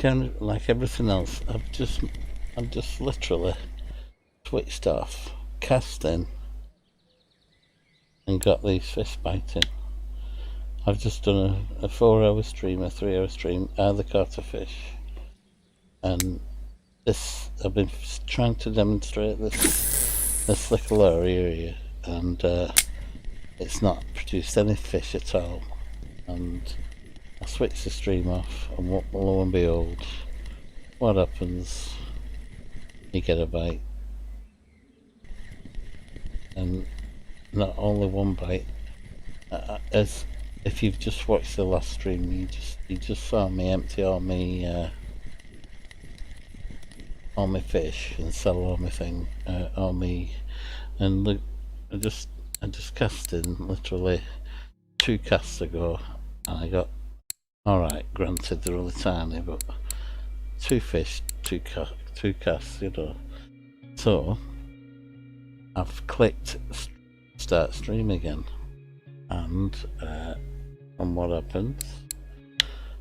like everything else, I'm just literally switched off, casting, and got these fish biting. I've just done a 4-hour stream, a 3-hour stream, either caught a fish, and this I've been trying to demonstrate this little area, and it's not produced any fish at all. And I switch the stream off, and lo and behold, what happens? You get a bite, and not only one bite. As if you've just watched the last stream, you just saw me empty all my fish and sell all my thing, and look, I just cast in literally 2 casts ago, and I got, alright, granted they're really tiny, but 2 fish, 2 casts, you know. So I've clicked start stream again, and what happens?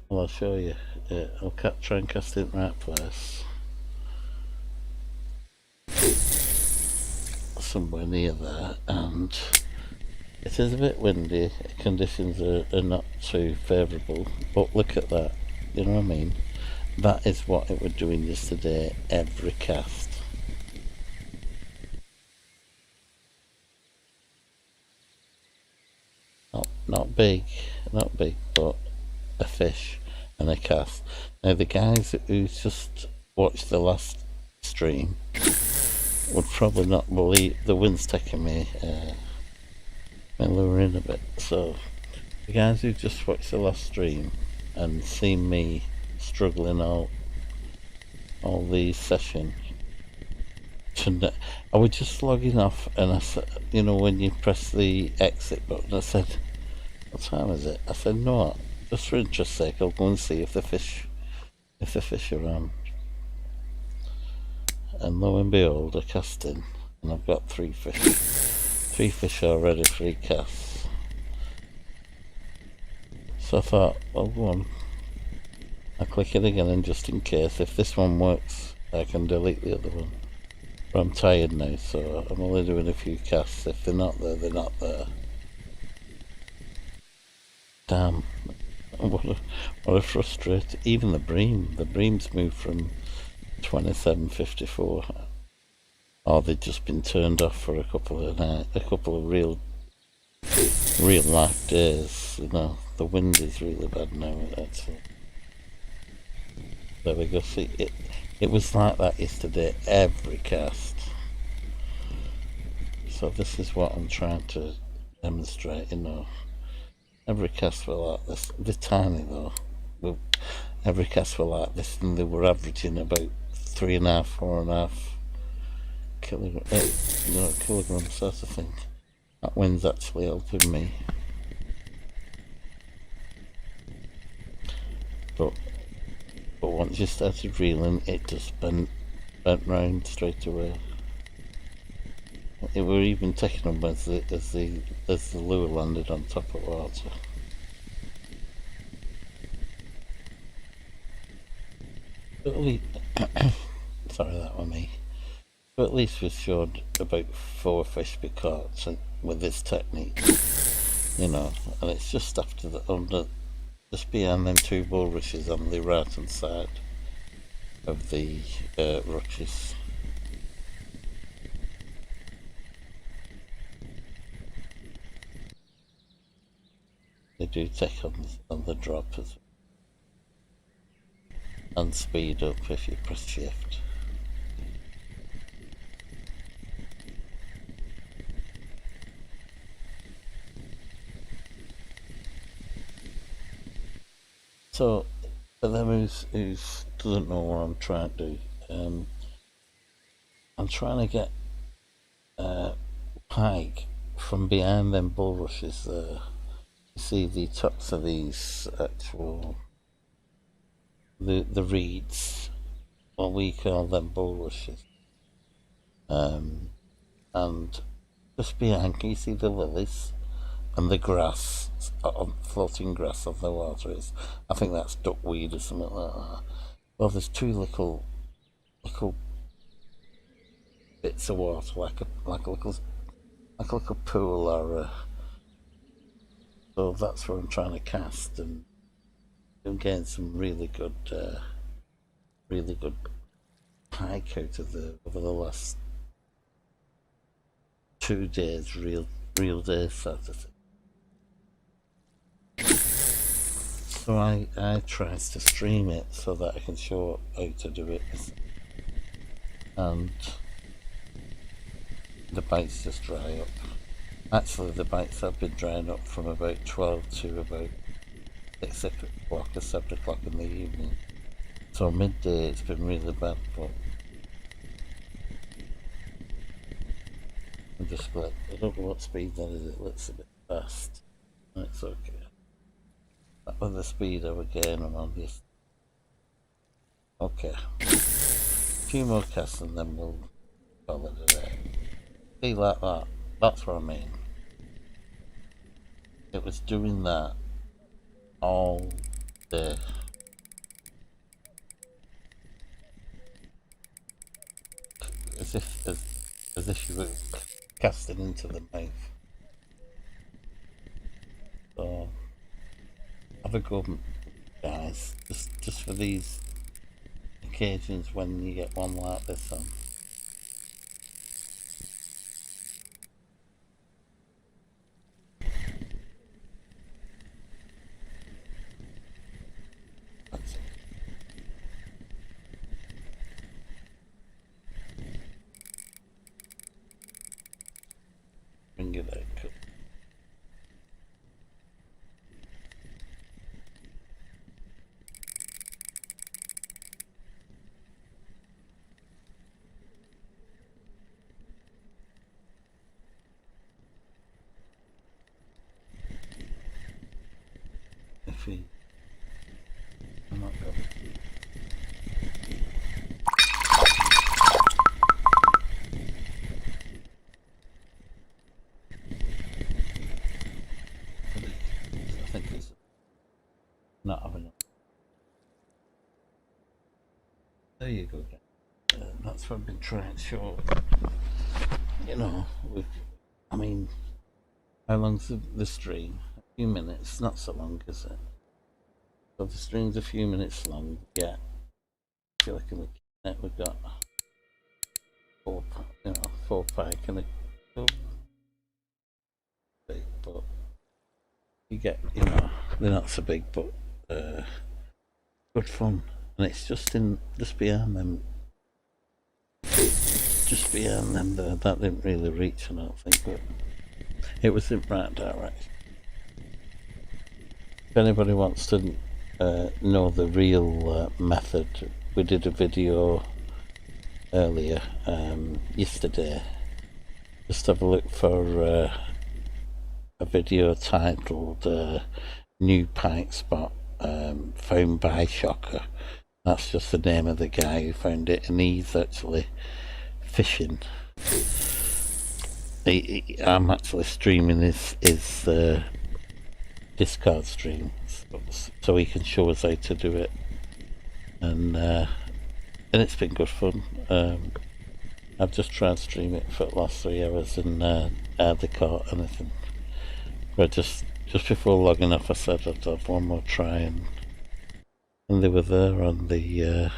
Well, I'll show you. I'll try and cast it in the right place, somewhere near there, and it is a bit windy. Conditions are not too favourable, but look at that, you know what I mean? That is what it was doing yesterday, every cast. Not big, but a fish and a cast. Now the guys who just watched the last stream would probably not believe the wind's taking me lure in a bit. So the guys who just watched the last stream and seen me struggling all these sessions, I was just logging off, and I said, you know, when you press the exit button, I said, what time is it? I said, no, just for interest's sake, I'll go and see if the fish are on. And lo and behold, I cast in, and I've got 3 fish. 3 fish already, 3 casts. So I thought, well, go on. I'll click it again, and just in case, if this one works, I can delete the other one. But I'm tired now, so I'm only doing a few casts. If they're not there, they're not there. Damn, what a frustrate. Even the bream's moved from 27.54, or they've just been turned off for a couple of real life days. You know, the wind is really bad now. Actually, there we go. See, it was like that yesterday, every cast. So this is what I'm trying to demonstrate. You know. Every cast were like this. They're tiny though. Every cast were like this, and they were averaging about 3.5, 4.5 kilograms sort of thing. That wind's actually helping me. But once you started reeling, it just bent round straight away. It were even taking them as the lure landed on top of water. But at least, sorry, that was me. But at least we showed about 4 fish be caught with this technique, you know. And it's just after just behind them 2 bulrushes on the right hand side of the rushes. They do take on the drop as well. And speed up if you press shift. So for them who doesn't know what I'm trying to do, I'm trying to get pike from behind them bulrushes there. You see the tops of these actual the reeds, what we call them bulrushes, and just behind, can you see the lilies and the grass, floating grass of the water? I think that's duckweed or something like that. well, there's two little bits of water, like a little pool, or so that's where I'm trying to cast, and I'm getting some really good pike out of over the last 2 days, real days, sort of thing. So I tries to stream it so that I can show how to do it, and the bites just dry up. Actually, the bites have been drying up from about 12 to about 6 o'clock or 7 o'clock in the evening. So midday it's been really bad, but I'm just glad. I don't know what speed that is, it looks a bit fast. That's okay. That was the speed I was getting on this. Okay. A few more casts and then we'll call it a day. See, like that. That's what I mean. It was doing that all day. As if you were casting into the mouth. So have a go, guys. Just for these occasions when you get one like this on. Bring it out. Cool. If he, I'm not going to. I think it's not having it. There you go, guys. That's what I've been trying to show. You know, I mean, how long's the stream? A few minutes, not so long, is it? So the stream's a few minutes long. Yeah, I feel like in the net we've got 4 pike and a big, but you get, they're not so big, but good fun. And it's just behind them. Just behind them there. That didn't really reach, I don't think, but it was in right direction. If anybody wants to know the real method, we did a video earlier, yesterday. Just have a look for a video titled New Pike Spot Found by Shocker. That's just the name of the guy who found it, and he's actually fishing. I'm actually streaming his Discord stream, so he can show us how to do it, and it's been good fun. I've just tried to stream it for the last 3 hours and hardly caught anything. But just before logging off, I said I'd have one more try, and they were there on the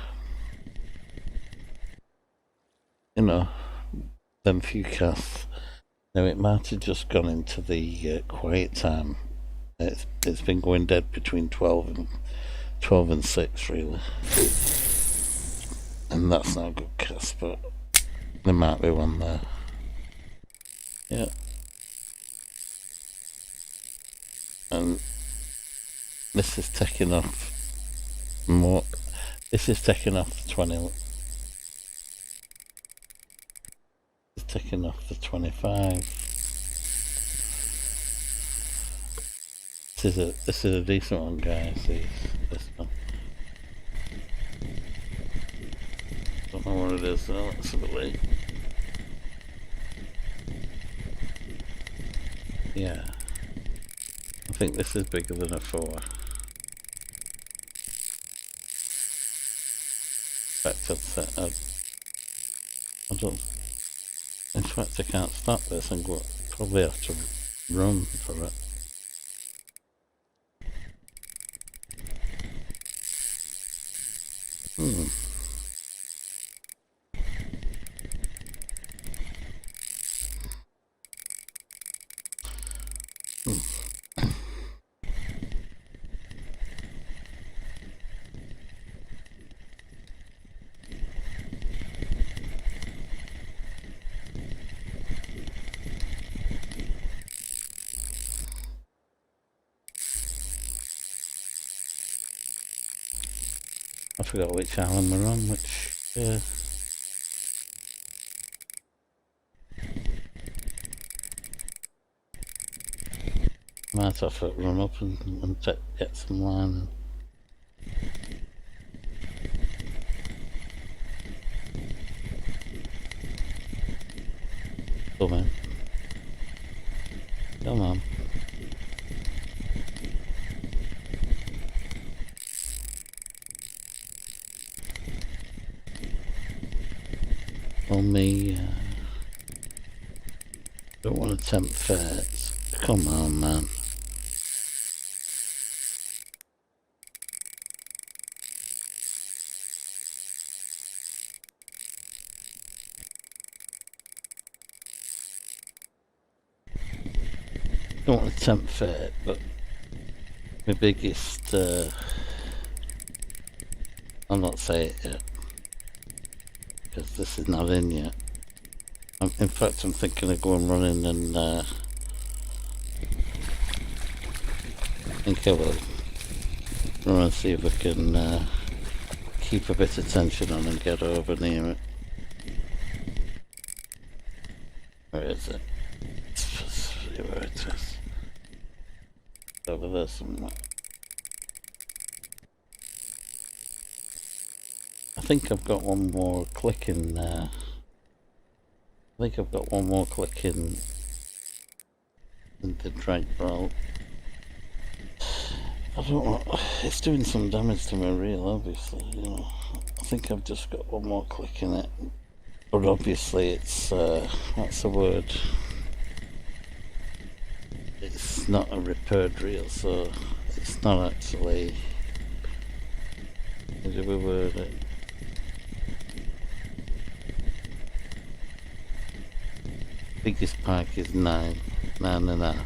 them few casts. Now it might have just gone into the quiet time. It's been going dead between 12 and 6 really, and that's not a good cast, but there might be one there. Yeah. And this is taking off more. This is taking off the 20. It's taking off the 25. This is a decent one, guys. This one. Don't know what it is though. Let's have a look. Yeah. I think this is bigger than a 4. fact, I don't. In fact, I can't stop this and go. Probably have to run for it. Hmm. I forgot which island we're on, might have to run up and get some line. Come on. Come on. Only, don't want to tempt fates. Come on, man. Don't want to tempt fate, but my biggest, I'll not say it yet, because this is not in yet. In fact, I'm thinking of going running and, I think I will run and see if I can, keep a bit of tension on and get over near it. Where is it? Let's see where it is. Over there somewhere. I think I've got one more click in there. I think I've got one more click in the drag roll. I don't know, it's doing some damage to my reel, obviously, you know. I think I've just got one more click in it. But obviously it's, what's the word? It's not a repaired reel, so it's not actually, how do we word it? Biggest pike is 9.5.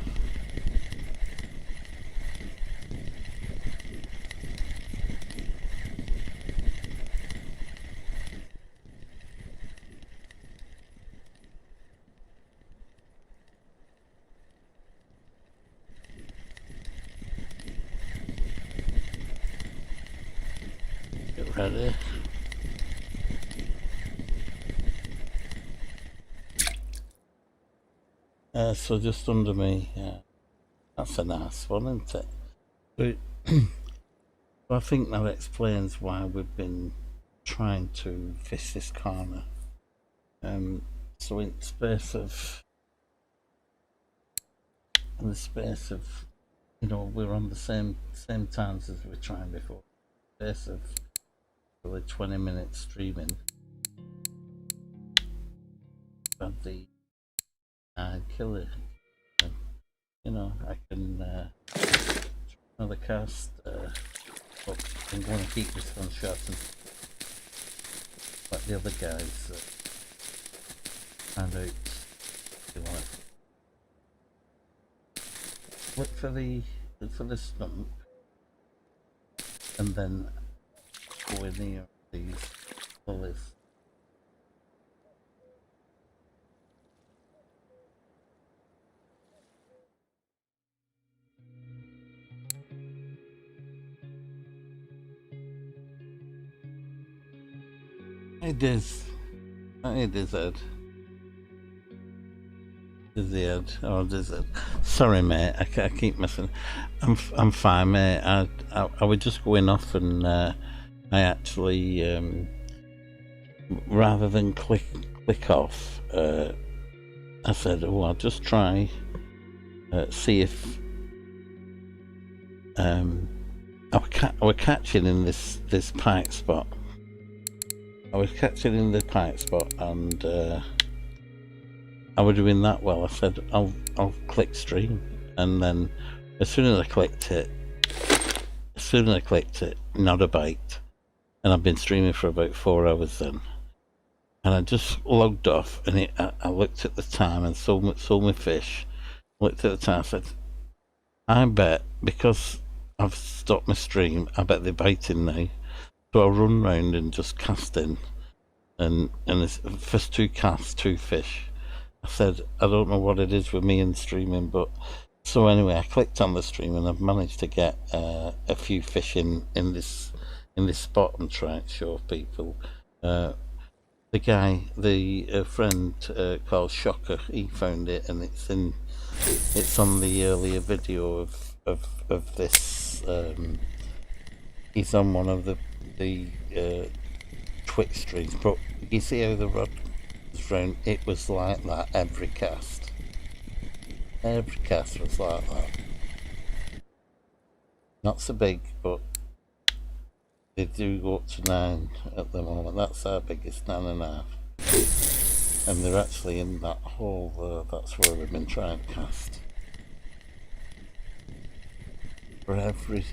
Get ready. So just under me, that's a nice one, isn't it? But I think that explains why we've been trying to fish this corner. So in the space of, you know, we're on the same times as we were trying before. Space of probably 20 minutes streaming. But the killer, you know, I can another cast, but I'm going to keep this one short and let the other guys find out if they want to look for the stump and then go in here these pulleys. It is. It is Ed. Is the Ed? Oh, does it? Sorry, mate. I keep messing. I'm fine, mate. I was just going off, and I actually rather than click off, I said, "Oh, I'll just try see if I were catching in this pike spot." I was catching in the Pike Spot, and I was doing that well. I said I'll click stream, and then as soon as I clicked it, not a bite, and I've been streaming for about 4 hours then. And I just logged off, and I looked at the time and sold my fish. Looked at the time, I said, I bet because I've stopped my stream, I bet they're biting now. So I run round and just cast in, and it's first 2 casts, 2 fish. I said, I don't know what it is with me and streaming, but so anyway, I clicked on the stream and I've managed to get a few fish in this spot and try and show people. The guy, the friend called Shocker, he found it, and it's on the earlier video of this. He's on one of the Twitch streams, but you see how the rod was round? It was like that every cast. Every cast was like that. Not so big, but they do go up to 9 at the moment. That's our biggest, 9.5. And they're actually in that hole there. That's where we've been trying to cast. For every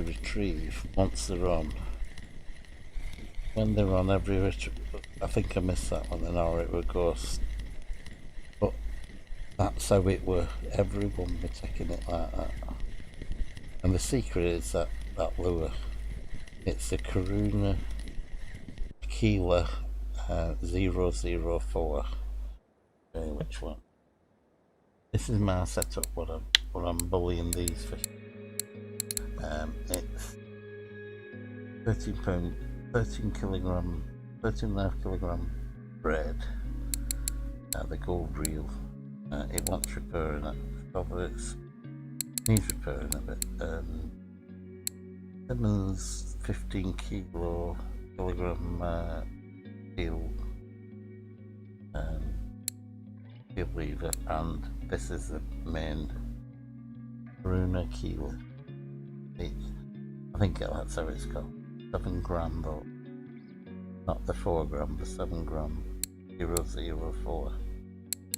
retrieve, once they're on. When they're on every retrieve, I think I missed that one, and or it were ghost. But that's how it were. Everyone were taking it like that. And the secret is that lure. It's the Karuna Tequila 004. Okay, which one? This is my setup. What I'm bullying these fish. It's 13.5 kilogram bread. The gold reel. It wants repairing it. Probably it needs repairing a bit. Simmons 15 kilogram steel lever, and this is the main Runa keel. I think that's how it's called. 7 gram though, not the 4 gram, the 7 gram 004.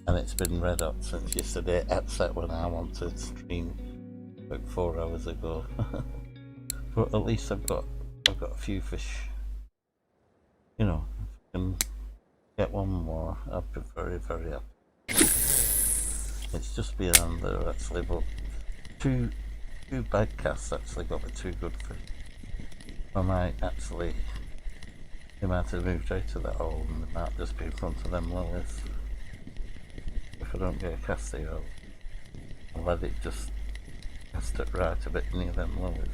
And it's been red hot since yesterday, except when I wanted to stream about 4 hours ago. But at least I've got a few fish. You know, if I can get one more, I'd be very, very happy. It's just beyond there actually, but two bad casts actually got me 2 good fish. They might have moved out of that hole, and they might just be in front of them lilies. If I don't get a cast here, I'll let it just cast it right a bit near them lilies.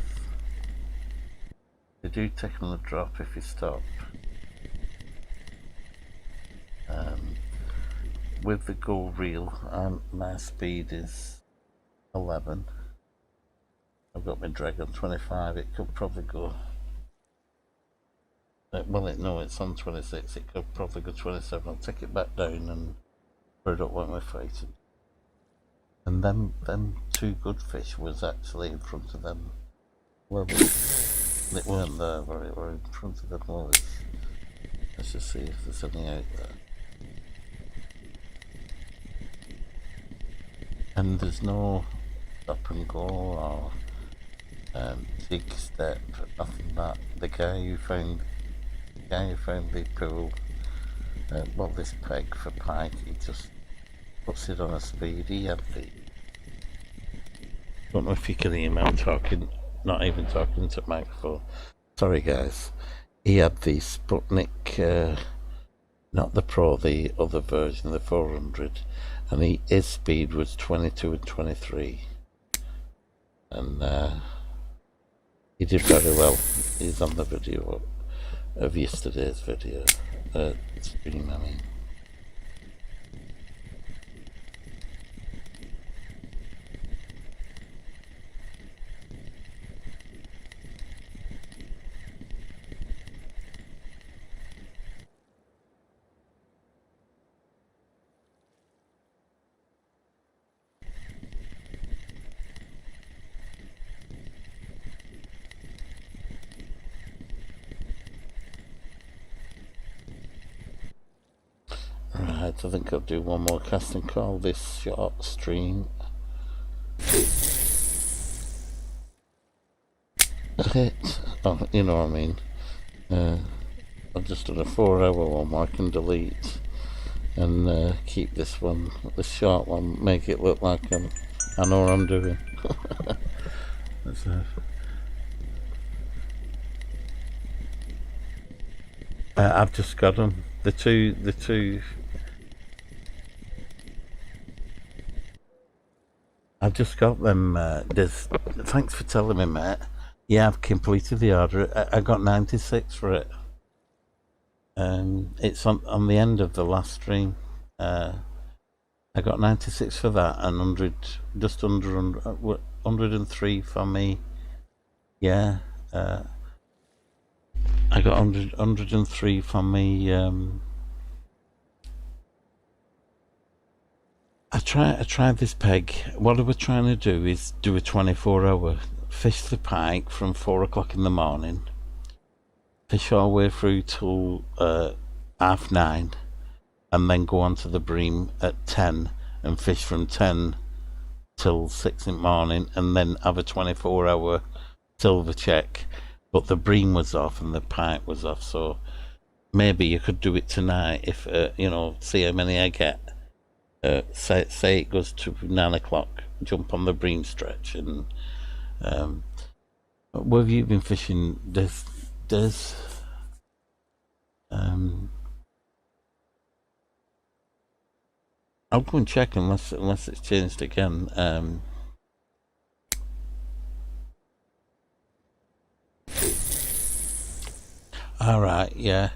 They do take on the drop if you stop. With the gold reel, my speed is 11. I've got my drag on 25. It could probably go. It's on 26. It could probably go 27. I'll take it back down and put it up when we're fighting. And them 2 good fish was actually in front of them lilies. They weren't there, but they were in front of them lilies. Let's just see if there's any out there. And there's no stop and go or dig step, nothing that. The guy who found the pool, this peg for pike, he just puts it on a speed. He had the. Don't know if you can hear me. I'm talking, not even talking to the microphone. Sorry, guys. He had the Sputnik, not the Pro, the other version, the 400, and his speed was 22 and 23, and he did very well. He's on the video of yesterday's video stream, I mean. tonight. I think I'll do one more cast and call this short stream. Hit. Oh, you know what I mean. I've just done a 4-hour one where I can delete and keep this one, the short one, make it look like I know what I'm doing. I've just got them. The two. I've just got them. Thanks for telling me, mate. Yeah, I've completed the order. I got 96 for it. It's on the end of the last stream. I got 96 for that and 100, just under 103 for me. Yeah. I got 103 for me. I tried this peg. What I was trying to do is do a 24-hour fish the pike from 4 o'clock in the morning, fish all the way through till 9:30, and then go on to the bream at 10 and fish from 10 till 6 in the morning, and then have a 24-hour silver check. But the bream was off and the pike was off, so maybe you could do it tonight if see how many I get. Say it goes to 9 o'clock, jump on the bream stretch. And where have you been fishing, Des? I'll go and check unless it's changed again. Alright, yeah.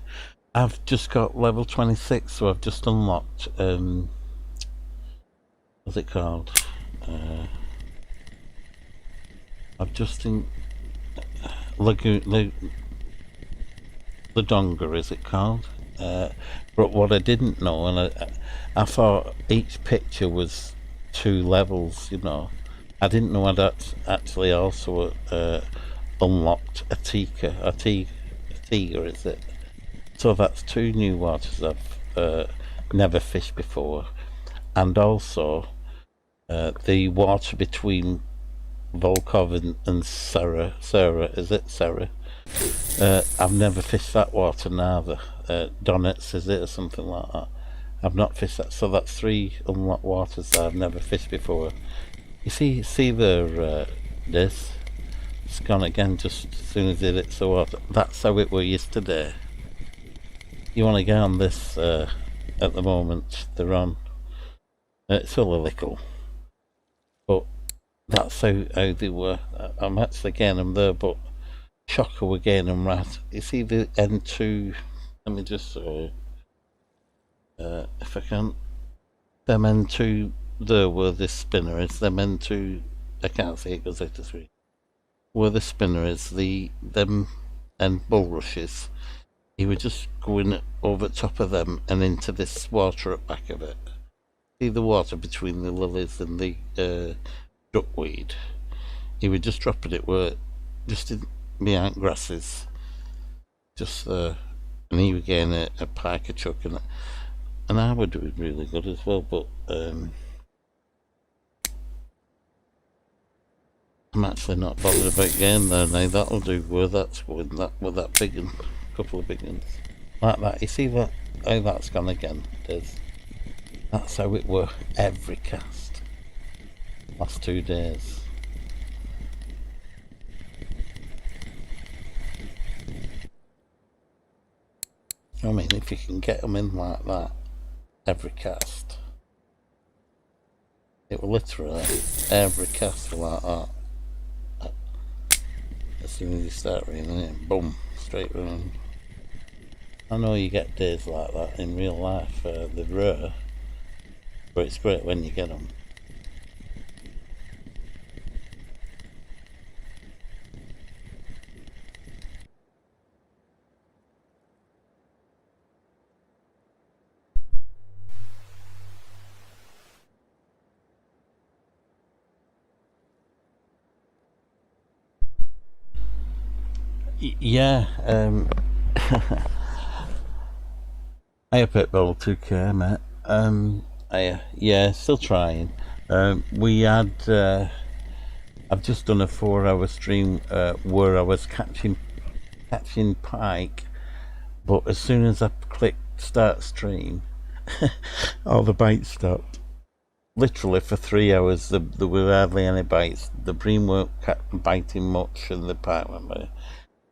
I've just got level 26, so I've just unlocked, what's it called? I've just in Ladonga, is it called? But what I didn't know, and I thought each picture was 2 levels, I didn't know I'd actually also unlocked a tiger, is it? So that's 2 new waters I've never fished before, and also the water between Volkov and Sarah, is it Sarah? I've never fished that water neither. Donetsk, is it, or something like that? I've not fished that, so that's 3 unlocked waters that I've never fished before. You see there, this? It's gone again just as soon as it hits the water. That's how it were yesterday. You want to get on this at the moment, they're on. It's all a little. But that's how they were. I'm actually getting them there, but Shocker were getting them right. You see the N2, let me just if I can, them N2 there where this spinner is, them N2, I can't see it because it's 3. Where the spinner is, them and bulrushes, he would just going over the top of them and into this water at the back of it. See the water between the lilies and the duckweed? He would just drop it where, just in behind grasses, just there, and he was getting a pike, a chuck, and I would do it really good as well, but I'm actually not bothered about getting there now. That'll do where that's going, with that big one, a couple of big ones. Like that. You see that, how that's gone again? That's how it were every cast. Last 2 days. I mean, if you can get them in like that, every cast, it will literally, every cast will like that. As soon as you start reeling it, boom, straight round. I know you get days like that in real life, they're rare, but it's great when you get them. Yeah, I have Pitbull 2K, mate. Yeah, still trying. We had. I've just done a 4-hour stream where I was catching pike, but as soon as I clicked start stream, all the bites stopped. Literally for 3 hours, there were hardly any bites. The bream weren't biting much, and the pike went by.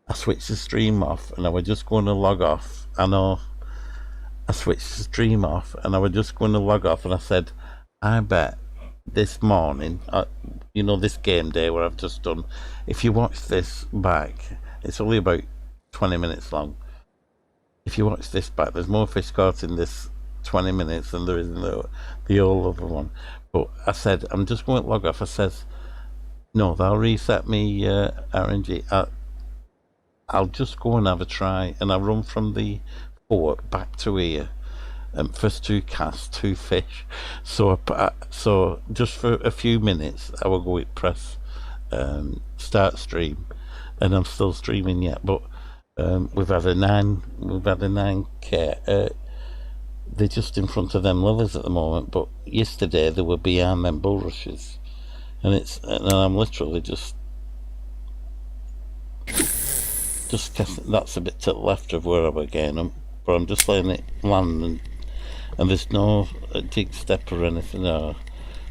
I switched the stream off, and I was just going to log off. I know. I switched the stream off, and I was just going to log off, and I said, I bet this morning, this game day where I've just done, if you watch this back, it's only about 20 minutes long. If you watch this back, there's more fish caught in this 20 minutes than there is in the old other one. But I said, I'm just going to log off. I says, no, they'll reset me RNG. I'll just go and have a try. And I run from the fort back to here. First 2 casts, 2 fish. So just for a few minutes, I will go with press start stream, and I'm still streaming yet. But we've had a 9K. They're just in front of them lilies at the moment. But yesterday they were behind them bulrushes, and I'm literally just casting. That's a bit to the left of where I was getting them, but I'm just letting it land and there's no jig step or anything or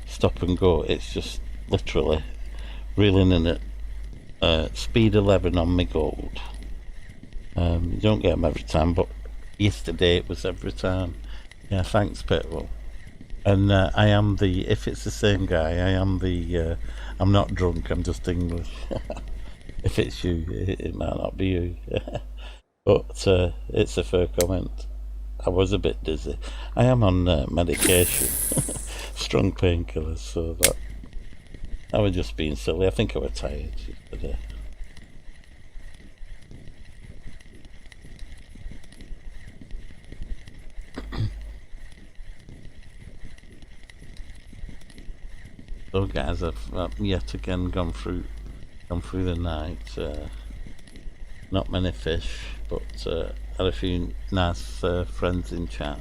stop and go. It's just literally reeling in at speed 11 on my gold. You don't get them every time, but yesterday it was every time. Yeah, thanks, Pitbull. And I am if it's the same guy, I'm not drunk, I'm just English. If it's you, it might not be you. But it's a fair comment. I was a bit dizzy. I am on medication, strong painkillers, so that I was just being silly. I think I was tired yesterday. So guys, I've yet again gone through the night. Not many fish, but had a few nice friends in chat,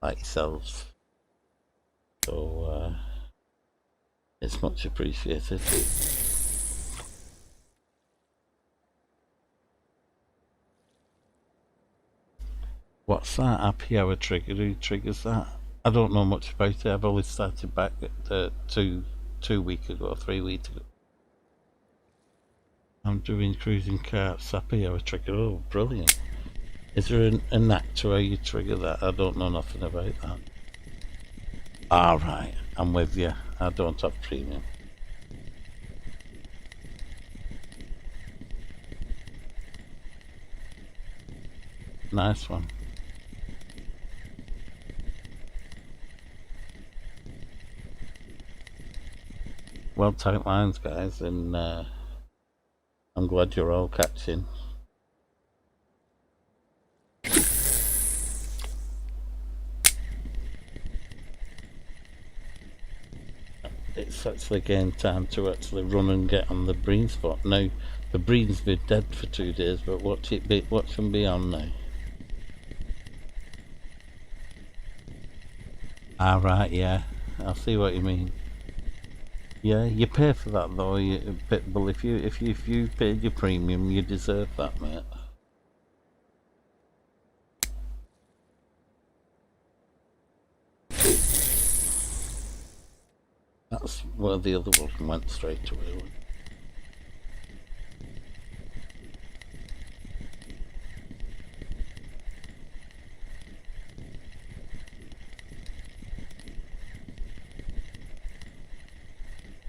like yourselves. So it's much appreciated. What's that happy hour trigger? Who triggers that? I don't know much about it. I've only started back at 2 weeks ago, 3 weeks ago. I'm doing cruising carts, happy hour trigger. Oh, brilliant. Is there a knack to how you trigger that? I don't know nothing about that. Alright, I'm with you. I don't have premium. Nice one. Well tight lines, guys, and I'm glad you're all catching. It's actually game time to actually run and get on the bream spot. Now, the bream's been dead for 2 days, but watch them be on now. Right, yeah, I see what you mean. Yeah, you pay for that though, Pitbull. If you paid your premium, you deserve that, mate. That's where the other one went straight away.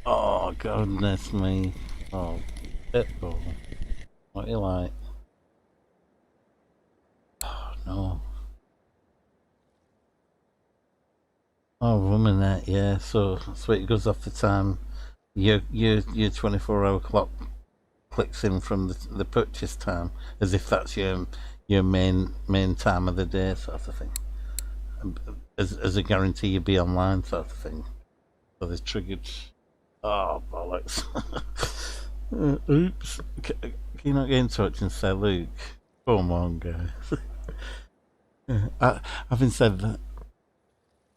Oh, goodness me. Oh, Pitbull. What you like? Oh, no. Oh, Womanette, yeah. So it goes off the time. Your 24-hour clock clicks in from the purchase time, as if that's your main time of the day, sort of thing. As a guarantee you'll be online, sort of thing. So there's triggered. Oh, bollocks. Oops. Can you not get in touch and say, Luke, come on, guys. Having said that,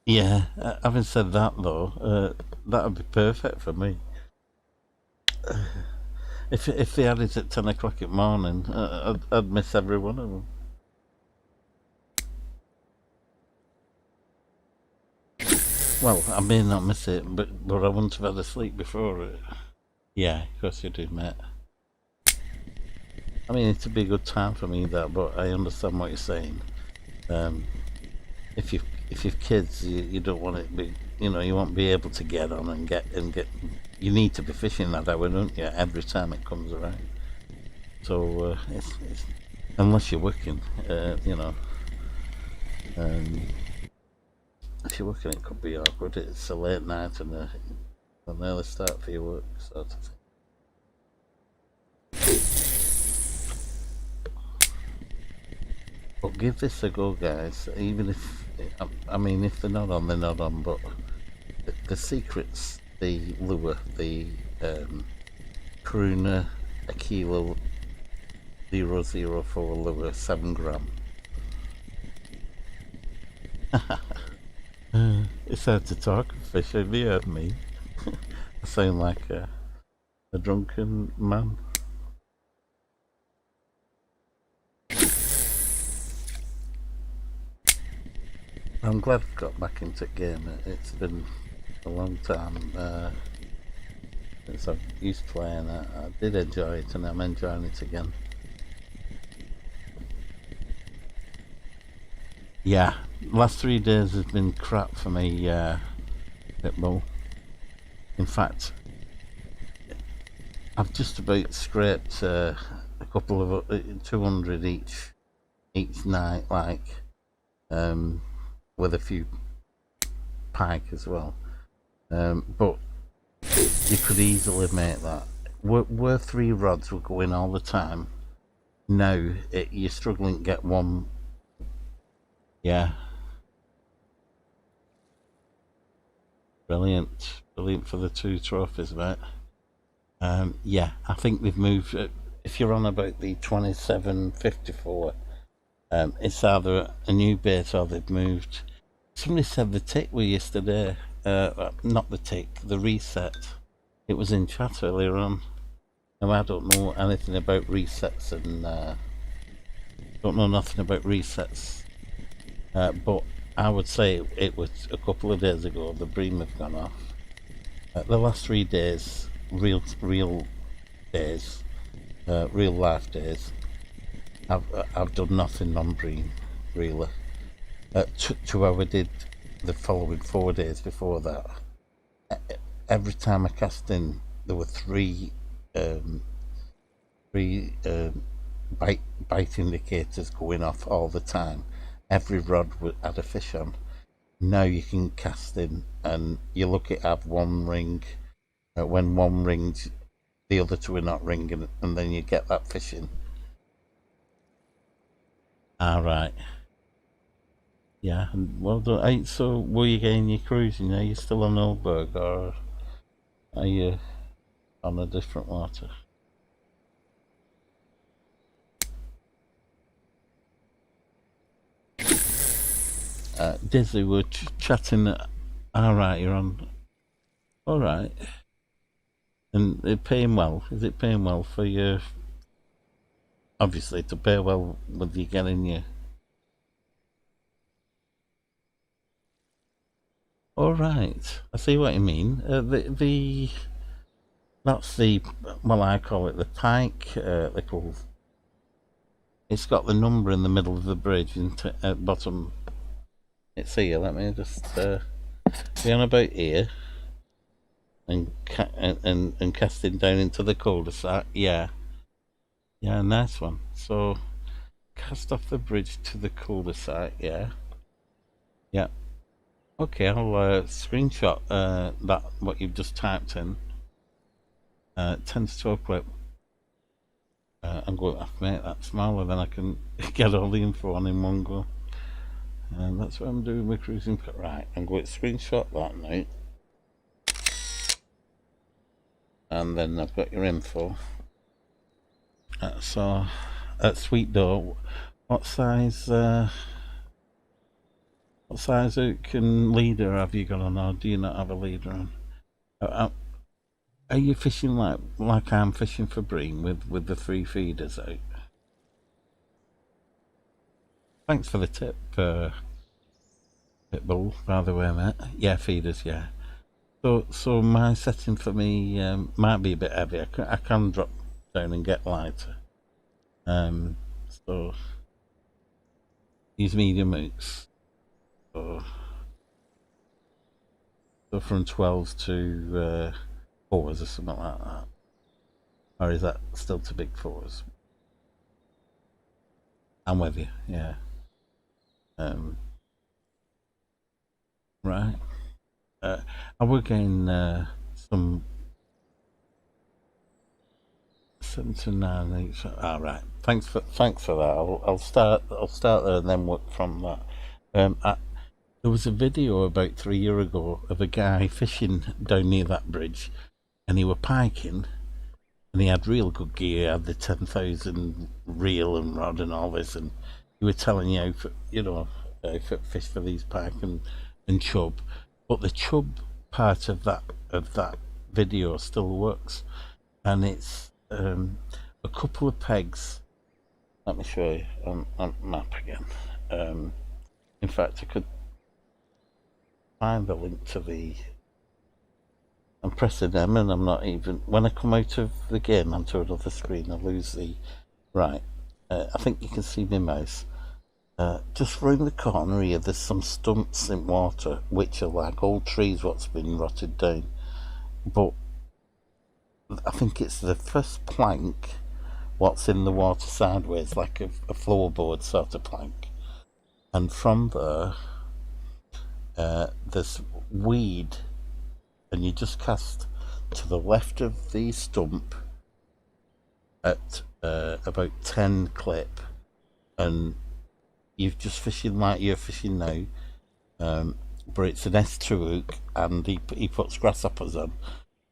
Yeah, having said that though, that would be perfect for me. If they had it at 10 o'clock in the morning, I'd miss every one of them. Well, I may not miss it, but I wouldn't have had a sleep before it. Yeah, of course you do, mate. I mean, it'd be a good time for me that, but I understand what you're saying. Um, if you've kids, you don't want it be, you won't be able to get on and get. You need to be fishing that hour, don't you? Every time it comes around. So it's unless you're working, um, if you're working, it could be awkward. It's a late night and an early start for your work, sort of thing. But give this a go, guys. Even if, I mean, if they're not on, they're not on. But the secrets, the lure, the Karuna Aquila 004 lure, 7 gram. It's hard to talk fish. Have you heard me? I sound like a drunken man. I'm glad I got back into the game. It's been a long time since I've used playing. I did enjoy it, and I'm enjoying it again. Yeah, last 3 days has been crap for me, Pitbull. In fact, I've just about scraped a couple of 200 each night, like with a few pike as well. But you could easily make that. Where 3 rods were going all the time, now you're struggling to get one. Yeah. Brilliant. Brilliant for the 2 trophies, mate. Yeah, I think they've moved. If you're on about the 2754, it's either a new base or they've moved. Somebody said the tick were yesterday. Not the tick, the reset. It was in chat earlier on. Now, I don't know anything about resets and don't know nothing about resets. But I would say it was a couple of days ago the bream have gone off. The last 3 days, real days, real life days, I've done nothing on bream, really. To how I did the following 4 days before that. Every time I cast in, there were three bite indicators going off all the time. Every rod had a fish on. Now you can cast in and you look at have one ring. When one rings, the other 2 are not ringing, and then you get that fishing. Right. Yeah, well done. So, were you getting your cruising? Are you still on Old Burg, or are you on a different water? Dizzy, we're chatting. Alright, you're on. Alright. And it paying well? Is it paying well for you? Obviously, to pay well with you getting your. Alright, I see what you mean. That's the, well, I call it the Pike, little. It's got the number in the middle of the bridge and at bottom. It's here. Let me just be on about here and casting down into the cul-de-sac. Yeah, yeah, nice one. So cast off the bridge to the cul-de-sac. Yeah, yeah. Okay, I'll screenshot that what you've just typed in. 10 to 12 clip. I'm going to have to make that smaller, then I can get all the info on in one go. And that's what I'm doing with cruising. Right, I'm going to screenshot that now. And then I've got your info. So, at Sweet Dough, what size size hook and leader have you got on, or do you not have a leader on? Are you fishing like I'm fishing for bream with the 3 feeders out? Thanks for the tip, Pitbull, by the way, mate. Yeah, feeders, yeah. So my setting for me might be a bit heavy. I can drop down and get lighter. So use medium hooks. So from 12 to 4s or something like that. Or is that still too big for us? I'm with you, yeah. Right. I will gain some 7 to 9 each. All right. Thanks for that. I'll start there and then work from that. There was a video about 3 years ago of a guy fishing down near that bridge, and he were piking, and he had real good gear. He had the 10,000 reel and rod and all this, and he was telling you how to fish for these pike and chub. But the chub part of that video still works, and it's a couple of pegs. Let me show you on map again. In fact, I could find the link to the. I'm pressing them, and I'm not even. When I come out of the game onto another screen, I lose the. Right. I think you can see my mouse. Just round the corner here, there's some stumps in water, which are like old trees what's been rotted down. But I think it's the first plank what's in the water sideways, like a floorboard sort of plank. And from there, there's weed, and you just cast to the left of the stump at about 10 clip, and you're just fishing like you're fishing now, but it's an S2 hook, and he puts grasshoppers on,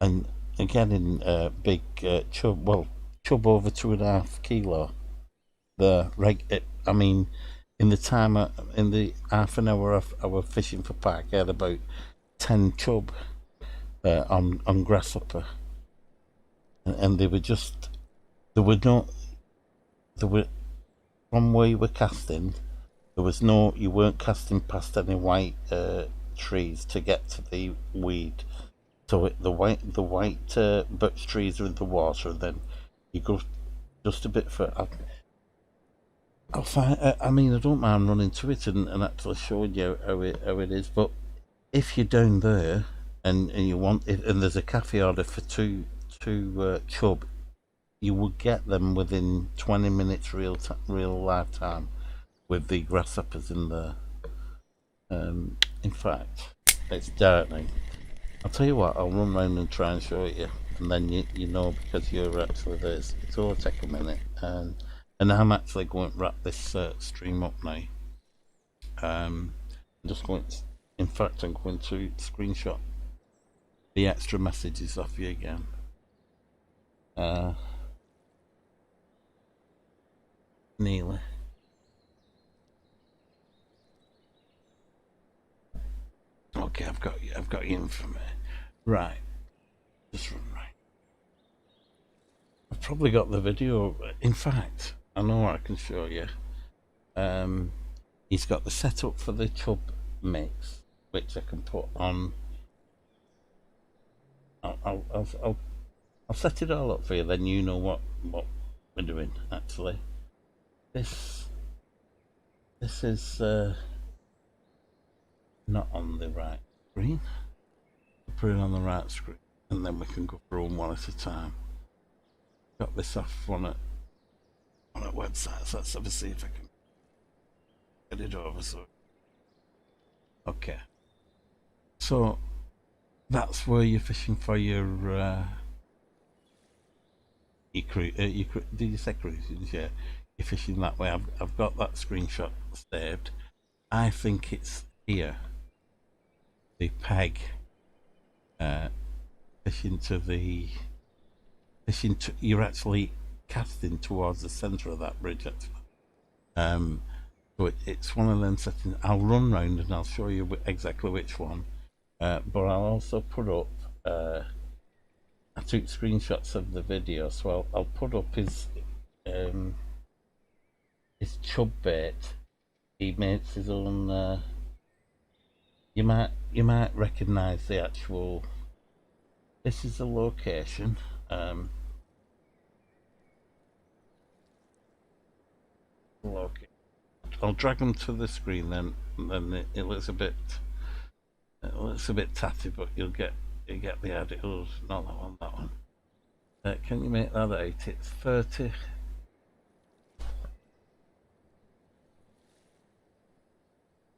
and again in big chub, chub over 2.5 kilo. I mean, in the half an hour I was fishing for pike, I had about 10 chub on grasshopper, and they were from where you were casting. There was you weren't casting past any white trees to get to the weed. So the white birch trees are in the water, and then you go just a bit further. I'll find. I mean, I don't mind running to it and actually showing you how it is. But if you're down there and you want it, and there's a cafe order for two chub, you will get them within 20 minutes real live time with the grasshoppers in there. In fact, it's dark now. I'll tell you what, I'll run round and try and show it you, and then you know, because you're actually there. So it'll take a minute, and I'm actually going to wrap this stream up now. I'm just going to, in fact, I'm going to screenshot the extra messages off you again. Nearly. Okay, I've got you in for me. Right. Just run right. I've probably got the video. In fact, I know what I can show you. He's got the setup for the chub mix, which I can put on. I'll set it all up for you. Then you know what we're doing. Actually, this is not on the right screen. I'll put it on the right screen, and then we can go through them one at a time. Got this off on a website, so let's have a see if I can get it over. So, okay, so that's where you're fishing for your did you say cruising? Yeah, you're fishing that way. I've got that screenshot saved. I think it's here. The peg you're actually casting towards the center of that bridge, actually. So it's one of them settings. I'll run round and I'll show you exactly which one. But I'll also put up. I took screenshots of the video, so I'll put up his chub bait. He makes his own. You might recognise the actual. This is the location. I'll drag them to the screen then. Then it looks a bit. It looks a bit tatty, but you get the idea. Oh, not that one. That one. Can you make that 8? It's 30.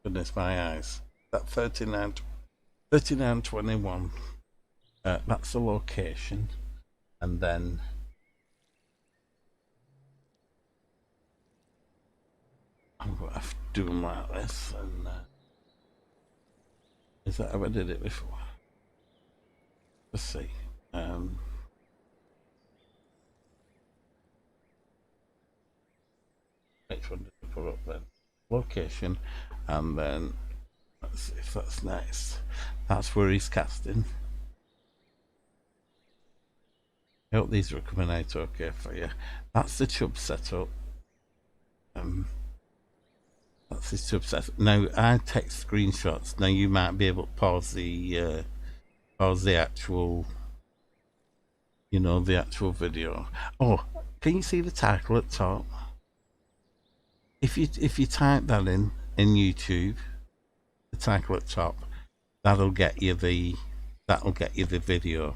Goodness, my eyes. That 3921. That's the location, and then I'm going to have to do them like this. And is that how I did it before? Let's see. Which one did I put up then? Location, and then let's see if that's next. That's where he's casting. I hope these are coming out okay for you. That's the chub setup. That's his chub setup. Now I take screenshots. Now you might be able to pause the actual, the actual video. Oh, can you see the title at top? If you type that in YouTube, the title at top, that'll get you the video,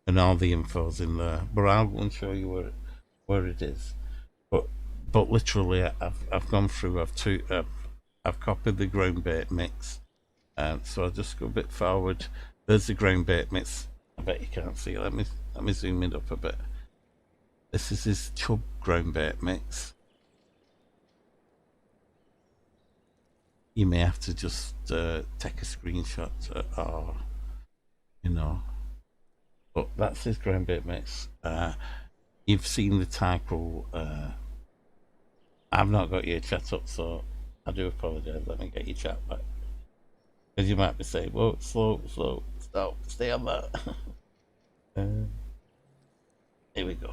and all the info's in there. But I'll go and show you where it is. But literally, I've gone through. I've copied the ground bait mix, so I'll just go a bit forward. There's the ground bait mix. I bet you can't see. Let me zoom it up a bit. This is his chub ground bait mix. You may have to just take a screenshot, or but that's his ground bait mix. You've seen the title. I've not got your chat up, so I do apologise. Let me get your chat back, because you might be saying, "Whoa, slow, stop, stay on that." Here we go.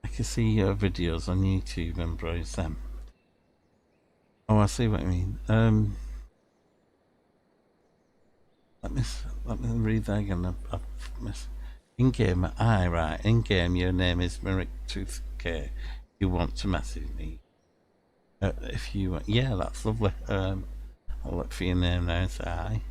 I can see your videos on YouTube and browse them. Oh, I see what you mean. Let me read that again. I've missed. In game, right. In game, your name is Merrick Tooth K. You want to message me? If you want, yeah, that's lovely. I'll look for your name now and say hi.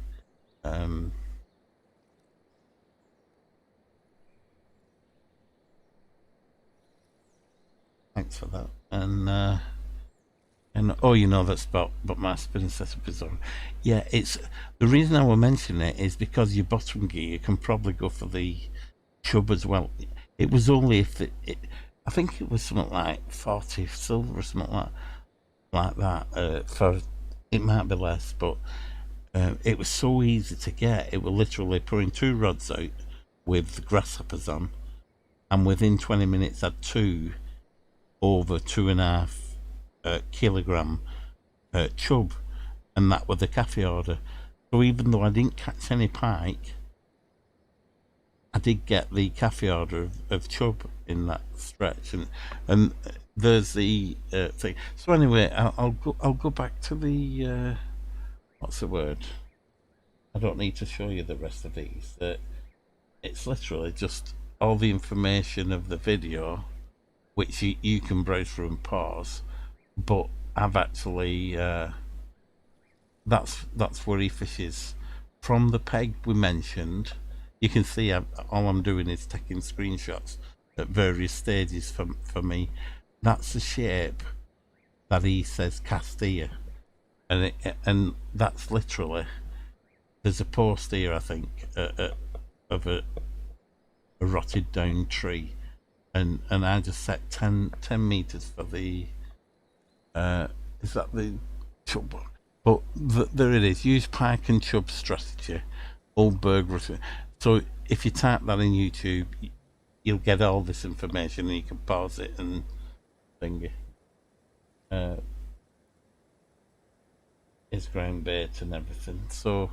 Thanks for that. And oh, that spot, but my spinning setup is on. Yeah, it's the reason I will mention it is because your bottom gear, you can probably go for the chub as well. It was only if I think it was something like 40 silver or something like that. For it might be less, but it was so easy to get. It was literally putting 2 rods out with grasshoppers on, and within 20 minutes had 2 over 2.5 kilogram chub, and that was the cafe order. So even though I didn't catch any pike, I did get the cafe order of chub in that stretch, and there's the thing. So anyway, I'll go back to the what's the word? I don't need to show you the rest of these. It's literally just all the information of the video, which you can browse through and pause. But I've actually that's where he fishes from the peg we mentioned. You can see all I'm doing is taking screenshots at various stages for me. That's the shape that he says cast here, and that's literally, there's a post here, I think, of a rotted down tree, and I just set 10 meters for the is that the chub? But there it is. Use pike and chub strategy, Old Burg. So if you type that in YouTube, you'll get all this information and you can pause it and thingy. His ground bait and everything. So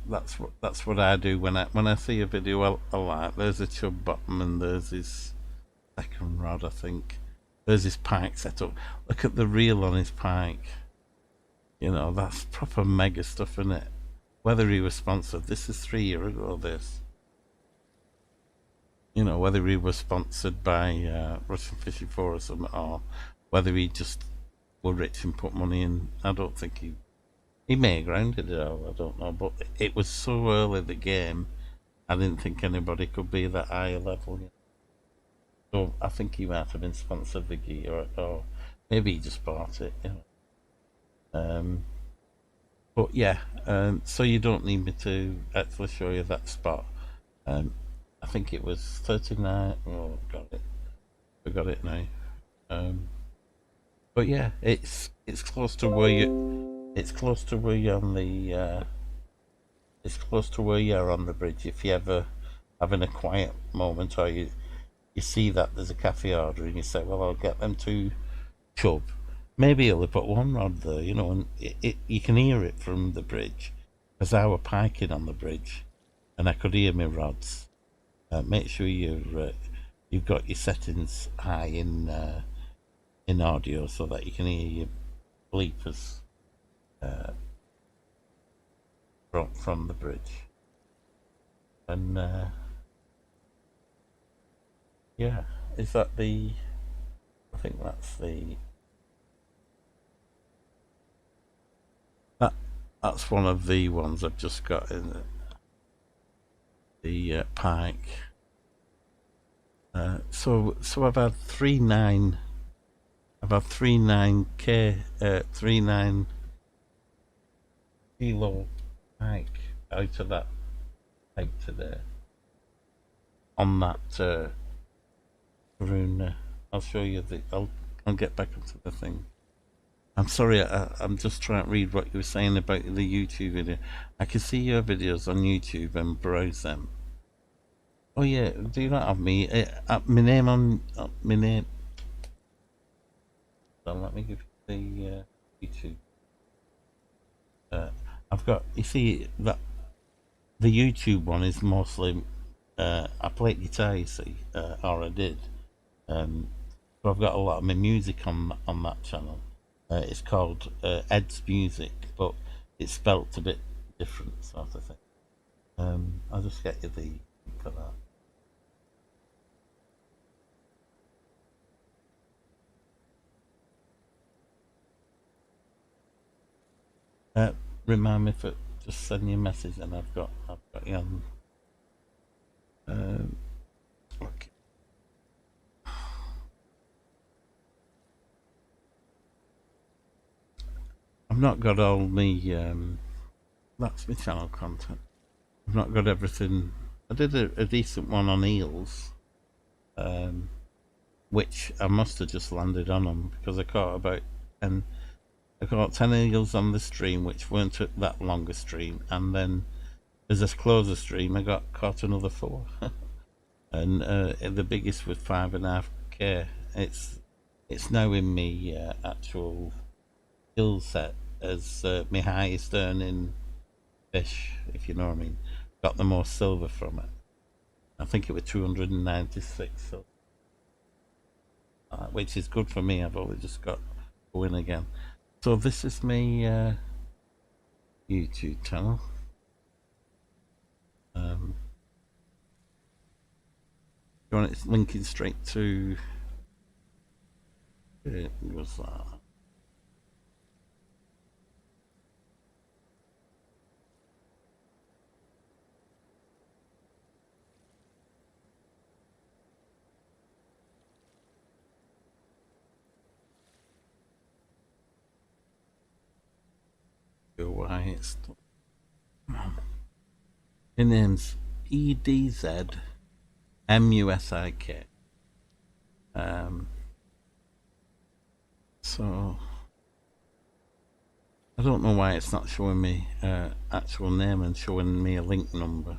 that's what I do when I see a video I like. There's a chub bottom and there's his second rod, I think. There's his pike set up. Look at the reel on his pike. You know, that's proper mega stuff, isn't it? Whether he was sponsored, this is 3 years ago, this. You know, whether he was sponsored by Russian Fishing For or something, or whether he just were rich and put money in. I don't think he may have grounded it all, I don't know, but it was so early the game, I didn't think anybody could be that high level. You know? So I think he might have been sponsored Vicky, or maybe he just bought it. You know. But yeah, so you don't need me to actually show you that spot. I think it was 39. Oh, forgot it now. But yeah, it's close to where you. It's close to where you're on the. It's close to where you're on the bridge. If you ever having a quiet moment, or you see that there's a cafe order, and you say, "Well, I'll get them to chub." Maybe he'll put one rod there, you know, and you can hear it from the bridge, because I were piking on the bridge, and I could hear my rods. Make sure you've got your settings high in audio so that you can hear your bleepers from the bridge. And yeah, is that the? I think that's the. That's one of the ones I've just got in the pike. So I've had 3.9. I've had 3.9 kilo pike out of that pike today. On that Karuna. I'll show you I'll get back into the thing. I'm sorry, I'm just trying to read what you were saying about the YouTube video. I can see your videos on YouTube and browse them. Oh yeah, do you not have me? My name on my name. So let me give you the YouTube. I've got. You see that the YouTube one is mostly. I play guitar, you see, or I did. So I've got a lot of my music on that channel. It's called Ed's Music, but it's spelt a bit different, sort of thing. I'll just get you the link for that. Remind me to just send you a message, and I've got you on. Okay. I've not got all my. That's my channel content. I've not got everything. I did a decent one on eels, which I must have just landed on them because I caught about 10. I caught 10 eels on the stream, which weren't that long a stream, and then as I closed the stream, I caught another 4, and the biggest was 5.5K. It's now in me actual skill set as my highest earning fish, if you know what I mean. Got the most silver from it. I think it was 296 silver, which is good for me. I've only just got a win again. So this is my YouTube channel. You want it linking straight to it was why it's your name's EDZ MUSIK. So I don't know why it's not showing me actual name and showing me a link number.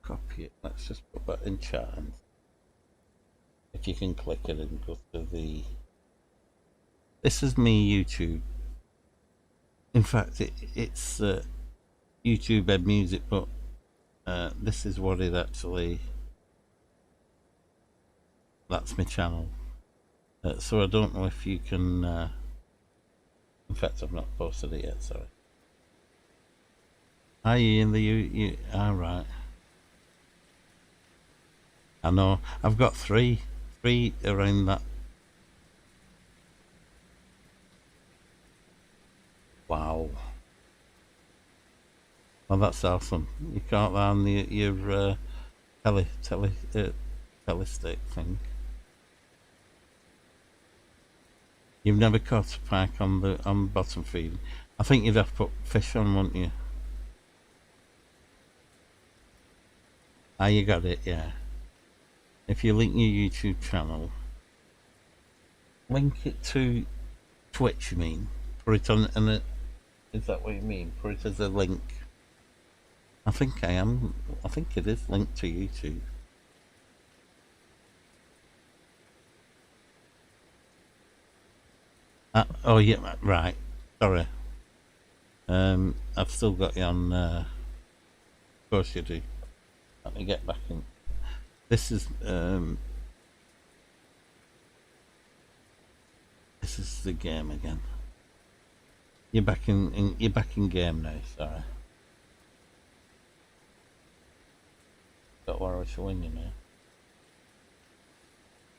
copy it. Let's just put that in chat. And if you can click it and go to the. This is me YouTube. In fact, it's YouTube Ed Music, but this is what it actually. That's my channel. So I don't know if you can. In fact, I've not posted it yet. Sorry. Are you in the you? All right. I know. I've got three around that. Wow. Well, that's awesome. You can't learn your telestick thing. You've never caught a pike on the bottom feed. I think you'd have to put fish on, wouldn't you? Ah, you got it, yeah. If you link your YouTube channel, link it to Twitch, you mean? Put it on, and is that what you mean? Put it as a link. I think I am. I think it is linked to YouTube. Oh yeah, right. Sorry. I've still got you on. Of course you do. Let me get back in. This is the game again. You're back in you're back in game now. Sorry. Got worry showing you now.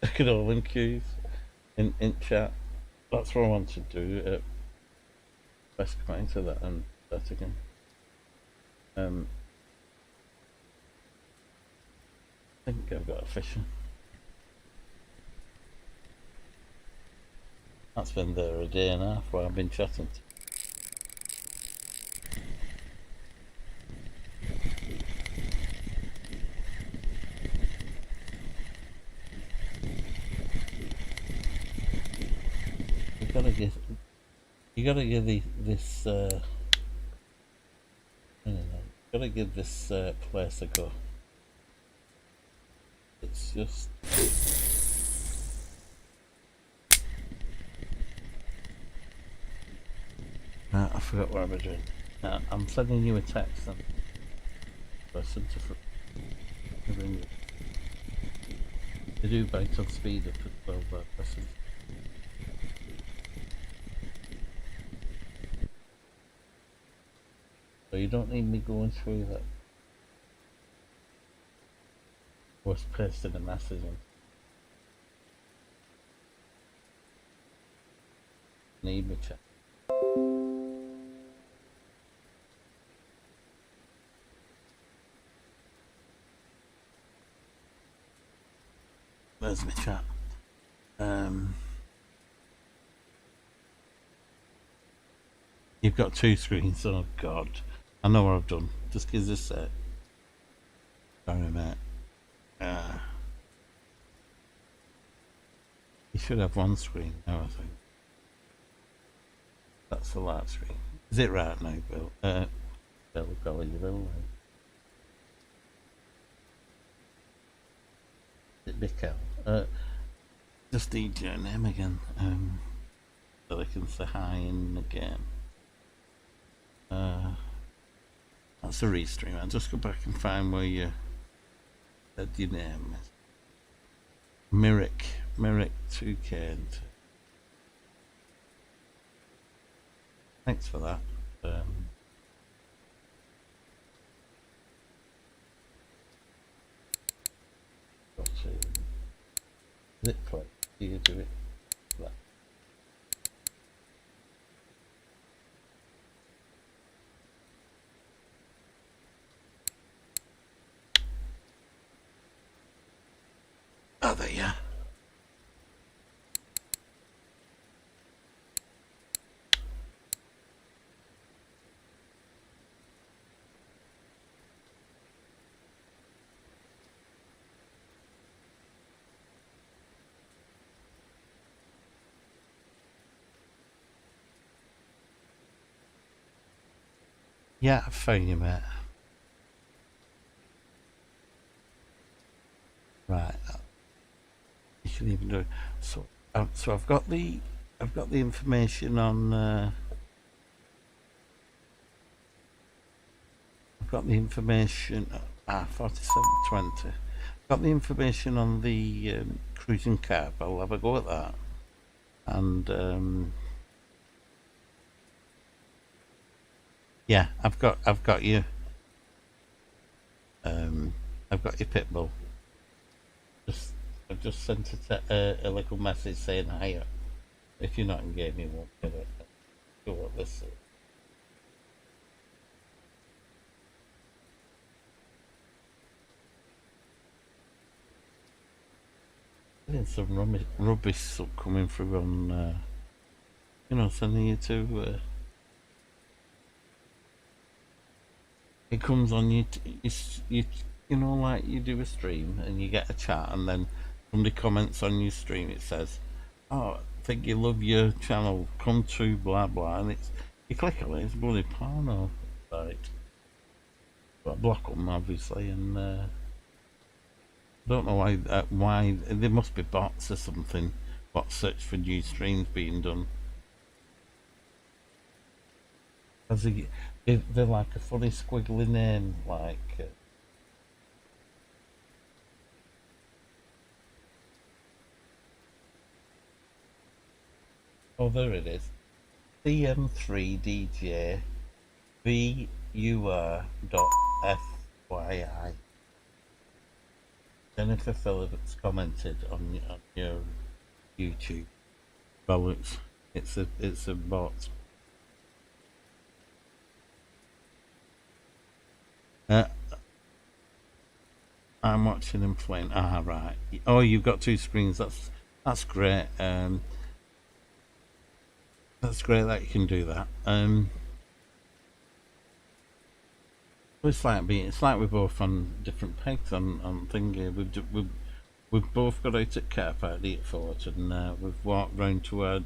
Look at all them cues in chat. That's what I want to do. Best come into that and that again. I think I've got a fishing. That's been there a day and a half while I've been chatting. You gotta give this. I don't know. You gotta give this place a go. It's just. I forgot what I'm doing. I'm sending you a text and person to bring you. They do bite on speed up at 12 by person. So you don't need me going through that. Was pasted a message on. Need me check. There's my chat. You've got two screens. Oh God, I know what I've done. Just give this a. Sorry, mate. You should have one screen now, I think. That's the large screen. Is it right now, Bill? Bill, call you Bill. Is it Bill? Just need your name again, so they can say hi in the game. That's a restream. I'll just go back and find where you said your name is. Merrick 2K. Thanks for that. Got to zip play. Do you do it? That. Oh, there you are. Yeah, I found you, mate. shouldn't even do it. So I've got the information on. I've got the information. 4720. Got the information on the cruising carp. I'll have a go at that. And yeah, I've got you. I've got your pit bull. I've just sent a little message saying hi. If you're not in game, you won't get it. Go what this is. There's some rubbish stuff coming through on, sending you to. It comes on you know, like you do a stream and you get a chat, and then somebody comments on your stream. It says, "Oh, I think you love your channel. Come to blah blah," and you click on it. It's bloody porno, right? But block them obviously, and I don't know why there must be bots or something. Bot search for new streams being done. They're like a funny squiggly name, like. Oh, there it is. CM3DJ VUR.FYI. Jennifer Phillips commented on your YouTube. Well, it's a bot. I'm watching him playing. Ah, right. Oh, you've got two screens. That's great. That's great that you can do that. It's like we're both on different pegs on thingy. We've both got out at Car Park at Fort, and we've walked round to our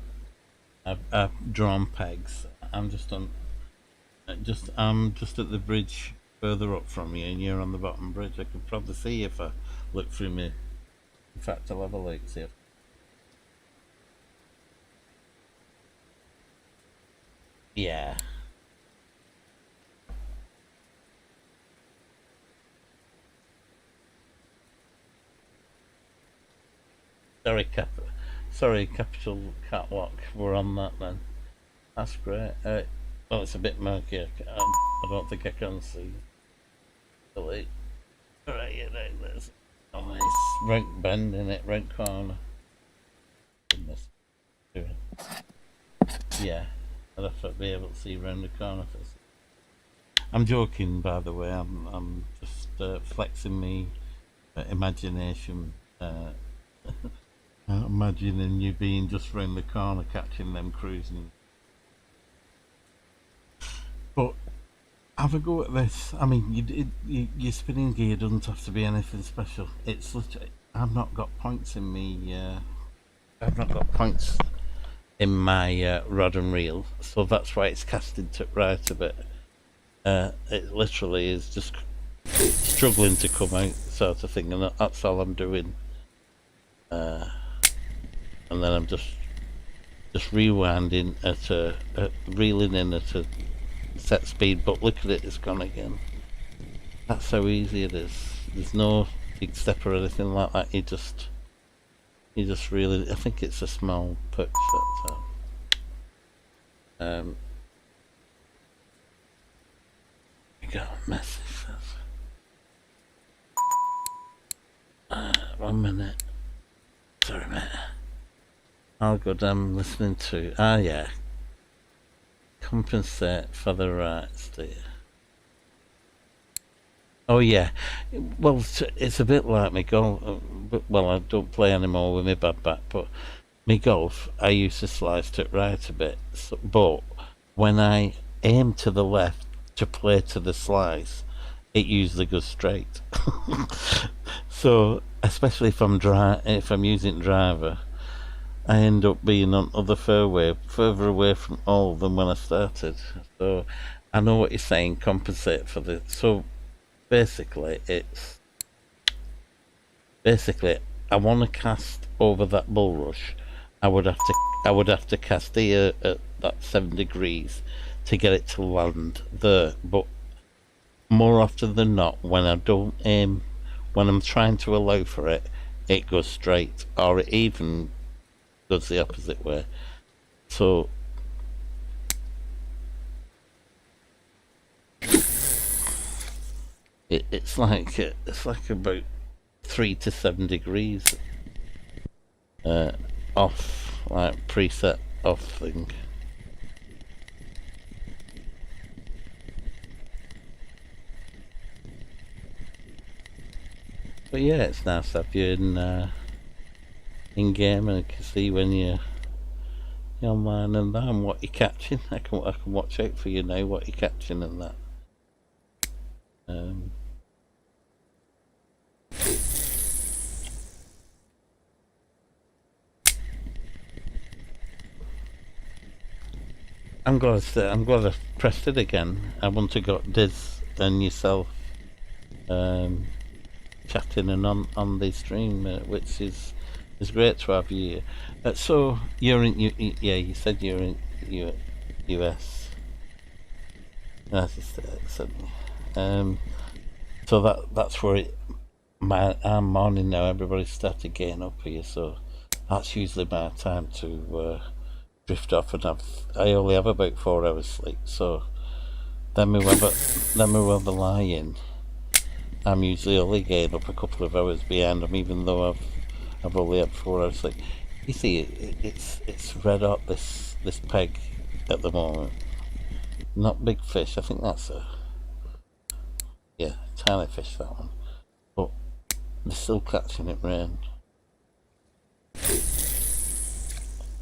drawn pegs. I'm just at the bridge further up from you, and you're on the bottom bridge. I could probably see if I look through me. In fact, I'll have a look, see if. Yeah. Sorry, Capital Catwalk. We're on that then. That's great. Well, it's a bit murky. I don't think I can see. Delete. Right, yeah, there's. Oh, it's right bend in it, right corner. Goodness. Yeah, I'd have to be able to see around the corner. I'm joking, by the way. I'm just flexing me imagination. Imagining you being just round the corner, catching them cruising. But have a go at this. I mean, your spinning gear doesn't have to be anything special. It's literally, I've not got points in me. I've not got points in my rod and reel, so that's why it's casted to right a bit. It literally is just struggling to come out, sort of thing, and that's all I'm doing. And then I'm just rewinding reeling in at a set speed. But look at it, it's gone again. That's how easy it is. There's no big step or anything like that. You just really. I think it's a small perch that. We got a message. 1 minute. Sorry, mate. All good. I'm listening to. Yeah. Compensate for the rights, do you? Oh yeah. Well, it's a bit like me golf. Well, I don't play anymore with my bad back, but me golf, I used to slice to it right a bit. But when I aim to the left to play to the slice, it usually goes straight. So, especially if I'm using driver, I end up being on other fairway, further away from all than when I started. So, I know what you're saying. Compensate for the. So, basically, I want to cast over that bulrush, I would have to cast here at that 7 degrees to get it to land there. But more often than not, when I don't aim, when I'm trying to allow for it, it goes straight, or it even goes the opposite way. So it's like about 3 to 7 degrees off, like preset off thing. But yeah, it's nice to have you in game, and I can see when you're online and that, and what you're catching. I can watch out for you now, what you're catching and that. I'm glad I pressed it again. I want to got Diz and yourself chatting and on the stream, which is great to have you. So you're in you said you're in US. So that's where I'm morning now. Everybody's started getting up here, so that's usually my time to drift off, and I only have about 4 hours sleep. So then we have a lie in. I'm usually only getting up a couple of hours behind them, even though I've only had 4 hours sleep. You see, it's red hot, this peg at the moment. Not big fish. I think that's tiny fish, that one. But they're still catching it rain.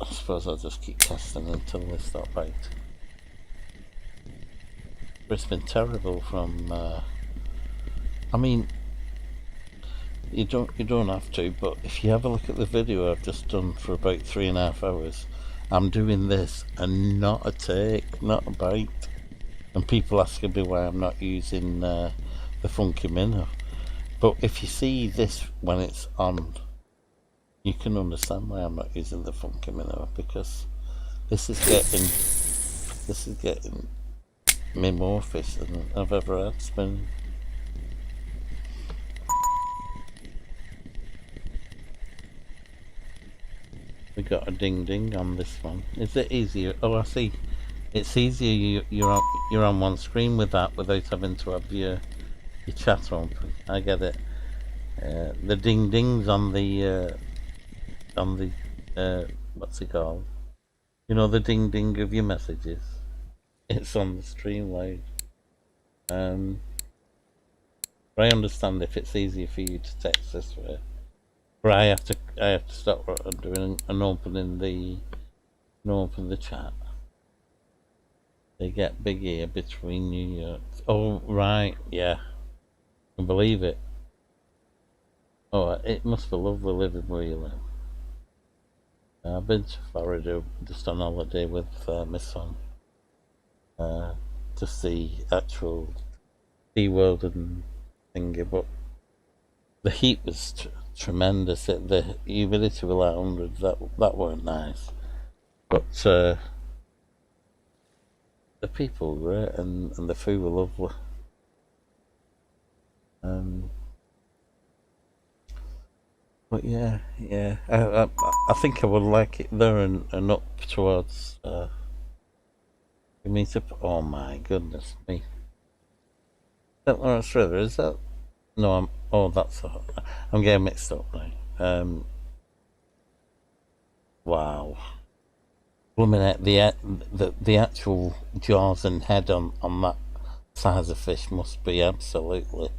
I suppose I'll just keep casting until they stop biting. But it's been terrible from. I mean, you don't have to, but if you have a look at the video I've just done for about 3.5 hours, I'm doing this and not a take, not a bite, and people asking me why I'm not using the funky minnow. But if you see this when it's on, you can understand why I'm not using the funky minnow, because this is getting me more fish than I've ever had spinning. We got a ding ding on this one. Is it easier? Oh, I see. It's easier. You're on one screen with that without having to have your chat on. I get it. The ding dings on the what's it called? You know, the ding ding of your messages. It's on the stream load. But I understand if it's easier for you to text this way. But I have to stop doing and opening the chat. They get big here between you. Oh right, yeah. I can believe it. Oh, it must be lovely living where you live. I've been to Florida just on holiday with my son to see actual SeaWorld and thingy, but the heat was tremendous. The humidity was like 100. That weren't nice, but the people were great, and the food were lovely. But yeah, I think I would like it there and up towards meet up. Oh my goodness me! St. Lawrence River, is that? No, I'm getting mixed up now. Wow. Illuminate the actual jaws and head on that size of fish must be absolutely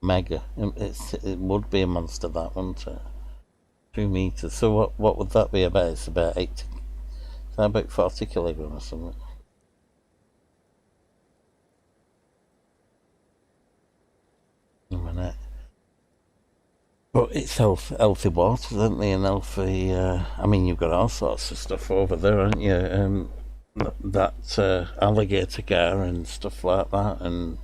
mega. It would be a monster, that, wouldn't it? 2 meters. So what would that be about? It's about 80. Is that about 40 kilograms or something? A minute. But it's healthy waters, isn't it? And healthy. I mean, you've got all sorts of stuff over there, haven't you? That alligator gar and stuff like that, and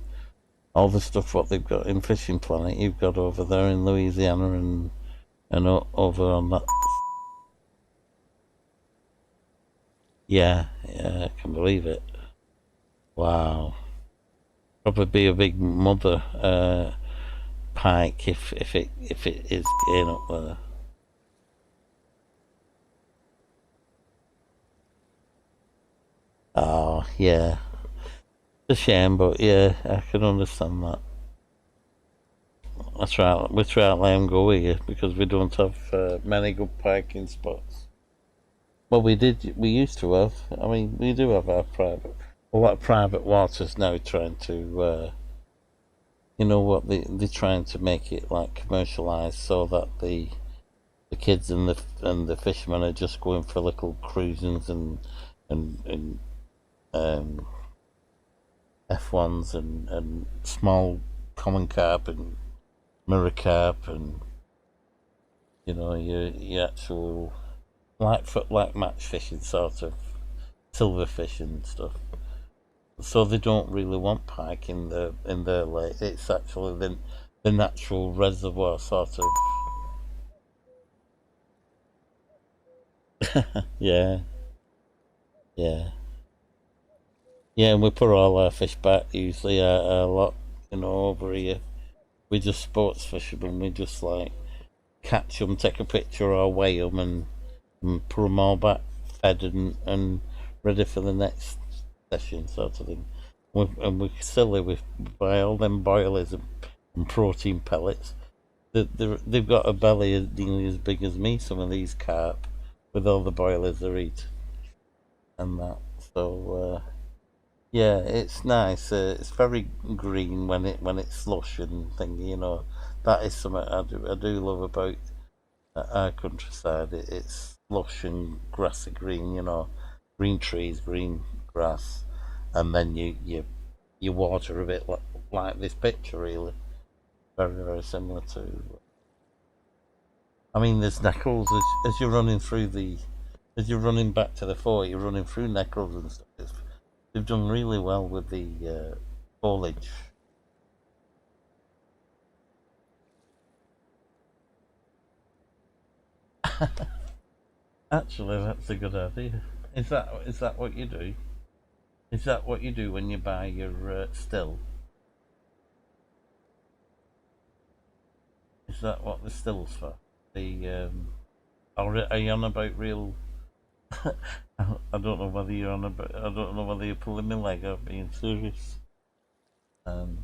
all the stuff what they've got in Fishing Planet, you've got over there in Louisiana and over on that. Yeah, yeah, I can believe it. Wow, probably be a big mother pike if it is getting up there. Oh yeah, it's a shame, but yeah, I can understand that. That's right. We try to let them go here because we don't have many good parking spots. Well, we did. We used to have. I mean, we do have our private. A lot of private waters now trying to. You know what? They're trying to make it like commercialized so that the kids and the fishermen are just going for little cruisings and um, F1s and small common carp and mirror carp and your actual like match fishing sort of silver fishing and stuff. So they don't really want pike in their lake. It's actually the natural reservoir sort of. Yeah, yeah, yeah. And we put all our fish back usually a lot, over here. We just sports fishermen. We just like catch them, take a picture, or weigh them, and put them all back fed and ready for the next session, sort of thing. And we silly we buy all them boilers and protein pellets. They've got a belly nearly as big as me. Some of these carp with all the boilers they eat and that. So yeah, it's nice. It's very green when it's slush and thingy. That is something I do love about our countryside. It's lush and grassy green. Green trees, green grass, and then you water a bit like this picture really. Very very similar to. I mean, there's neckles as you're running through as you're running back to the fort. You're running through neckles and stuff. They've done really well with the foliage. Actually, that's a good idea. Is that what you do? Is that what you do when you buy your still? Is that what the still's for? The are you on about real? I don't know whether you're on about. I don't know whether you're pulling my leg or being serious. Um,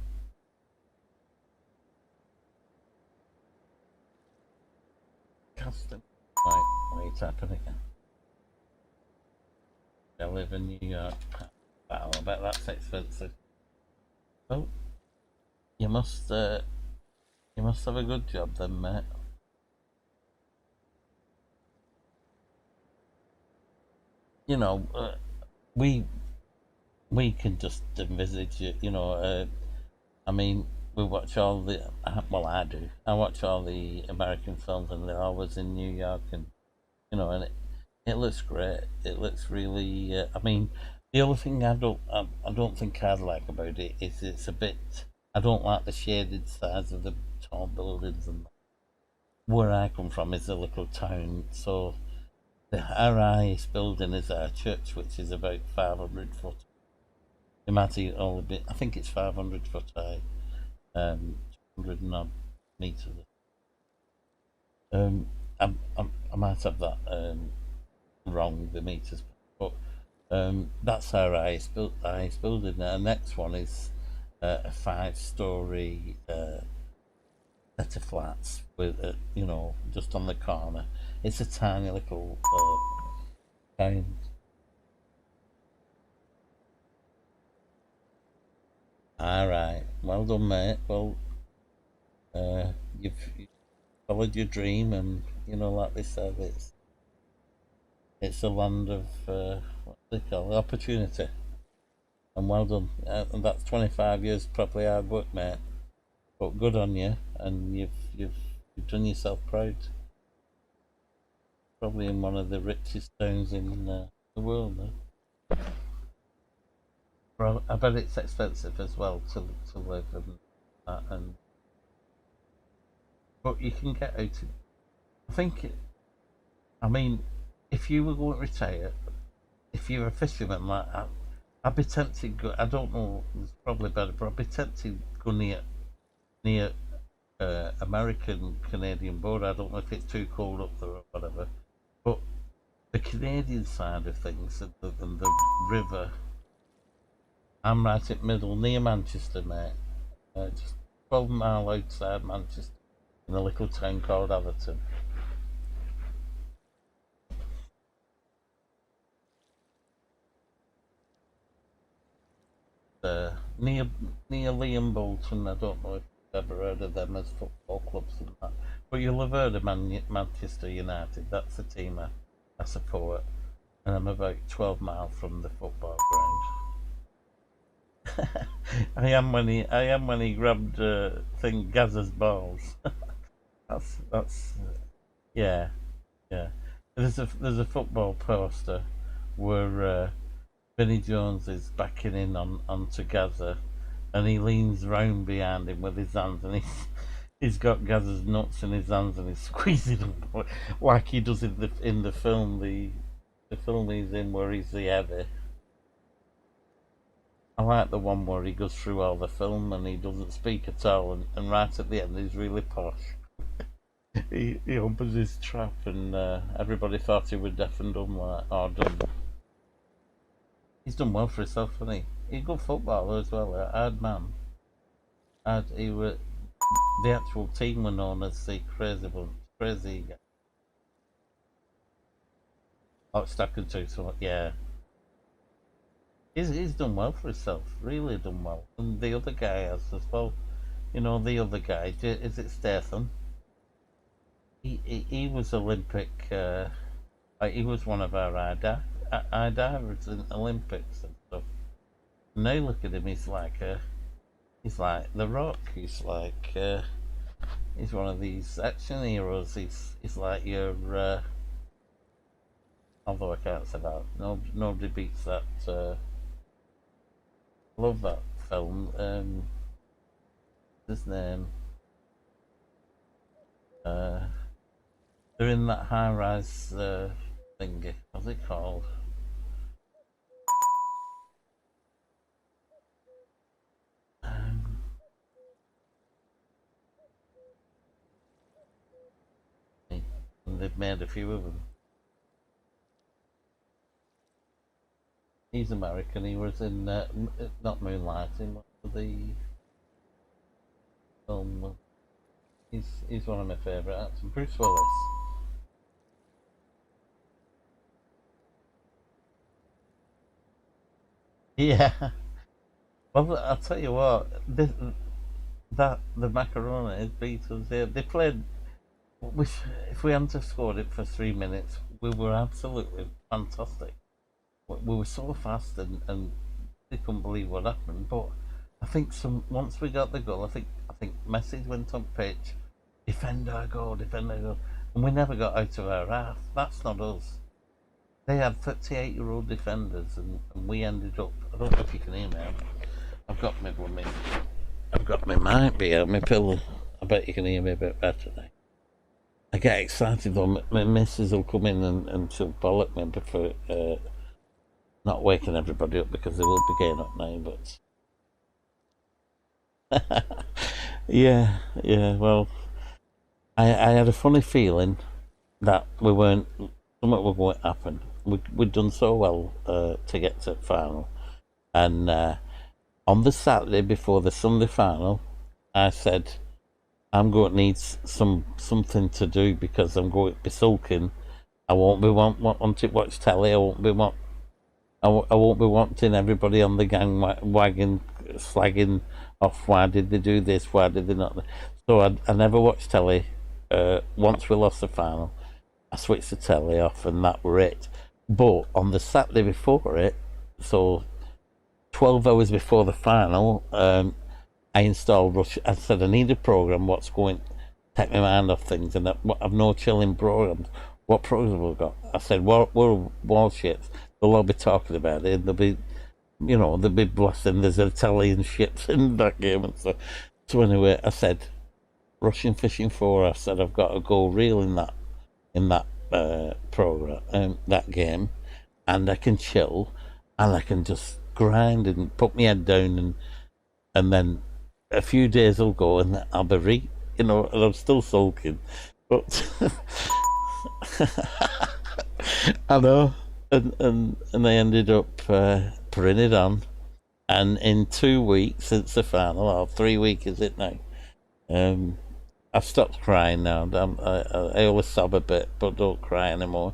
Custom. Why are you tapping again? I live in New York. Wow, I bet that's expensive. Oh, you must uh, you must have a good job then, mate. You know, we we can just envisage it. I mean, we watch all the. Well, I do. I watch all the American films, and they're always in New York, and it looks great. It looks really. I mean, the only thing I don't think I'd like about it is it's a bit. I don't like the shaded sides of the tall buildings, and where I come from is a little town, so our highest building is our church, which is about 500 foot. It might only be. I think it's 500 foot high, 100 and odd meters. Um, I might have that wrong, the meters, but that's our highest building. Our next one is a 5 story set of flats with just on the corner. It's a tiny little town. All right, well done, mate. Well, you've followed your dream, and like they said, it's a land of what do they call it? Opportunity. And well done. And that's 25 years probably hard work, mate. But good on you, and you've done yourself proud. Probably in one of the richest towns in the world. Well, I bet it's expensive as well to live and but you can get out. I think. I mean, if you were going to retire, if you're a fisherman, like I'd be tempted. I don't know. It's probably better, but I'd be tempted to go near American Canadian border. I don't know if it's too cold up there or whatever, but the Canadian side of things and the river. I'm right at middle near Manchester, mate. Just 12 mile outside Manchester, in a little town called Atherton. Near Liam Bolton. I don't know if you've ever heard of them as football clubs and that, but you'll have heard of Manchester United. That's the team I support, and I'm about 12 miles from the football ground. I am when he grabbed thing Gazza's balls. That's yeah, yeah. There's a football poster where Vinnie Jones is backing in onto Gaza, and he leans round behind him with his hands, and he's got Gazza's nuts in his hands, and he's squeezing them like he does in the film, the film he's in where he's the heavy. I like the one where he goes through all the film and he doesn't speak at all, and right at the end he's really posh. He opens his trap, and everybody thought he was deaf and dumb, like, or dumb. He's done well for himself, hasn't he? He's a good footballer as well, a hard man. He were the actual team were known as the crazy guy. Oh, stuck into so yeah. He's done well for himself, really done well. And the other guy has as well. You know, the other guy, is it Statham? He was Olympic. He was one of our high divers in Olympics and stuff. Now look at him. He's like the Rock. He's one of these action heroes. He's like your. Although I can't say that, nobody beats that. Love that film. His name. They're in that high-rise thingy. What's it called? Um, and they've made a few of them. He's American. He was in not Moonlighting, but the film. He's one of my favourite actors. Bruce Willis. Yeah. Well, I'll tell you what. The macaroni is Beatles. They played. If we hadn't have scored it for 3 minutes, we were absolutely fantastic. We were so fast, and they couldn't believe what happened. But I think once we got the goal, I think Messi went on pitch, defend our goal, and we never got out of our half. That's not us. They had 38-year-old defenders, and we ended up. I don't know if you can hear me. I've got me with me. I've got my mic behind my pillow. I bet you can hear me a bit better now. I get excited though. My missus will come in and she'll bollock me for not waking everybody up because they will be getting up now. But yeah. Well, I had a funny feeling that we weren't. Something was going to happen. We'd done so well to get to the final, and on the Saturday before the Sunday final, I said I'm going to need something to do because I'm going to be sulking. I won't be wanting to watch telly. I won't be wanting everybody on the gang wagon slagging off. Why did they do this? Why did they not? So I never watched telly. Once we lost the final, I switched the telly off, and that were it. But on the Saturday before it, so 12 hours before the final, I installed Rush. I said I need a program. What's going to take my mind off things, and I've no chilling programs. What programs have we got? I said, we're wall shits. They'll all be talking about it. They'll be you know, the big blessing. There's Italian ships in that game and stuff. So anyway, I said Russian Fishing 4. I said I've got to go real in that program, that game, and I can chill, and I can just grind and put my head down, and then a few days will go, and I'll be you know, and I'm still sulking, but I know, and I ended up putting it on, and in 2 weeks since the final, or 3 weeks is it now? I've stopped crying now. I always sob a bit, but don't cry anymore.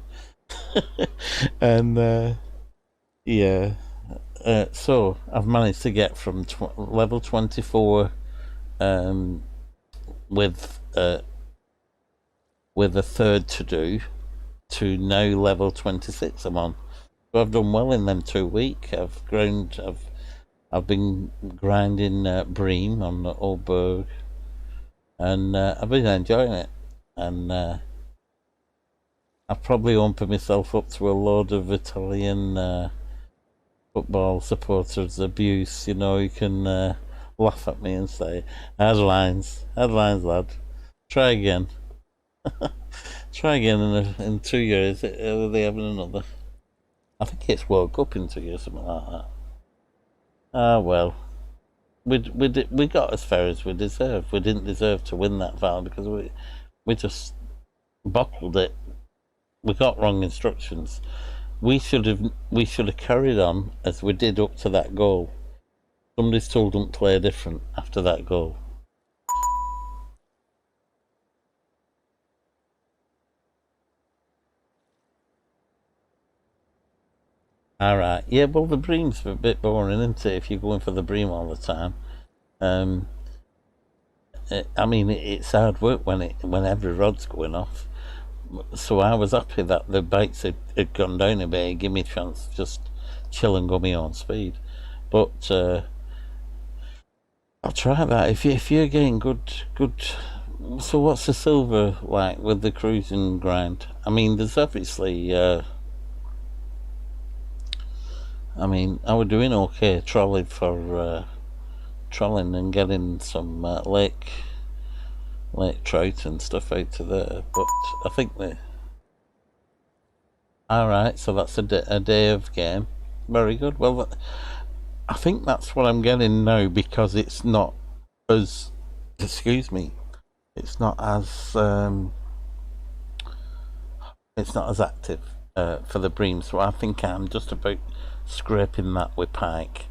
And yeah, so I've managed to get from level 24 with a third to do to now level 26 I'm on. So I've done well in them 2 weeks. I've been grinding Bream on the Old Burg, and I've been enjoying it. And I've probably opened myself up to a load of Italian football supporters abuse. You know, you can laugh at me and say, headlines, lad. Try again. Try again in 2 years. Are they having another? I think it's World Cup in 2 years, something like that. Ah, well. We got as far as we deserved. We didn't deserve to win that final because we just bottled it. We got wrong instructions. We should have carried on as we did up to that goal. Somebody's told them to play different after that goal. Alright, yeah, well the Bream's a bit boring, isn't it, if you're going for the Bream all the time. I mean, it's hard work when every rod's going off. So I was happy that the bikes had gone down a bit, give me a chance to just chill and go my own speed. But I'll try that. If you're getting good. So what's the silver like with the cruising grind? I mean, there's obviously. I mean, I was doing okay trolling trolling and getting some lake trout and stuff out to there. But I think they. All right, so that's a day of game. Very good. Well, I think that's what I'm getting now because it's not as. Excuse me. It's not as active for the Bream. So I think I'm just about scraping that with Pike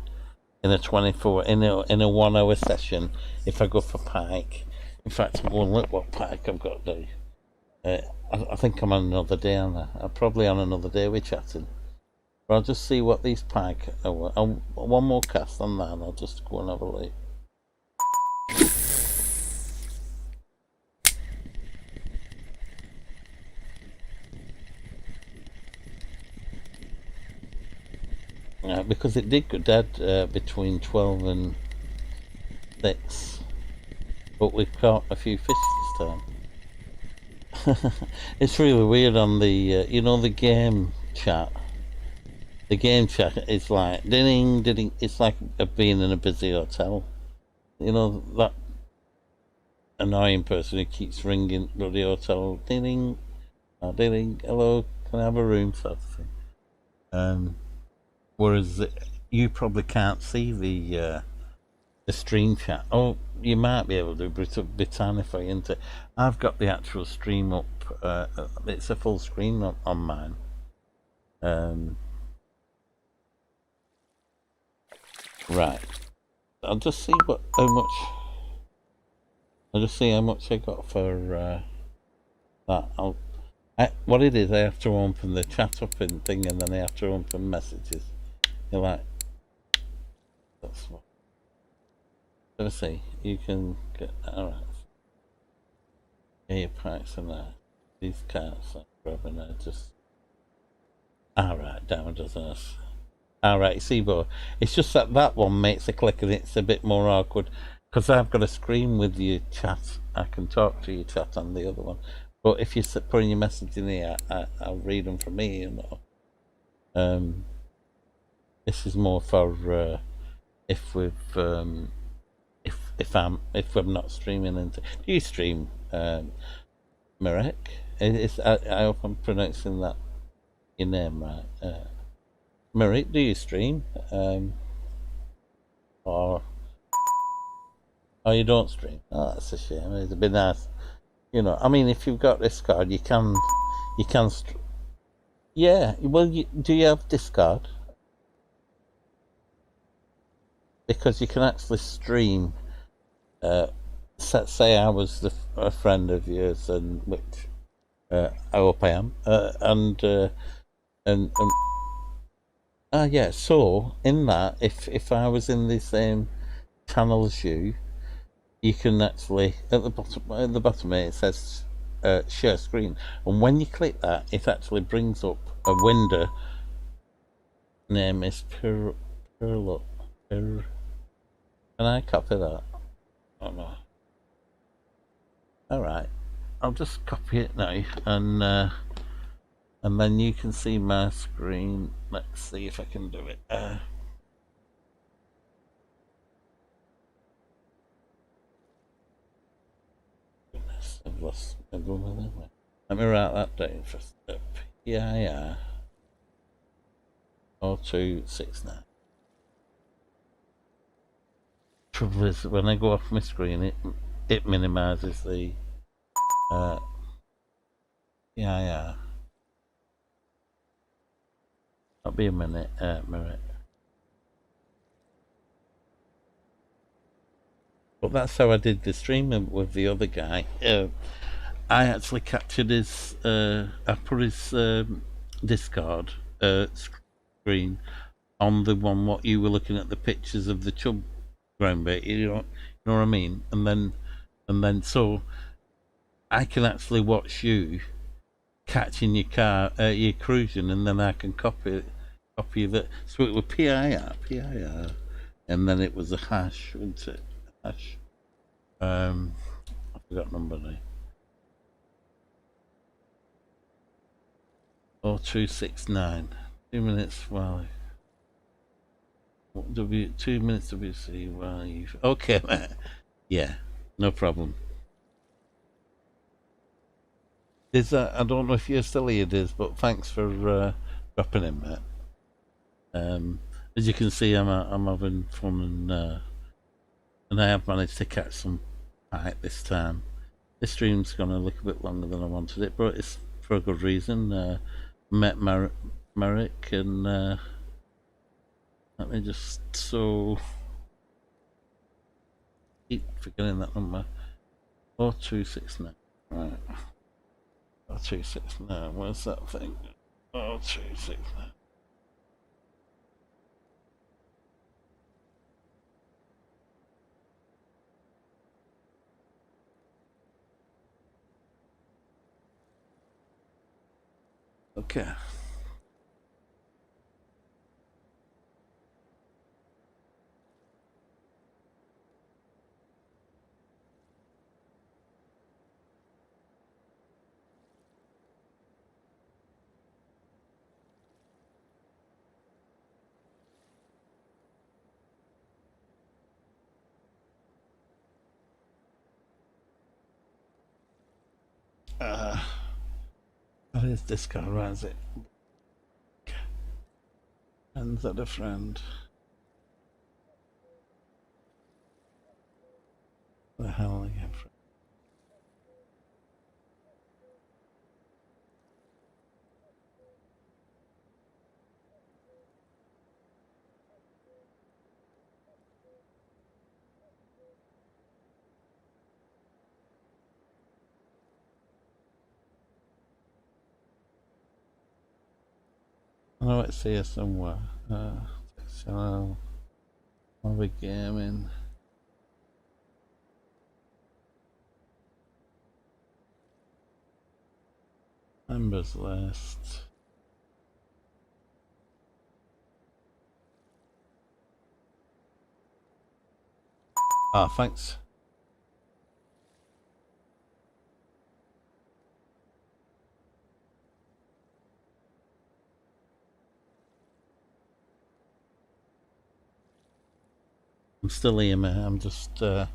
in a 24 in a 1 hour session. If I go for Pike, in fact, I'm going to look what Pike I've got to do. I think I'm on another day on that. I'm probably on another day we're chatting. But I'll just see what these Pike are. One more cast on that, and I'll just go and have a look. Because it did go dead between 12 and 6, but we've caught a few fish this time. It's really weird on the you know, the game chat. The game chat is like ding ding. It's like being in a busy hotel. You know, that annoying person who keeps ringing bloody hotel ding ding, hello, can I have a room, sort of thing. Whereas you probably can't see the stream chat. Oh, you might be able to, but it's a bit tiny for you, isn't it? I've got the actual stream up. It's a full screen on mine. Right. I'll just see how much. I'll just see how much I got for that. What it is, I have to open the chat up and thing, and then I have to open messages. You're like, that's what. Let's see. You can get alright. Your packs and that. These cards I'm grabbing are just. Alright, down does us. Alright, see, but it's just that one makes a click and it's a bit more awkward because I've got a screen with your chat. I can talk to your chat on the other one. But if you're putting your message in here, I'll read them from here, you know. This is more for if we've if I'm not streaming. And do you stream, Marek? I hope I'm pronouncing that your name right. Marek, do you stream? Or you don't stream? Oh, that's a shame. It'd be nice. You know, I mean, if you've got Discord, you can. Yeah. Well, do you have Discord? Because you can actually stream. Say I was a friend of yours, and which I hope I am, and yeah. So in that, if I was in the same channel as you, you can actually at the bottom here it says share screen, and when you click that, it actually brings up a window. Name is Perlo. Can I copy that? Oh no. All right. I'll just copy it now, and then you can see my screen. Let's see if I can do it. Goodness, I've lost everyone. Let me write that down first. PIR 0269. Trouble is, when I go off my screen, it minimises the PIR. That'll be a minute, Merit. But that's how I did the stream with the other guy. I actually captured his. I put his Discord screen on the one what you were looking at, the pictures of the chub ground bait. You know what I mean? And then so I can actually watch you catching your car, your cruising, and then I can copy that. So it was PIR, and then it was a hash, wasn't it? Hash. I forgot number now. 0269. 2 minutes while 2 minutes WC while you. Okay, yeah, no problem. Diz, I don't know if you're still here, Diz, but thanks for dropping in, mate. As you can see, I'm having fun, and I have managed to catch some pike this time. This stream's gone a little bit longer than I wanted it, but it's for a good reason. Met Marek, and let me just keep forgetting that number. 0269. Right. 0269. Where's that thing? 0269. Okay. What is this guy? Where is it? And that a friend? The hell again? I know it's here somewhere. So I'll be gaming. Members list. Thanks. I'm still here, mate. I'm just I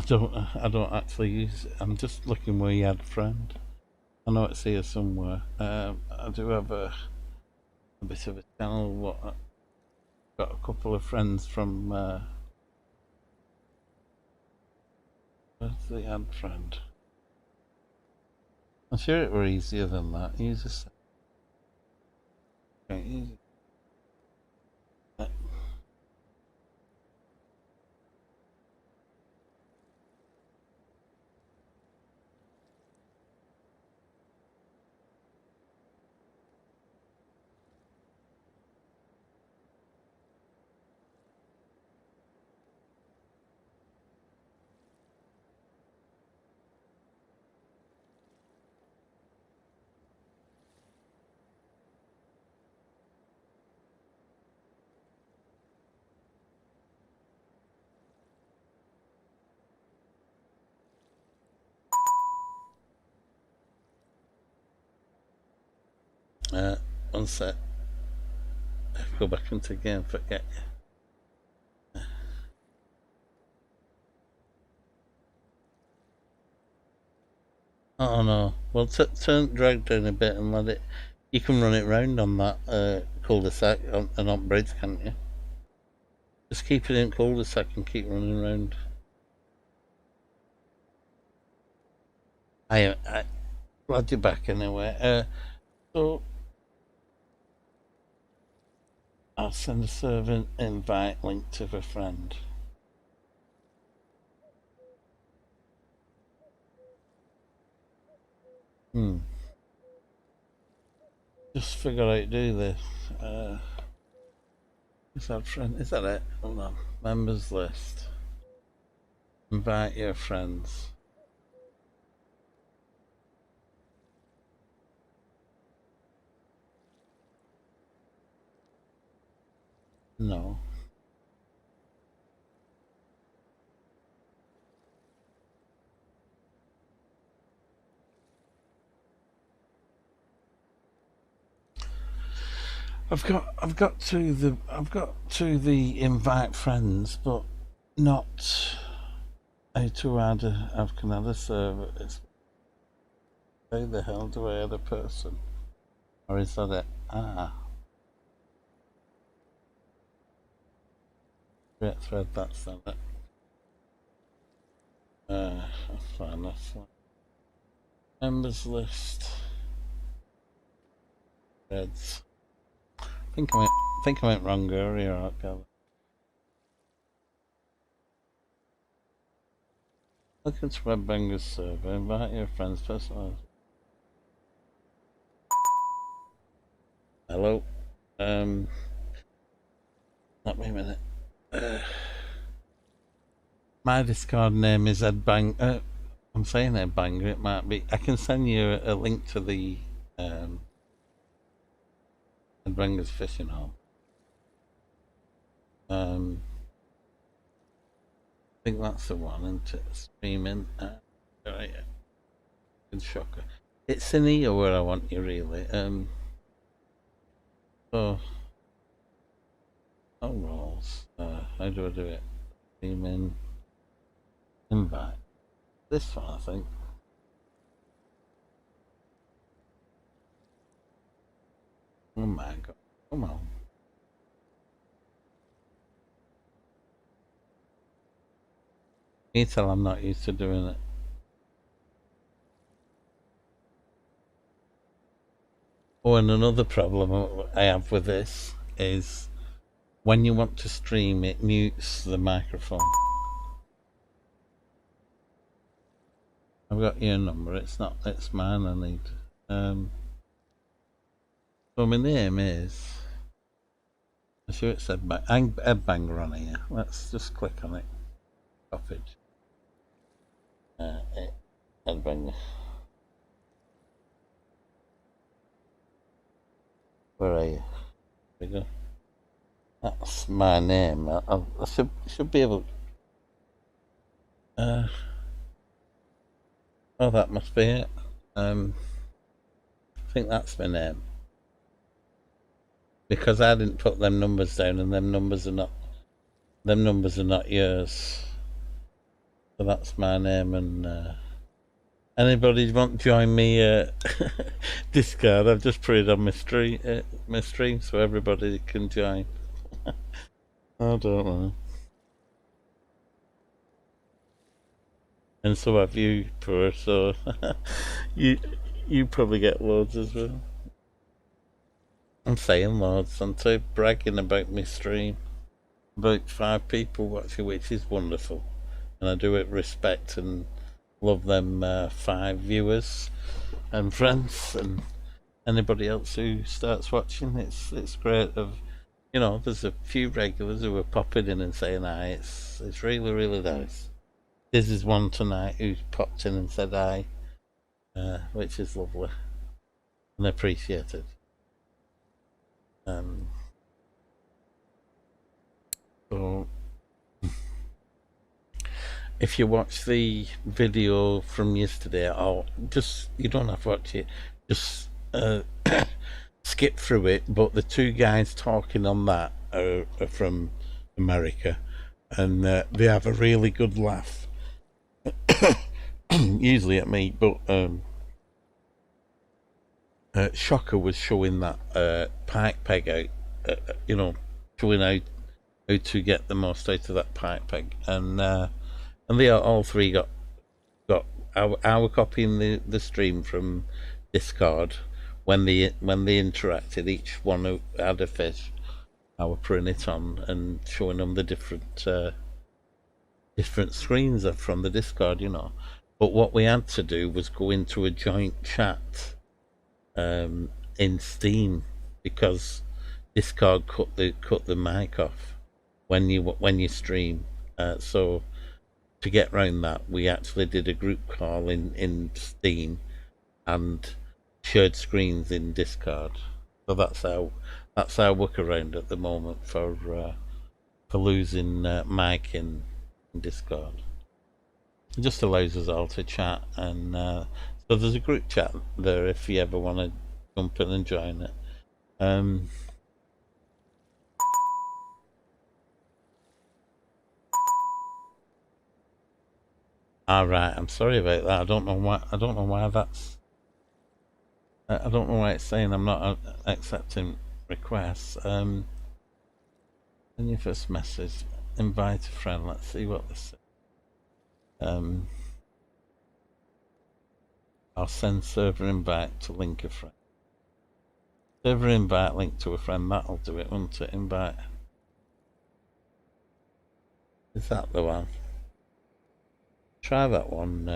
don't actually use it. I'm just looking where you had friend. I know it's here somewhere. I do have a bit of a channel. What I've got a couple of friends from. Where's the ad friend? I'm sure it were easier than that. Use a sec. Okay, use it. One sec. Go back into the game. Forget. Oh no. Well, turn drag down a bit and let it. You can run it round on that cul-de-sac and on bridge, can't you? Just keep it in cul-de-sac and keep running round. I glad you're back anyway. So I'll send a server invite link to a friend. Just figure out how to do this. Is that friend? Is that it? Hold on. Members list. Invite your friends. No. I've got to the invite friends, but not how to add a server. It's how the hell do I add a person? Or is that it? Create thread, that's not it. That's fine, that's fine. Members list. Threads. I think I went wrong earlier, okay. Welcome to Webbanger's server. Invite your friends, personalize. Hello. Let me a minute. My Discord name is Ed Bang. I'm saying Ed Banger. It might be. I can send you a link to the Ed Banger's fishing hole. I think that's the one, isn't it? Streaming. Right. Good shocker. It's in here where I want you, really. So. Oh, rolls. How do I do it? Streaming. Invite. This one, I think. Oh my god. Come on. You tell I'm not used to doing it. Oh, and another problem I have with this is when you want to stream, it mutes the microphone. I've got your number. It's mine. I need. So my name is. I'm sure it said Ed Banger on here. Let's just click on it. Copy. Ed Banger. Where are you? There we go. That's my name. I should be able. Oh, that must be it. I think that's my name because I didn't put them numbers down, and them numbers are not them numbers are not yours. So that's my name, and anybody want to join me Discord? I've just put it on my stream so everybody can join. I don't know. And so have you, poor, so you probably get loads as well. I'm saying loads, I'm so bragging about my stream. About 5 people watching, which is wonderful. And I do it respect and love them 5 viewers and friends and anybody else who starts watching. It's great. There's a few regulars who are popping in and saying hi. It's really, really nice. This is one tonight who popped in and said hi, which is lovely and appreciated. So if you watch the video from yesterday, or just, you don't have to watch it, just skip through it. But the 2 guys talking on that are from America, and they have a really good laugh. Usually at me, but Shocker was showing that pike peg out, showing how to get the most out of that pike peg, and they all 3 got our copying the stream from Discord. When they interacted, each one who had a fish, I was putting it on and showing them the different screens from the Discord, But what we had to do was go into a joint chat in Steam, because Discord cut the mic off when you stream. So to get around that, we actually did a group call in Steam and shared screens in Discord. So that's our workaround at the moment for losing mic in Discord. It just allows us all to chat, and so there's a group chat there if you ever want to jump in and join it. All right, I'm sorry about that. I don't know why that's. I don't know why it's saying I'm not accepting requests. In your first message, invite a friend. Let's see what this says. I'll send server invite to link a friend. Server invite link to a friend. That'll do it, won't it? Invite. Is that the one? Try that one.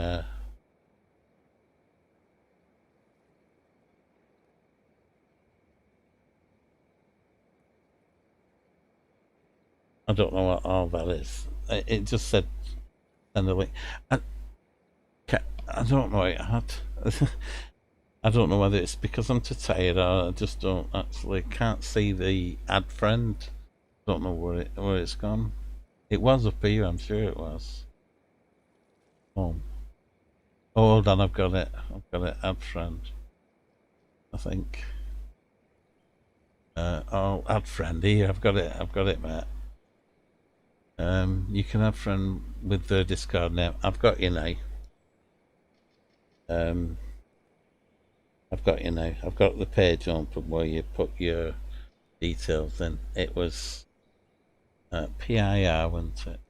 I don't know what all that is. It just said send a link. I don't know. I don't know whether it's because I'm too tired or I just can't see the add friend. Don't know where it's gone. It was up here, I'm sure it was. Oh, hold on, I've got it. Add friend. I think. I'll add friend here. I've got it, mate. You can add friend with the Discord name. I've got you now. I've got you now. I've got the page open where you put your details in. It was PIR, wasn't it?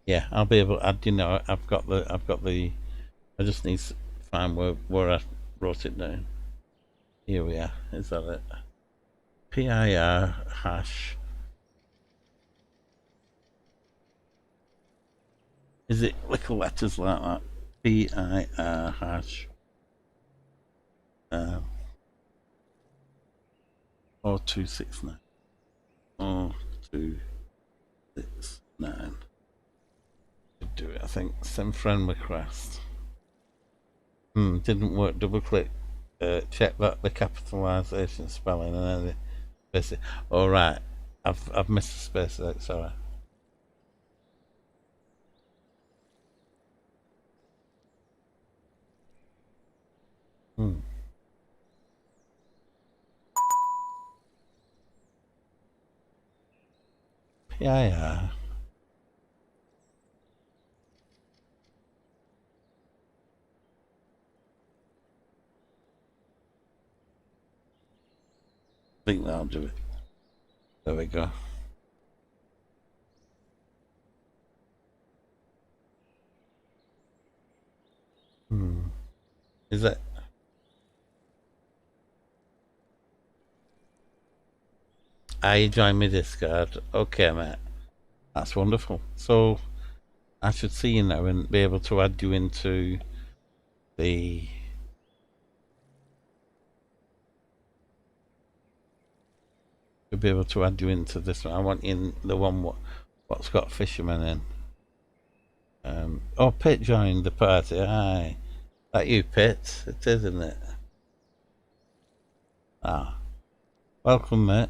Yeah, I'll be able to add. I've got the. I just need to find where I wrote it down. Here we are. Is that it? PIR hash. Is it little letters like that? PIR hash. 0269. 0269. Do it, I think. Send friend request. Didn't work. Double click. Check that the capitalization spelling and then the space. All right, I've missed the space out. Sorry. Yeah, yeah. I think that'll do it. There we go. Is it? I join my Discord. Okay, mate. That's wonderful. So I should see you now and be able to add you into the. To be able to add you into this one. I want in the one what's got fishermen in. Oh, Pit joined the party. Hi. That you, Pit? It is, isn't it? Ah. Welcome, mate.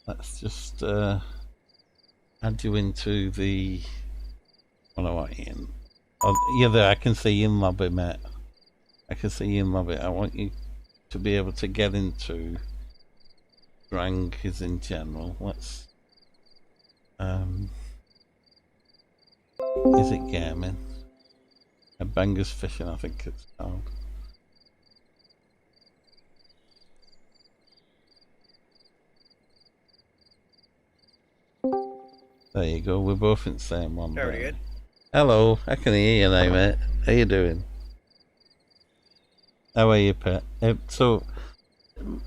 Let's just add you into the what I want you in. Oh, yeah, there. I can see you in lobby, mate. I can see you in lobby. I want you to be able to get into Drangers in general. Let's. Is it gaming? A bangers fishing, I think it's called. There you go. We're both in the same one. Very good. Hello, I can hear you now, mate. How you doing? How are you, Pet? So,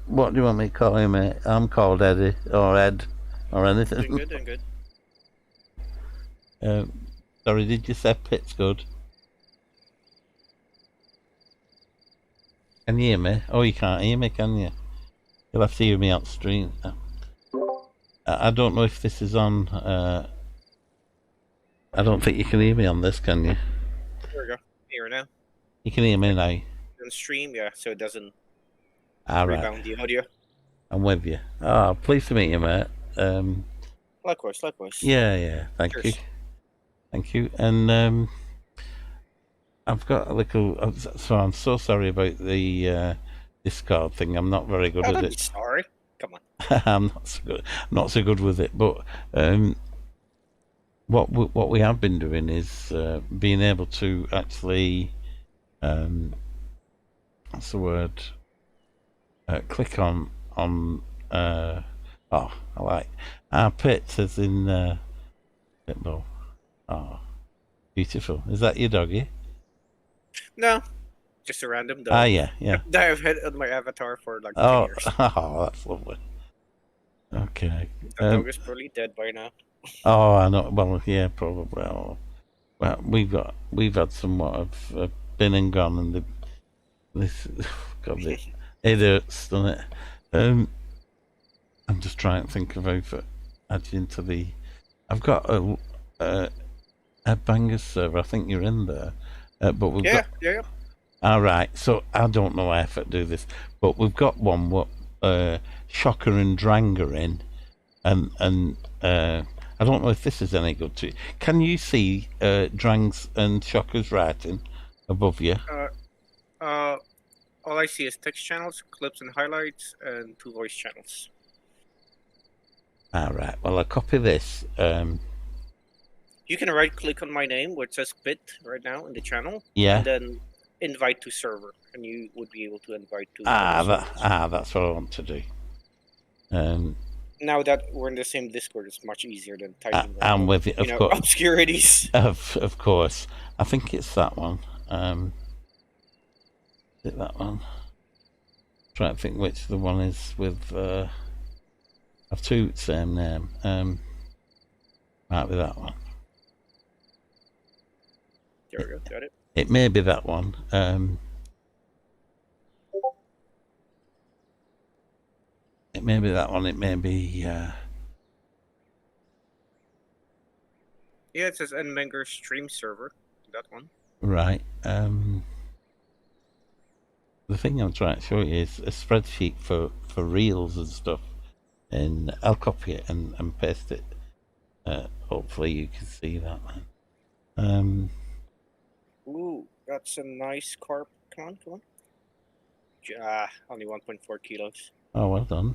what do you want me to call you, mate? I'm called Eddie or Ed or anything. Doing good, doing good. Sorry, did you say Pit's good? Can you hear me? Oh, you can't hear me, can you? You'll have to hear me on stream. I don't know if this is on. I don't think you can hear me on this, can you? There we go. Here now. You can hear me now. On stream, yeah, so it doesn't All rebound right. the audio. I'm with you. Oh, pleased to meet you, mate. Likewise, likewise. Yeah. Thank you. Thank you. And I've got a little. So I'm so sorry about the Discord thing. I'm not very good at Don't it. be sorry. Come on. I'm not so good. Not so good with it. But what we have been doing is being able to actually what's the word? Click on I like our pits as in Pitbull. Oh, beautiful. Is that your doggy? No, just a random dog. Ah, yeah. That I've had on my avatar for like 10 years. Oh, that's lovely. Okay. The dog is probably dead by now. Oh, I know. Well, yeah, probably. Oh, well, we've had somewhat of been and gone, and this God, it hurts, doesn't it? I'm just trying to think of how to add you into the. I've got a bangers server. I think you're in there, but we've got. Yeah. All right, so I don't know how to do this, but we've got one what Shocker and Dranger in, and I don't know if this is any good to you. Can you see Drangs and Shocker's writing above you? All I see is text channels, clips and highlights, and 2 voice channels. All right. Well, I'll copy this. You can right-click on my name, where it says Pit right now in the channel. Yeah. And then invite to server, and you would be able to invite to. That's what I want to do. Now that we're in the same Discord, it's much easier than typing. I'm with you, of course. Obscurities. Of course. I think it's that one. Is it that one? Trying to think which the one is with. I've 2 same name. Might be that one. There we go. Got it. It may be that one. It may be that one. It may be. Yeah, it says Nmenger stream server. That one. Right. The thing I'm trying to show you is a spreadsheet for reels and stuff, and I'll copy it and paste it. Hopefully you can see that one. Ooh, that's a nice carp. Come on. Only 1.4 kilos. Oh, well done.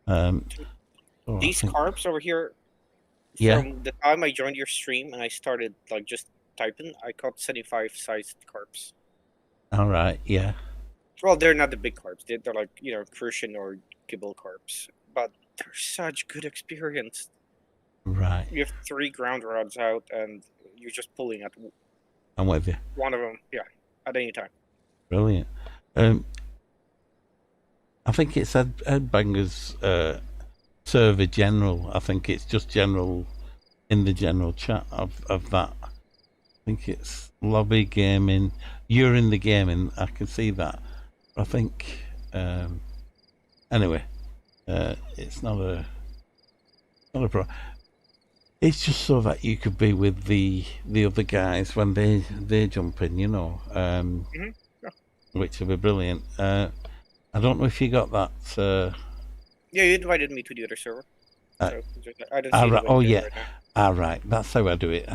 I These think, carbs over here, yeah. from the time I joined your stream and I started like just typing, I caught 75 sized carbs. All right. Yeah. Well, they're not the big carbs. They're like crucian or kibble carbs, but they're such good experience. Right. You have 3 ground rods out, and you're just pulling at I'm with you. one of them. Yeah, at any time. Brilliant. I think it's Headbanger's server general. I think it's just general in the general chat of that. I think it's lobby gaming. You're in the gaming. I can see that. I think anyway, it's not a problem. It's just so that you could be with the other guys when they jump in, Yeah. which would be brilliant. I don't know if you got that. Yeah, you invited me to the other server. Uh, So I don't see anybody oh there yeah. right now. All right, that's how I do it.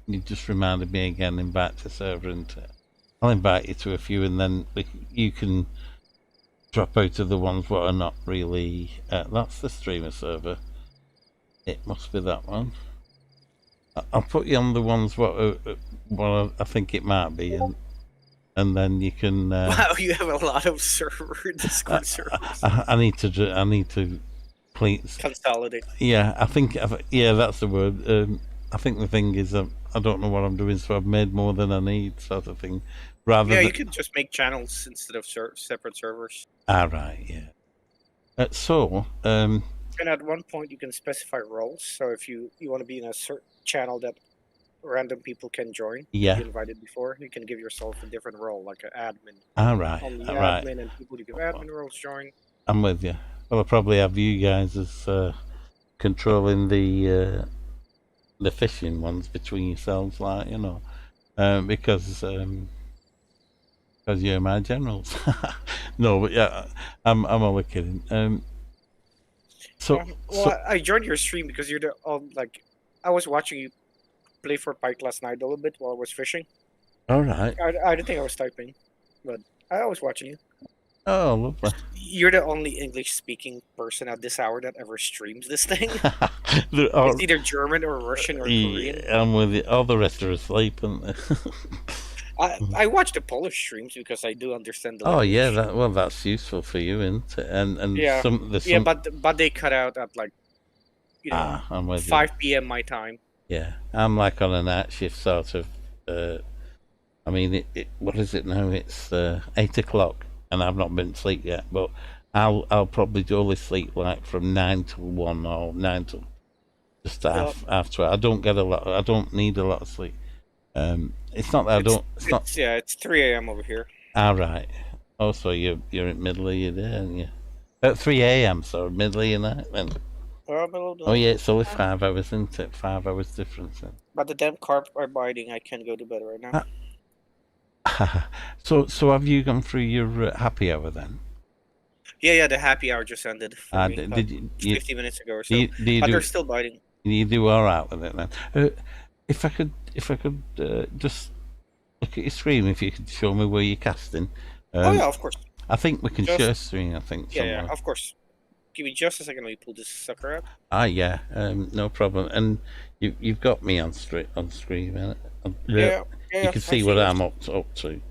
You just reminded me again. Invite to server, and I'll invite you to a few, and then you can drop out of the ones what are not really. That's the streamer server. It must be that one. I'll put you on the ones what I think it might be, and then you can. Wow, you have a lot of Discord servers. I need to please Consolidate. Yeah, yeah, that's the word. I think the thing is, I don't know what I'm doing, so I've made more than I need, sort of thing. Yeah, you could just make channels instead of separate servers. Right, yeah. And at one point, you can specify roles. So if you want to be in a certain channel that random people can join, yeah, you invited before, you can give yourself a different role, like an admin. Right, Only right. admin and people who give admin roles join. I'm with you. Well, I'll probably have you guys as controlling the fishing ones between yourselves, like because you're my generals. No, but yeah, I'm only kidding. I joined your stream because you're the I was watching you play for Pike last night a little bit while I was fishing. All right. I didn't think I was typing, but I was watching you. Oh, lovely. You're the only English-speaking person at this hour that ever streams this thing. It's either German or Russian or Korean. I'm with you. All the rest are asleep, aren't they? I watch the Polish streams because I do understand the Oh language. yeah, that's useful for you, isn't it? And yeah, some... but they cut out at I'm with 5 p.m. my time. Yeah, I'm like on a night shift sort of. I mean, what is it now? It's 8 o'clock, and I've not been to sleep yet. But I'll probably only sleep like from 9 till 1 or 9 till just after. I don't get a lot. I don't need a lot of sleep. It's not that I don't. It's 3 a.m. over here. All right. Oh, so you're in middle of your day, aren't you? At 3 a.m. So middle of your night then. Oh yeah, it's only 5 hours, isn't it? 5 hours difference. Then. But the damn carp are biting. I can't go to bed right now. So have you gone through your happy hour then? Yeah, the happy hour just ended. Did you 50 minutes ago or so? But they're still biting. You do all right with it then. If I could just look at your screen, if you could show me where you're casting. Oh yeah, of course. I think we can share screen. I think. Yeah, of course. Give me just a second. Let me pull this sucker out. Yeah. No problem. And you've got me on screen. Yeah. You can see what I'm up to.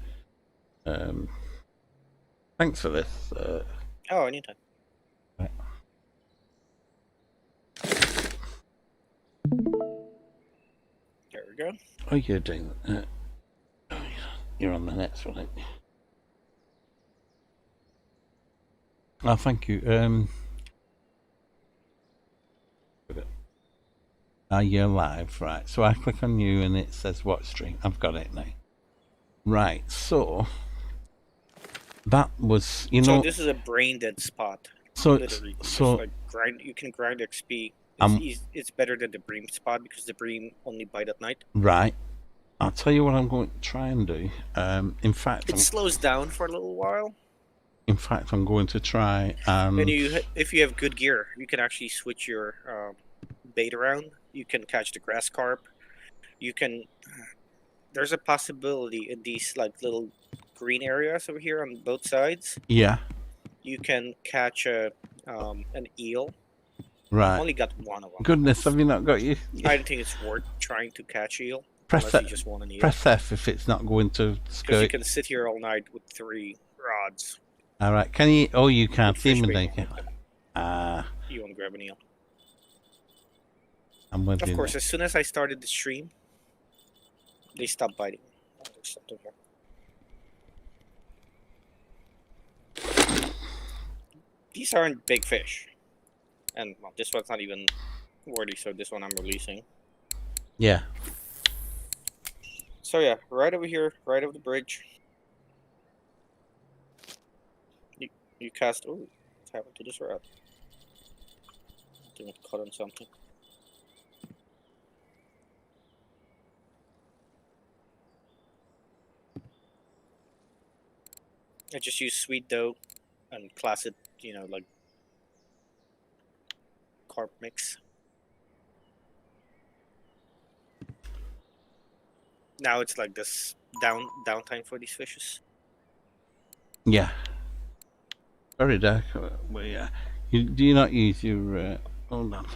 Thanks for this. Anytime. Right. There we go. Oh, you're doing that. You're on the next one, aren't you? Oh, thank you. You're live, right? So I click on you and it says watch stream. I've got it now. Right, so that was, So this is a brain dead spot. Literally. You can grind XP. It's better than the bream spot because the bream only bite at night. Right. I'll tell you what I'm going to try and do. In fact, it slows down for a little while. In fact, I'm going to try and... if you have good gear, you can actually switch your bait around. You can catch the grass carp. You can... There's a possibility in these like little green areas over here on both sides. Yeah. You can catch an eel. Right. I only got one of them. Goodness, have you not got you? I don't think it's worth trying to catch eel Press unless F, you just want an eel. Press F if it's not going to skirt. Because you can sit here all night with 3 rods. All right. Can you? Oh, you can't even make make it. You want to grab an eel? I'm with you. Of course, as soon as I started the stream, they stopped biting. Oh, there's something here. These aren't big fish. And well, this one's not even worthy, so this one I'm releasing. Yeah. So yeah, right over here, right over the bridge. You cast. Oh, what's happened to this rod? I think it caught on something. I just use sweet dough and classic, like carp mix. Now it's like this downtime for these fishes. Yeah. Very dark. Well, yeah. Do you not use your? Hold on.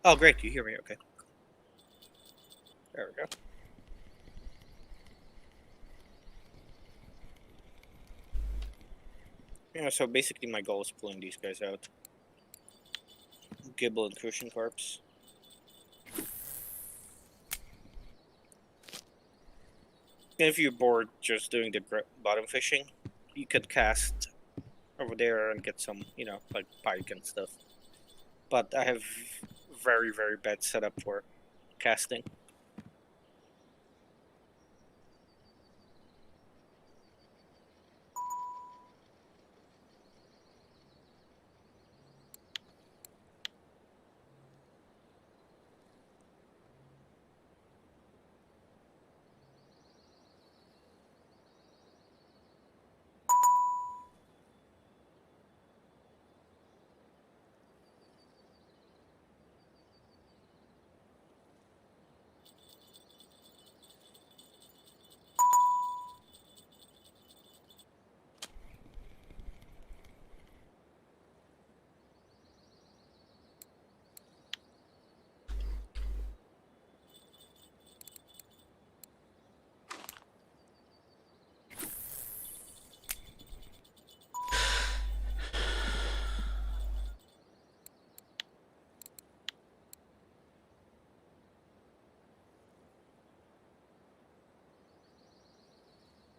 Oh, great! You hear me? Okay. There we go. Yeah, so basically my goal is pulling these guys out. Gibble and cushion carps. And if you're bored just doing the bottom fishing, you could cast over there and get some, like pike and stuff. But I have very, very bad setup for casting.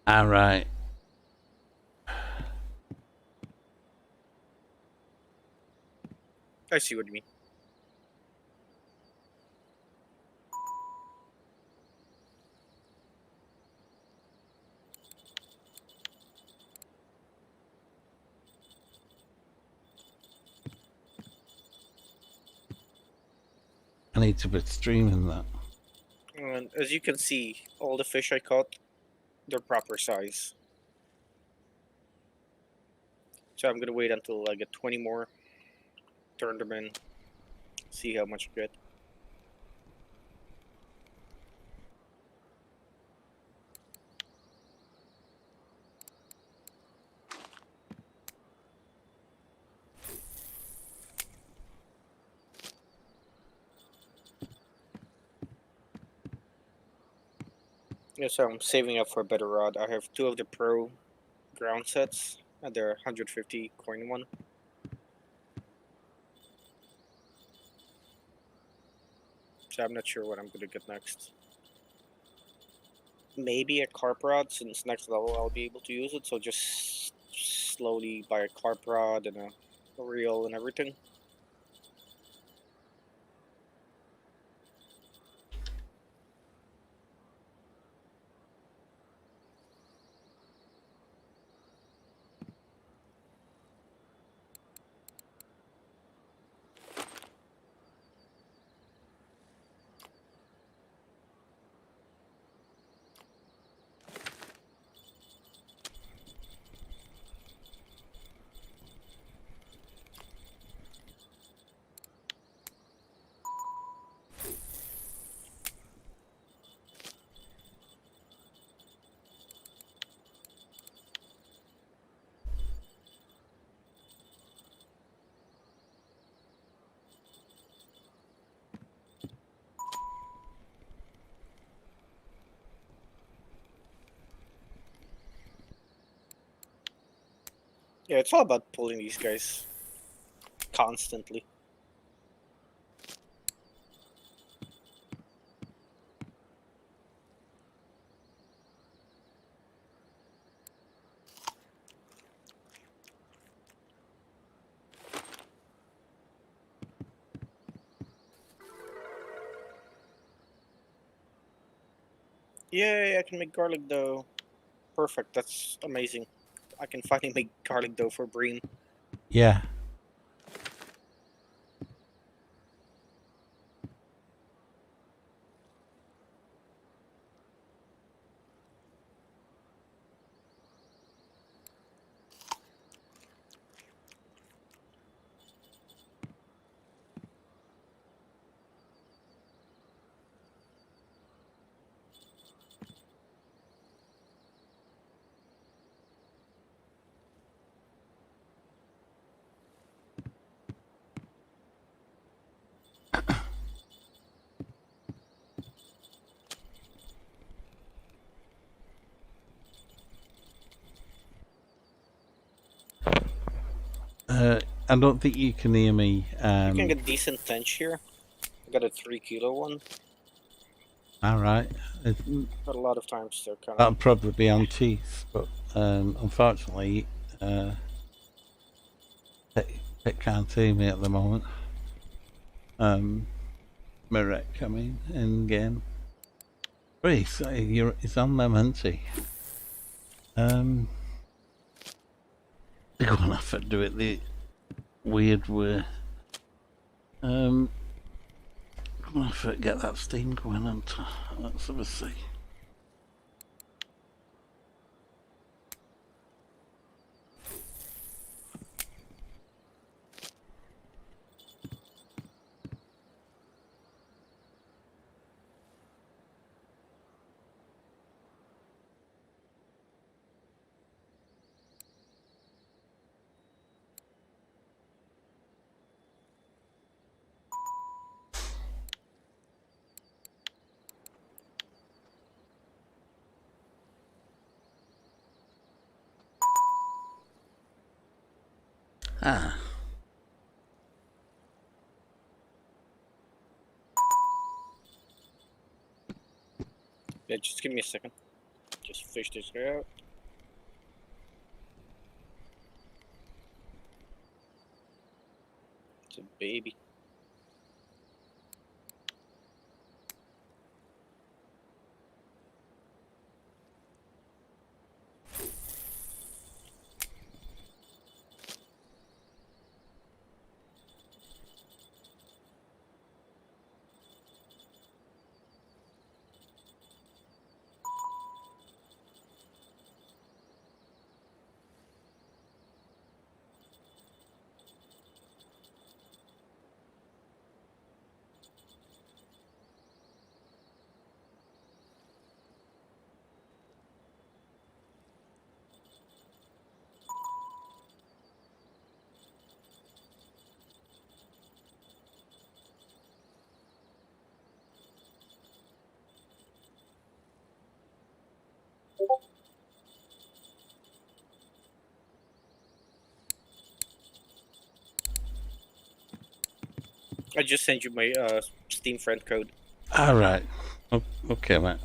All right. I see what you mean. I need to be streaming that. And as you can see, all the fish I caught, they're proper size. So I'm gonna wait until I get 20 more, turn them in, see how much I get. Yeah, so I'm saving up for a better rod. I have 2 of the Pro ground sets, and they're 150 coin one. So I'm not sure what I'm gonna get next. Maybe a carp rod, since next level I'll be able to use it. So just slowly buy a carp rod and a reel and everything. Yeah, it's all about pulling these guys constantly. Yay, I can make garlic dough. Perfect, that's amazing. I can finally make garlic dough for Breen. Yeah. I don't think you can hear me. You can get decent tench here. I got a 3 kilo one, All right. but a lot of times they're kind That'll of. probably be on teeth, but unfortunately, it can't hear me at the moment. Marek coming in game. Reese, he's on them, isn't he? They're gonna have to do it the weird way. I'm gonna have to get that steam going on. Let's have a see. Ah, Yeah, just give me a second. Just fish this guy out. It's a baby. I just sent you my Steam friend code. all right. Okay, mate.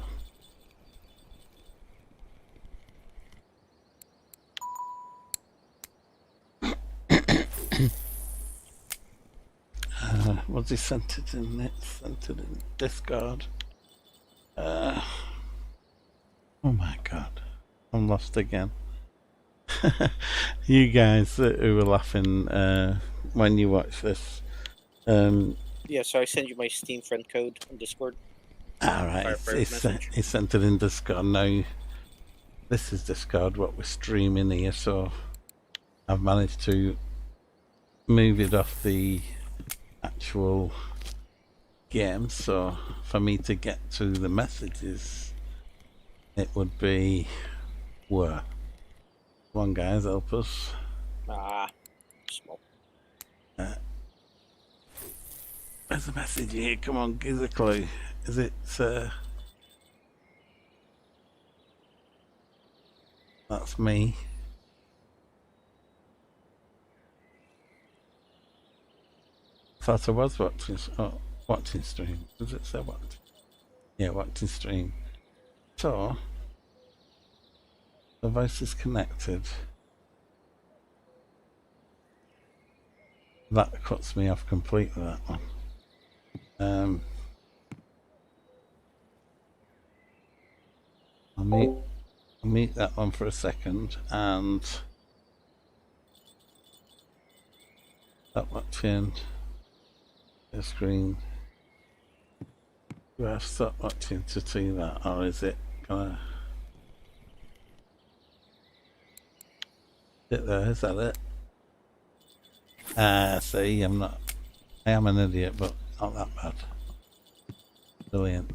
Was he sent it in it? Sent it in Discord. Oh my god, I'm lost again. You guys who were laughing when you watch this. Yeah, so I sent you my Steam friend code on Discord. Alright, he sent it in Discord. Now, this is Discord, what we're streaming here, so I've managed to move it off the actual game, so for me to get to the messages, it would be where? Come on, guys, help us. Small. Where's the message here? Come on, give us a clue. Is it, that's me. thought I was watching. Oh, watching stream. Does it say watching? Yeah, watching stream. So the voice is connected. That cuts me off completely. That one. I'll mute that one for a second and stop watching the screen. Do I have to stop watching to see that, or is it gonna? Is it there? Is that it? See, I am an idiot, but not that bad. Brilliant.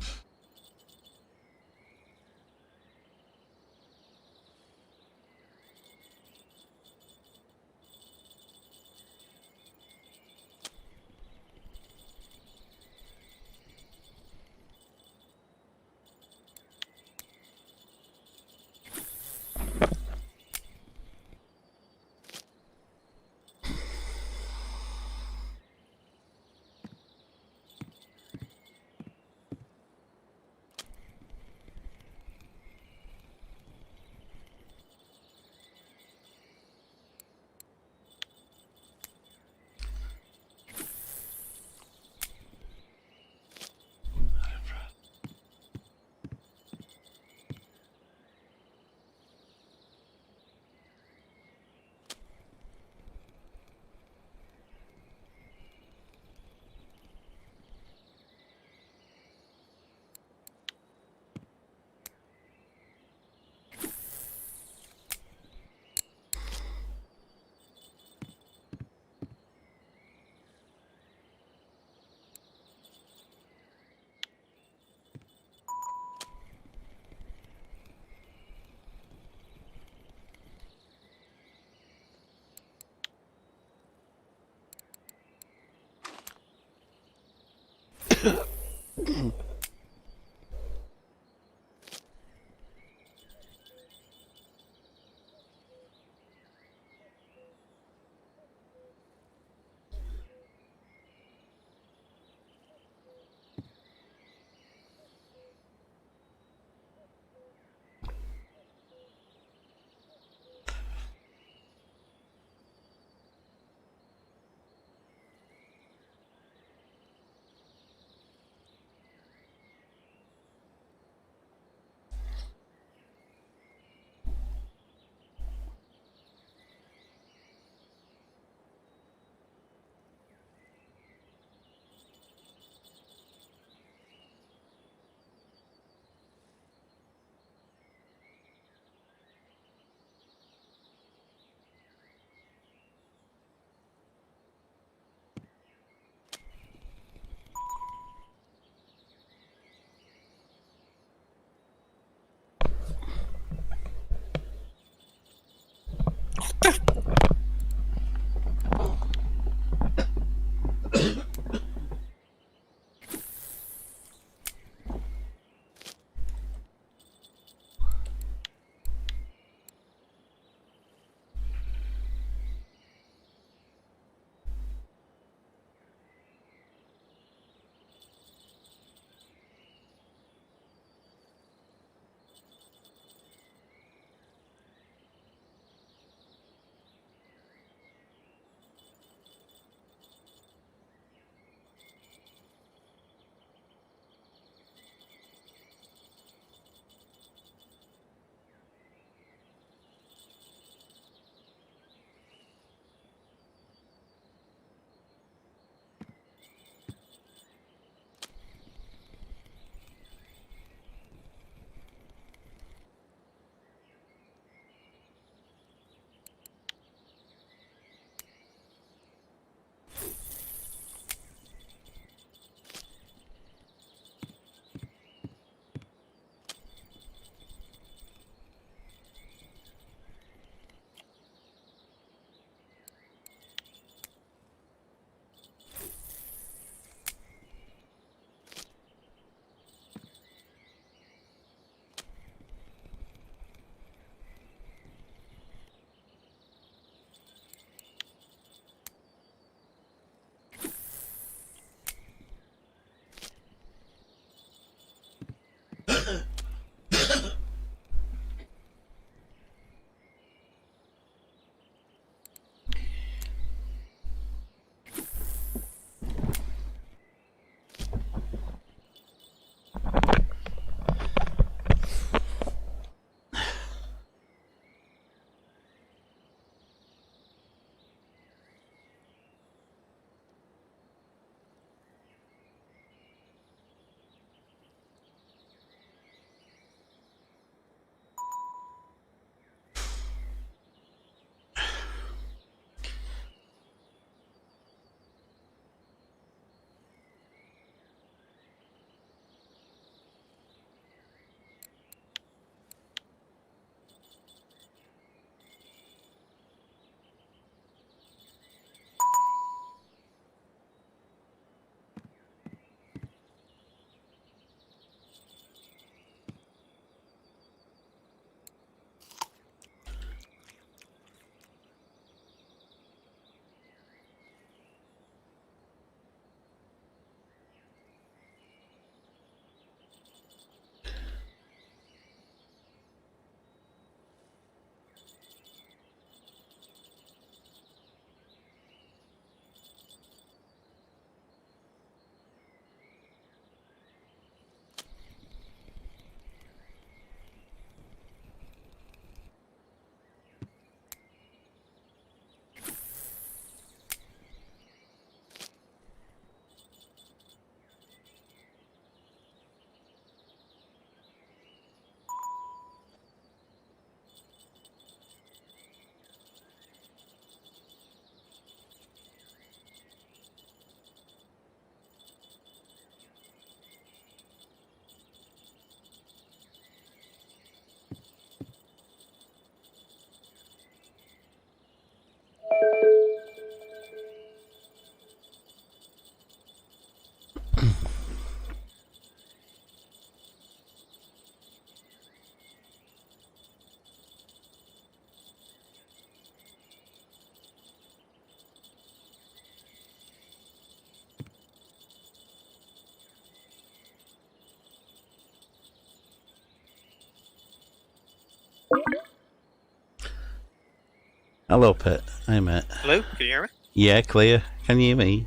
Hello, Pet. Hey, mate. Hello, can you hear me? Yeah, clear. Can you hear me?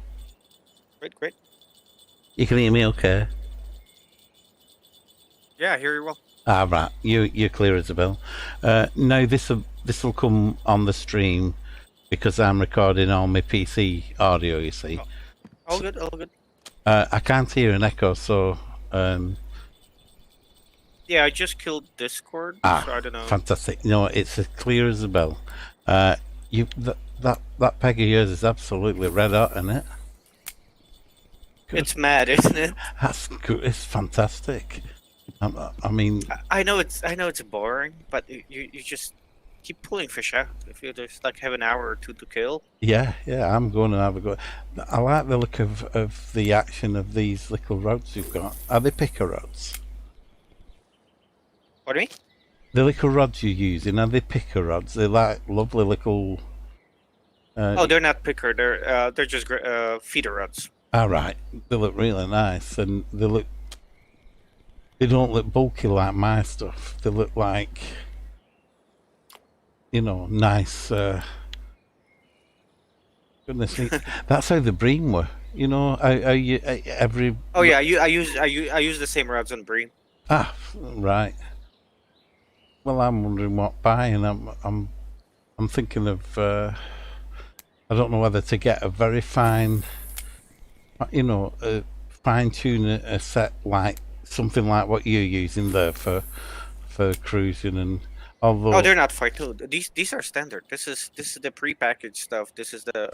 Great. You can hear me, okay? Yeah, I hear you well. Ah, right. You're clear as a bell. Now this'll come on the stream because I'm recording on my PC audio. You see, All good, all good. I can't hear an echo, so Yeah, I just killed Discord, so I don't know. fantastic. No, it's as clear as a bell. That peg of yours is absolutely red hot, isn't it? Good. It's mad, isn't it? That's good. It's fantastic. I mean, I know it's boring, but you just keep pulling fish out. If you just like have an hour or two to kill. yeah, I'm going to have a go. I like the look of the action of these little rods you've got. Are they picker rods? What do you mean? The little rods you're using, are they picker rods? They're like lovely little. Oh, they're not picker. They're just feeder rods. All right, they look really nice, and they don't look bulky like my stuff. They look like, nice. Goodness me, that's how the bream were. Every. Oh yeah, I use the same rods on bream. Ah, right. Well, I'm wondering what buy, and I'm thinking of. I don't know whether to get a very fine, fine tune a set like something like what you're using there for cruising, and although. Oh, they're not fine too. These are standard. This is the prepackaged stuff. This is the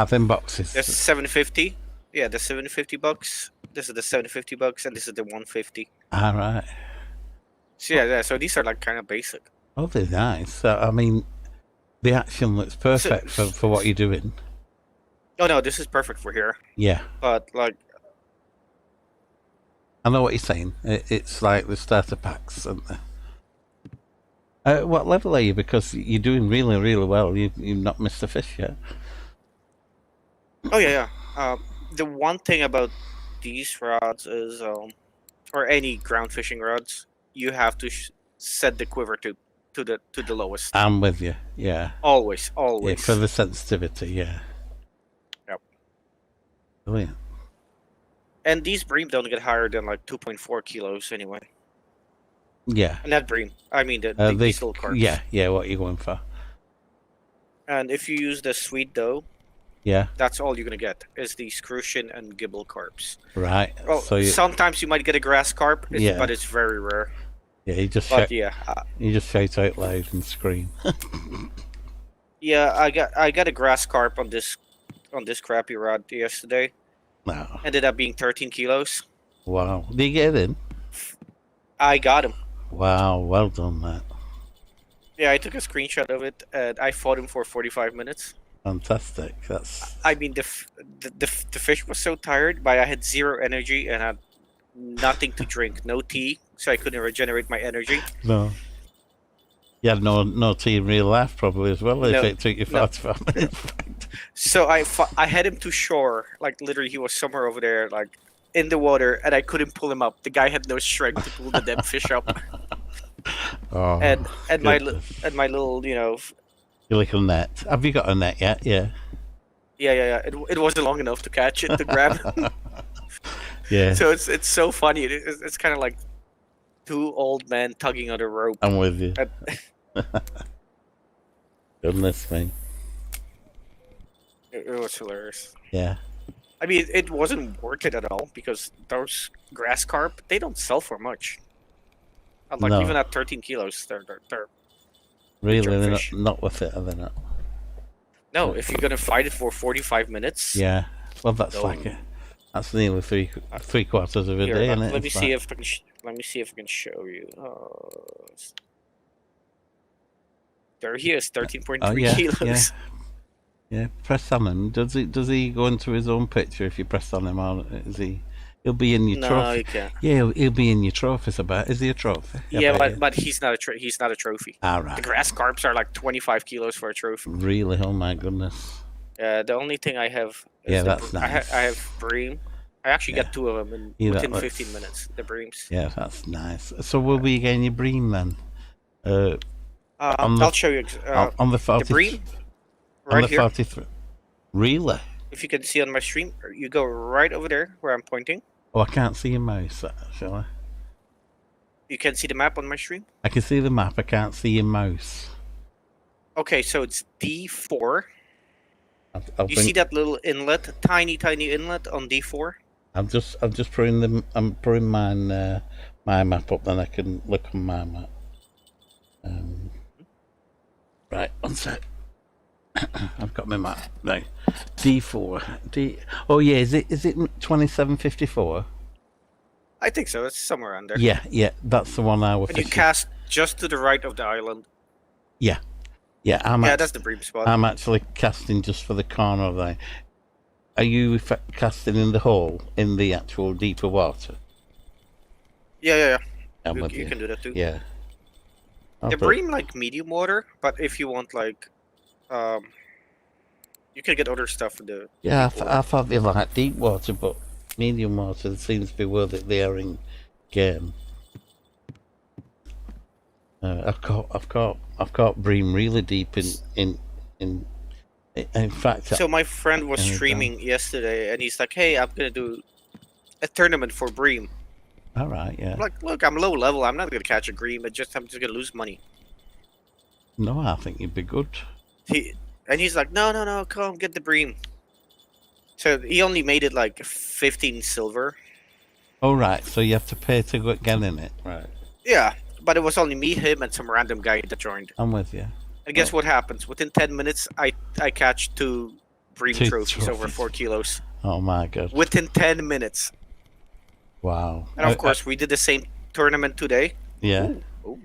them boxes. This is $750. Yeah, the $750. This is the $750, and this is the $150. All right. So yeah. So these are like kind of basic. Oh, they're nice. I mean, the action looks perfect for what you're doing. Oh no, this is perfect for here. Yeah. But like, I know what you're saying. It's like the starter packs, aren't they? What level are you? Because you're doing really, really well. You've not missed a fish yet. oh yeah. The one thing about these rods is, or any ground fishing rods, you have to set the quiver to the lowest. I'm with you. Yeah. Always. Yeah, for the sensitivity. Yeah. Yep. Brilliant. And these bream don't get higher than like 2.4 kilos anyway. Yeah. And that bream, I mean these little carps. Yeah. What are you going for? And if you use the sweet dough, yeah, that's all you're gonna get is these crucian and gibble carps. Right. Well, so sometimes you might get a grass carp, but it's very rare. Yeah, you just shout out loud and scream. Yeah, I got a grass carp on this crappy rod yesterday. No. Ended up being 13 kilos. Wow. Did you get in? I got him. Wow, well done, Matt. Yeah, I took a screenshot of it, and I fought him for 45 minutes. Fantastic. That's. I mean, the fish was so tired, but I had zero energy and had nothing to drink, no tea, so I couldn't regenerate my energy. No. You had no tea in real life, probably as well. If it took you 45 minutes. So I had him to shore, like literally, he was somewhere over there, like in the water, and I couldn't pull him up. The guy had no strength to pull the damn fish up. Oh, and my little, your little net. Have you got a net yet? Yeah. Yeah. It wasn't long enough to catch it to grab. Yeah. So it's so funny. It's kind of like two old men tugging on a rope. I'm with you. Goodness me. It was hilarious. Yeah. I mean, it wasn't worth it at all because those grass carp, they don't sell for much. Like even at 13 kilos, they're really they're not worth it, are they not? No, if you're gonna fight it for 45 minutes. Yeah. Well, that's that's nearly three quarters of a day, isn't it? Let me see if I can show you. There he is, 13.3 kilos. Yeah, press on him. Does he go into his own picture if you press on him, or is he? He'll be in your trophy. No, he can't. Yeah, he'll be in your trophies. Is he a trophy? Yeah, but he's not a trophy. All right. The grass carps are like 25 kilos for a trophy. Really? Oh my goodness. The only thing I have. That's nice. I have bream. I actually got two of them within 15 minutes. The breams. Yeah, that's nice. So will we get your bream then? I'll show you. On the 40, the bream. On right the here. 43. Really? If you can see on my stream, you go right over there where I'm pointing. Oh, I can't see your mouse, actually. You can see the map on my stream. I can see the map, I can't see your mouse. Okay, so it's D4. I'll You see that little inlet, tiny inlet on D4? I'm just putting them. I'm putting mine, my map up, then I can look on my map. Right, one sec. I've got my map now. D4. Oh yeah, is it 2754? I think so. It's somewhere under. Yeah, that's the one I was. And you cast just to the right of the island. Yeah, that's the bream spot. I'm actually casting just for the corner of there. Are you casting in the hole, in the actual deeper water? Yeah. You can do that too. Yeah. The bream like medium water, but if you want like, you can get other stuff for the. Yeah, I thought they liked deep water, but medium water seems to be worth it there in game. I've caught bream really deep in fact. So my friend was streaming yesterday, and he's like, "Hey, I'm gonna do a tournament for bream." All right, yeah. I'm like, look, I'm low level. I'm not gonna catch a bream. I'm just gonna lose money. No, I think you'd be good. He's like, no, come get the bream. So he only made it like 15 silver. Oh right, so you have to pay to get in it, right? Yeah, but it was only me, him, and some random guy that joined. I'm with you. And guess what happens? Within 10 minutes, I catch 2 bream trophies over 4 kilos. Oh my god. Within 10 minutes. Wow. And of course, we did the same tournament today. Yeah. Ooh,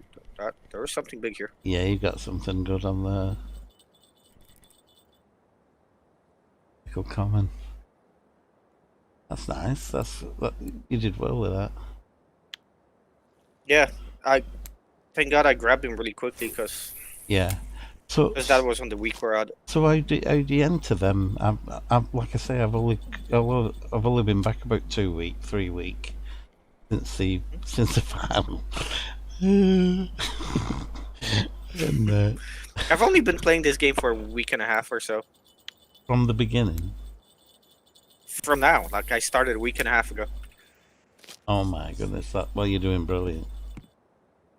there was something big here. Yeah, you got something good on there. Cool common. That's nice. You did well with that. Yeah, thank God I grabbed him really quickly because that was on the week we're at. So how do you enter them? I'm like I say, I've only been back about 3 weeks since the final. And, I've only been playing this game for a week and a half or so. From the beginning. From now, like I started a week and a half ago. Oh my goodness! You're doing brilliant.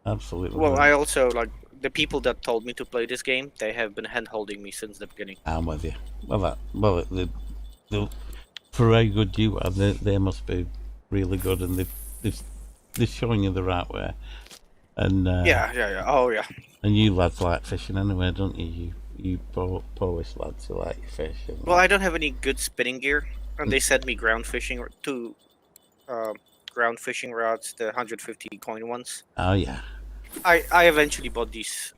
Absolutely. Well, I also like the people that told me to play this game. They have been hand-holding me since the beginning. I'm with you. For how good you are, they must be really good, and they're showing you the right way. And yeah. Oh yeah. And you lads like fishing anyway, don't you? You Polish lads who like fishing. Well, I don't have any good spinning gear, and they sent me ground fishing ground fishing rods, the 150 coin ones. Oh yeah. I eventually bought these.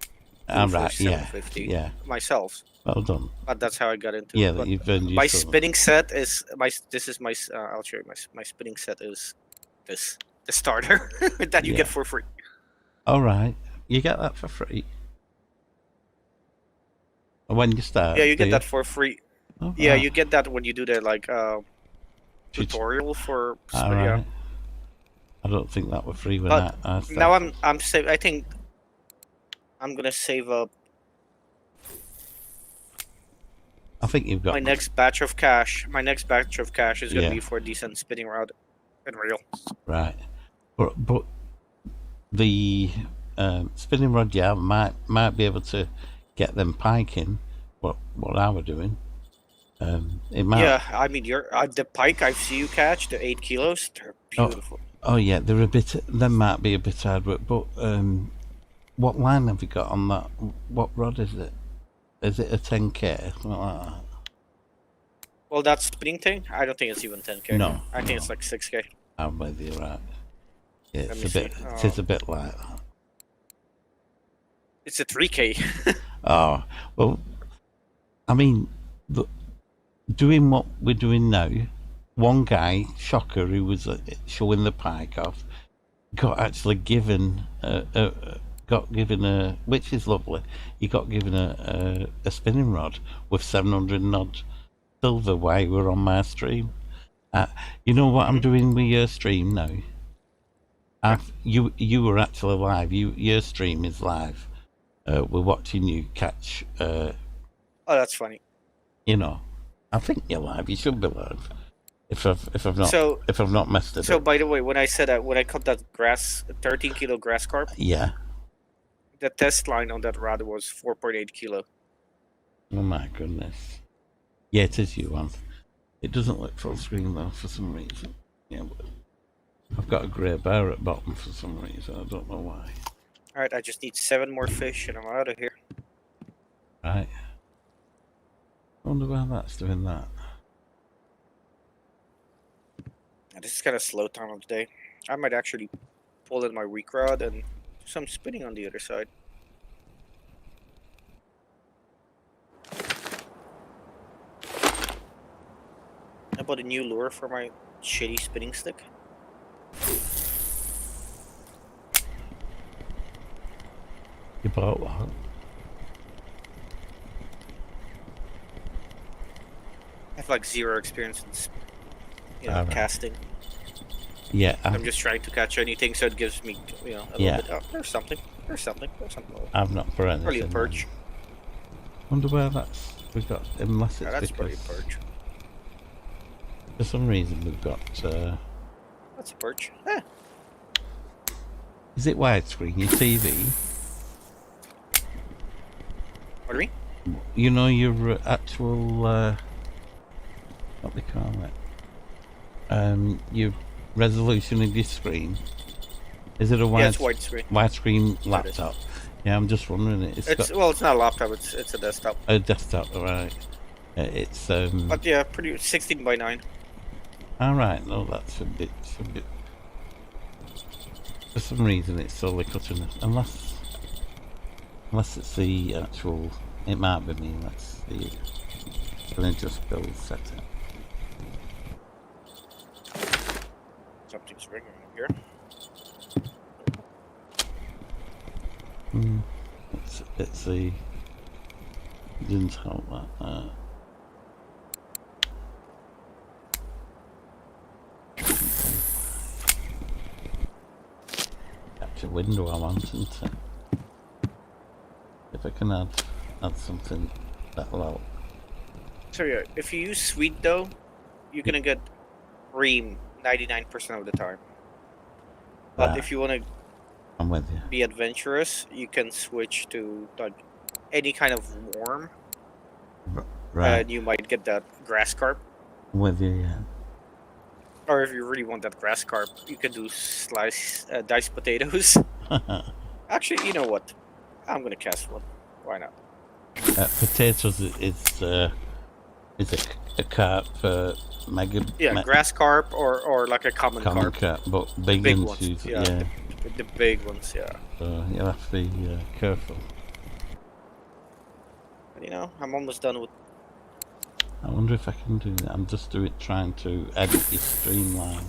Right. Yeah. Myself. Well done. But that's how I got into. Yeah, it. you've been. My spinning set is This is my. I'll show you my spinning set is this, the starter that you get for free. All right, you get that for free. When you start. Yeah, you get that for free. Oh, yeah, wow. you get that when you do the tutorial for. Right. I don't think that was free with but that. Now I'm save. I think I'm gonna save up. I think you've got my next batch of cash. My next batch of cash is gonna be for a decent spinning rod and reel. Right, but the spinning rod, might be able to get them piking. What I were doing. It might. Yeah, I mean, the pike I've seen you catch, the 8 kilos. They're beautiful. Oh yeah, they're a bit. They might be a bit hard work, but what line have you got on that? What rod is it? Is it a 10K? Something like that? Well, that spinning thing, I don't think it's even 10K. No, I think it's like 6K. I'm with you, right? Yeah, Let it's me a bit. see. It is a bit like that. It's a 3K. Oh well, I mean, doing what we're doing now. One guy, Shocker, who was showing the pike off, got actually given which is lovely. He got given a spinning rod with 700 and odd silver while we were on my stream. You know what I'm doing with your stream now? You were actually live. Your stream is live. We're watching you catch. Oh Oh, that's funny. You know, I think you're live. You should be live. If I've not So, messed it so up. by the way, when I said that when I caught that 13 kilo grass carp, Yeah. the test line on that rod was 4.8 kilo. Oh my goodness. Yeah, it is you, Anth. It doesn't look full screen though for some reason. Yeah, but I've got a grey bar at bottom for some reason. I don't know why. All right, I just need 7 more fish and I'm out of here. Right. I wonder why that's doing that. This is kind of slow time of the day. I might actually pull in my weak rod and do some spinning on the other side. I bought a new lure for my shitty spinning stick. You bought what? I have like 0 experience in Alright. casting. Yeah, I'm just trying to catch anything, so it gives me, a little bit. Oh, there's something. There's something. I've not put anything. Probably a perch. Wonder where that's. We've got, unless it's That's because probably a perch. for some reason we've got. That's a perch. Eh. Is it widescreen? Your TV? What do you mean? You know your actual. What they call it? Your resolution of your screen. Is it a Yeah, it's widescreen. widescreen laptop? Yeah, I'm just wondering. Well, it's not a laptop. It's a desktop. A desktop, right? It's But yeah, pretty 16 by 9. All right, no, that's a bit. For some reason, it's solely cutting it. Unless it's the actual. It might be me. Let's see. Can I just go set it? Something's ringing up here. It's the. Didn't help that. Capture window I want, isn't it? If I can add something that'll help. So yeah, if you use sweet dough, you're gonna get ream 99% of the time. But if you want I'm with you. to be adventurous, you can switch to like any kind of worm, Right. and you might get that grass carp. I'm with you, yeah. Or if you really want that grass carp, you can do diced potatoes. Actually, you know what? I'm gonna cast one. Why not? Potatoes is a carp mega. Yeah, grass carp or like a common carp. But big ones. ones. Yeah, the big ones. Yeah. So you'll have to be careful. And, I'm almost done with. I wonder if I can do that. I'm just trying to edit your streamline.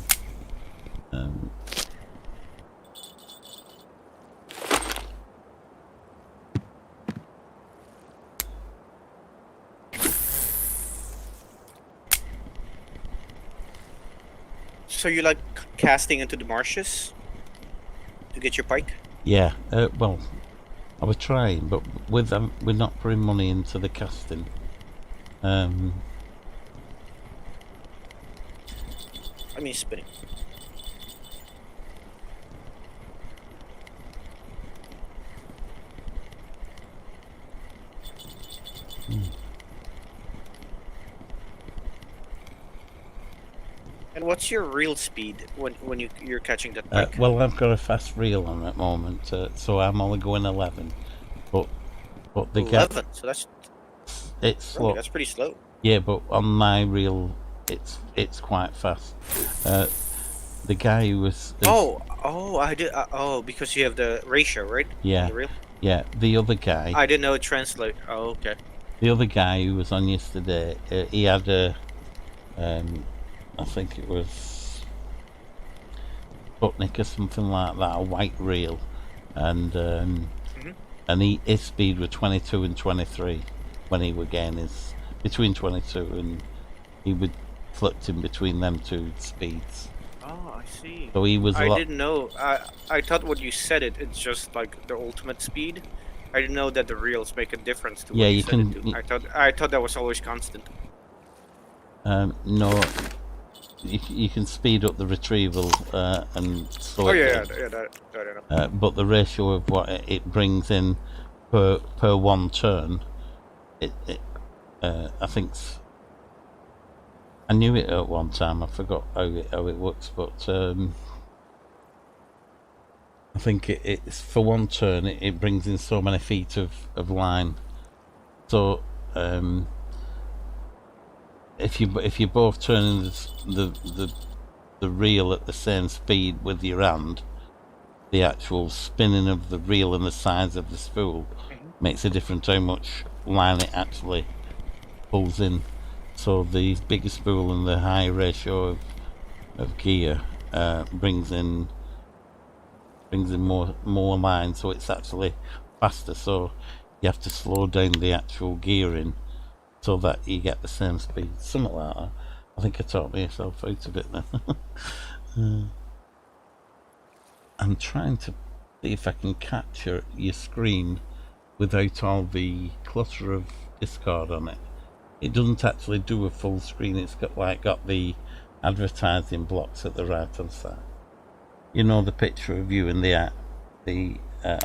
So you like casting into the marshes to get your pike? Yeah. Well, I was trying, but we're not putting money into the casting. I mean spinning. And what's your reel speed when you're catching that pike? Well, I've got a fast reel on at the moment, so I'm only going 11. But the 11. So it's slow. really, that's pretty slow. Yeah, but on my reel, it's quite fast. The guy who was I did. Because you have the ratio, right? Yeah. On the reel? Yeah, the other guy. I didn't know it translate. Oh, okay. The other guy who was on yesterday, he had a, I think it was Sputnik or something like that, a white reel, and his speed was 22 and 23 when he was getting his between 22 and he would flipped in between them two speeds. Oh, I see. So he was. I didn't know. I thought when you said it's just like the ultimate speed, I didn't know that the reels make a difference to Yeah, what you you set it can. to. I thought that was always constant. No, you can speed up the retrieval and slow Oh it yeah, down. that I know. But the ratio of what it brings in per one turn, I think. I knew it at one time. I forgot how it works, but I think it's for one turn. It brings in so many feet of line. So if you're both turning the reel at the same speed with your hand, the actual spinning of the reel and the size of the spool makes a difference how much line it actually pulls in. So the bigger spool and the high ratio of gear brings in more line, so it's actually faster. So you have to slow down the actual gearing so that you get the same speed. Something like that. I think I taught myself out a bit then. I'm trying to see if I can capture your screen without all the clutter of Discord on it. It doesn't actually do a full screen. It's got the advertising blocks at the right hand side. You know, the picture of you and the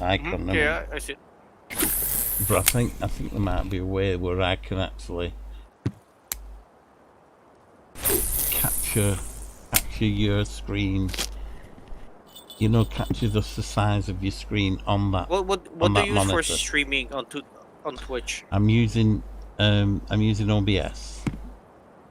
icon. Yeah, I see. But I think there might be a way where I can actually capture your screen. You know, capture the size of your screen on that. What do you use for streaming on Twitch? I'm using OBS.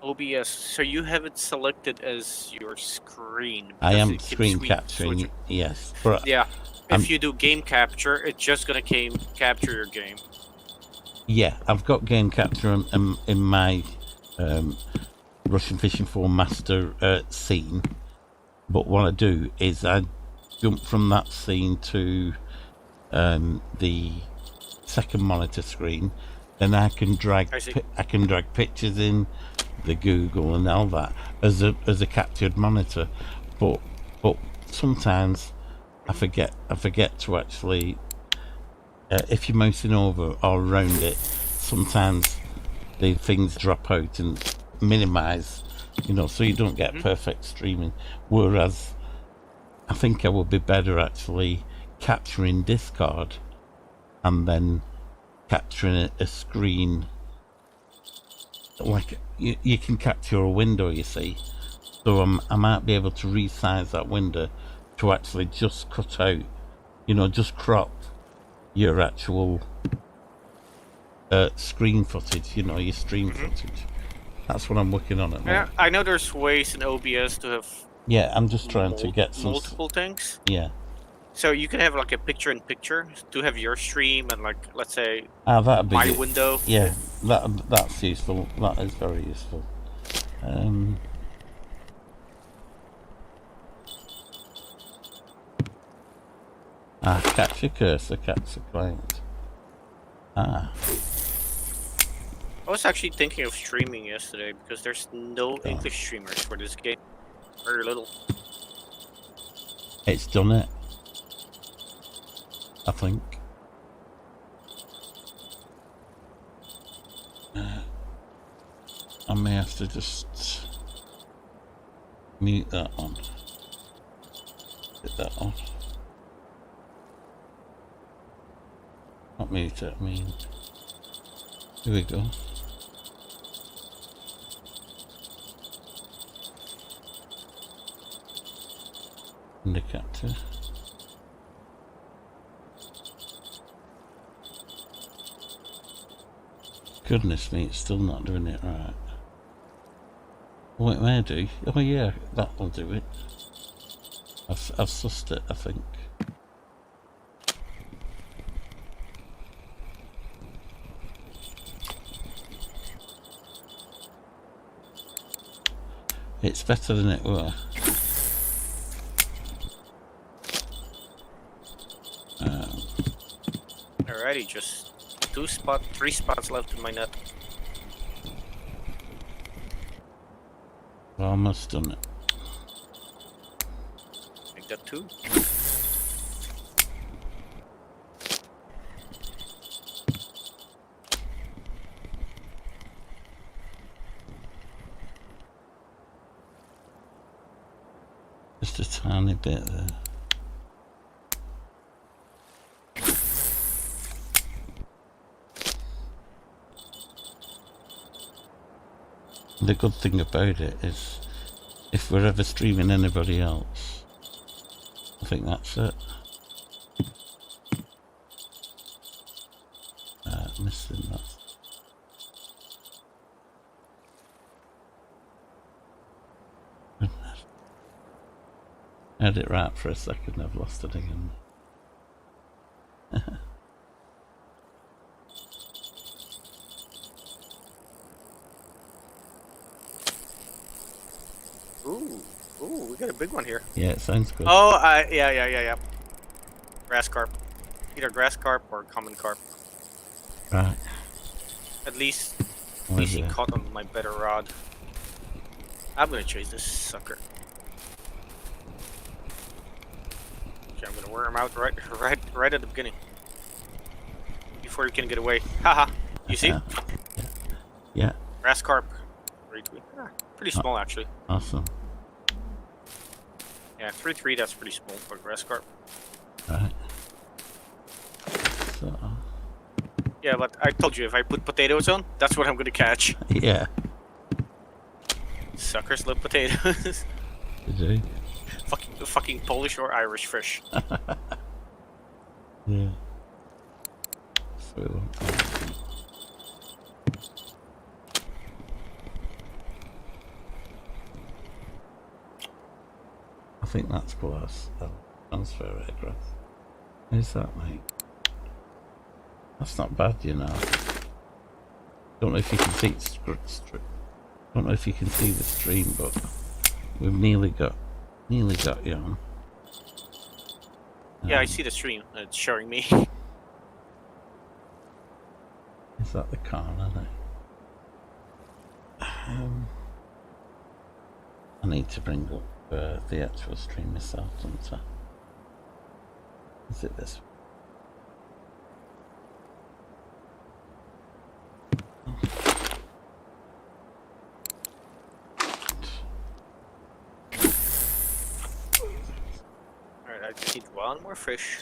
OBS. So you have it selected as your screen. I am screen capturing. Yes, but yeah. If you do game capture, it's just gonna capture your game. Yeah, I've got game capture in my Russian Fishing 4 Master scene. But what I do is I jump from that scene to the second monitor screen. Then I can drag pictures in the Google and all that as a captured monitor. But sometimes I forget to actually. If you're mousing over or around it, sometimes the things drop out and minimize, so you don't get perfect streaming. Whereas I think I would be better actually capturing Discord and then capturing a screen. Like you can capture a window, you see. So I might be able to resize that window to actually just cut out, just crop your actual screen footage, your stream footage. That's what I'm working on at now. I know there's ways in OBS to have. Yeah, I'm just trying to get some multiple things. Yeah. So you can have like a picture-in-picture to have your stream and like let's say that'd be my window. Yeah, that's useful. That is very useful. Capture cursor, capture client. I was actually thinking of streaming yesterday because there's no English streamers for this game. Very little. It's done it, I think. I may have to just mute that one. Get that on. Not mute it, I mean. Here we go. Indicator. Goodness me, it's still not doing it right. Oh, it may do. Oh yeah, that will do it. I've sussed it, I think. It's better than it were. Alrighty, just 3 spots left in my net. Almost done it. Make that 2. tiny bit there. The good thing about it is, if we're ever streaming anybody else, I think that's it. Missing that. Goodness. I had it right for a second, I've lost it again. Ooh, we got a big one here. Yeah, it sounds good. Oh, yeah. Grass carp. Either grass carp or common carp. Right. At least Where's he it? caught on my better rod. I'm gonna chase this sucker. Okay, I'm gonna wear him out right at the beginning. Before he can get away. Haha. You see? Yeah. Grass carp. Pretty small actually. Awesome. Yeah, 3-3, that's pretty small for grass carp. Right. So. Yeah, but I told you, if I put potatoes on, that's what I'm gonna catch. Yeah. Suckers love potatoes. You do? fucking Polish or Irish fish. Yeah. So. I think that's close. I'll transfer it across. Who's that, mate? That's not bad, you know. Don't know if you can see don't know if you can see the stream, but we've nearly got you on. Yeah, I see the stream. It's showing me. Is that the corner there? I need to bring up the actual stream myself, don't I? Is it this? Alright, I just need one more fish.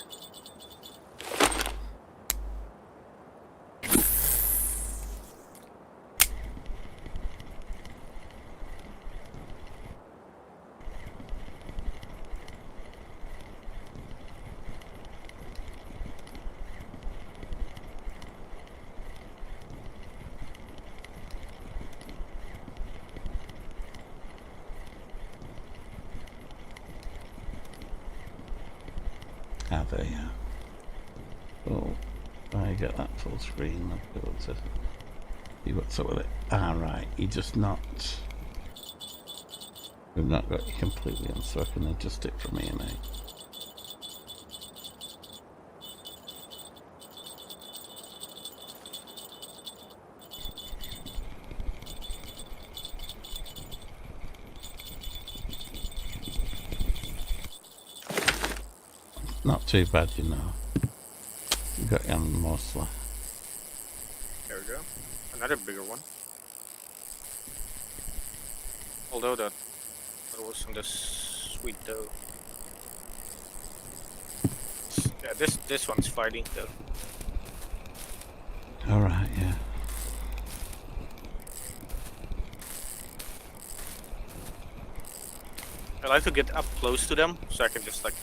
Ah, there you are. Oh, I get that full screen. I'll be able to see what's up with it. Ah, right. You just not. We've not got you completely on, so I can adjust it from here now. Not too bad, you know. You got you on mostly. There we go. Another bigger one. Although that was on the sweet dough. Yeah, this one's fighting though. Alright, yeah. I like to get up close to them so I can just like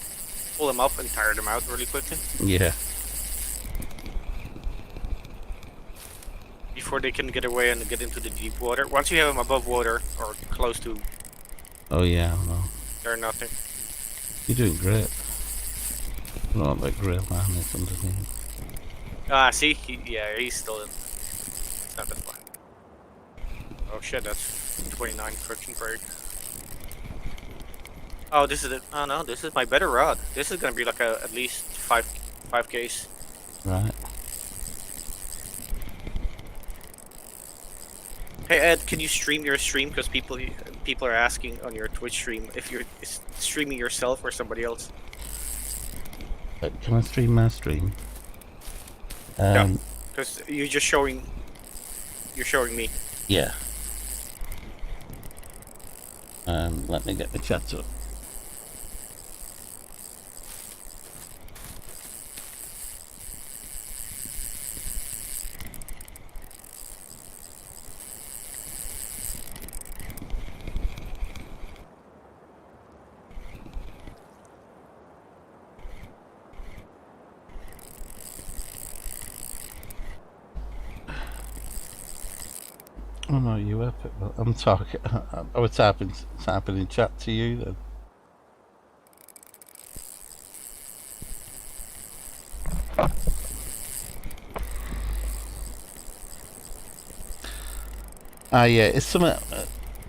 pull them up and tire them out really quickly Yeah. before they can get away and get into the deep water. Once you have them above water or close to, Oh yeah, well. they're nothing. You're doing great. I don't know what that grey line is underneath. Ah, see? He's still in. It's not that far. Oh shit, that's 29 friction break. Oh, this is it. Oh no, this is my better rod. This is gonna be like at least 5Ks. Right. Hey Ed, can you stream your stream? Because people are asking on your Twitch stream if you're streaming yourself or somebody else. Can I stream my stream? Yeah, because you're showing me. Yeah. Let me get the chat up. Oh no, you were Pitbull. I'm talking. I was typing in chat to you then. Ah, yeah, it's something.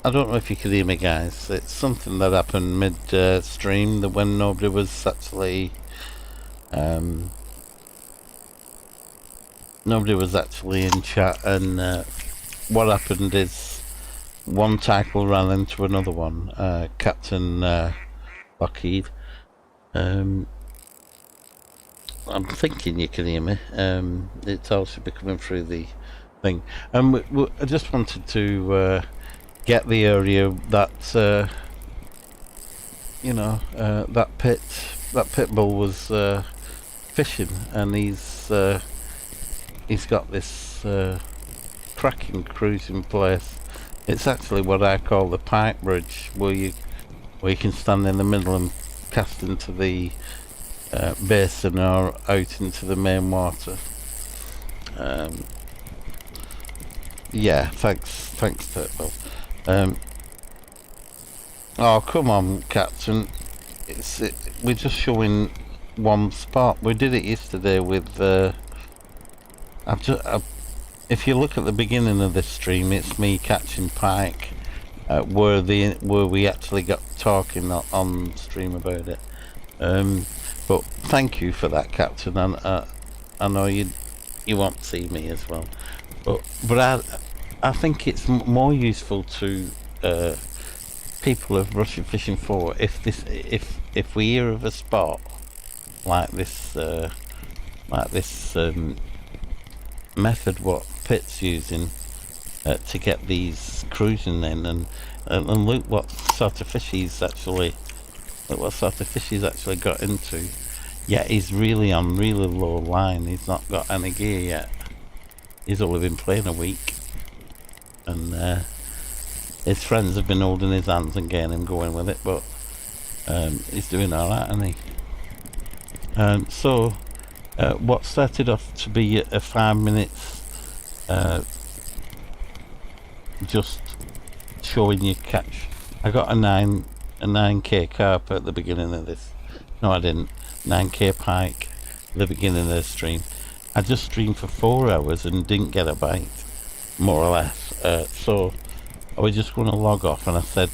I don't know if you can hear me, guys. It's something that happened mid stream, that when nobody was actually, nobody was actually in chat, and what happened is one tackle ran into another one. Captain Lockheed. I'm thinking you can hear me. It's also be coming through the thing. I just wanted to get the area that that pit bull was fishing, and he's got this cracking cruising place. It's actually what I call the Pike Bridge, where you can stand in the middle and cast into the basin or out into the main water. Yeah, thanks Pitbull. Oh, come on, Captain. We're just showing one spot. We did it yesterday with. If you look at the beginning of this stream, it's me catching pike. Where we actually got talking on stream about it. But thank you for that, Captain. And I know you want to see me as well. But I think it's more useful to people of Russian Fishing 4 if we hear of a spot like this method what Pitt's using to get these cruising in, and look what sort of fish he's actually got into. Yeah, he's really on really low line. He's not got any gear yet. He's only been playing a week, and his friends have been holding his hands and getting him going with it, but he's doing alright, isn't he? So what started off to be a 5 minutes just showing you catch. I got a 9k carp at the beginning of this. No, I didn't. 9k pike at the beginning of the stream. I just streamed for 4 hours and didn't get a bite, more or less. So I was just going to log off, and I said,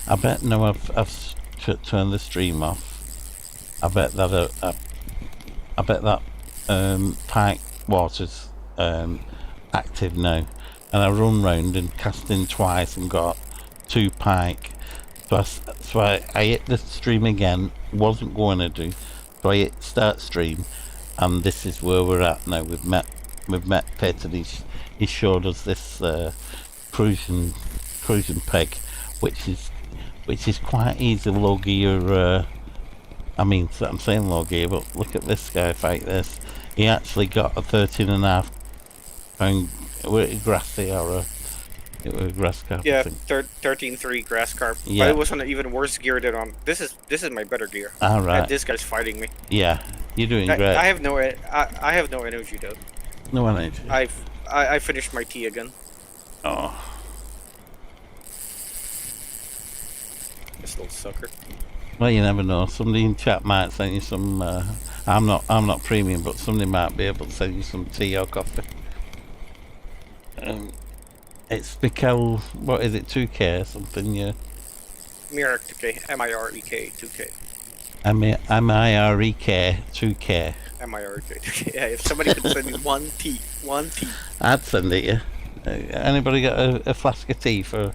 I bet now I've turned the stream off. I bet that pike water's active now, and I run round and cast in twice and got 2 pike. So I hit the stream again. Wasn't going to do, so I hit start stream, and this is where we're at now. We've met Pitt, and he showed us this cruising peg, which is quite easy low gear. I mean, I'm saying low gear, but look at this guy fight this. He actually got a 13.5 pound. Was it grassy or it was grass carp? Yeah, 13.3 grass carp. Yeah. But it was on an even worse gear than on. This is my better gear. All right. This guy's fighting me. Yeah, you're doing great. I have no energy though. No energy. I finished my tea again. Oh. This little sucker. Well, you never know. Somebody in chat might send you some. I'm not premium, but somebody might be able to send you some tea or coffee. It's Mikel. What is it? 2K or something? Yeah. Mirek 2K. M-I-R-E-K 2K. M-I-R-E-K 2K. M-I-R-E-K 2K. Yeah, if somebody could send me one tea. I'd send it you. Anybody got a flask of tea for?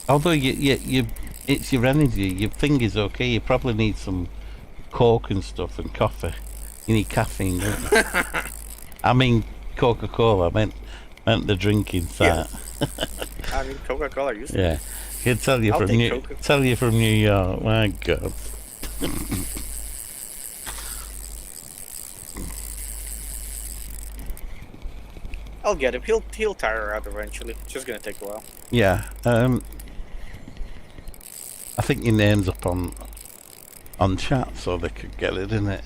Although you it's your energy. Your finger's okay. You probably need some Coke and stuff and coffee. You need caffeine, don't you? I mean Coca-Cola. I meant the drinking side. Yeah. I mean Coca-Cola. Yeah. I can tell you from New York. My God. I'll get him. He'll tire out eventually. It's just gonna take a while. Yeah. I think your name's up on chat, so they could get it, innit?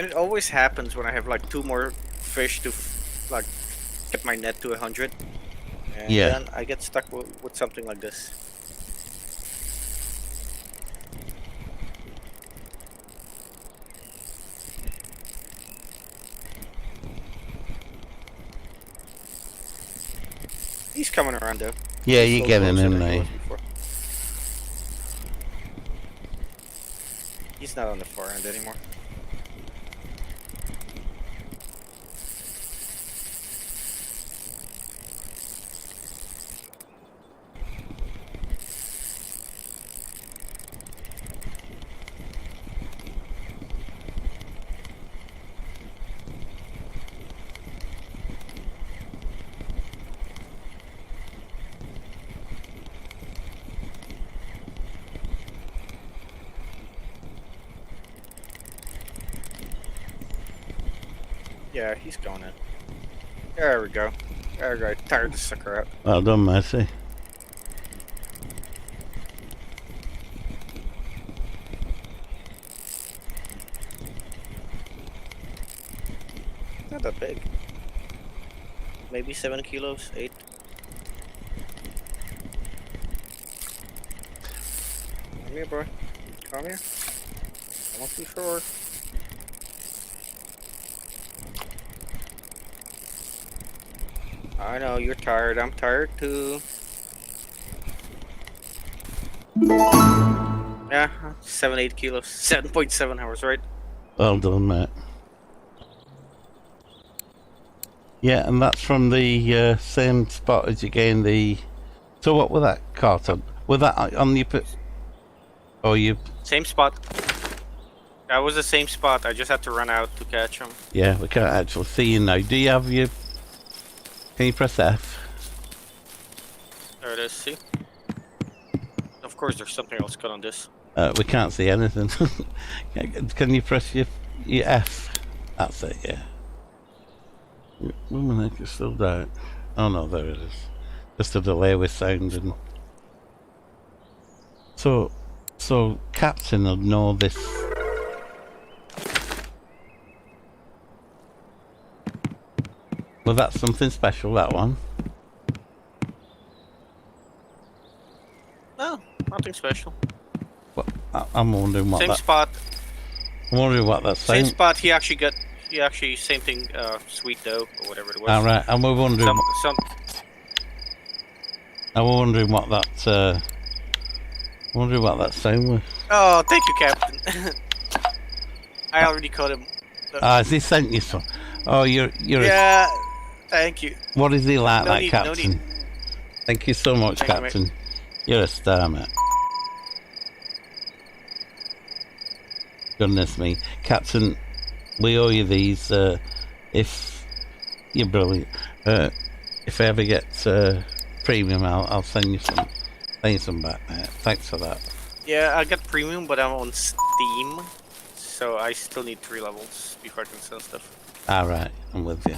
And it always happens when I have like 2 more fish to like get my net to 100, and Yeah. then I get stuck with something like this. He's coming around though. Yeah, He's you're still getting closer him than he now. was before. He's not on the far end anymore. Yeah, he's going in. There we go. There we go. Tired the sucker out. Well done, Mercy. Not that big. Maybe 7 kilos, 8. Come here, bro. Come here. I want to shore. I know you're tired. I'm tired too. Yeah, 7, 8 kilos. 7.7 hours, right? Well done, mate. Yeah, and that's from the same spot as you gained the... So what was that caught on? Was that on your... Oh, you... Same spot. That was the same spot. I just had to run out to catch him. Yeah, we can't actually see you now. Do you have your... Can you press F? There it is, see? Of course, there's something else cut on this. We can't see anything. Can you press your F? That's it, yeah. One minute, it's still dark. Oh no, there it is. Just a delay with sound and... So Captain will know this. Well, that's something special, that one. No, nothing special. What, I'm wondering what Same that... spot. I'm wondering what that's Same saying. spot. He actually same thing. Sweet dough or whatever it was. Alright, and we're wondering... I'm wondering what that... wondering what that sound was. Oh, thank you, Captain. I already caught him. Has he sent you some? Oh, you're Yeah, thank you. What is he like, No that need, Captain? no need. Thank you so much, Thank you, Captain. mate. You're a star, mate. Goodness me. Captain, we owe you these, if... You're brilliant. If I ever get premium, I'll send you some back, mate. Thanks for that. Yeah, I got premium, but I'm on Steam, so I still need 3 levels before I can sell stuff. Alright, I'm with you.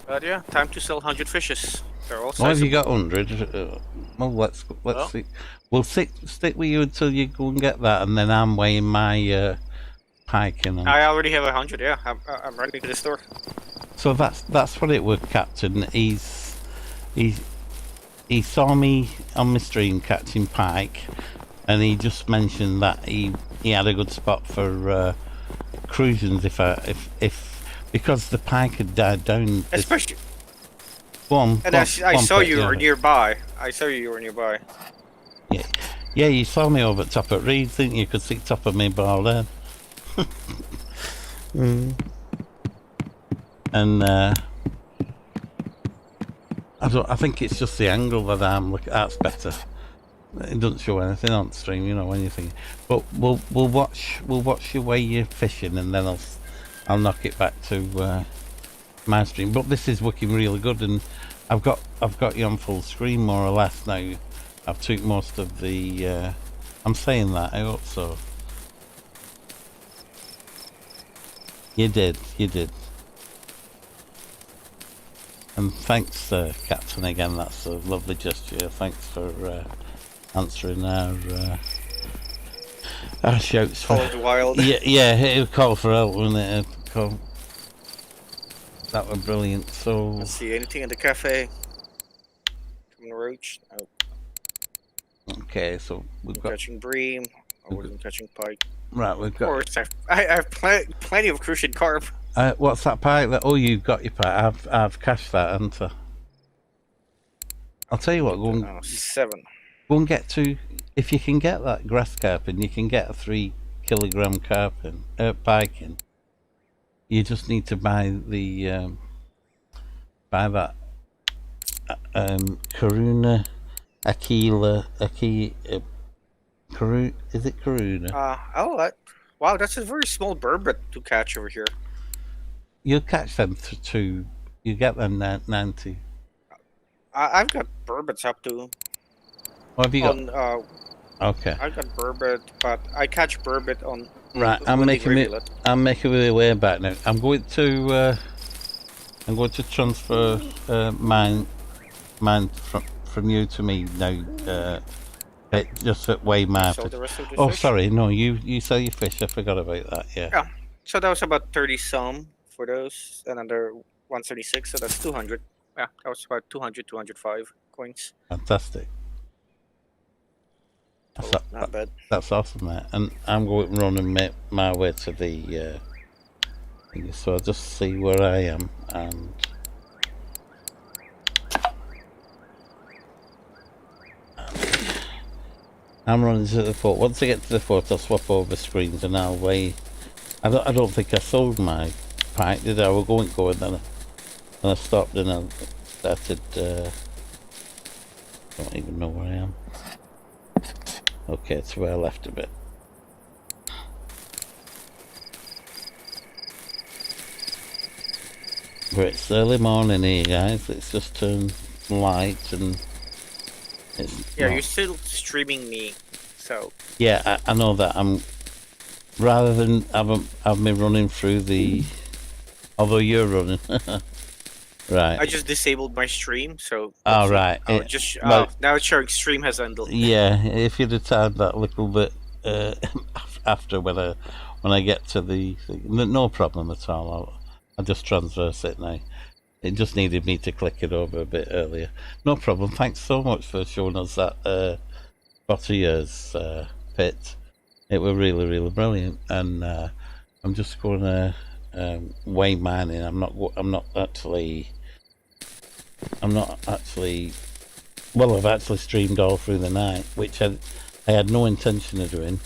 But yeah, time to sell 100 fishes. They're all Why have you sizable. got 100? Well, let's Well. see. We'll stick with you until you go and get that, and then I'm weighing my pike in. I already have 100. Yeah, I'm running to the store. So that's what it was, Captain. He saw me on my stream catching pike, and he just mentioned that he had a good spot for cruisings if because the pike had died down. Especially. One. And I saw you were nearby. I saw you were nearby. Yeah, you saw me over at top at Reeds, didn't you? You could see top of me ball there. And I think it's just the angle that I'm looking. That's better. It doesn't show anything on stream, you know, anything. But we'll watch you where you're fishing, and then I'll knock it back to my stream. But this is working really good, and I've got you on full screen more or less now. I've took most of the. I'm saying that. I hope so. You did. And thanks, Captain, again. That's a lovely gesture. Thanks for answering our Our shouts for... Called wild. Yeah, it would call for help, wouldn't it? It'd call... That was brilliant, so... Let's see, anything in the cafe? Coming roach? Oh, Okay, so we've I'm got... catching bream. I wasn't catching pike. Right, we've Of got... course, I have plenty of crucian carp. what's that pike? Oh, you've got your pike. I've cashed that, haven't I? I'll tell you what, go and... 7. Go and get to... If you can get that grass carping, you can get a 3 kilogram carping, pike in. You just need to buy the... buy that... Karuna... Aquila... is it Karuna? Wow, that's a very small burbot to catch over here. You'll catch them to... You get them 90. I've got burbots up to... What have you got? Okay. I've got burbot, but I catch burbot on... Right, I'm making my way back now. I'm going to transfer mine from you to me now. Just at way market. Oh, fish? Sorry, no, you sell your fish. I forgot about that. Yeah. So that was about 30 some for those, another 136. So that's 200. Yeah, that was about 200, 205 coins. Fantastic. Not bad. That's awesome, mate. And I'm going to run and make my way to the so I'll just see where I am, and I'm running to the fort. Once I get to the fort, I'll swap over screens and I'll weigh. I don't think I sold my pike, did I? I was going then I stopped and I started. Don't even know where I am. Okay, it's where I left a bit. But it's early morning here, guys. It's just turned light and it's you're still streaming me, so yeah, I know that. I'm rather than have me running through the. Although you're running, right? I just disabled my stream, so. Oh right. Now it's showing stream has ended. Yeah, if you'd have timed that little bit after when I get to the no problem at all. I'll just transverse it now. It just needed me to click it over a bit earlier. No problem. Thanks so much for showing us that spot of yours, Pit. It was really, really brilliant. And I'm just going to weigh mine in. I'm not actually. Well, I've actually streamed all through the night, which I had no intention of doing.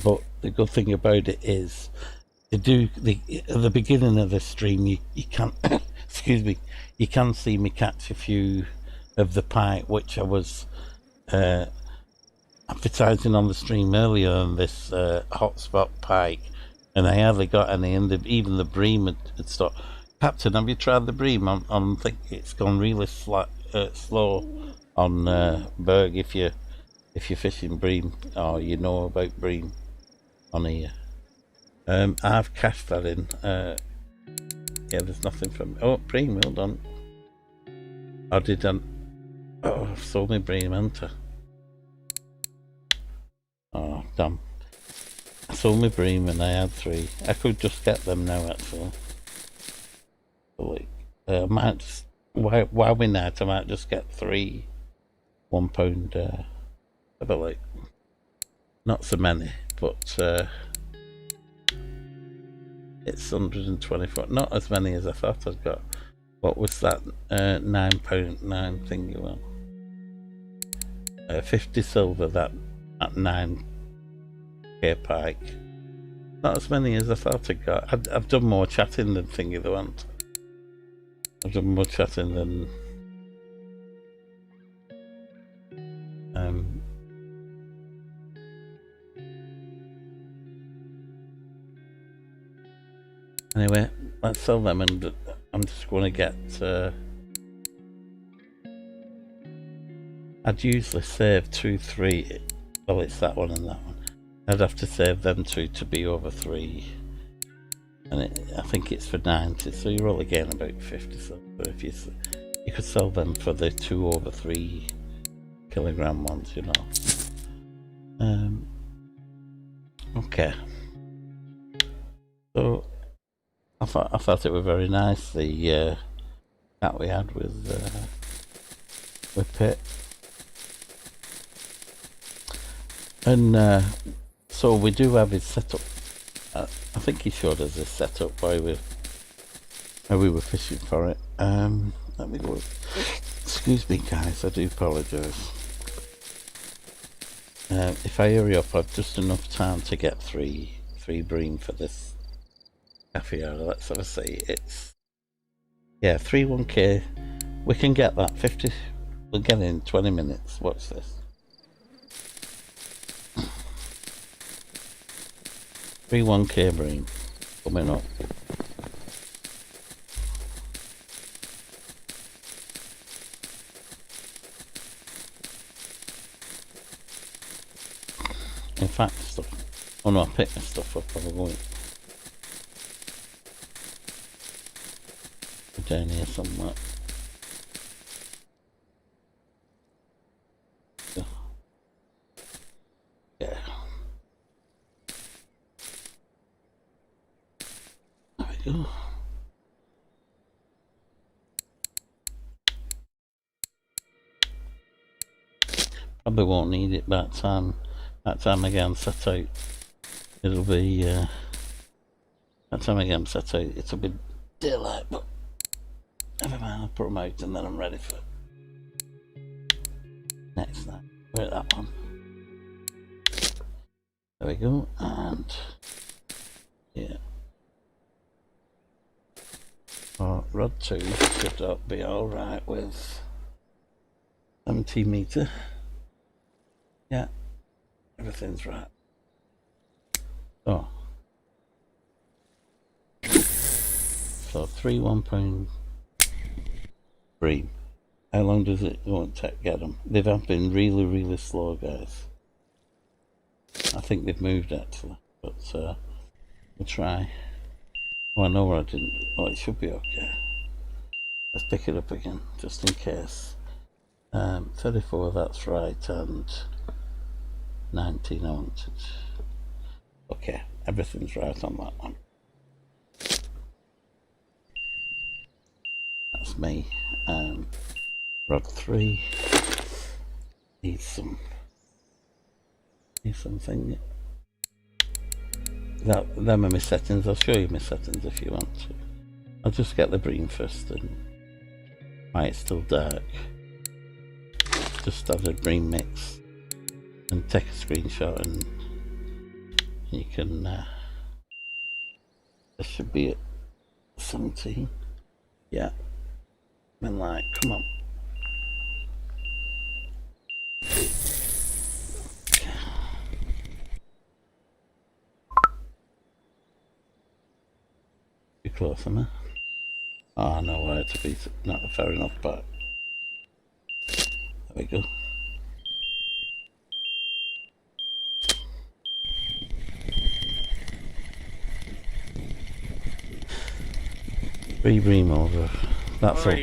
But the good thing about it is, at the beginning of the stream, you can excuse me, you can see me catch a few of the pike, which I was advertising on the stream earlier on this hotspot pike, and I hardly got any, and even the bream had stopped. Captain, have you tried the bream? I'm thinking it's gone really slow on Burg. If you're fishing bream or you know about bream on here. I've cashed that in. Yeah, there's nothing from. Oh, bream, well done. I did. Oh, I've sold my bream, haven't I? Oh, damn. I sold my bream and I had 3. I could just get them now, actually. I might just, while we're at, I might just get 3 £1 ability. Not so many, but it's 124. Not as many as I thought I'd got. What was that? £9 thing you want? 50 silver. That at 9k pike. Not as many as I thought I'd got. I've done more chatting than thingy the want. I've done more chatting than anyway, let's sell them, and I'm just going to get I'd usually save 2, 3. Well, it's that one and that one. I'd have to save them 2 to be over 3, and I think it's for 90, so you're only getting about 50 silver. If you could sell them for the 2 over 3 kilogram ones, you know. Okay. So I thought it was very nice, the chat we had with Pit. And so we do have his setup. I think he showed us his setup while we were fishing for it. Let me go. Excuse me, guys. I do apologise. If I hurry up, I've just enough time to get three bream for this cafe hour. Let's have a see. It's 3-1k. We can get that 50. We'll get it in 20 minutes. What's this? 3-1k bream coming up. In fact, stuff. Oh no, I picked my stuff up. I'm going down here somewhere. Yeah. There we go. Probably won't need it by the time I get them set out. It'll be by the time I get them set out, it'll be daylight, but never mind, I'll put them out and then I'm ready for next night. Where's that one? There we go, and yeah. Rod 2 should be alright with 17 metre. Yeah, everything's right. Oh. So 3 1-pound bream. How long does it go to get them? They've been really slow, guys. I think they've moved actually, but we'll try. Oh, I know where I didn't. Oh, it should be okay. Let's pick it up again, just in case. 34, that's right, and 19 I wanted. Okay, everything's right on that one. That's me. Rod 3 needs something. Them are my settings. I'll show you my settings if you want to. I'll just get the bream first, and why it's still dark. Just have a bream mix and take a screenshot, and you can. This should be at 17. Yeah. I'm like, come on. Be close, am I? Oh, I know where to be. Not fair enough, but there we go. Bream over. That's all.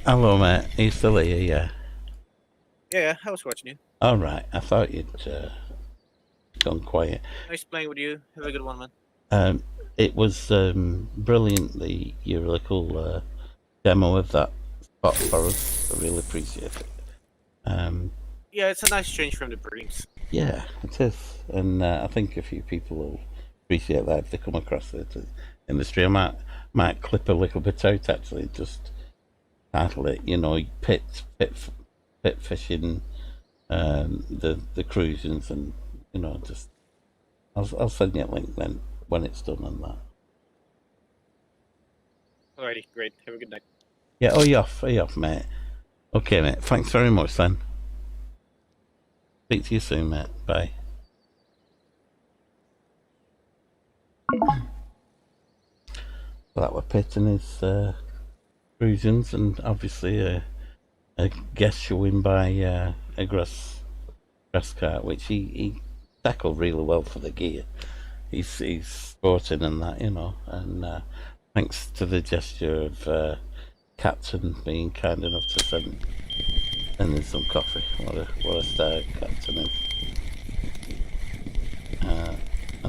Hello, mate. Are you still here? Yeah. Yeah, I was watching you. All right. I thought you'd gone quiet. Nice playing with you. Have a good one, man. It was brilliant. Your little demo of that spot for us. I really appreciate it. Yeah, it's a nice change from the breams. Yeah, it is, and I think a few people will appreciate that if they come across it in the stream. I might clip a little bit out actually, just title it, pit fishing, the cruisings, and just I'll send you a link then when it's done and that. Alrighty, great. Have a good night. Yeah. Oh, you're off, mate. Okay, mate. Thanks very much, then. Speak to you soon, mate. Bye. Well, that were Pitt and his cruisings, and obviously a guest showing by a grass cart, which he tackled really well for the gear. He's sporting and that, and thanks to the gesture of Captain being kind enough to send in some coffee. What a star Captain is.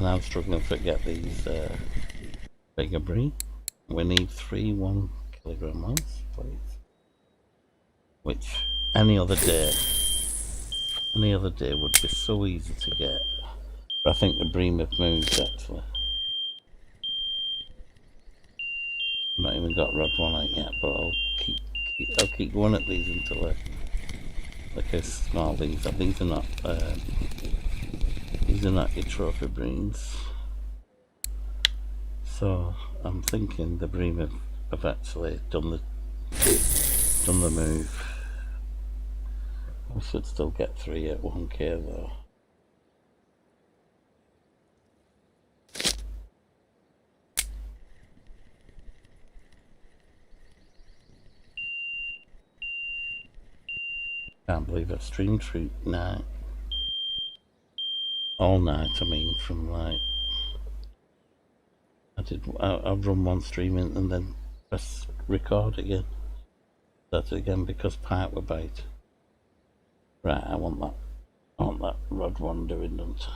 and I'm struggling to get these bigger breed. We need 3 1 kilogram ones, please. Which any other day would be so easy to get. But I think the bream have moved actually. I've not even got rod 1 out yet, but I'll keep going at these until look how small these are. These are not your trophy breams. So I'm thinking the bream have actually done the move. I should still get 3 at 1k though. Can't believe I've streamed through night. All night, I mean, from like I've run one streaming and then press record again. Start it again because Pike were bait. Right, I want that rod 1 doing that.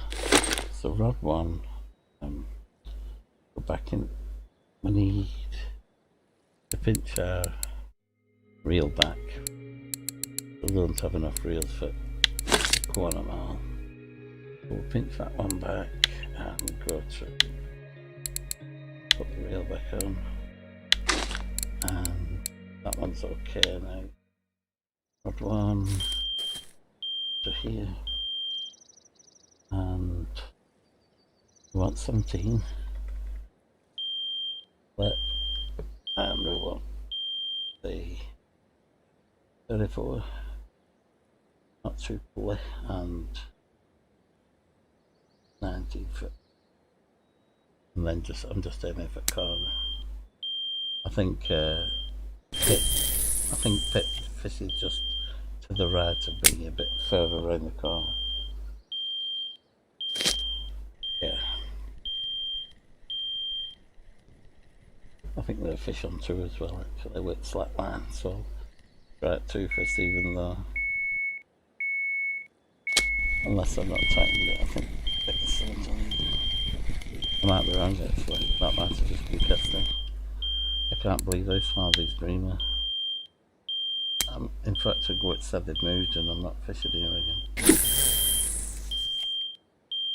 So rod 1, go back in. We need to pinch our reel back. We don't have enough reels for quantum all. We'll pinch that one back and go through. Put the reel back on. And that one's okay now. Rod 1 to here. And we want 17. And we want the 34. Not too fully, and 19 foot. And then I'm just aiming for corner. I think pit fish is just to the right of being a bit further around the corner. Yeah. I think there are fish on 2 as well actually with slack line, so right 2 fish even though. Unless I'm not tightened it, I think it's 17. I might be wrong actually, that might have just been casting. I can't believe how small these bream are. In fact, Goat said they've moved and I'm not fishing here again.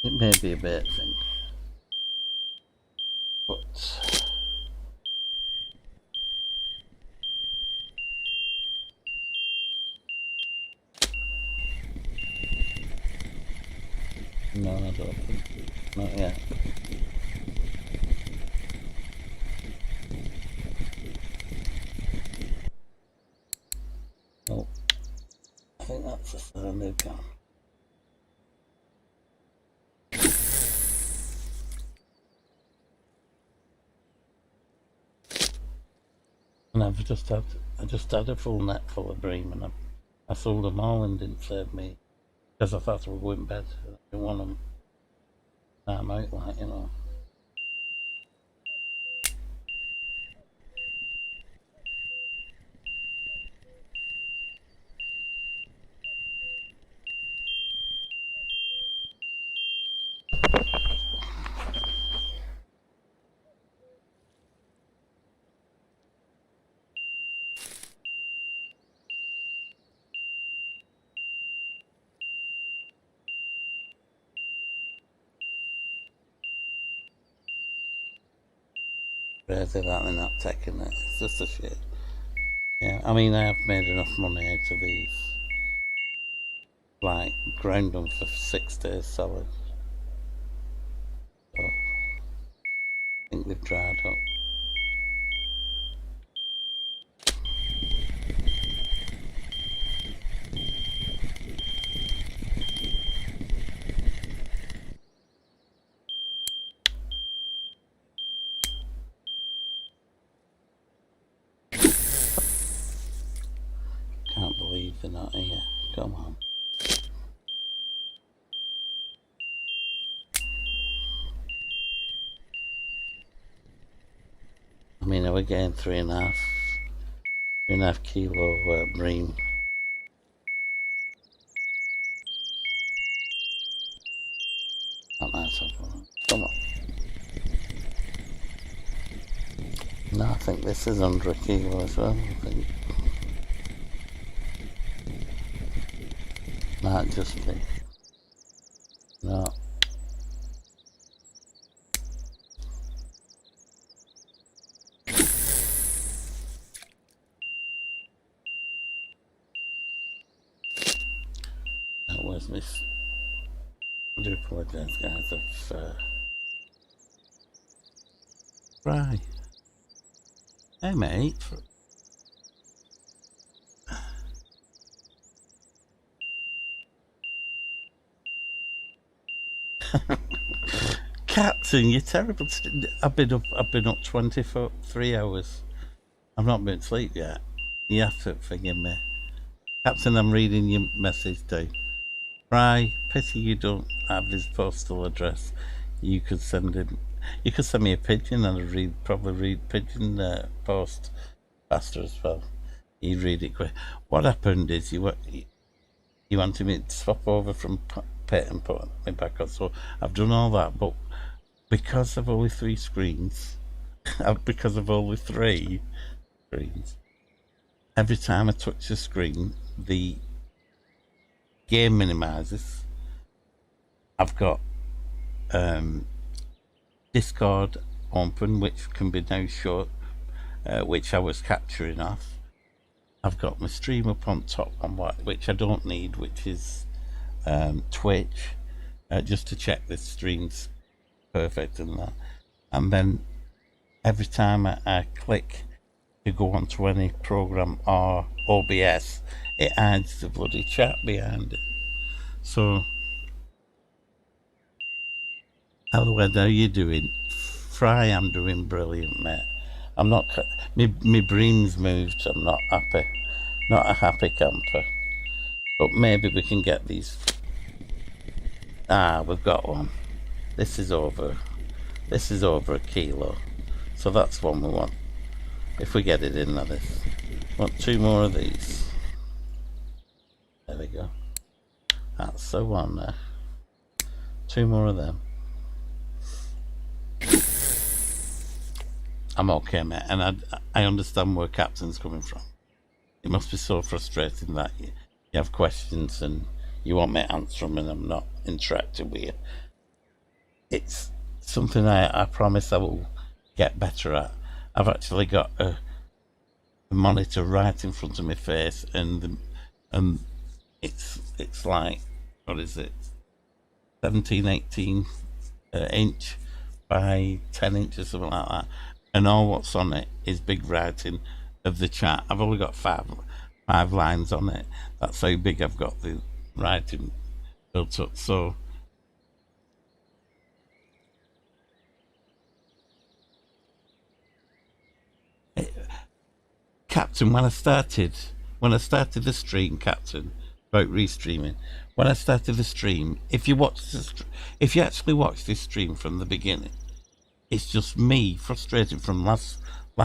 It may be a bait thing, but no, I don't think. Not yet. Oh, I think that's the third they've gone. And I just had a full net full of bream and I sold them all and didn't save me because I thought I would go in bed. I didn't want them. I'm out like, you know. Crazy that they're not taking it. It's just a shit. Yeah, I mean, I have made enough money out of these. Like, ground them for 6 days solid. So, I think they've dried up. Can't believe they're not here. Come on. I mean, we're getting 3.5 kilo bream. Not nice Let's have a look. Come on. No, I think this is under a kilo as well. I think. Might just be. No. That was miss. I do apologise, guys. Right. Hey, mate. Captain, you're terrible. I've been up 23 hours. I've not been asleep yet. You have to forgive me. Captain, I'm reading your message too. Fry, pity you don't have his postal address. You could send him. You could send me a pigeon, and I'd probably read pigeon post faster as well. You'd read it quick. What happened is you wanted me to swap over from pet and put me back on. So I've done all that, but because of only 3 screens, because of only 3 screens, every time I touch the screen, the game minimizes. I've got Discord open, which can be now short, which I was capturing off. I've got my stream up on top on which I don't need, which is Twitch, just to check the stream's perfect and that. And then every time I click to go onto any program or OBS, it adds the bloody chat behind it. So, Aloued, how you doing? Fry, I'm doing brilliant, mate. I'm not. My brain's moved. I'm not happy. Not a happy camper. But maybe we can get these. Ah, we've got one. This is over. This is over a kilo. So that's one we want. If we get it in, that is. Want 2 more of these. There we go. That's the one there. 2 more of them. I'm okay, mate, and I understand where Captain's coming from. It must be so frustrating that you have questions and you want me to answer them and I'm not interacting with you. It's something I promise I will get better at. I've actually got a monitor right in front of my face, and it's like, what is it, 17, 18 inch by 10 inches, something like that. And all what's on it is big writing of the chat. I've only got five lines on it. That's how big I've got the writing built up. So Captain, when I started the stream, Captain, about restreaming, when I started the stream, if you actually watch this stream from the beginning, it's just me frustrated from last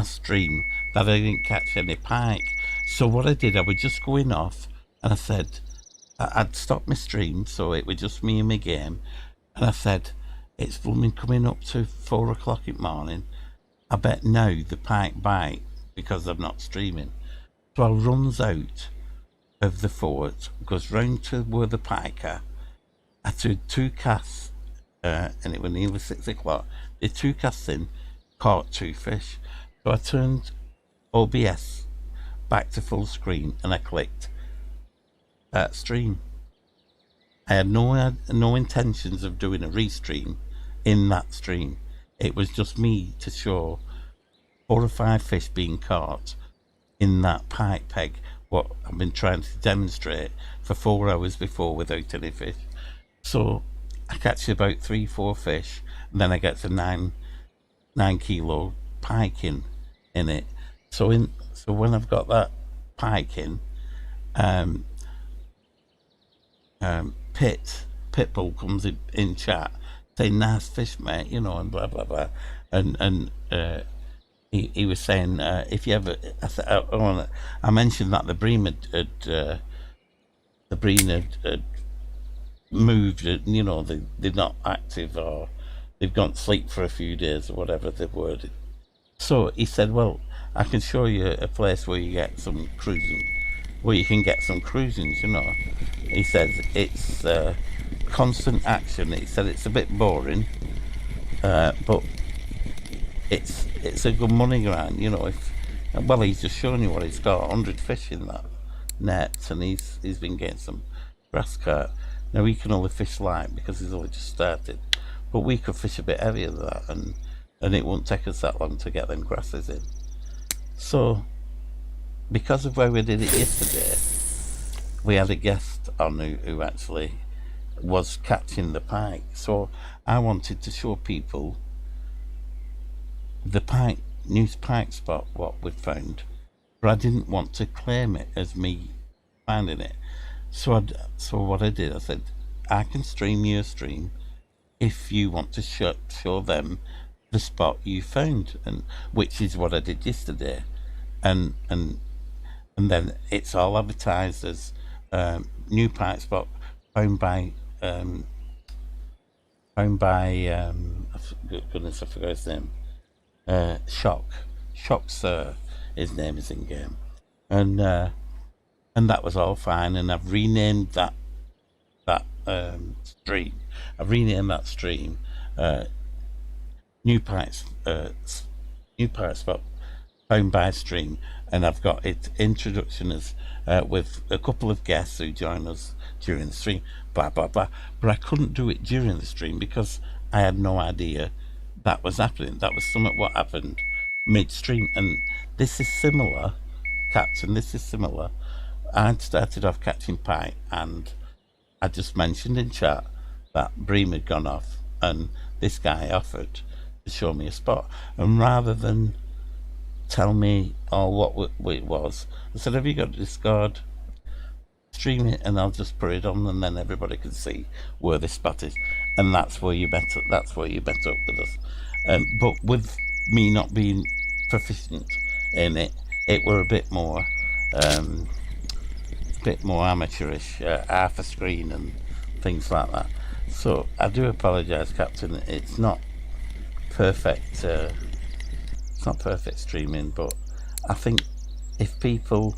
stream that I didn't catch any pike. So what I did, I was just going off, and I said I'd stop my stream, so it was just me and my game, and I said it's blooming coming up to 4 o'clock in the morning. I bet now the pike bite because I'm not streaming. So I runs out of the fort, goes round to where the pike are. I did 2 casts, and it was nearly 6 o'clock. Did 2 casts in, caught 2 fish. So I turned OBS back to full screen and I clicked stream. I had no intentions of doing a restream in that stream. It was just me to show 4 or 5 fish being caught in that pike peg, what I've been trying to demonstrate for 4 hours before without any fish. So I catch about 3-4 fish, and then I get to 9 kilo pike in it. So when I've got that pike in, Pitbull comes in chat saying nice fish, mate, you know, and blah blah blah, and he was saying if you ever, I mentioned that the bream had moved, they're not active, or they've gone to sleep for a few days, or whatever they've worded. So he said, well, I can show you a place where you get some cruising, where you can get some cruisings, He says it's constant action. He said it's a bit boring, but it's a good money grind, if well, he's just showing you what he's got, 100 fish in that net, and he's been getting some grass carp. Now he can only fish light because he's only just started, but we could fish a bit heavier than that, and it won't take us that long to get them grasses in. So because of where we did it yesterday, we had a guest on who actually was catching the pike. So I wanted to show people the new pike spot what we'd found, but I didn't want to claim it as me finding it. So what I did, I said, I can stream your stream if you want to show them the spot you found, and which is what I did yesterday, and then it's all advertised as new pike spot found by goodness, I forgot his name. Shock Sir, his name is in game, and that was all fine. And I've renamed that stream. I've renamed that stream New Pike Spot found by stream, and I've got its introduction as with a couple of guests who join us during the stream, blah blah blah. But I couldn't do it during the stream because I had no idea that was happening. That was something what happened midstream, and this is similar, Captain. This is similar. I'd started off catching pike, and I just mentioned in chat that bream had gone off, and this guy offered to show me a spot, and rather than tell me what it was, I said, have you got a Discord? Stream it and I'll just put it on, and then everybody can see where this spot is. And that's where you met up with us. But with me not being proficient in it, it were a bit more amateurish, half a screen and things like that. So I do apologise, Captain. It's not perfect. It's not perfect streaming, but I think if people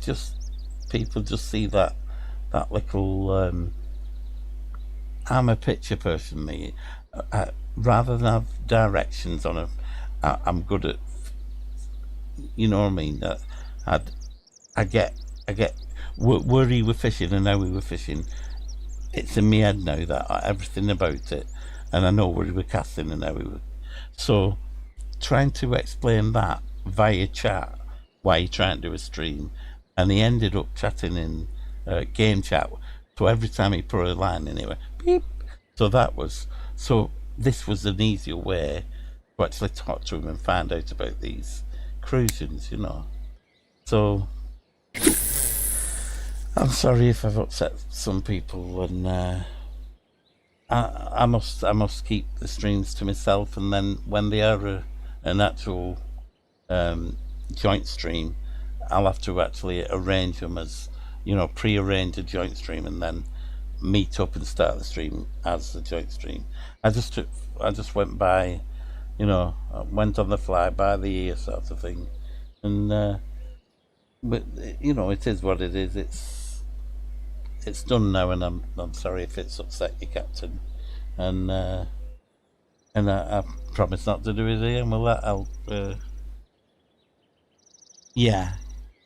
just see that little. I'm a picture person, me. Rather than have directions on I'm good at. You know what I mean? That I get where we were fishing and how we were fishing. It's in my head now that everything about it, and I know where we were casting and how we were. So trying to explain that via chat while you're trying to do a stream, and he ended up chatting in game chat. So every time he put a line in, it went beep. So this was an easier way to actually talk to him and find out about these cruisings, So I'm sorry if I've upset some people, and I must keep the streams to myself, and then when they are an actual joint stream, I'll have to actually arrange them as, pre-arrange a joint stream, and then meet up and start the stream as a joint stream. I just went by, went on the fly by the ear sort of thing, and but it is what it is. It's done now, and I'm sorry if it's upset you, Captain, and I promise not to do it again. Well, I'll yeah.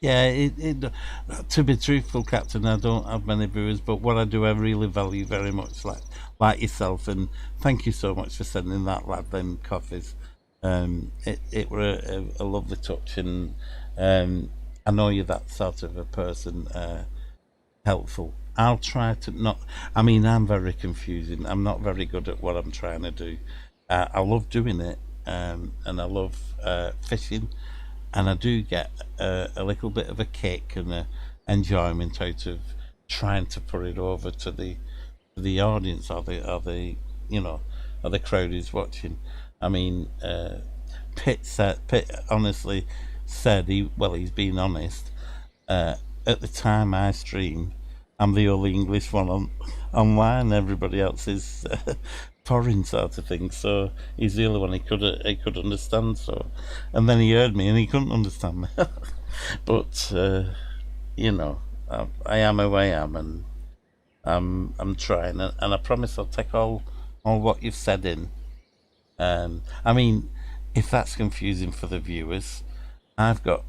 To be truthful, Captain, I don't have many viewers, but what I do, I really value very much, like yourself, and thank you so much for sending that lad them coffees. It were a lovely touch, and I know you're that sort of a person, helpful. I'll try to not. I mean, I'm very confusing. I'm not very good at what I'm trying to do. I love doing it, and I love fishing. And I do get a little bit of a kick and a enjoyment out of trying to put it over to the audience, or the crowd who's watching. I mean, Pitt honestly said he's being honest. At the time I streamed, I'm the only English one online. Everybody else is foreign sort of thing. So he's the only one he could understand. So, and then he heard me and he couldn't understand me. But you know, I am who I am, and I'm trying, and I promise I'll take all what you've said in. I mean, if that's confusing for the viewers, I've got.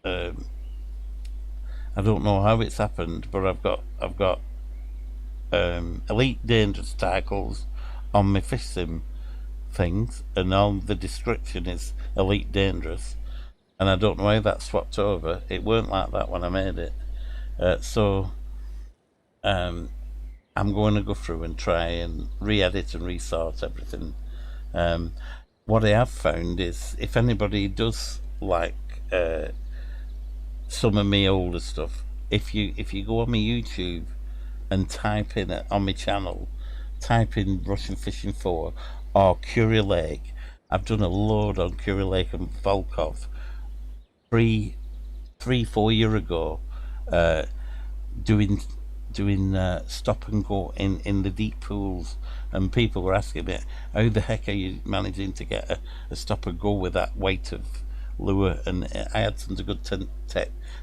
Um, I don't know how it's happened, but I've got Elite Dangerous titles on my fish sim things, and all the description is Elite Dangerous, and I don't know how that swapped over. It weren't like that when I made it, so um, I'm going to go through and try and re-edit and resort everything. Um, what I have found is if anybody does like some of my older stuff, if you go on my YouTube and type in it on my channel, type in Russian Fishing 4 or Curie Lake. I've done a load on Curie Lake and Volkov 4 years ago, uh, doing stop and go in the deep pools, and people were asking me, how the heck are you managing to get a stop and go with that weight of lure? And I had some good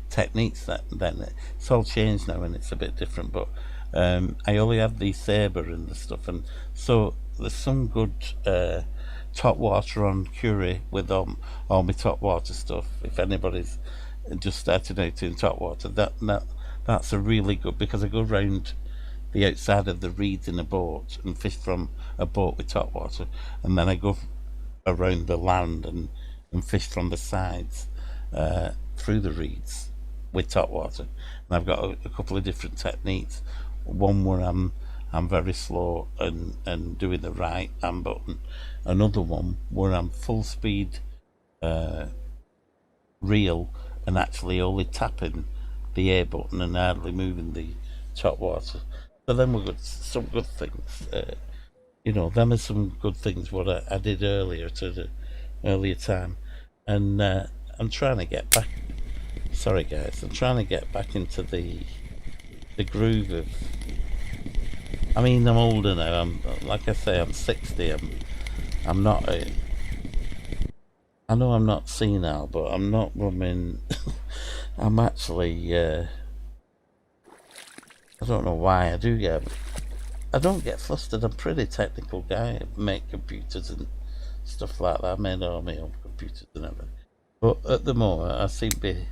techniques then. It's all changed now and it's a bit different, but I only have the sabre and the stuff, and so there's some good top water on Curie with all my top water stuff. If anybody's just starting out in top water, that's a really good, because I go round the outside of the reeds in a boat and fish from a boat with top water, and then I go around the land and fish from the sides through the reeds with top water. And I've got a couple of different techniques. One where I'm very slow and doing the right hand button. Another one where I'm full speed reel and actually only tapping the A button and hardly moving the top water. So then we've got some good things. Them are some good things what I did earlier to the earlier time, and I'm trying to get back. Sorry guys, I'm trying to get back into the groove of. I mean, I'm older now. I'm like I say, I'm 60. I'm not a. I know I'm not senile, but I'm not woman. I'm actually. I don't know why I don't get flustered. I'm a pretty technical guy. I make computers and stuff like that. I made all my own computers and everything. But at the moment, I seem to be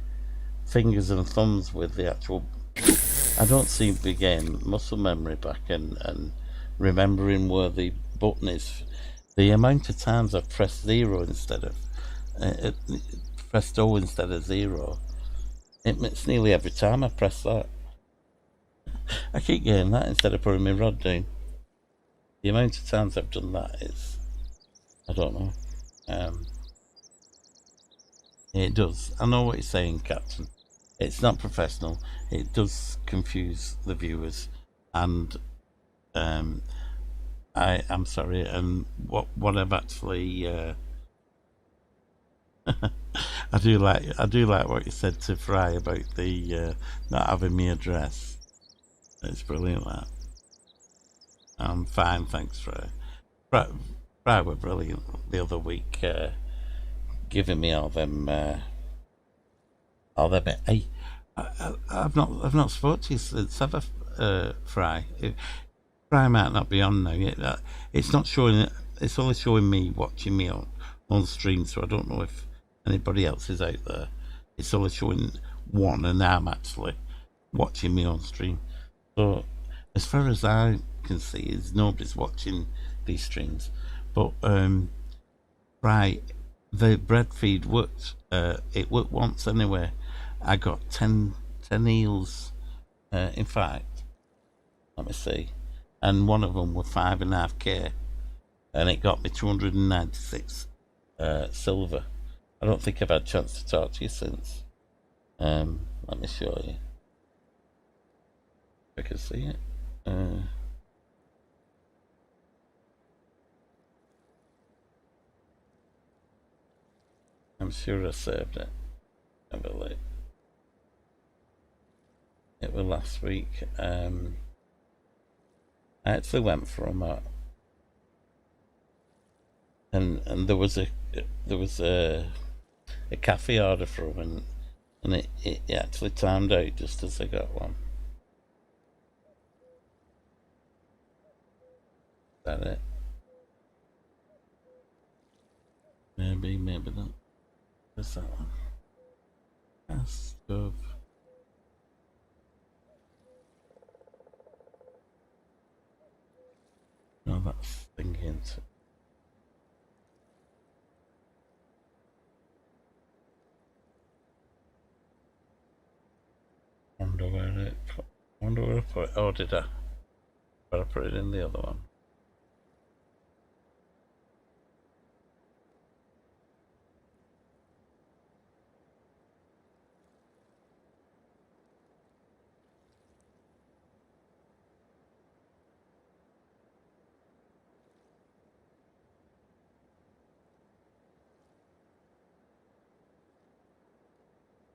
fingers and thumbs with the actual. I don't seem to be getting muscle memory back and remembering where the button is. The amount of times I've pressed zero instead of pressed O instead of zero, it's nearly every time I press that. I keep getting that instead of putting my rod down. The amount of times I've done that is, I don't know. It does. I know what you're saying, Captain. It's not professional. It does confuse the viewers, and I'm sorry. And what I've actually, I do like what you said to Fry about the not having me address. It's brilliant. That I'm fine, thanks, Fry. Fry were brilliant the other week, giving me all them. Hey, I've not spoken to you since ever, Fry. Fry might not be on now. It's not showing. It's only showing me watching me on stream, so I don't know if anybody else is out there. It's only showing one, and I'm actually watching me on stream. So, as far as I can see, is nobody's watching these streams. But right, the bread feed worked. It worked once anyway. I got 10 eels. In fact, let me see, and one of them were 5.5k, and it got me 296 silver. I don't think I've had a chance to talk to you since. Let me show you if I can see it. I'm sure I saved it. Have a look. It will last week. I actually went for them, and there was a cafe order for them, and it actually timed out just as I got one. Is that it? Maybe not. What's that one? Cast of. No, that's thinking. Wonder where I put it. Oh, did I? But I put it in the other one.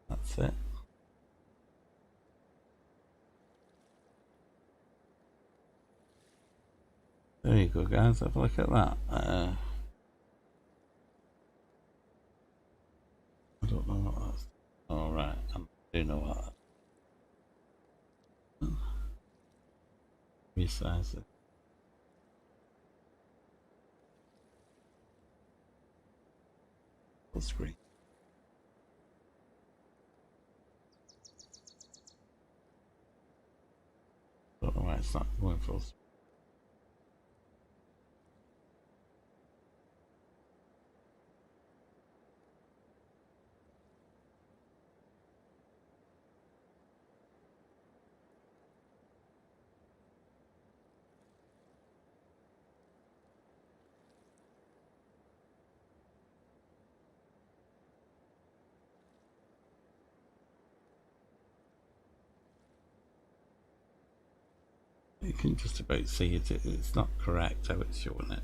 That's it. There you go, guys. Have a look at that. I don't know what that's. All right, I do know what that. Resize it. Full screen. Don't know why it's not going full screen. You can just about see it. It's not correct how it's showing it.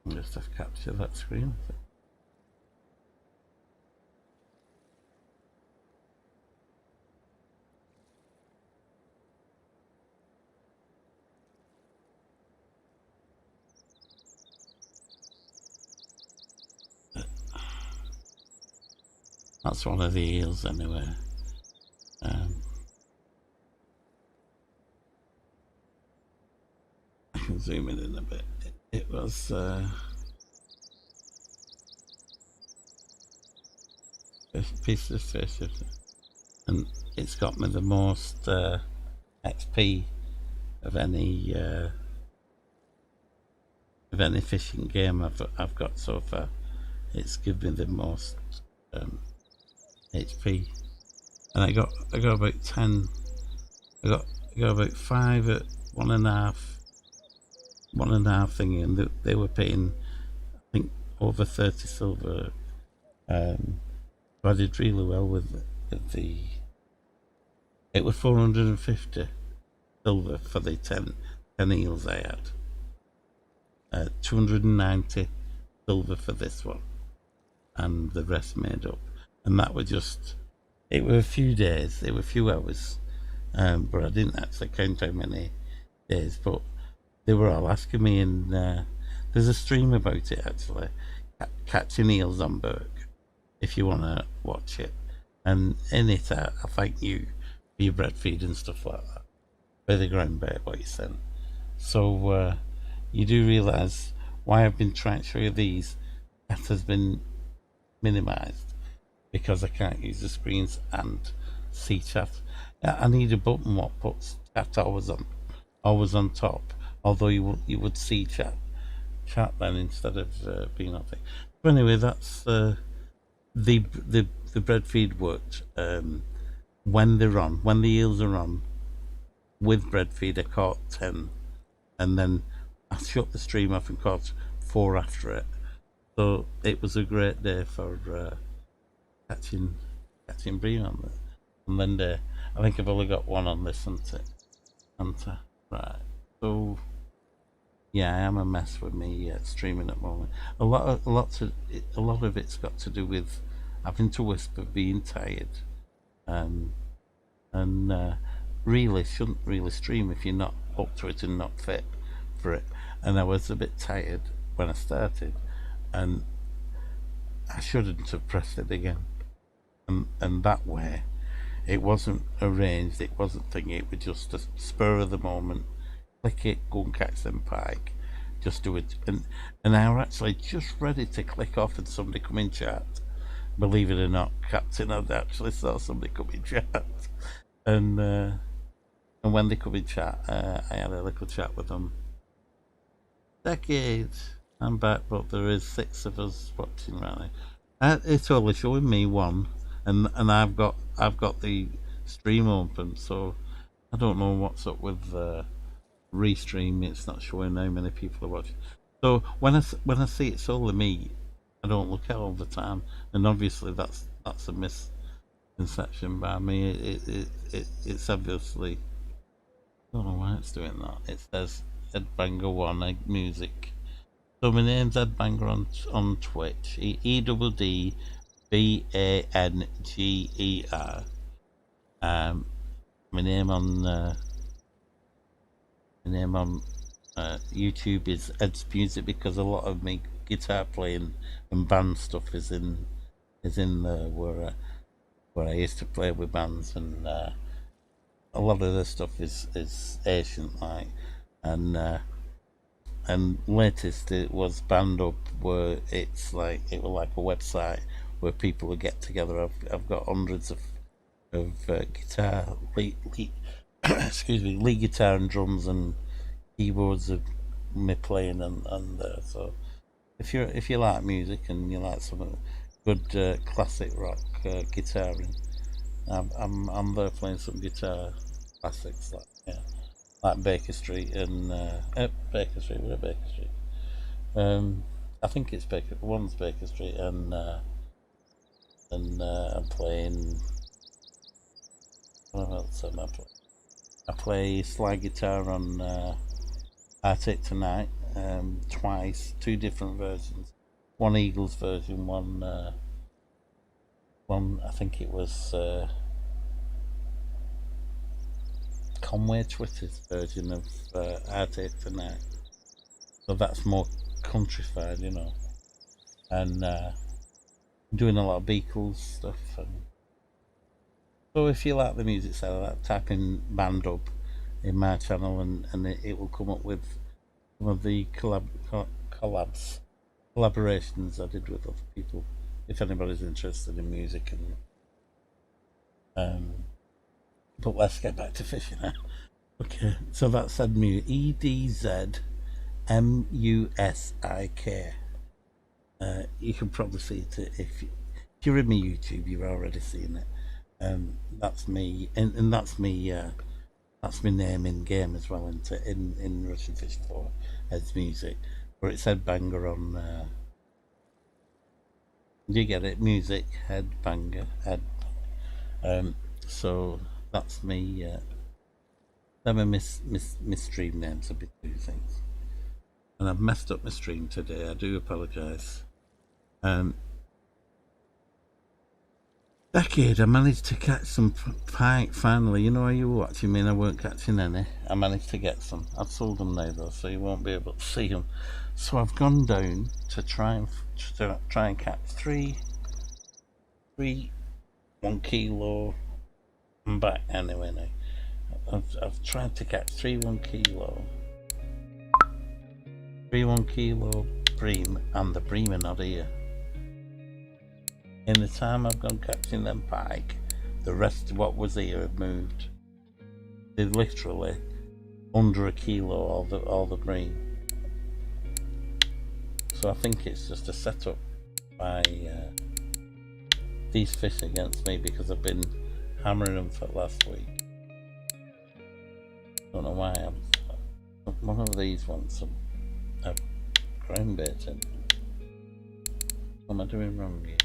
Just have captured that screen. That's one of the eels anyway. I can zoom in a bit. It was piece of fish, and it's got me the most XP of any fishing game I've got so far. It's given me the most HP, and I got about 10. I got about 5 at 1.5 thingy, and they were paying, I think, over 30 silver. So I did really well with the. It was 450 silver for the 10 eels I had. 290 silver for this one, and the rest made up. And that were just. It were a few days. It were a few hours, but I didn't actually count how many days. But they were all asking me, and there's a stream about it actually, catching eels on Burg, if you want to watch it. And in it, I thank you for your bread feed and stuff like that, by the ground bait what you sent. So you do realise why I've been trying to show you these. That has been minimised because I can't use the screens and see chat. I need a button what puts chat always on top. Although you would see chat then instead of being on thing. But anyway, that's the bread feed worked when they're on. When the eels are on with bread feed, I caught 10, and then I shut the stream off and caught 4 after it. So it was a great day for catching bream on Monday. I think I've only got one on this, isn't it? Hunter. Right. So yeah, I am a mess with me streaming at the moment. A lot of it's got to do with having to whisper, being tired, and really shouldn't really stream if you're not up to it and not fit for it. And I was a bit tired when I started, and I shouldn't have pressed it again. And that way, it wasn't arranged, it wasn't thingy, it was just a spur of the moment. Click it, go and catch them pike. Just do it. And I was actually just ready to click off and somebody come in chat. Believe it or not, Captain, I actually saw somebody come in chat. And when they come in chat, I had a little chat with them. Decades. I'm back, but there is 6 of us watching right now. It's only showing me one, and I've got the stream open, so I don't know what's up with restream. It's not showing how many people are watching. So when I see it's only me, I don't look at all the time, and obviously that's a misconception by me. It's obviously, I don't know why it's doing that. It says Edbanger1 music. So my name's Edbanger on Twitch. EDDBANGER. My name on YouTube is Ed's Music, because a lot of my guitar playing and band stuff is in there where I used to play with bands, and a lot of the stuff is ancient like, and latest it was Band Up, where it was like a website where people would get together. I've got hundreds of guitar, lead excuse me, lead guitar and drums and keyboards of me playing, and so if you like music and you like some good classic rock guitaring, I'm there playing some guitar classics like Baker Street and Baker Street. We're at Baker Street. I think it's one's Baker Street, and I'm playing. What else am I playing? I play slide guitar on Arctic Tonight twice, 2 different versions. One Eagles version, one I think it was Conway Twitter's version of Arctic Tonight. So that's more countrified, you know. And I'm doing a lot of Beatles stuff. And so if you like the music side of that, type in Band Up in my channel, and it will come up with some of the collaborations I did with other people, if anybody's interested in music. And but let's get back to fishing now. Okay, so that's Edmusik, EDZMUSIK. You can probably see it if you're in my YouTube. You've already seen it. That's me, and that's me. That's my name in game as well, in Russian Fish 4 Edmusik, where it said banger on. You get it? Music Headbanger Ed. So that's me. Them are my stream names of my 2 things, and I've messed up my stream today. I do apologise. Decade, I managed to catch some pike finally. You know how you were watching me and I weren't catching any? I managed to get some. I've sold them now though, so you won't be able to see them. So I've gone down to try and catch 3 1 kilo. I'm back anyway now. I've tried to catch 3 1 kilo bream, and the bream are not here. In the time I've gone catching them pike, the rest of what was here had moved. They're literally under 1 kilo, all the bream. So I think it's just a setup by these fish against me, because I've been hammering them for last week. Don't know why. One of these ones have ground bait in. What am I doing wrong here?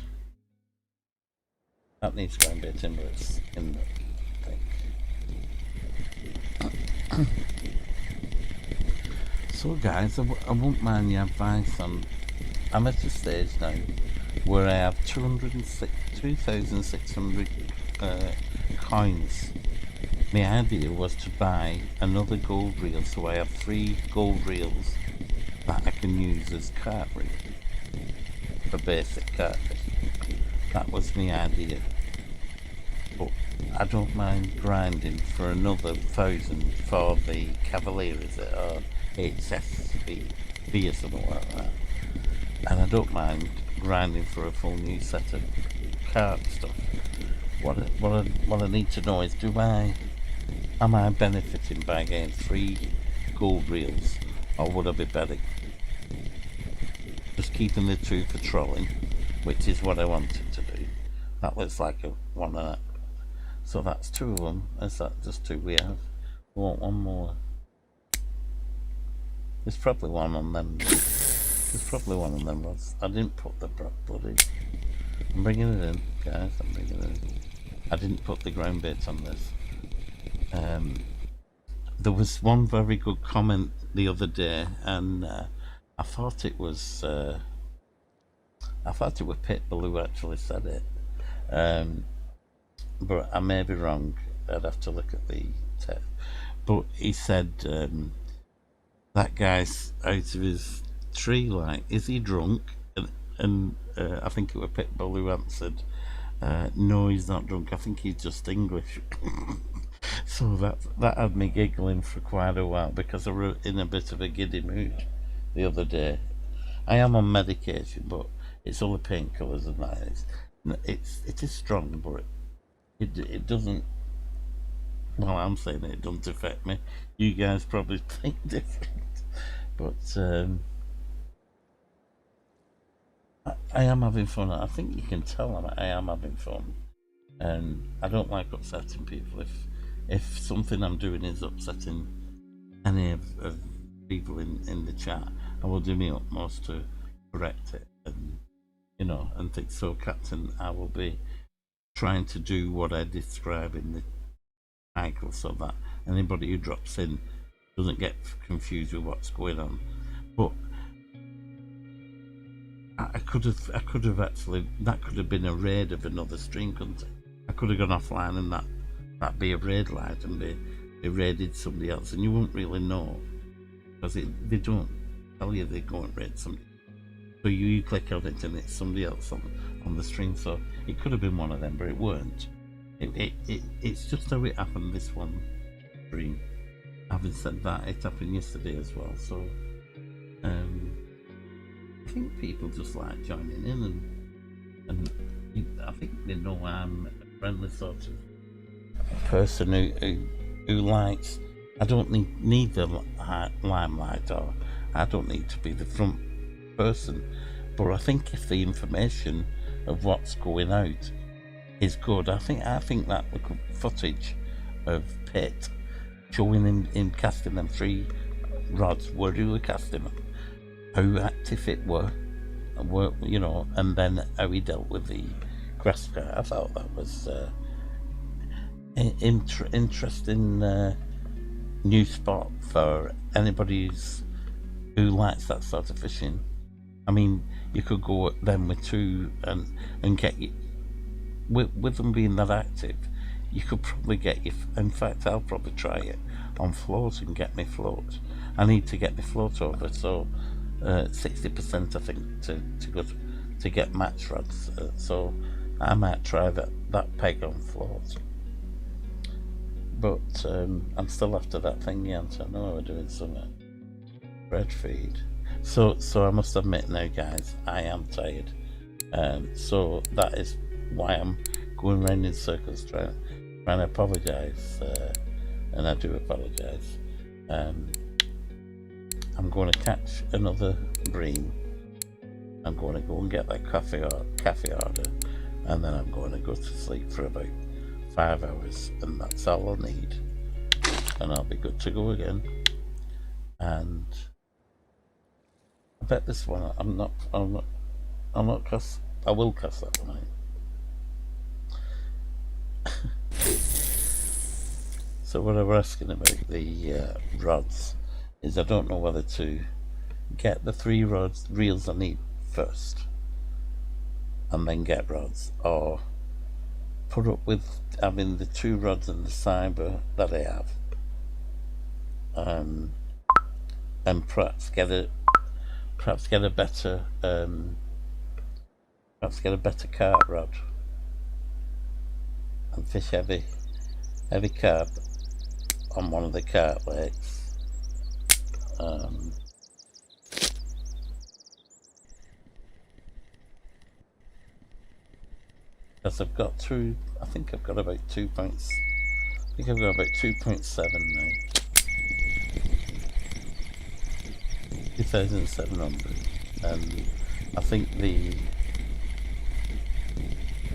That needs ground bait in, but it's in there. think. So guys, I won't mind your advice on. I'm at a stage now where I have 2,600 coins. My idea was to buy another gold reel, so I have 3 gold reels that I can use as cart reels for basic cart fishing. That was my idea. But I don't mind grinding for another 1,000 for the Cavalier, is it, or HSV or something like that. And I don't mind grinding for a full new set of cart stuff. What I need to know is, am I benefiting by getting 3 gold reels, or would I be better just keeping the 2 for trolling, which is what I wanted to do? That looks like a one of that. So that's 2 of them. Is that just 2 we have? We want one more. There's probably one on them. There's probably one on them rods. I didn't put the bloody. I'm bringing it in, guys. I'm bringing it in. I didn't put the ground bait on this. There was one very good comment the other day, and I thought it was Pitbull who actually said it, but I may be wrong. I'd have to look at the text. But he said that guy's out of his tree. Like, is he drunk? And I think it was Pitbull who answered, "No, he's not drunk. I think he's just English." So that had me giggling for quite a while, because I was in a bit of a giddy mood the other day. I am on medication, but it's only painkillers and that. It is strong, but it doesn't. Well, I'm saying it doesn't affect me. You guys probably think different, but I am having fun. I think you can tell I am having fun, and I don't like upsetting people. If something I'm doing is upsetting any of people in the chat, I will do my utmost to correct it, and and think so. Captain, I will be trying to do what I describe in the cycle, so that anybody who drops in doesn't get confused with what's going on. But I could have actually, that could have been a raid of another stream, couldn't it? I could have gone offline and that be a raid light and they raided somebody else, and you won't really know, because they don't tell you they go and raid somebody. So you click on it and it's somebody else on the stream. So it could have been one of them, but it weren't. It's just how it happened this one stream. Having said that, it happened yesterday as well. So I think people just like joining in, and I think they know I'm a friendly sort of person who likes. I don't need the limelight, or I don't need to be the front person, but I think if the information of what's going out is good, I think that footage of Pitt showing him casting them 3 rods, where he was casting them, how active it were, and then how he dealt with the grass car. I thought that was interesting new spot for anybody who likes that sort of fishing. I mean, you could go then with 2 and get with them being that active, you could probably get in fact, I'll probably try it on float and get me float. I need to get my float over, so 60% I think to get match rods, so I might try that peg on float. But I'm still after that thing, yeah, so I know we're doing something. Bread feed. So I must admit now, guys, I am tired. So that is why I'm going round in circles trying to apologise, and I do apologise. I'm going to catch another bream. I'm going to go and get that cafe order, and then I'm going to go to sleep for about 5 hours, and that's all I need, and I'll be good to go again. And I bet this one I'm not cast. I will cast that one out. So what I was asking about the rods is I don't know whether to get the 3 reels I need first and then get rods, or put up with having the 2 rods and the cyber that I have, and perhaps get a better carp rod and fish heavy carp on one of the carp lakes. Because I've got through, I think I've got about 2 points. I think I've got about 2.7 now. 2,700, and I think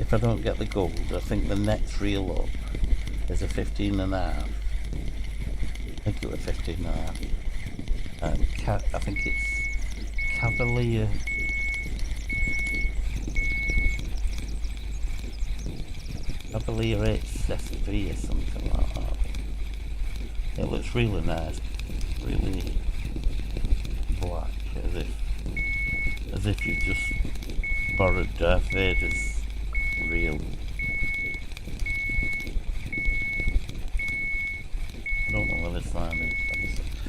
if I don't get the gold, I think the next reel up is a 15.5. I think it was 15.5. I think it's Cavalier. Cavalier HSV or something like that. It looks really nice, really black, as if you just borrowed Darth Vader's reel. I don't know where this line is.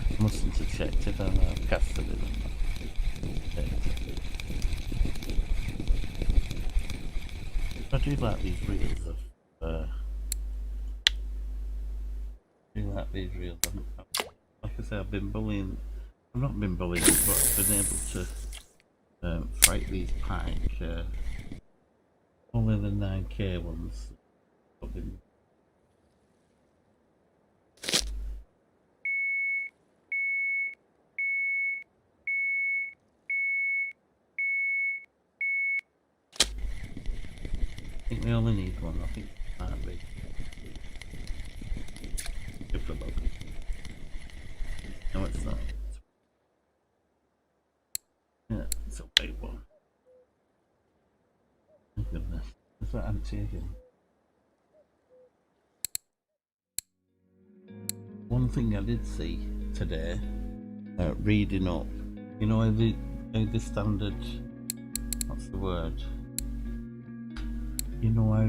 I mustn't have checked it, and I've casted it on that. I do like these reels of. Like I say, I've been bullying. I've not been bullying, but I've been able to fight these pike. Only the 9K ones. I think we only need one. I think it might be. Give it a look. No, it's not. Yeah, it's a big one. My goodness. Is that empty again? One thing I did see today, reading up, you know, the standard, what's the word? You know how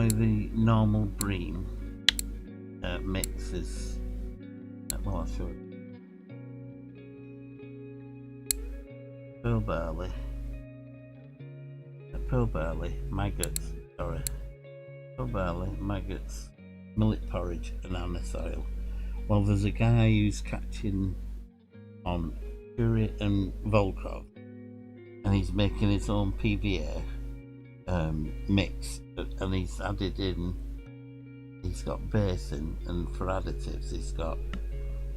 the normal bream mix is, well, I'll show you. Pearl barley, maggots, millet porridge and anise oil. Well, there's a guy who's catching on Fury and Volkov, and he's making his own PVA mix, and he's added in, he's got basin, and for additives he's got,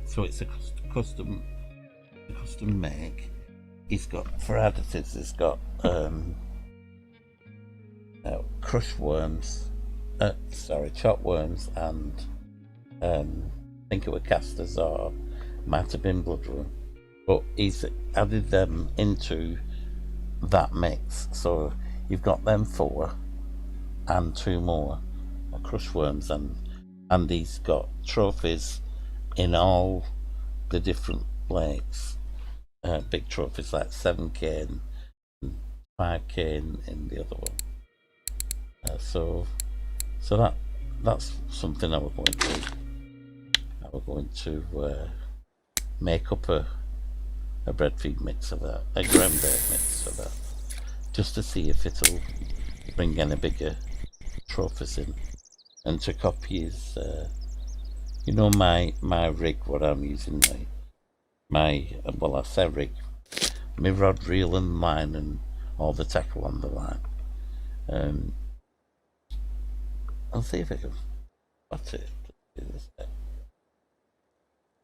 so it's a custom make. He's got, for additives, he's got crushed worms, chopped worms, and I think it were casters, or might have been bloodworm, but he's added them into that mix. So you've got them 4 and 2 more crushed worms, and he's got trophies in all the different lakes, big trophies like 7K and 5K in the other one. So that's something I was going to make up a bread feed mix of that, a ground bait mix of that, just to see if it'll bring any bigger trophies in, and to copy his, my rig, what I'm using now, well, I say rig, my rod, reel and line, and all the tackle on the line. I'll see if I can spot it.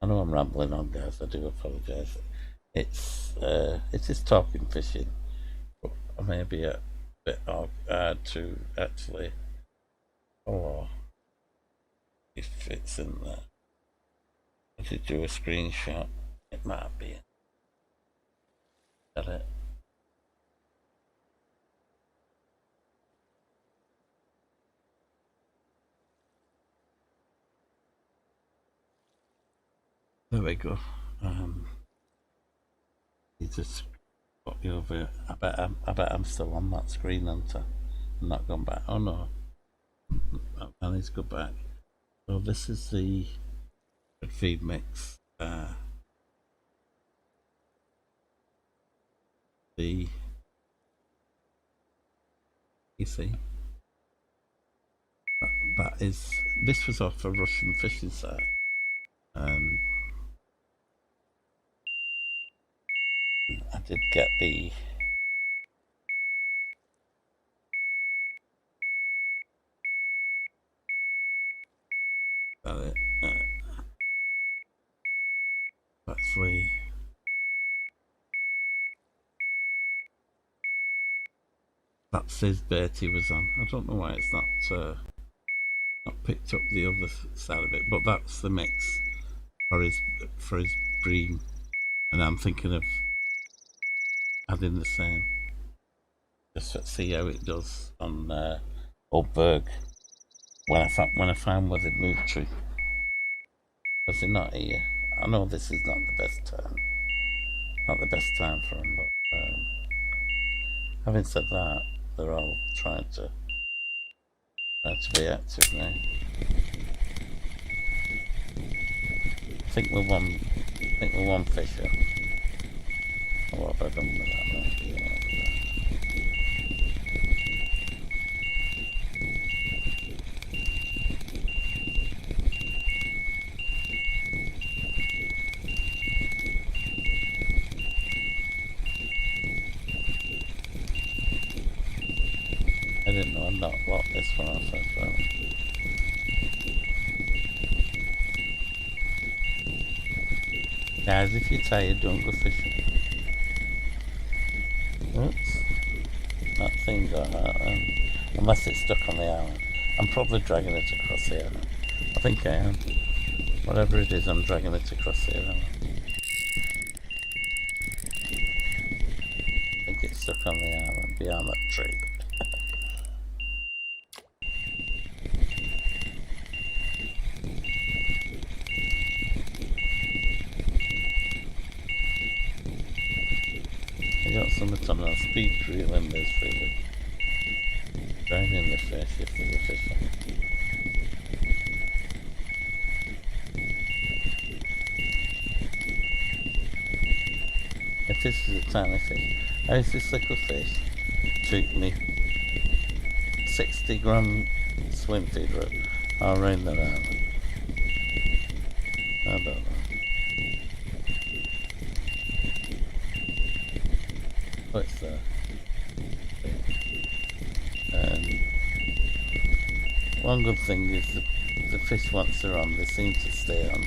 I know I'm rambling on, guys. I do apologise. It is talking fishing, but I may be a bit hard to actually follow if it's in there. If you do a screenshot, it might be. Is that it? There we go. You just got you over. I bet I'm still on that screen, and I'm not gone back. Oh no, I need to go back. So this is the feed mix. The you see that is this was off a Russian fishing site. I did get the actually that's his bait he was on. I don't know why it's not picked up the other side of it, but that's the mix for his bream, and I'm thinking of adding the same. Just to see how it does on Old Burg when I find where they've moved to. Because they're not here. I know this is not the best time for them, but having said that, they're all trying to be active now. I think we're one fisher. What have I done with that now? I didn't know I'd not locked this one off as well. Guys, if you're tired, don't go fishing. Oops. That thing got out. Unless it's stuck on the island. I'm probably dragging it across the island. I think I am. Whatever it is, I'm dragging it across the island. I think it's stuck on the island, behind that tree. I got something on our speed reel in this really. Driving the fish if there's a fish on. If this is a tiny fish, how's this little fish took me 60-gram swim feed all around that island? I don't know. What's that? One good thing is the fish, once they're on, they seem to stay on.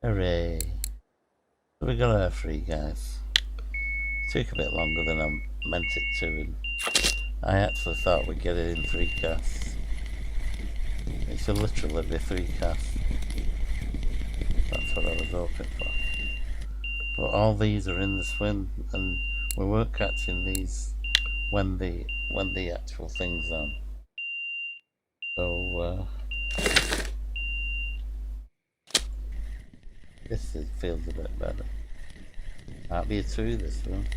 Hooray! So we got our free, guys. Took a bit longer than I meant it to, and I actually thought we'd get it in 3 casts. It should literally be 3 casts. That's what I was hoping for. But all these are in the swim, and we weren't catching these when the actual thing's on. So this feels a bit better. Might be a 2 this one.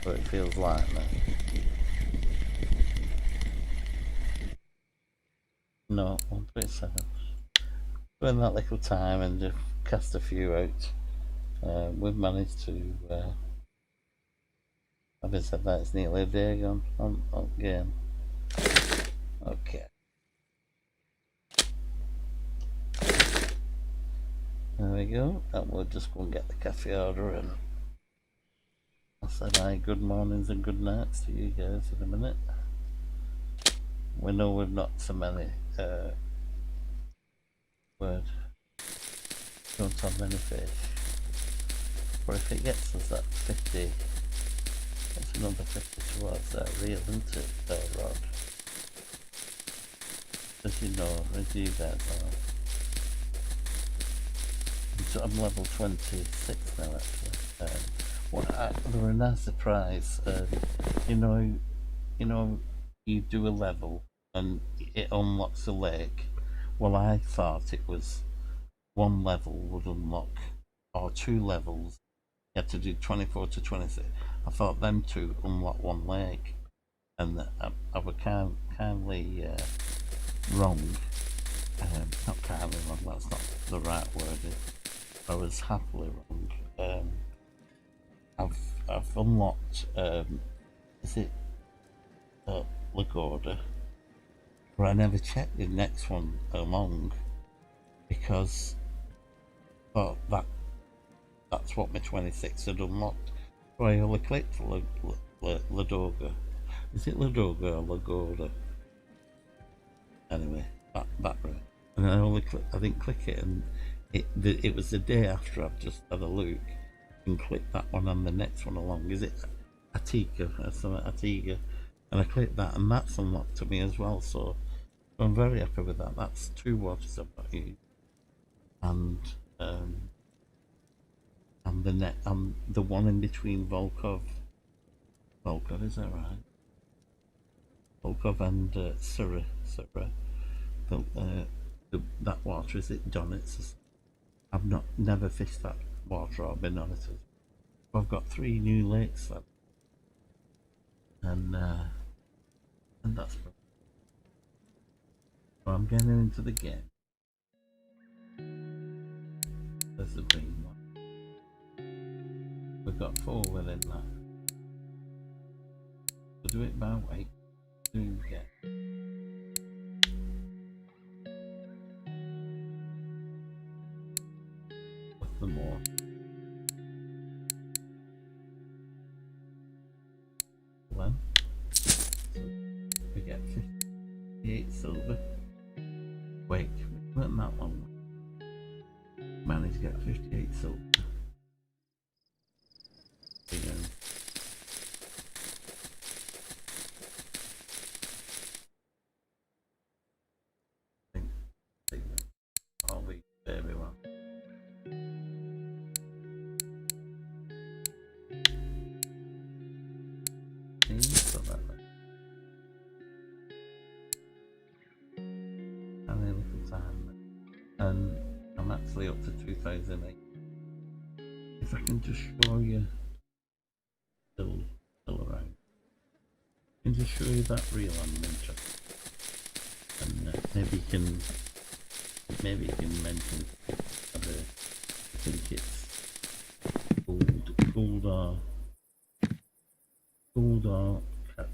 But it feels light now. No, 1.7. Spend that little time and just cast a few out. We've managed to, having said that, it's nearly a day gone on game. Okay. There we go, and we'll just go and get the cafe order, and I'll say my good mornings and good nights to you guys in a minute. We know we've not so many don't have many fish, but if it gets us that 50, that's another 50 towards that reel, isn't it, that rod? As you know, as you guys know, I'm level 26 now actually. they were a nice surprise. You know, you know, you do a level and it unlocks a lake. Well, I thought it was one level would unlock, or two levels. You had to do 24 to 26. I thought them two unlock one lake, and I was kindly wrong. Not kindly wrong. That's not the right word. I was happily wrong. I've unlocked. Is it Lagorda? But I never checked the next one along because I thought that's what my 26 had unlocked. So I only clicked Ladoga. Is it Ladoga or Lagorda? Anyway, that route. And I didn't click it, and it was the day after I've just had a look and clicked that one and the next one along. Is it Atika or something? Atiga? And I clicked that, and that's unlocked to me as well. So I'm very happy with that. That's two waters I've got used, and the one in between Volkov, is that right? Volkov and Surrey. That water, is it Donetsk? I've never fished that water or been on it. I've got 3 new lakes then, and that's brilliant. So I'm getting into the game. There's the green one. We've got 4 within that. We'll do it by weight. Do get. With the more. Then. So we get 58 silver. Wait, we went that one. Managed to get 58 silver. And I'm actually up to 2008. If I can just show you still around. I can just show you that reel I'm interested. And maybe you can mention I think it's Gold Cat.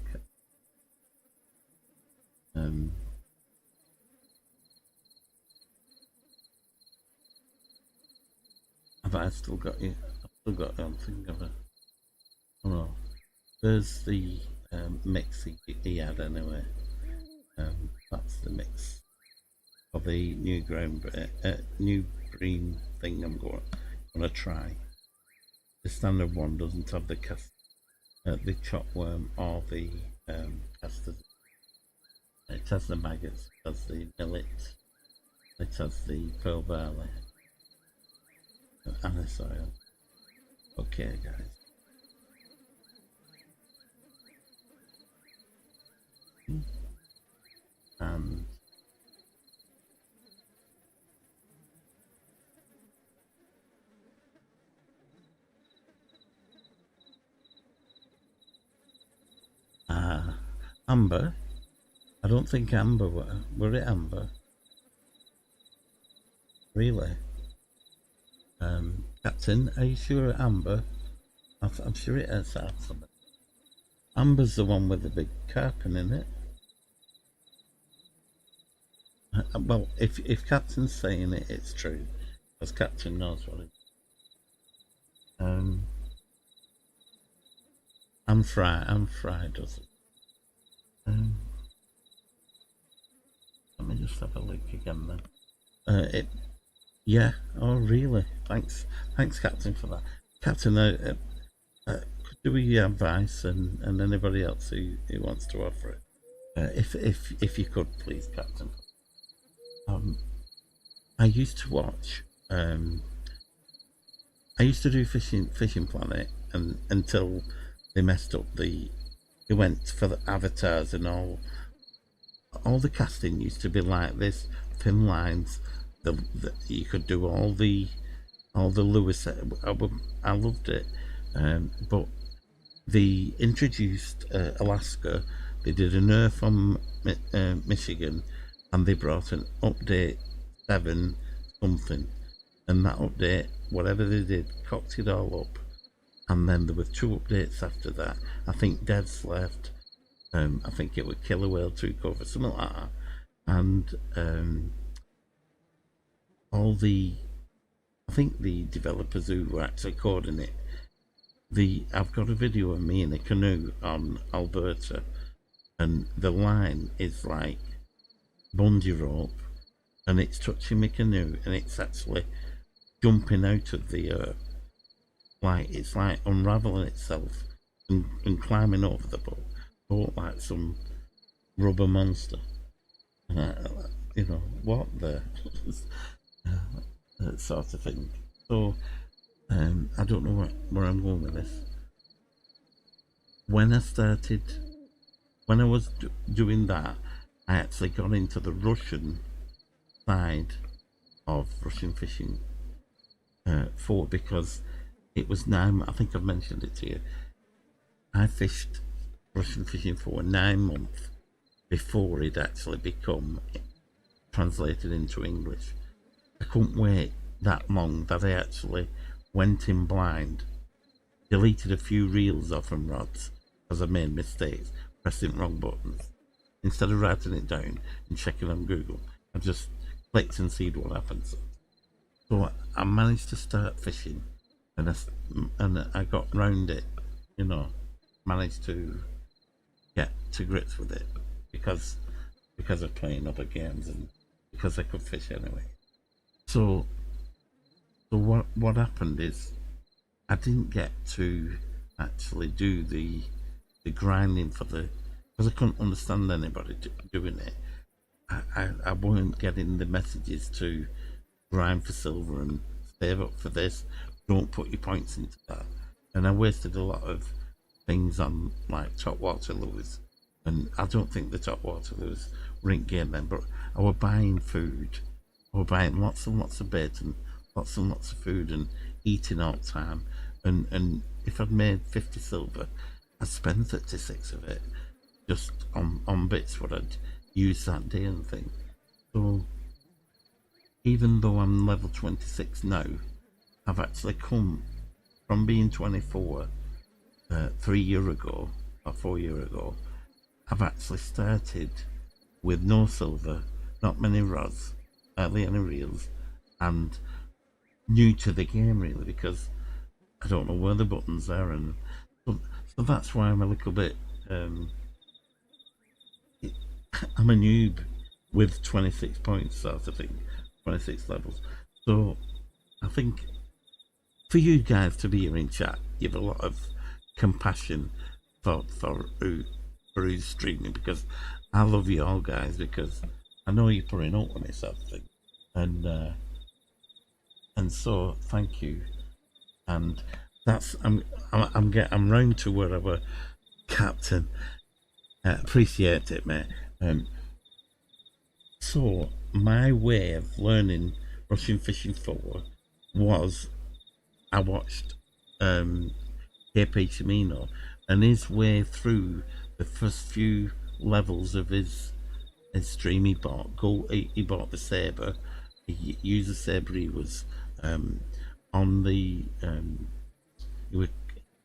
Have I still got you? I've still got you. I'm thinking of it. Oh no. There's the mix he had anyway. That's the mix of the new green thing I'm gonna try. The standard one doesn't have the the chopworm or the casters. It has the maggots, it has the millet, it has the pearl barley, anise oil. Okay, guys. And Amber. I don't think Amber were it Amber? Really? Captain, are you sure Amber? I'm sure it is something. Amber's the one with the big carping in it. Well, if Captain's saying it, it's true, because Captain knows what it is. I'm fried, does it? Let me just have a look again then. Yeah. Oh, really? Thanks, Captain, for that. Captain, could we advise and anybody else who wants to offer it? If you could, please, Captain. I used to watch. I used to do Fishing Planet, and until they messed up the. They went for the avatars and all. All the casting used to be like this, thin lines. You could do all the Lewis. I loved it, but they introduced Alaska. They did an Earth on Michigan, and they brought an update 7 something, and that update, whatever they did, cocked it all up. And then there were 2 updates after that. I think Devs left. I think it was Killer Whale 2 cover, something like that. And I think the developers who were actually coding it, I've got a video of me in a canoe on Alberta, and the line is like bungee rope, and it's touching my canoe, and it's actually jumping out of the like it's like unraveling itself and climbing over the boat like some rubber monster. You know what the sort of thing. So I don't know where I'm going with this. When I was doing that, I actually got into the Russian side of Russian fishing because it was 9. I think I've mentioned it to you. I fished Russian fishing for 9 months before it actually become translated into English. I couldn't wait that long that I actually went in blind, deleted a few reels off and rods as I made mistakes, pressing wrong buttons. Instead of writing it down and checking on Google, I just clicked and see what happens. So I managed to start fishing, and I got round it, you know, managed to get to grips with it because of playing other games and because I could fish anyway. So what happened is I didn't get to actually do the grinding for the, because I couldn't understand anybody doing it. I weren't getting the messages to grind for silver and save up for this, don't put your points into that, and I wasted a lot of things on like top water lures, and I don't think the top water lures were in game then, but I was buying food, I was buying lots and lots of bait and lots of food and eating all the time, and if I'd made 50 silver, I'd spend 36 of it just on bits what I'd use that day and thing. So even though I'm level 26 now, I've actually come from being 24 3 years ago or 4 years ago. I've actually started with no silver, not many rods, hardly any reels, and new to the game really, because I don't know where the buttons are, and so that's why I'm a little bit I'm a noob with 26 points sort of thing, 26 levels. So I think for you guys to be here in chat, you have a lot of compassion for who's streaming, because I love you all guys, because I know you're putting up with me sort of thing, and so thank you. And that's I'm round to wherever Captain. Appreciate it, mate. So my way of learning Russian fishing 4 was I watched KP Chimino, and his way through the first few levels of his stream. He bought the saber. He used the saber. He was on the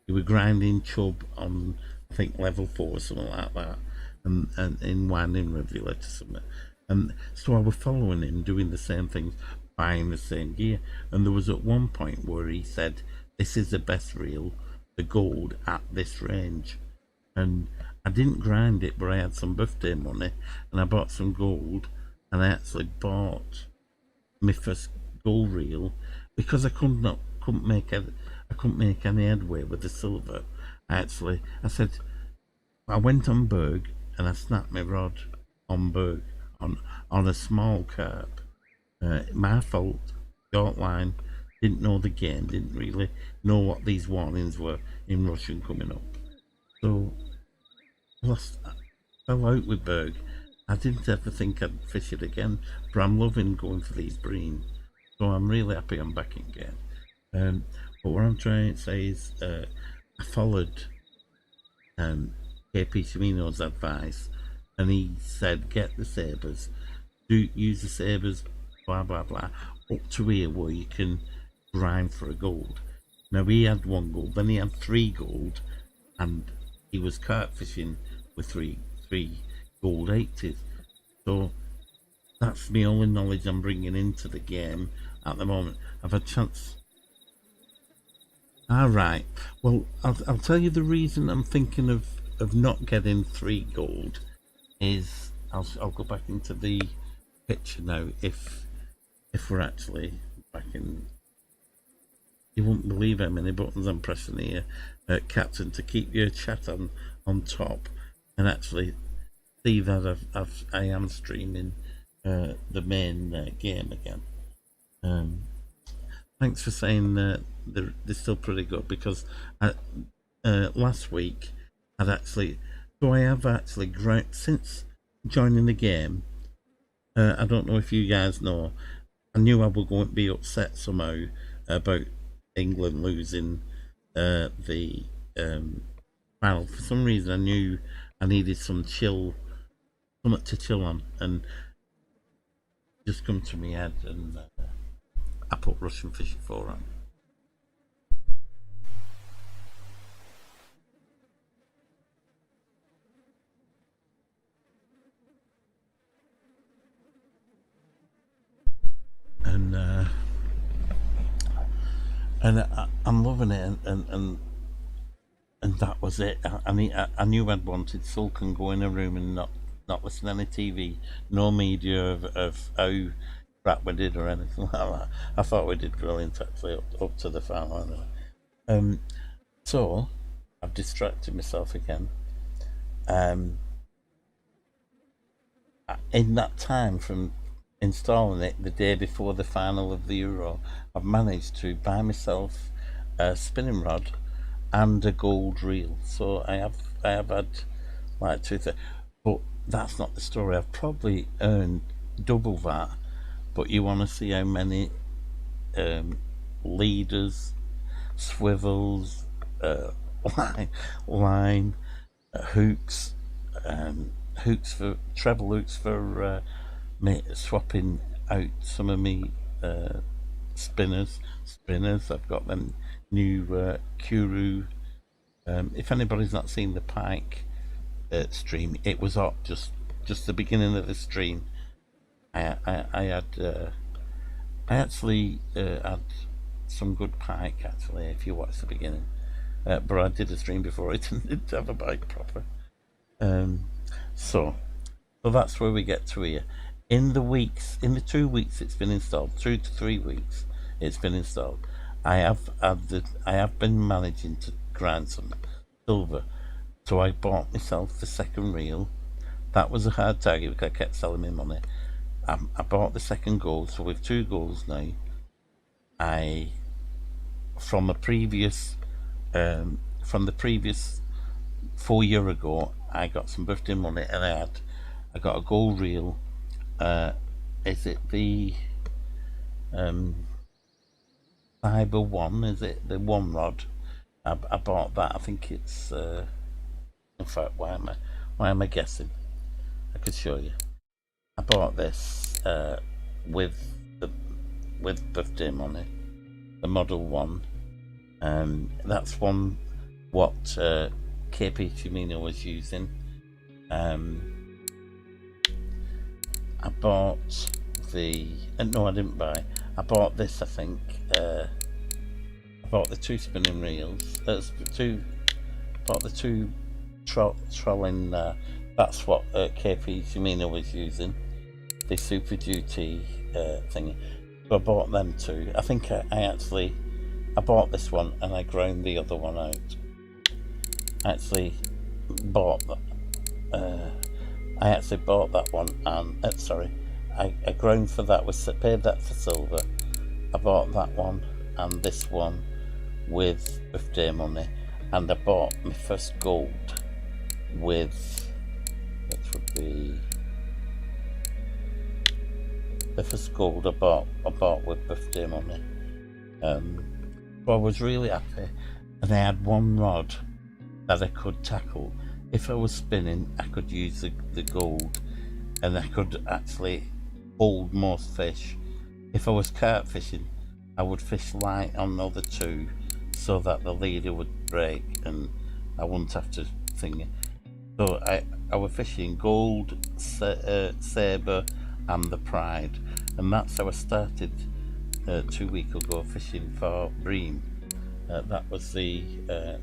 he was grinding chub on, I think, level 4 or something like that, and in winding rivulet or something. And so I was following him, doing the same things, buying the same gear. And there was at one point where he said, "This is the best reel, the gold at this range." And I didn't grind it, but I had some birthday money, and I bought some gold, and I actually bought my first gold reel because I couldn't make any headway with the silver. I said, I went on Burg and I snapped my rod on Burg on a small carp. My fault, short line, didn't know the game, didn't really know what these warnings were in Russian coming up. So I fell out with Berg. I didn't ever think I'd fish it again, but I'm loving going for these bream. So I'm really happy I'm back in game. But what I'm trying to say is I followed KP Chimino's advice, and he said get the sabres, use the sabres, blah blah blah, up to here where you can grind for a gold. Now he had 1 gold, then he had 3 gold, and he was carp fishing with three gold 80s. So that's the only knowledge I'm bringing into the game at the moment. I've had a chance. Alright, well, I'll tell you the reason I'm thinking of not getting 3 gold is, I'll go back into the picture now, if we're actually back in. You won't believe how many buttons I'm pressing here, Captain, to keep your chat on top, and actually see that I am streaming the main game again. Thanks for saying they're still pretty good, because last week I have actually since joining the game. I don't know if you guys know, I knew I was going to be upset somehow about England losing the final. For some reason I knew I needed something to chill on, and just come to my head, and I put Russian Fishing 4 on. And I'm loving it, and that was it. I knew I'd wanted sulk and go in a room and not listen to any TV, no media of how crap we did or anything like that. I thought we did brilliant actually up to the final. So I've distracted myself again. In that time from installing it the day before the final of the Euro, I've managed to buy myself a spinning rod and a gold reel. So I have had like 2-3, but that's not the story. I've probably earned double that. But you want to see how many leaders, swivels, line, hooks, for treble hooks for swapping out some of me spinners. I've got them new Kuru. If anybody's not seen the Pike stream, it was up just the beginning of the stream. I actually had some good pike actually, if you watch the beginning, but I did a stream before it and didn't have a bike proper. So that's where we get to here. In the 2 weeks it's been installed, 2 to 3 weeks it's been installed, I have been managing to grind some silver. So I bought myself the second reel. That was a hard target because I kept selling me money. I bought the second gold, so with 2 golds now. From the previous 4 year ago, I got some birthday money, and I got a gold reel. Is it the Fiber One? Is it the one rod? I bought that. I think it's. In fact, why am I guessing? I could show you. I bought this with birthday money, the Model 1. That's one what KP Chimino was using. I bought the no, I didn't buy. I bought this. I think I bought the 2 spinning reels. Bought the 2 trolling. That's what KP Chimino was using, the Super Duty thingy. So I bought them 2. I think I bought this one and I ground the other one out. I actually bought that one, and I ground for that, paid that for silver. I bought that one and this one with birthday money, and I bought my first gold with, which would be the first gold I bought with birthday money. So I was really happy, and I had one rod that I could tackle. If I was spinning, I could use the gold, and I could actually hold most fish. If I was carp fishing, I would fish light on the other two so that the leader would break and I wouldn't have to thing it. So I was fishing gold, sabre and the pride, and that's how I started 2 weeks ago fishing for bream. That was the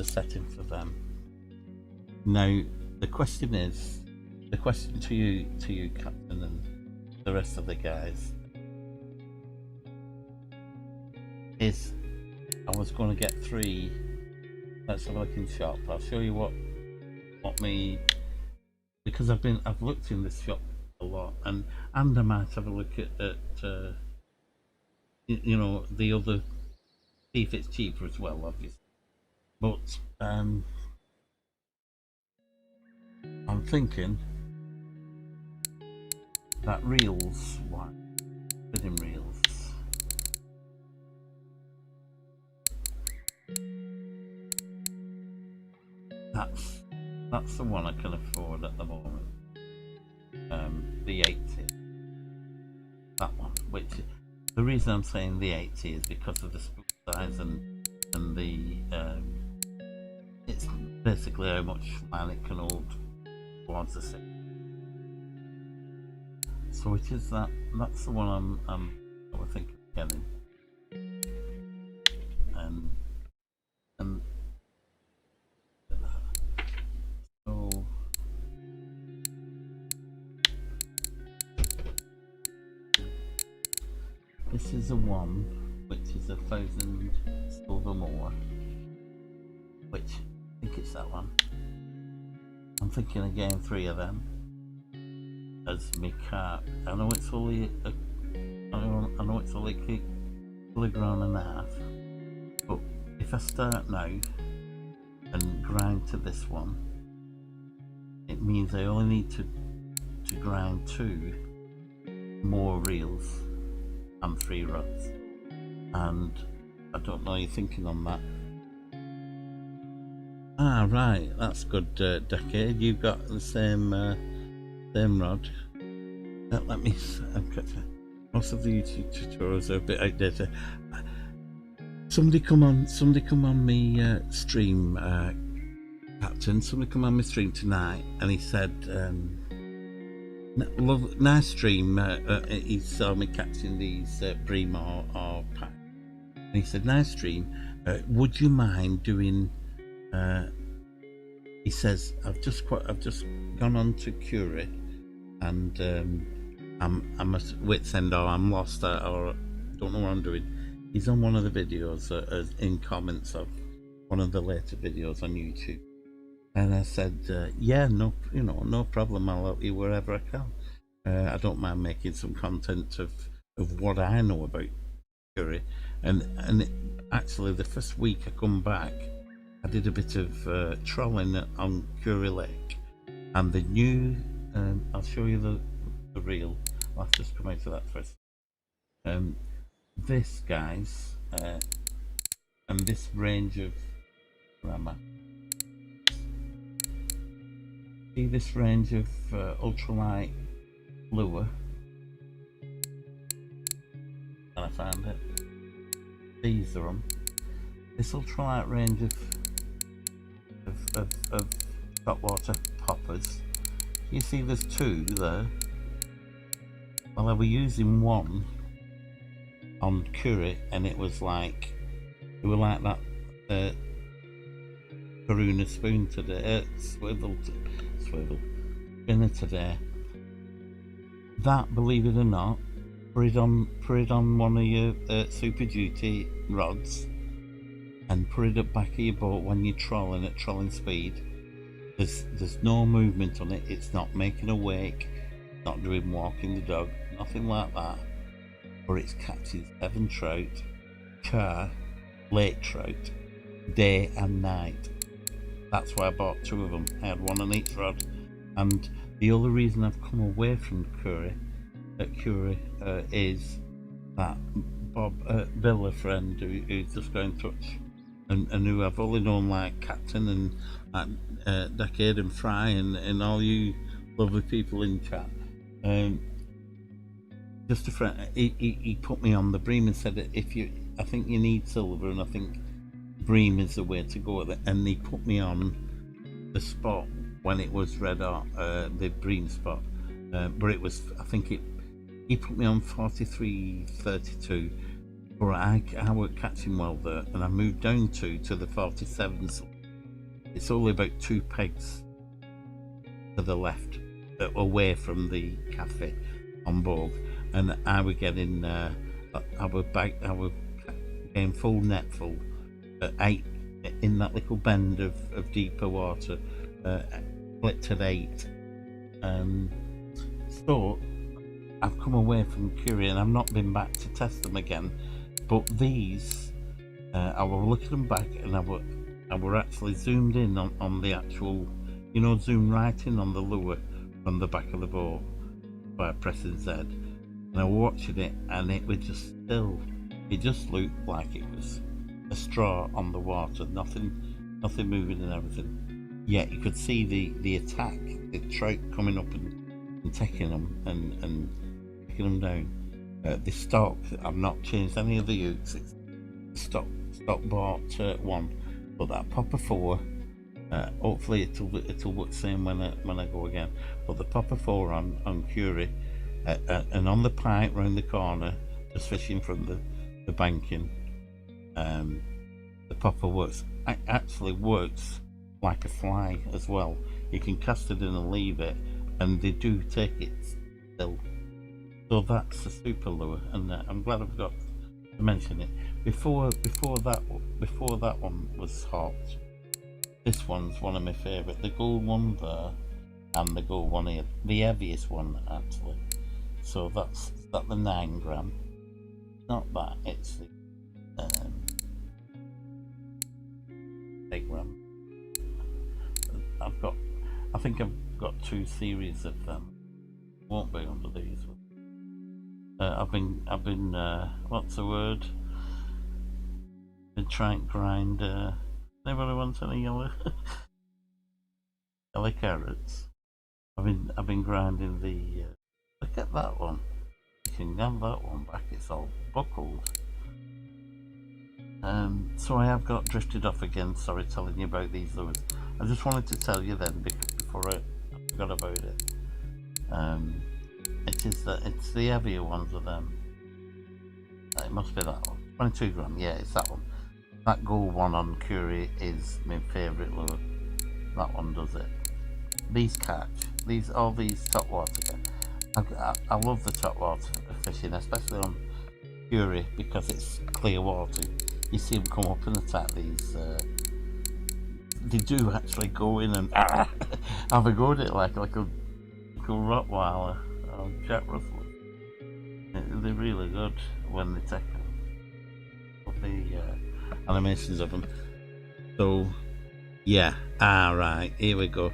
setting for them. Now the question to you Captain, and the rest of the guys, is I was going to get 3. Let's have a look in shop. I'll show you what me, because I've looked in this shop a lot, and I might have a look at you know, the other, see if it's cheaper as well, obviously. But I'm thinking that reels, spinning reels, that's the one I can afford at the moment. The 80, that one. Which the reason I'm saying the 80 is because of the spool size and the it's basically how much line it can hold towards the 6. So it is that's the one I was thinking of getting. And so this is a one which is 1,000 silver more, which I think it's that one. I'm thinking again 3 of them as my carp. I know it's only a kilogram and a half, but if I start now and grind to this one, it means I only need to grind 2 more reels and 3 rods. And I don't know you're thinking on that. Ah, right, that's good, Decade. You've got the same rod. Let me. Most of the YouTube tutorials are a bit outdated. Somebody come on me stream, Captain. Somebody come on my stream tonight, and he said, nice stream. He saw me catching these bream or pike, and he said, nice stream. Would you mind doing? He says, I've just gone on to Curie, and I'm at wit's end, or I'm lost, or don't know what I'm doing. He's on one of the videos in comments of one of the later videos on YouTube, and I said, yeah, no problem. I'll help you wherever I can. I don't mind making some content of what I know about Curie, and actually the first week I come back, I did a bit of trolling on Curie Lake, and the new, I'll show you the reel. I'll have to just come out to that first. This, guys, and this range of grammar. See this range of ultralight lure? And I found it. These are them. This ultralight range of saltwater poppers. You see there's 2 there. Well, I was using one on Curie, and it was like, they were like that Karuna spoon today, swivel spinner today. That, believe it or not, put it on one of your Super Duty rods, and put it at back of your boat when you're trolling at trolling speed. There's no movement on it. It's not making a wake, not doing walking the dog, nothing like that. But it's catching 7 trout char, lake trout, day and night. That's why I bought 2 of them. I had 1 on each rod. And the other reason I've come away from Curry is that Bob Villa friend who's just going touch, and who I've only known like Captain and Decade and Fry and all you lovely people in chat. Just a friend, he put me on the bream and said that I think you need silver, and I think bream is the way to go with it. And he put me on the spot when it was red hot, the bream spot, but it was, I think he put me on 43.32. But I were catching well there, and I moved down to the 47s. It's only about 2 pegs to the left, away from the cafe on Borg, and I were getting I were getting full net full at 8 in that little bend of deeper water, flipped at 8. So I've come away from Curie and I've not been back to test them again. But these, I were looking them back, and I were actually zoomed in on the actual, zoom right in on the lure from the back of the boat by pressing Z. And I was watching it, and it was just still. It just looked like it was a straw on the water, nothing moving and everything. Yet you could see the attack, the trout coming up and taking them and taking them down. The stock, I've not changed any of the utes. It's stock bought 1, but that Popper 4, hopefully it'll look the same when I go again. But the Popper 4 on Curie, and on the pike round the corner, just fishing from the banking. The Popper actually works like a fly as well. You can cast it in and leave it, and they do take it still. So that's a super lure, and I'm glad I've got to mention it. Before that one was hot. This one's one of my favourite. The gold one there, and the gold one here, the heaviest one actually. So that's the 9 gram. Not that, it's the 8 gram. I think I've got 2 series of them. Won't be under these ones. I've been what's the word? Been trying to grind. Anybody wants any yellow carrots? I've been grinding the. Look at that one. You can have that one back. It's all buckled. So I have got drifted off again. Sorry, telling you about these lures. I just wanted to tell you then before I forgot about it. It's the heavier ones of them. It must be that one. 22 gram, yeah, it's that one. That gold one on Curie is my favourite lure. That one does it. These catch. All these top water catch. I love the top water fishing, especially on Curie, because it's clear water. You see them come up and attack these. They do actually go in and have a go at it like a Rottweiler. Jack Russell. They're really good when they take them. The animations of them. So, yeah. Right, here we go.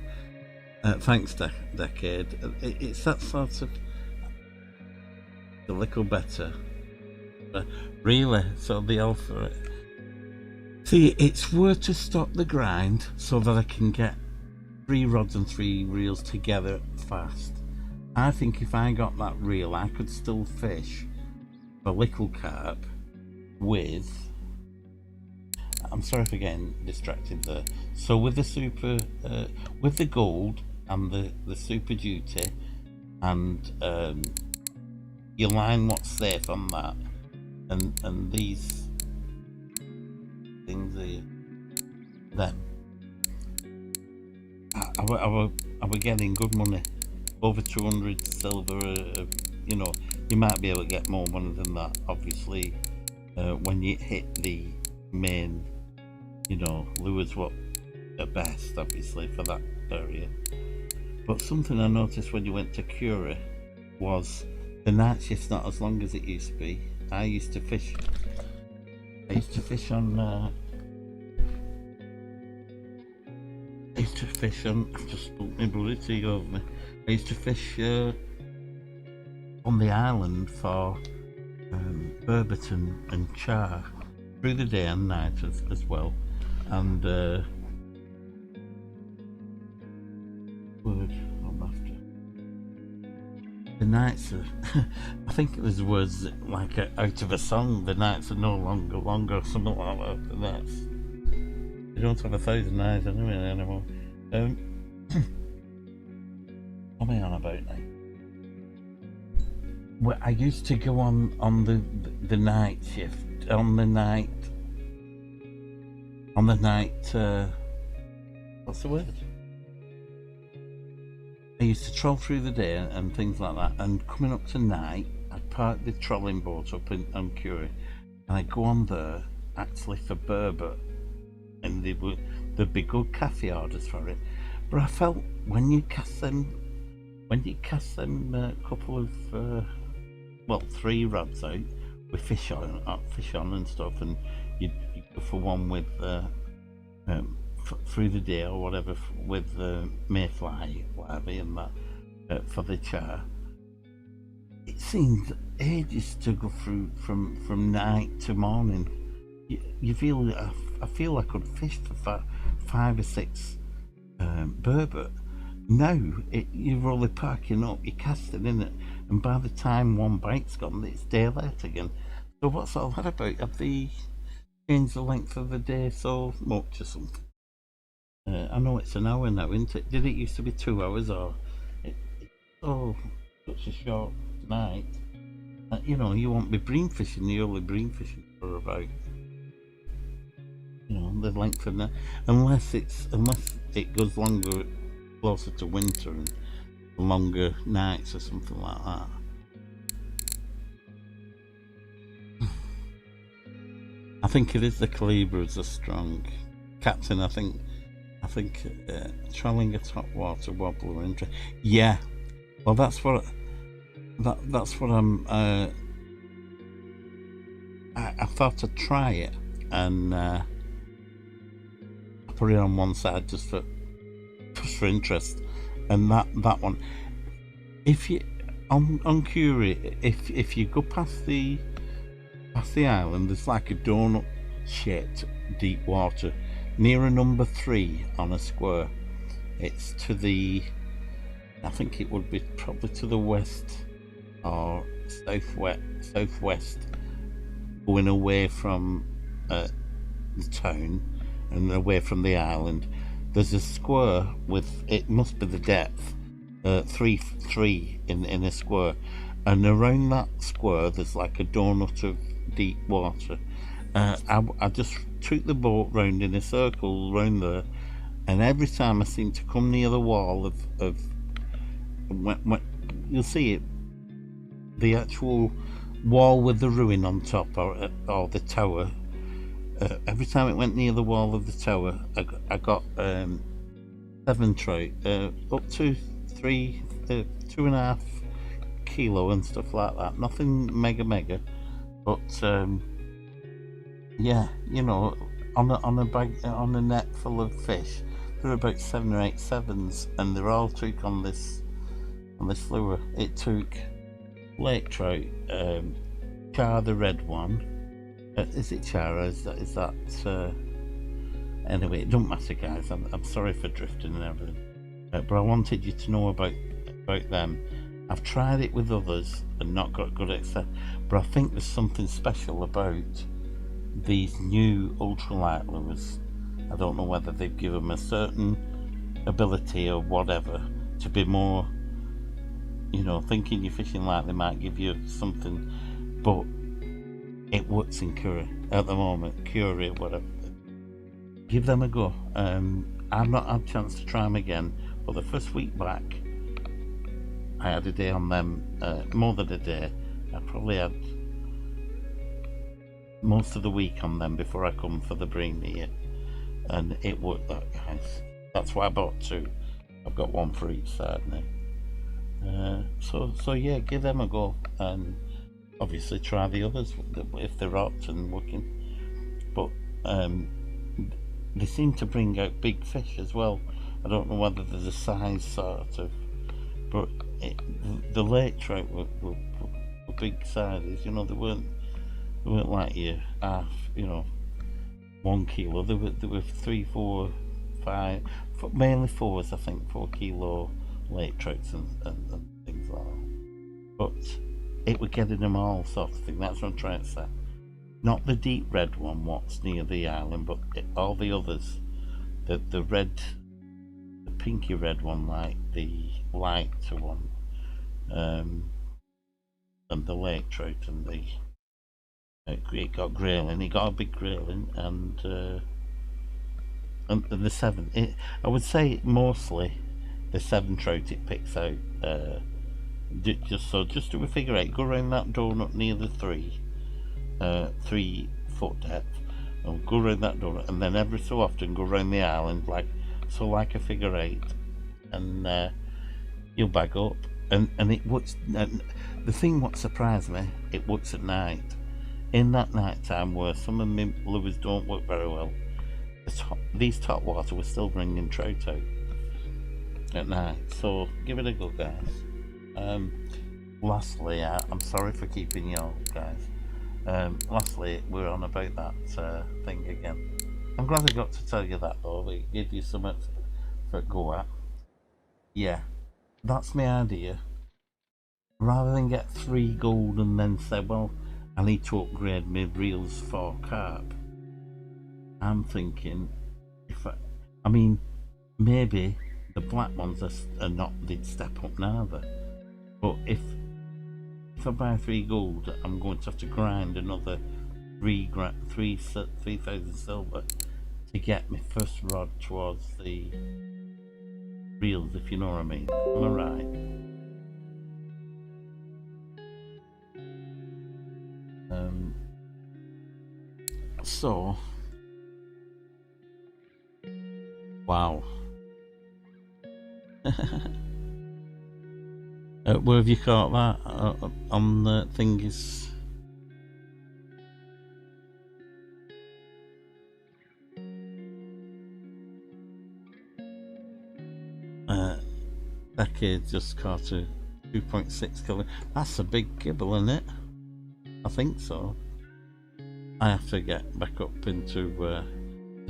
Thanks, Decade. It's that sort of a little better. Really, so the alpha. See, it's worth to stop the grind so that I can get 3 rods and 3 reels together fast. I think if I got that reel, I could still fish a little carp with. I'm sorry for getting distracted there. So with the super, with the gold and the super duty, and you line what's safe on that, and these things here, then I were getting good money. Over 200 silver, you might be able to get more money than that, obviously, when you hit the main, lures what are best, obviously, for that area. But something I noticed when you went to Curie was the night shift's not as long as it used to be. I used to fish I used to fish on. I used to fish on. I've just spilled my bloody tea over me. I used to fish on the island for Burberton and char through the day and night as well. And word I'm after the nights are. I think it was words like out of a song. The nights are no longer longer, or something like that. The nights. You don't have 1,000 nights anyway anymore. What am I on about now? Well, I used to go on the night shift on the night. What's the word? I used to troll through the day and things like that. And coming up to night, I'd park the trolling boat up on Curie, and I'd go on there actually for Berber, and there'd be good cafe orders for it. But I felt when you cast them couple of 3 rods out with fish on and stuff, and you go for one with through the day or whatever with mayfly, whatever, and that for the char. It seemed ages to go through from night to morning. You feel I feel I could fish for 5 or 6 burbot. Now you're only parking up, you're casting in it, and by the time one bite's gone, it's daylight again. So what's all that about? Have they changed the length of the day so much or something? I know it's an hour now, isn't it? Did it used to be 2 hours, or it's such a short night? You won't be bream fishing. You're only bream fishing for about the length of that, unless it goes longer, closer to winter and longer nights or something like that. I think it is the calibras are strong. Captain, I think trolling a top water wobbler yeah. Well, that's what I'm. I thought I'd try it, and I put it on one side just for interest, and that one. If you on Curie, if you go past the island, there's like a donut shaped deep water near a number 3 on a square. It's to the, I think it would be probably to the west or southwest, going away from the town and away from the island. There's a square with, it must be the depth, 3 in a square, and around that square there's like a donut of deep water. I just took the boat round in a circle round there, and every time I seem to come near the wall of when you'll see it, the actual wall with the ruin on top, or the tower. Every time it went near the wall of the tower, I got 7 trout, up to 2.5 kilo and stuff like that. Nothing mega, but yeah, on a bag, on a net full of fish, there were about 7 or 8 sevens, and they're all took on this lure. It took lake trout, char, the red one. Is it char? Is that? Anyway, it don't matter, guys. I'm sorry for drifting and everything, but I wanted you to know about them. I've tried it with others and not got good access, but I think there's something special about these new ultralight lures. I don't know whether they've given them a certain ability or whatever to be more, thinking you're fishing light, they might give you something, but it works in Curie at the moment. Curie, whatever. Give them a go. I've not had a chance to try them again, but the first week back, I had a day on them, more than a day. I probably had most of the week on them before I come for the bream here, and it worked, that, guys. That's why I bought 2. I've got 1 for each side now. So yeah, give them a go, and obviously try the others if they're hot and working. but they seem to bring out big fish as well. I don't know whether there's a size sort of, but the lake trout were big sizes. They weren't like your half, 1 kilo. They were 3, 4, 5, mainly 4s, I think, 4 kilo lake trouts and things like that. But it was getting them all sort of thing. That's what I'm trying to say. Not the deep red one, what's near the island, but all the others. The red, the pinky red one, like the lighter one, and the lake trout, and it got grayling. It got a big grayling, and the 7. I would say mostly the 7 trout it picks out. Just do a figure 8. Go around that donut near the 3 foot depth, and go around that donut, and then every so often go around the island like a figure 8, and you'll bag up. And it works. And the thing what surprised me, it works at night. In that night time where some of my lures don't work very well, these top water were still bringing trout out at night. So give it a go, guys. Lastly, I'm sorry for keeping you all, guys. Lastly, we're on about that thing again. I'm glad I got to tell you that, though. It gave you something for a go at. Yeah, that's my idea. Rather than get 3 gold and then say, well, I need to upgrade my reels for carp, I'm thinking, maybe the black ones are not, they'd step up neither. But if I buy 3 gold, I'm going to have to grind another 3,000 silver to get my first rod towards the reels, if you know what I mean. Am I right? So, wow. Where have you caught that? On the thingies? Becky just caught a 2.6 kilo. That's a big gibble, isn't it? I think so. I have to get back up into the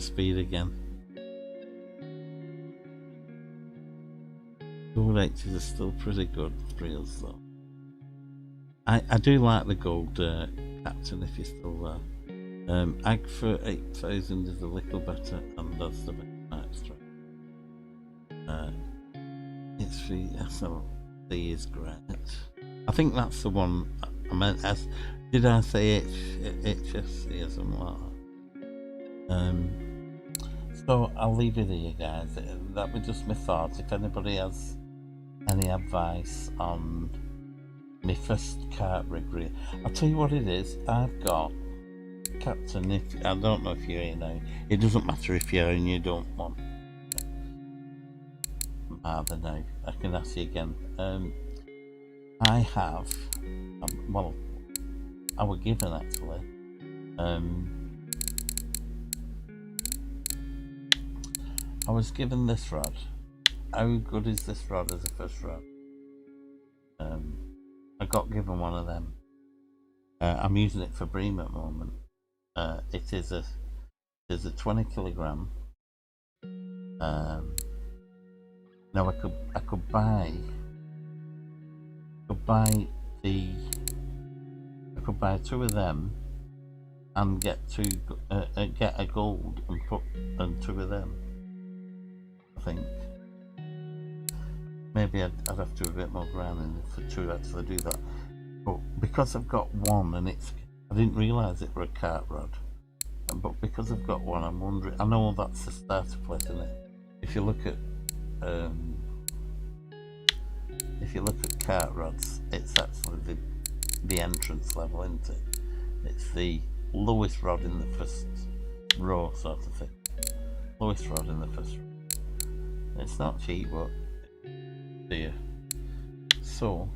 speed again. Gold 80s are still pretty good reels though. I do like the gold captain if you're still there. Ag for 8,000 is a little better, and that's the best extra. It's free SLD is great. I think that's the one I meant. Did I say HFC or something like that? So I'll leave it here, guys. That was just my thoughts. If anybody has any advice on my first carp rig, I'll tell you what it is. I've got Captain. I don't know if you're here now. It doesn't matter if you're and you don't want. I don't know. I can ask you again. I have. Well, I was given actually. I was given this rod. How good is this rod as a first rod? I got given one of them. I'm using it for bream at the moment. It is a 20 kilogram. Now I could buy 2 of them and get a gold and put 2 of them. I think maybe I'd have to do a bit more grinding to actually do that. But because I've got one, and I didn't realise it were a carp rod. But because I've got one, I'm wondering. I know that's the starter plate, isn't it? If you look at carp rods, it's actually the entrance level, isn't it? It's the lowest rod in the first row, sort of thing. Lowest rod in the first row. It's not cheap, but dear. So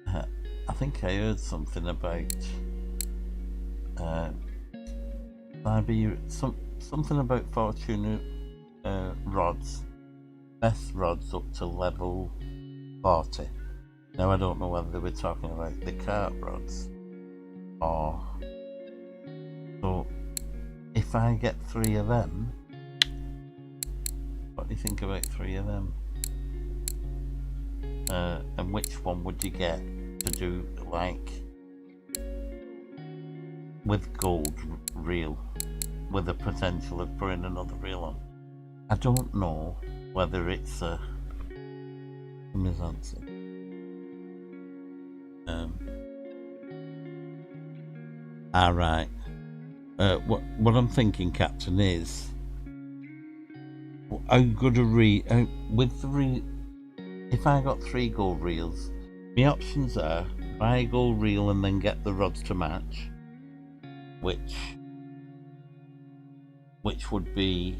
I think I heard something about something about Fortuna rods, best rods up to level 40. Now I don't know whether they were talking about the cart rods or so. If I get 3 of them, what do you think about 3 of them? And which one would you get to do like with gold reel, with the potential of putting another reel on? I don't know whether it's a answer. Alright. What I'm thinking, Captain, is how good a with the if I got 3 gold reels, the options are buy a gold reel and then get the rods to match, which would be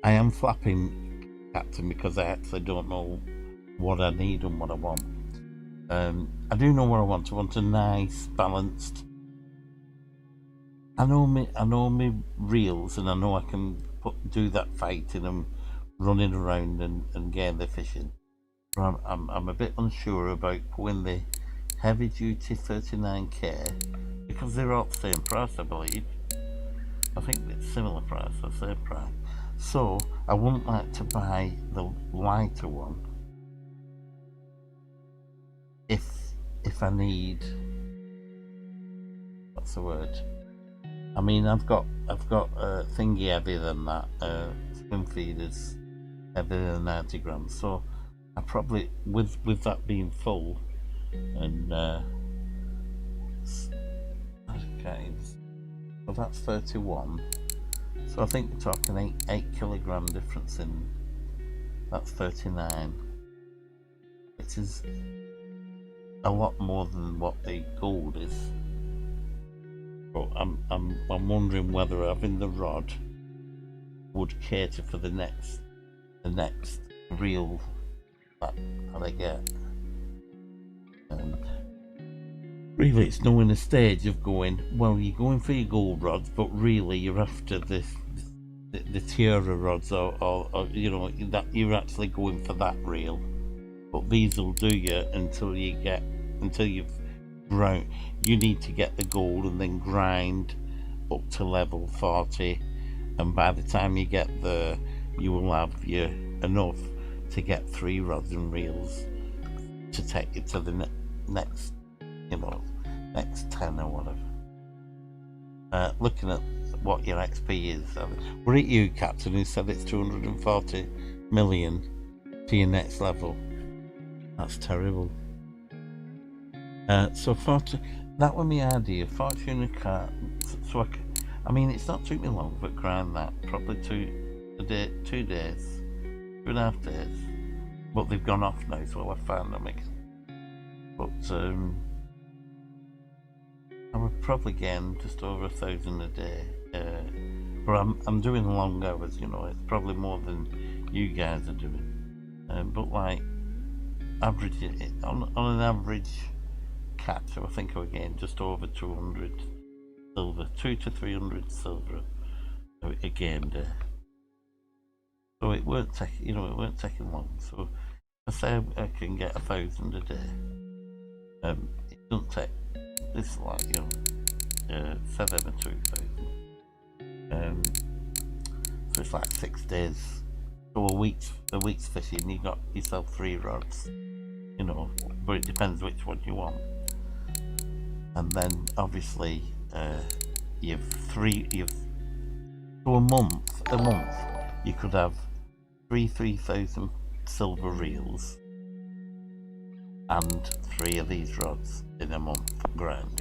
I am flapping, Captain, because I actually don't know what I need and what I want. I do know what I want. I want a nice, balanced. I know me reels, and I know I can do that fighting and running around and getting the fishing. But I'm a bit unsure about putting the heavy duty 39k because they're all the same price, I believe. I think it's similar price or same price. So I wouldn't like to buy the lighter one if I need, what's the word? I mean, I've got a thingy heavier than that, spin feeders heavier than 90 grams. So I probably, with that being full, and okay, well that's 31. So I think we're talking 8 kilogram difference in. That's 39, which is a lot more than what the gold is. But I'm wondering whether having the rod would cater for the next reel that I get. Really, it's knowing the stage of going, well, you're going for your gold rods, but really you're after the tiara rods, or you know, that you're actually going for that reel. But these will do you until you've ground. You need to get the gold and then grind up to level 40, and by the time you get there, you will have enough to get 3 rods and reels to take you to the next, next 10 or whatever. Looking at what your XP is, were it you, Captain, who said it's 240 million to your next level? That's terrible. So that was my idea. Fortuna cart. So I mean, it's not took me long, but grind that probably 2 days, 2.5 days. But they've gone off now, so I found them again. But I would probably gain just over 1,000 a day. But I'm doing long hours, it's probably more than you guys are doing. But like average on an average catch, I think I would gain just over 200 silver, 200 to 300 silver a game day. So it weren't taking, it weren't taking long. So I say I can get 1,000 a day. It doesn't take. This is like 7 or 2,000. So it's like 6 days. So a week's fishing, you got yourself 3 rods. But it depends which one you want. And then obviously you've for a month you could have 3,000 silver reels and 3 of these rods in a month grinding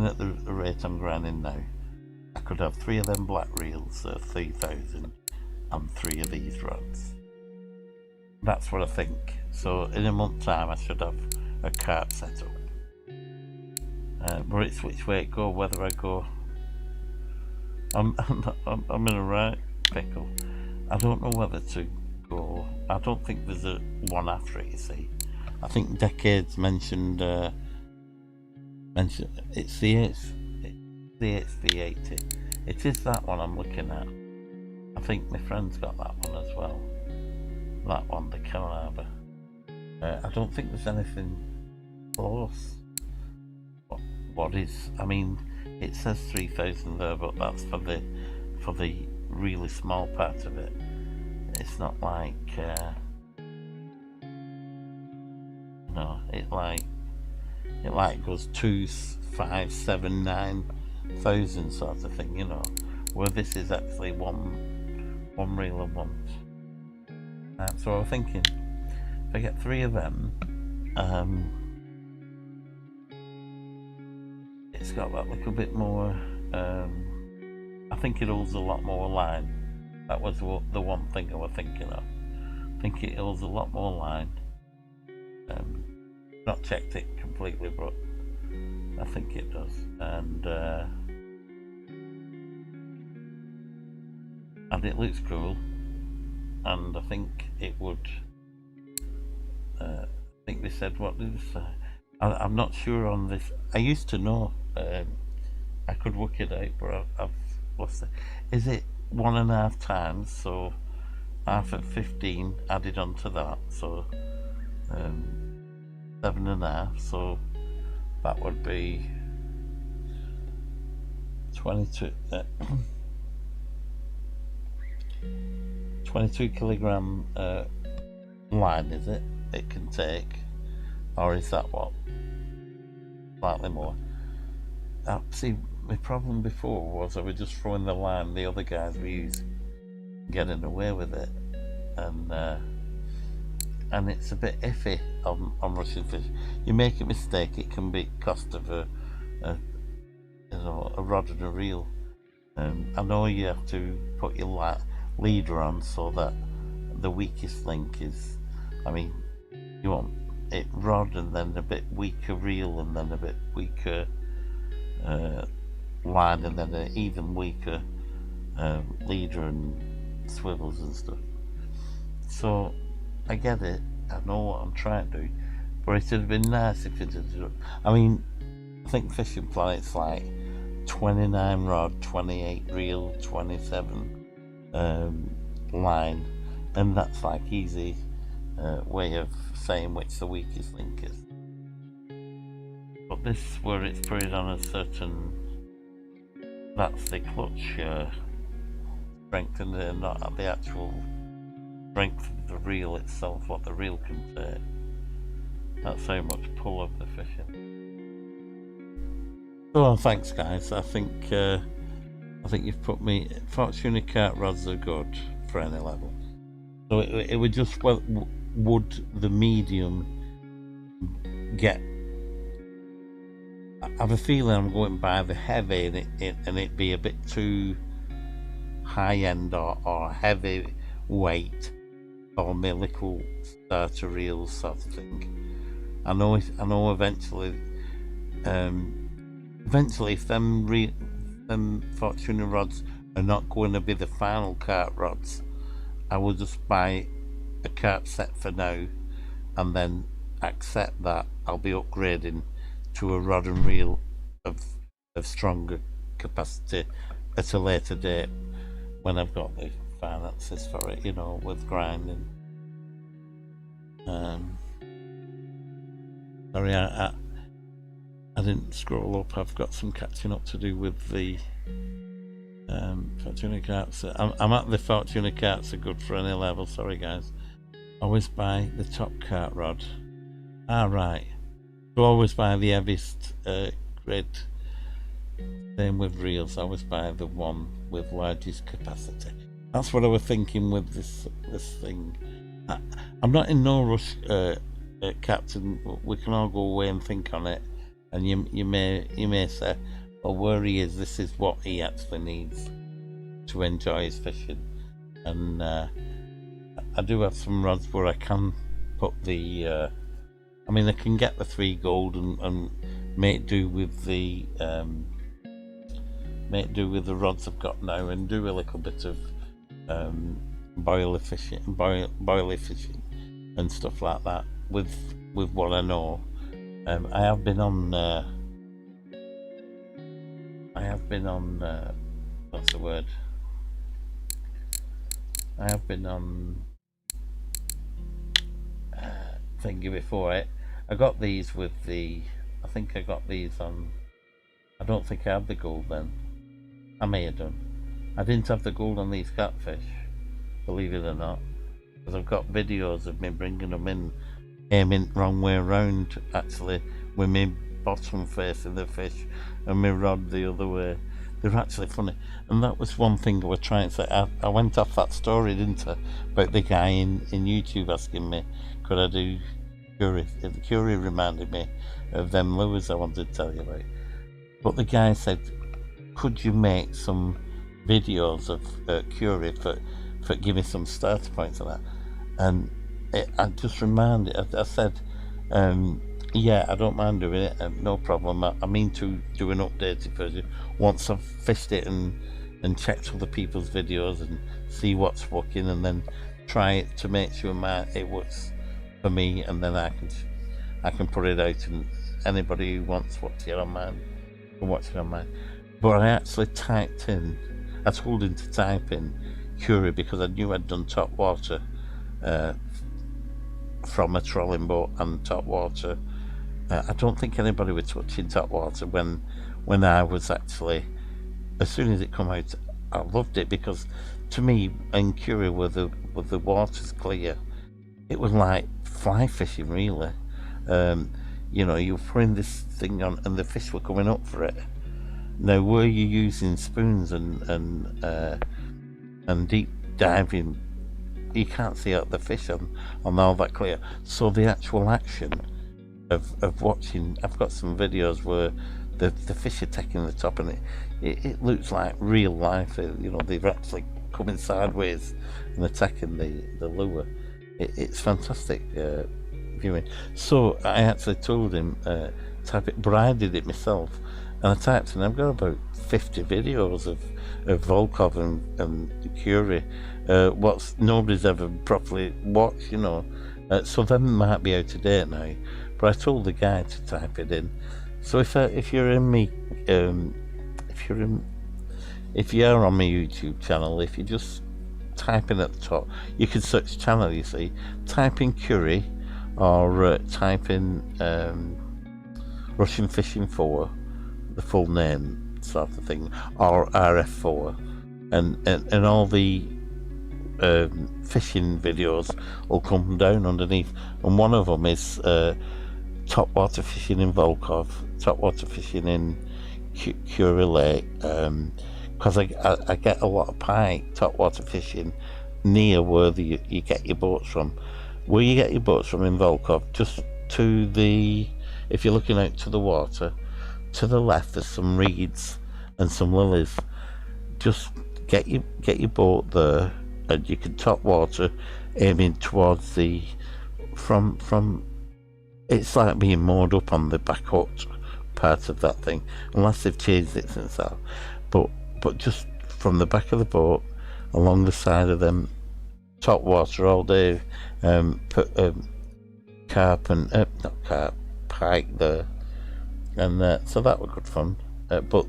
at the rate I'm grinding now. I could have 3 of them black reels, 3,000, and 3 of these rods. That's what I think. So in a month's time I should have a cart set up. But it's which way it go, whether I go. I'm in a right pickle. I don't know whether to go. I don't think there's a one after it, you see. I think Decades mentioned mention it's the HV80. It is that one I'm looking at. I think my friend's got that one as well. That one, the Carnarvon. I don't think there's anything close. What is? I mean, it says 3,000 there, but that's for the really small part of it. It's not like it goes 2, 5, 7, 9,000 sort of thing, where this is actually one reel a month. So I was thinking, if I get 3 of them, it's got that little bit more. I think it holds a lot more line. That was the one thing I was thinking of. I think it holds a lot more line. Not checked it completely, but I think it does. And it looks cool. And I think it would. I think they said, what did they say? I'm not sure on this. I used to know. I could work it out, but I've lost it. Is it 1.5 times? So half at 15 added onto that. So 7.5. So that would be 22. 22 kilogram line, is it? It can take, or is that what? Slightly more. See, my problem before was I was just throwing the line the other guys were using, getting away with it, and it's a bit iffy on Russian fish. You make a mistake, it can be cost of a rod and a reel. I know you have to put your leader on so that the weakest link is, I mean, you want it rod and then a bit weaker reel and then a bit weaker line and then an even weaker leader and swivels and stuff. So I get it, I know what I'm trying to do, but it would have been nice if it had. I mean, I think Fishing Planet's like 29 rod, 28 reel, 27 line, and that's like easy way of saying which the weakest link is. But this, where it's put it on a certain, that's the clutch strength, and not the actual strength of the reel itself, what the reel can take. That's how much pull of the fishing. Oh, thanks guys. I think you've put me. Fortuna carp rods are good for any level. So it would just, well, would the medium get? I have a feeling I'm going by the heavy, and it be a bit too high end or heavy weight for my little starter reels sort of thing. I know eventually. Eventually, if them Fortuna rods are not going to be the final carp rods, I will just buy a carp set for now, and then accept that I'll be upgrading to a rod and reel of stronger capacity at a later date when I've got the finances for it, with grinding. Sorry, I didn't scroll up. I've got some catching up to do with the Fortuna carps. I'm at the Fortuna carps are good for any level. Sorry guys. Always buy the top carp rod. Right. So always buy the heaviest grade. Same with reels. Always buy the one with largest capacity. That's what I was thinking with this thing. I'm not in no rush, Captain. We can all go away and think on it. And you may say, well, where he is, this is what he actually needs to enjoy his fishing. And I do have some rods where I can put the. I mean, I can get the 3 gold and make do with the rods I've got now, and do a little bit of boiler fishing, and stuff like that with what I know. I have been on have been on what's the word? I have been on thingy before it. I got these with the. I think I got these on. I don't think I had the gold then. I may have done. I didn't have the gold on these catfish, believe it or not, because I've got videos of me bringing them in, aiming wrong way around actually, with me bottom facing the fish and my rod the other way. They're actually funny, and that was one thing I was trying to say. I went off that story, didn't I, about the guy in YouTube asking me, could I do curry? The curry reminded me of them lures I wanted to tell you about. But the guy said, could you make some videos of curry for giving some starter points on that? And I just reminded, I said, yeah, I don't mind doing it, no problem. I mean to do an updated version once I've fished it and checked other people's videos and see what's working, and then try it to make sure it works for me, and then I can put it out, and anybody who wants to watch it on mine can watch it on mine. But I actually I told him to type in curry because I knew I'd done top water from a trolling boat and top water. I don't think anybody was touching top water when I was actually, as soon as it come out, I loved it, because to me, in curry, with the water's clear, it was like fly fishing really. You know, you're throwing this thing on and the fish were coming up for it. Now, were you using spoons and deep diving, you can't see out the fish on all that clear. So the actual action of watching, I've got some videos where the fish are taking the top, and it looks like real life. You know, they're actually coming sideways and attacking the lure. It's fantastic viewing. So I actually told him type it, but I did it myself, and I typed in. I've got about 50 videos of Volkov and Curie, what nobody's ever properly watched, you know. So them might be out of date now, but I told the guy to type it in. So if you're on my YouTube channel, if you just type in at the top, you can search channel, you see, type in Curie, or type in Russian Fishing 4, the full name sort of thing, or RF4, and all the fishing videos will come down underneath, and one of them is top water fishing in Volkov, top water fishing in Curie Lake, because I get a lot of pike top water fishing near where you get your boats from. Where you get your boats from in Volkov, just to the, if you're looking out to the water, to the left there's some reeds and some lilies. Just get your boat there, and you can top water, aiming towards the from it's like being moored up on the back hut part of that thing, unless they've changed it since that. But just from the back of the boat, along the side of them, top water all day, put carp and not carp, pike there, and so that was good fun. But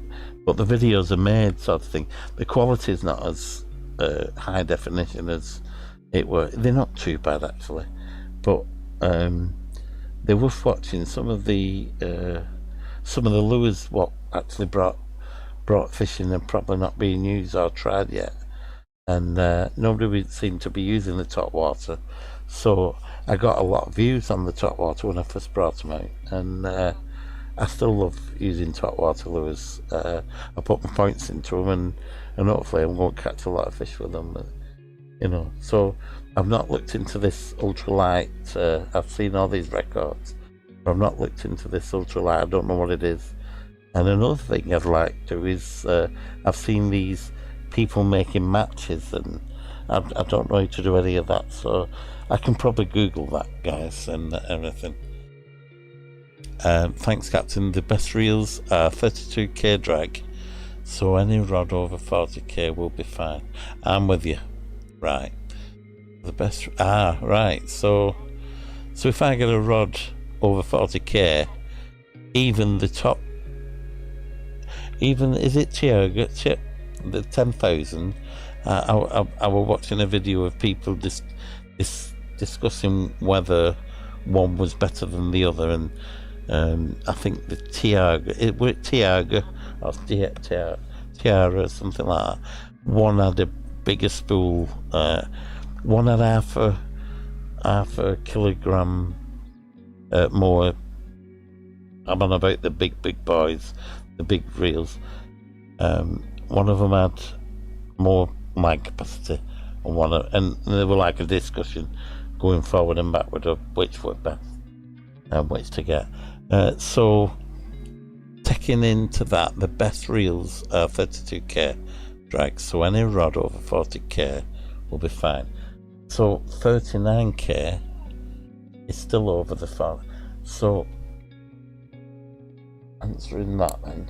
the videos are made sort of thing. The quality is not as high definition as it were. They're not too bad actually, but they're worth watching. Some of the lures what actually brought fishing are probably not being used or tried yet, and nobody would seem to be using the top water. So I got a lot of views on the top water when I first brought them out, and I still love using top water lures. I put my points into them, and hopefully I won't catch a lot of fish with them, you know. So I've not looked into this ultralight. I've seen all these records, but I've not looked into this ultralight. I don't know what it is. And another thing I'd like to is I've seen these people making matches, and I don't know how to do any of that, so I can probably Google that, guys, and everything. Thanks, Captain. The best reels are 32k drag, so any rod over 40k will be fine. I'm with you. Right. The best. Right. So if I get a rod over 40k, even the top, even is it Tiago? The 10,000. I was watching a video of people discussing whether one was better than the other, and I think the Tiago, Tiago or Tiara, something like that. One had a bigger spool. One had half a kilogram more. I'm on about the big boys, the big reels. One of them had more mag capacity, and there were like a discussion going forward and backward of which were best and which to get. So taking into that, the best reels are 32k drags, so any rod over 40k will be fine. So 39k is still over the far. So answering that then,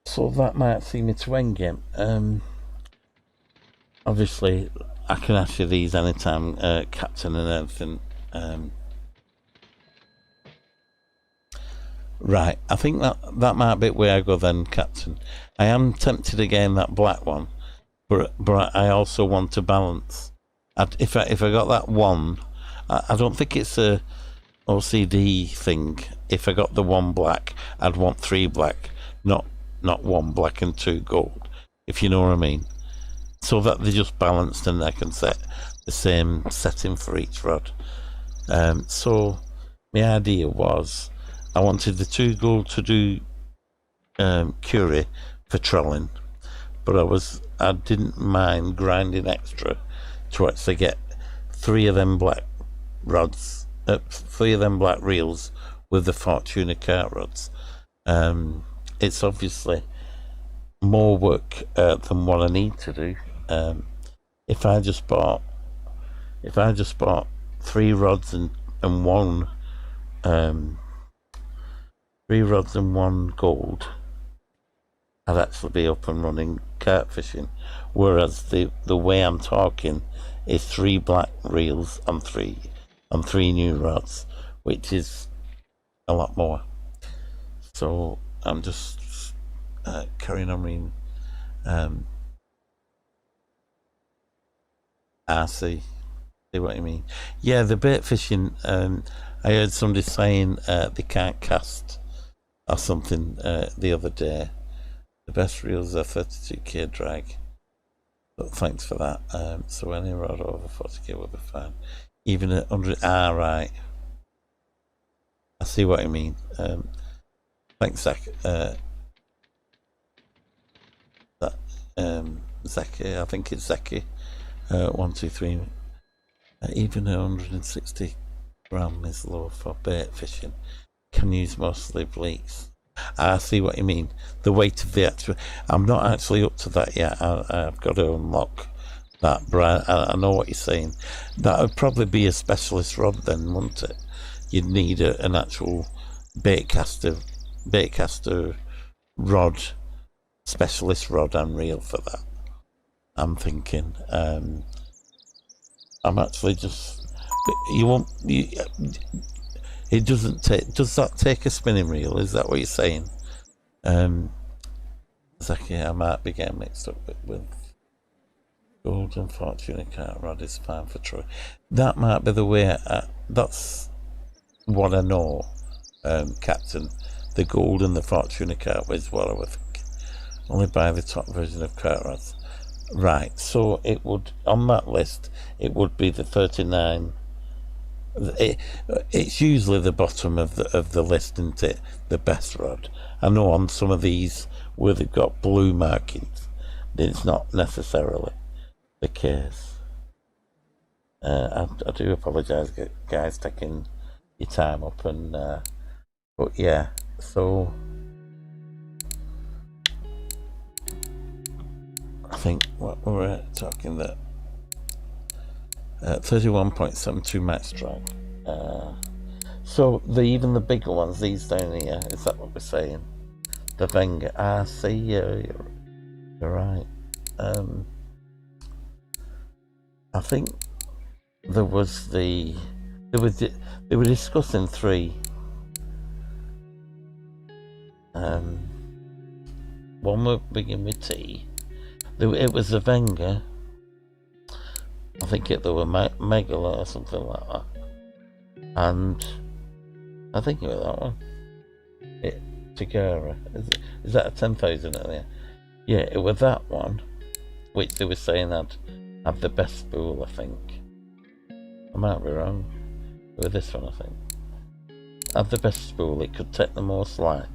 so that might see me to endgame. Obviously I can ask you these anytime, Captain, and everything. Right, I think that might be where I go then, Captain. I am tempted again that black one, but I also want to balance. If I got that one, I don't think it's a OCD thing. If I got the one black, I'd want 3 black, not 1 black and 2 gold, if you know what I mean. So that they're just balanced and I can set the same setting for each rod. So my idea was I wanted the 2 gold to do Curie for trolling, but I didn't mind grinding extra to actually get 3 of them black rods, 3 of them black reels with the Fortuna cart rods. It's obviously more work than what I need to do. If I just bought 3 rods and 1 3 rods and 1 gold, I'd actually be up and running carp fishing. Whereas the way I'm talking is 3 black reels and 3 new rods, which is a lot more. So I'm just carrying on reading. I see what you mean. Yeah, the bait fishing. I heard somebody saying they can't cast or something the other day. The best reels are 32k drag. But thanks for that. So any rod over 40k will be fine. Even at 100. Right. I see what you mean. Thanks, Zach. Zaki, I think it's Zaki. 1, 2, 3. Even 160 gram is low for bait fishing. Can use mostly bleaks. I see what you mean. The weight of the actual. I'm not actually up to that yet. I've got to unlock that, but I know what you're saying. That would probably be a specialist rod then, wouldn't it? You'd need an actual baitcaster rod, specialist rod and reel for that. I'm thinking. I'm actually just. It doesn't take. Does that take a spinning reel? Is that what you're saying? Zaki, I might be getting mixed up with Golden Fortuna cart rod is fine for Troy. That might be the way. That's what I know, Captain. The gold and the Fortuna cart is what I would think. Only buy the top version of cart rods. Right, so it would, on that list, it would be the 39. It's usually the bottom of the list, isn't it? The best rod. I know on some of these where they've got blue markings, it's not necessarily the case. I do apologise, guys, taking your time up, and but yeah, so I think what we're talking that 31.72 max drag. So even the bigger ones, these down here, is that what we're saying? The Venga. See, you're right. I think there was the they were discussing three. One would begin with T. It was the Wenger. I think there were Megala or something like that. And I think it was that one. Tigara. Is that a 10,000 earlier? Yeah, it was that one, which they were saying had the best spool, I think. I might be wrong. It was this one, I think. Had the best spool. It could take the most light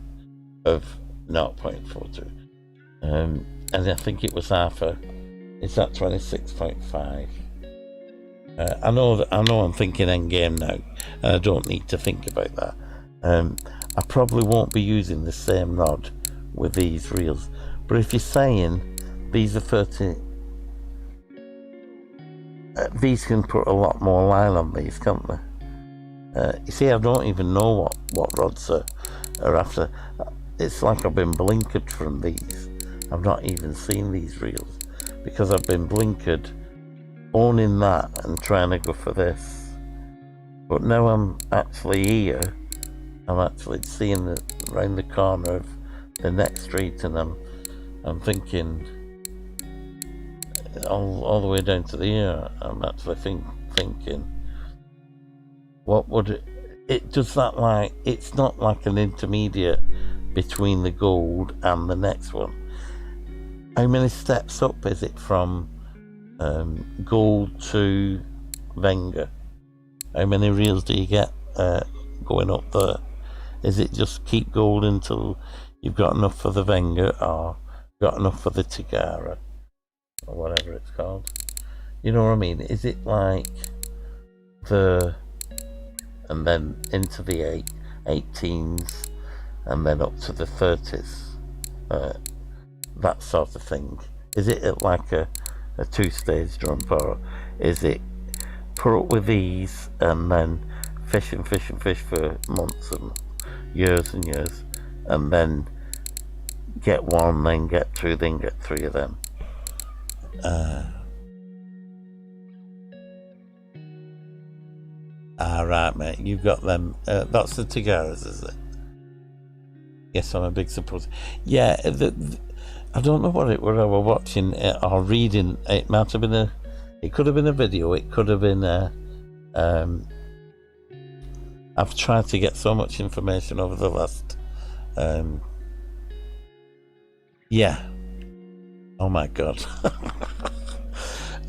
of 0.42. And I think it was half a. Is that 26.5? I know I'm thinking endgame now, and I don't need to think about that. I probably won't be using the same rod with these reels, but if you're saying these are 30, these can put a lot more line on these, can't they? You see, I don't even know what rods are after. It's like I've been blinkered from these. I've not even seen these reels because I've been blinkered owning that and trying to go for this. But now I'm actually here. I'm actually seeing around the corner of the next street, and I'm thinking all the way down to the ear. I'm actually thinking, what would it does that like? It's not like an intermediate between the gold and the next one. How many steps up is it from gold to Wenger? How many reels do you get going up there? Is it just keep gold until you've got enough for the Wenger, or got enough for the Tigara, or whatever it's called? You know what I mean? Is it like and then into the 18s, and then up to the 30s, that sort of thing? Is it like a two-stage jump, or is it put up with these and then fish for months and years, and then get one, then get two, then get three of them? Right, mate, you've got them. That's the Tigaras, is it? Yes, I'm a big supporter. Yeah, I don't know what I was watching or reading. It might have been it could have been a video. It could have been I've tried to get so much information over the last. Yeah. Oh my God.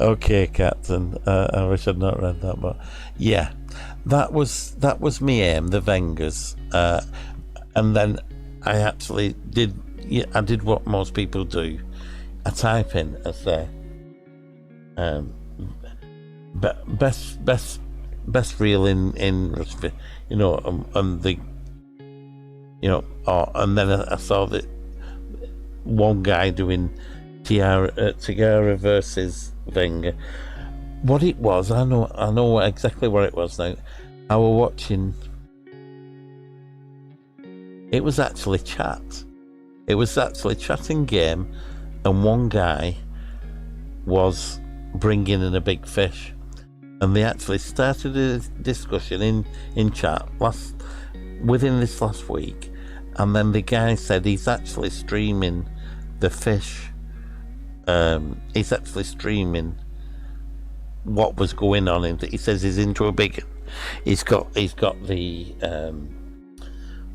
Okay, Captain. I wish I'd not read that, but yeah, that was me aim, the Wengers, and then I actually did. Yeah, I did what most people do. I type in as their best reel in you know, and the, you know, and then I saw that one guy doing Tigara versus Wenger. What it was, I know exactly what it was now. I was watching. It was actually chat. It was actually chatting game, and one guy was bringing in a big fish, and they actually started a discussion in chat within this last week, and then the guy said he's actually streaming the fish. He's actually streaming what was going on. He says he's into a big. He's got the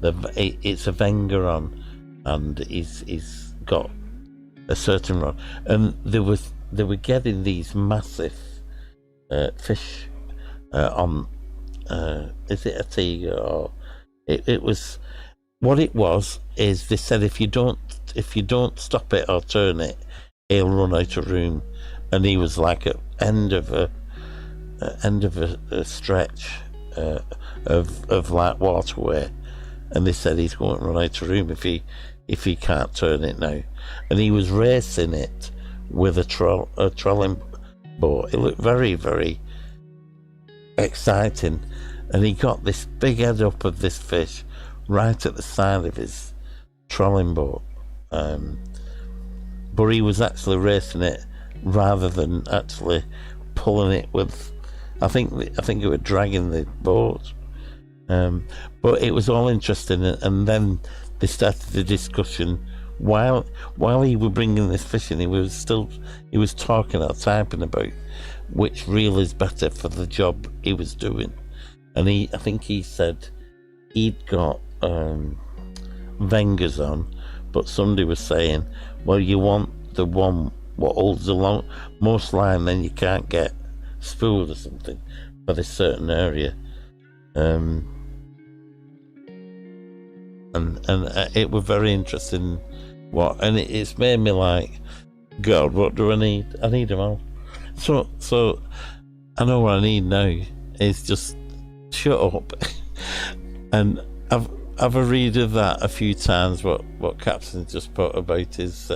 it's a Wenger on, and he's got a certain rod, and they were getting these massive fish on. Is it a tiger, or it was? What it was is they said if you don't stop it or turn it, he'll run out of room, and he was like at end of a stretch of like waterway, and they said he's going to run out of room if he can't turn it now, and he was racing it with a trolling boat. It looked very, very exciting, and he got this big head up of this fish right at the side of his trolling boat, but he was actually racing it rather than actually pulling it with. I think it was dragging the boat. But it was all interesting, and then they started the discussion while he was bringing this fish in. He was talking or typing about which reel is better for the job he was doing, and I think he said he'd got Vengers on, but somebody was saying, well, you want the one what holds the most line, then you can't get spooled or something for this certain area. And it was very interesting. It's made me like, God, what do I need? I need them all. So I know what I need now is just shut up. And I've a read of that a few times. What Captain just put about is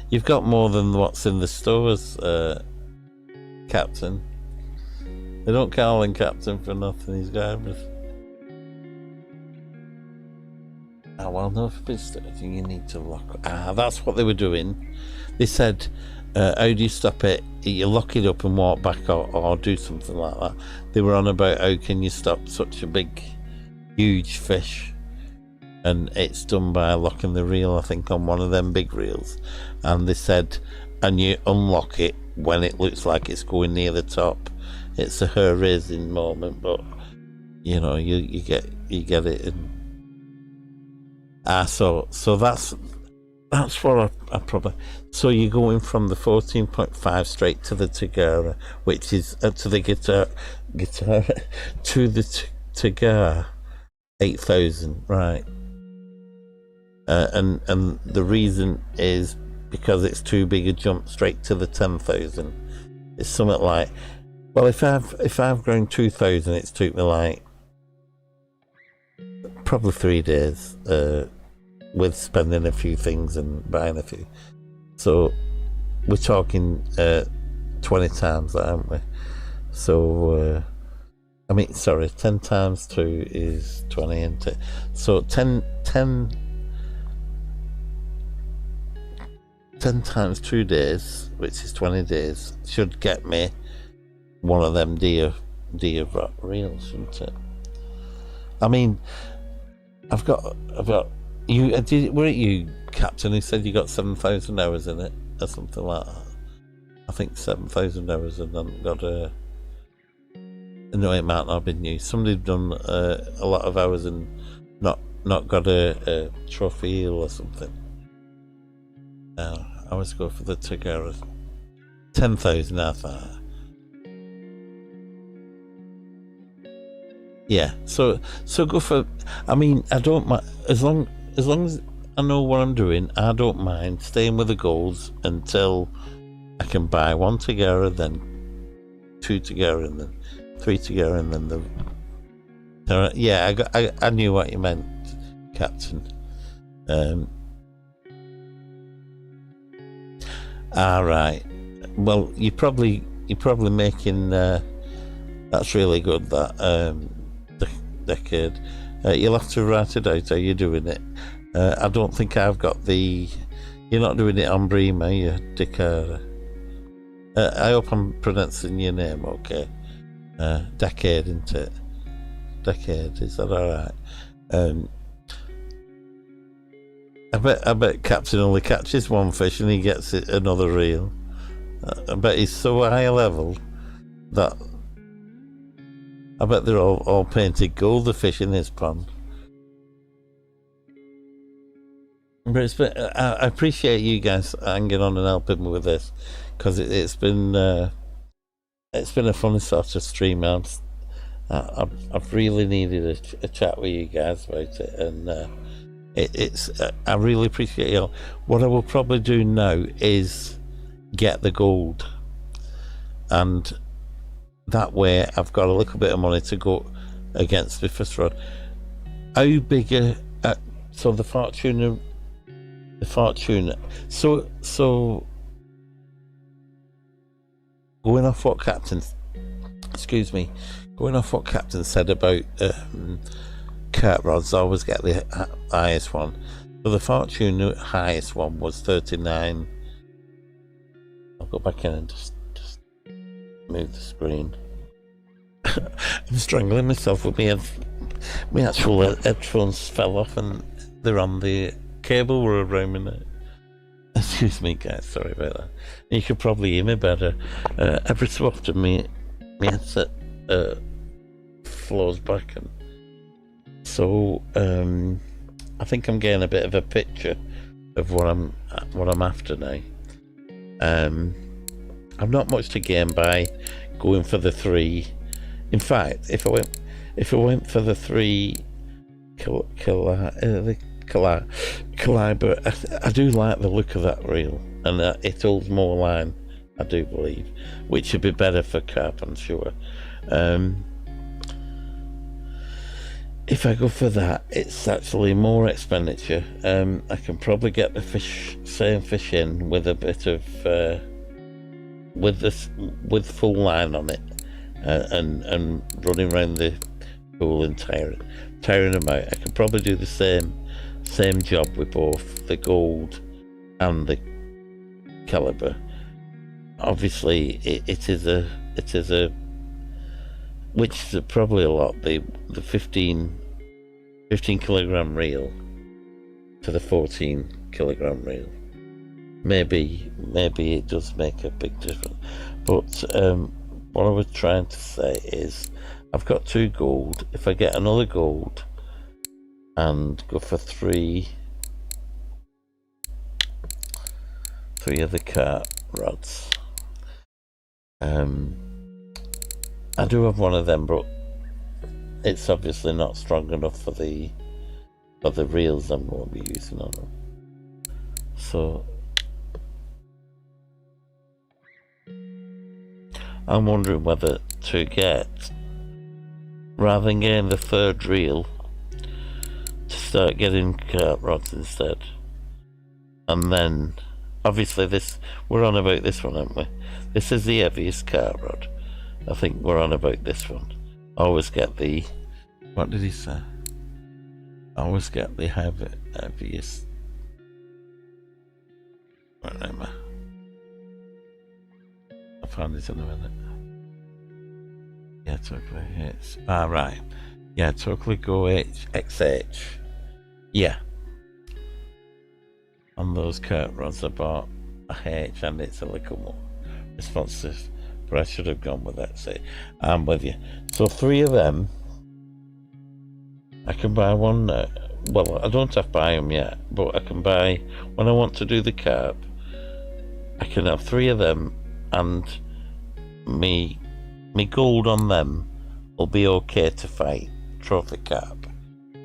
you've got more than what's in the stores, Captain. They don't call him Captain for nothing. He's got everything. Oh, well, no, you need to lock. That's what they were doing. They said, how do you stop it? You lock it up and walk back, or do something like that. They were on about how can you stop such a big, huge fish, and it's done by locking the reel, I think, on one of them big reels. And they said, and you unlock it when it looks like it's going near the top. It's a hair-raising moment, but you know, you get it. And so that's what I probably. So you're going from the 14.5 straight to the Tagara, which is to the guitar to the Tagara 8,000, right? And the reason is because it's too big a jump straight to the 10,000. It's something like, well, if I've grown 2,000, it's took me like probably 3 days. With spending a few things and buying a few, so we're talking 20 times that, aren't we? So 10 times 2 is 20, isn't it? So 10 times 2 days, which is 20 days, should get me one of them deer rot reels, shouldn't it? I mean, I've got you. Were it you, Captain, who said you got 7,000 hours in it, or something like that? I think 7,000 hours, and then got a. No, it might not have been you. Somebody done a lot of hours and not got a trophy eel or something. I always go for the Tagara. 10,000, I thought. Yeah, so go for. I mean, I don't mind as long as I know what I'm doing. I don't mind staying with the golds until I can buy 1 Tagara, then 2 Tagara, and then 3 Tagara, and then the. Yeah, I knew what you meant, Captain. All right. Well, you're probably making. That's really good. That decade. You'll have to write it out how you're doing it. I don't think I've got the. You're not doing it on Bream, are you, Dickara? I hope I'm pronouncing your name okay. Decade, isn't it? Decade, is that alright? I bet Captain only catches one fish and he gets it another reel. I bet he's so high level that I bet they're all painted gold, the fish in his pond. But I appreciate you guys hanging on and helping me with this, because it's been a funny sort of stream. I've really needed a chat with you guys about it, and I really appreciate you all. What I will probably do now is get the gold, and that way I've got a little bit of money to go against the first rod. How big so the Fortuna, so going off what Captain said about Kurt rods, I always get the highest one. So the Fortuna highest one was 39. I'll go back in and just move the screen. I'm strangling myself with my actual headphones fell off and they're on the cable we're roaming it. Excuse me, guys, sorry about that. You could probably hear me better. Every so often, my headset flows back, and so I think I'm getting a bit of a picture of what I'm after now. I've not much to gain by going for the 3. In fact, if I went for the 3 caliber, I do like the look of that reel, and it holds more line, I do believe, which would be better for carp, I'm sure. If I go for that, it's actually more expenditure. I can probably get the same fish in with a bit of with full line on it, and running around the pool and tiring them out. I can probably do the same job with both the gold and the caliber. Obviously, it is a which is probably a lot, the 15 kilogram reel to the 14 kilogram reel. Maybe it does make a big difference. But what I was trying to say is, I've got 2 gold. If I get another gold and go for 3 of the carp rods, I do have one of them, but it's obviously not strong enough for the reels I'm going to be using on them. So I'm wondering whether to get, rather than getting the 3rd reel, to start getting carp rods instead. And then, obviously, we're on about this one, aren't we? This is the heaviest carp rod. I think we're on about this one. I always get the, what did he say? I always get the heaviest. Where am I? I found it in a minute. Yeah, totally. It's right. Yeah, totally go XH. Yeah. On those carp rods, I bought a H, and it's a little more responsive. But I should have gone with that. Say, I'm with you. So 3 of them. I can buy one. Well, I don't have to buy them yet, but I can buy when I want to do the carp. I can have 3 of them, and me gold on them will be okay to fight trophy carp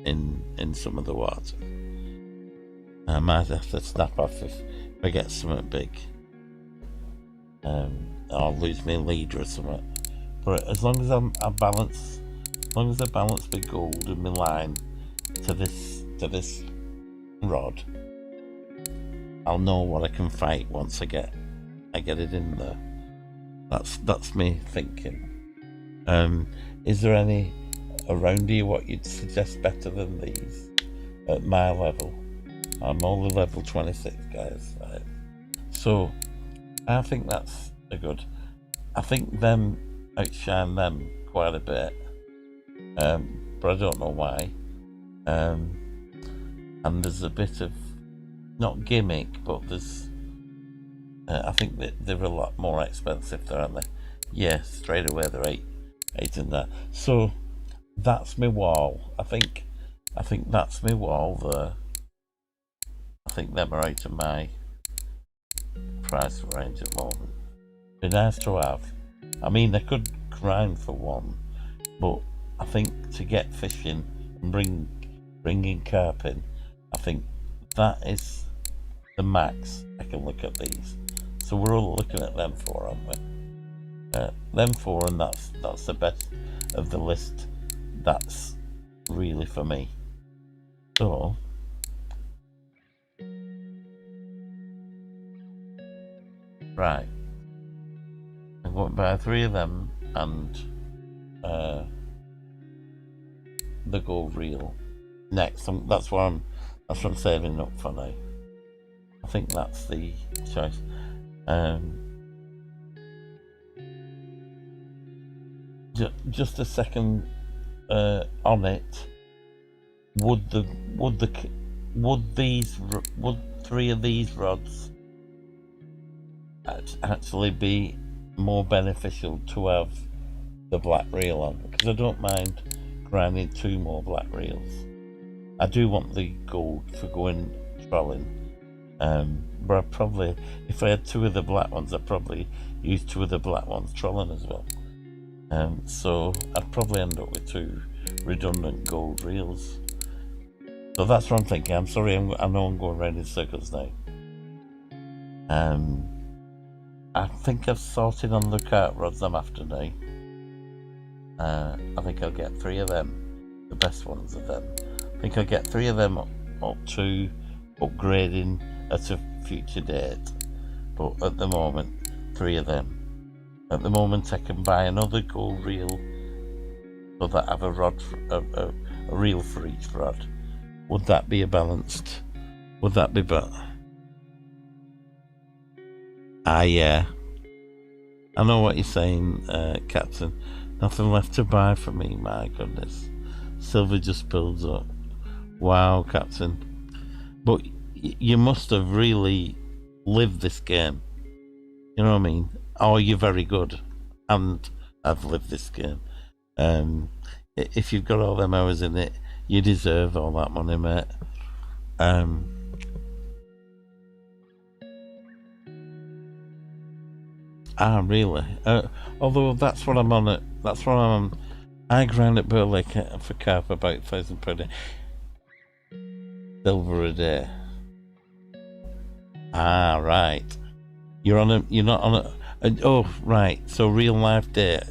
in some of the water. I might have to snap off if I get something big. I'll lose my leader or something. But as long as I balance my gold and my line to this rod, I'll know what I can fight once I get it in there. That's me thinking. Is there any around here what you'd suggest better than these at my level? I'm only level 26, guys. Right? So I think that's a good. I think them outshine them quite a bit, but I don't know why. And there's a bit of, not gimmick, but there's. I think that they're a lot more expensive there, aren't they? Yeah, straight away they're eight in that. So that's my wall. I think that's my wall there. I think them are out of my price range at the moment. Be nice to have. I mean, I could grind for one, but I think to get fishing and bringing carp in, I think that is the max I can look at these. So we're all looking at them 4, aren't we? Them 4, and that's the best of the list. That's really for me. So right, I'm going to buy 3 of them and the gold reel next. That's what I'm saving up for now. I think that's the choice. just a second on it. Would three of these rods actually be more beneficial to have the black reel on? Because I don't mind grinding 2 more black reels. I do want the gold for going trolling, but I probably, if I had 2 of the black ones, I'd probably use 2 of the black ones trolling as well. So I'd probably end up with 2 redundant gold reels. So that's what I'm thinking. I'm sorry, I know I'm going around in circles now. I think I've sorted on the cart rods I'm after now. I think I'll get 3 of them, the best ones of them. I think I'll get 3 of them up to upgrading at a future date. But at the moment, 3 of them. At the moment, I can buy another gold reel so that I have a rod, a reel for each rod. Would that be a balanced? Would that be better? Yeah. I know what you're saying, Captain. Nothing left to buy for me, my goodness. Silver just builds up. Wow, Captain. But you must have really lived this game. You know what I mean? Oh, you're very good. And I've lived this game. If you've got all them hours in it, you deserve all that money, mate. Really? Although that's what I'm on at. That's what I'm on. I grind at Burley for carp about 1,000 per day. Silver a day. Right. You're not on a. Oh, right. So real life day.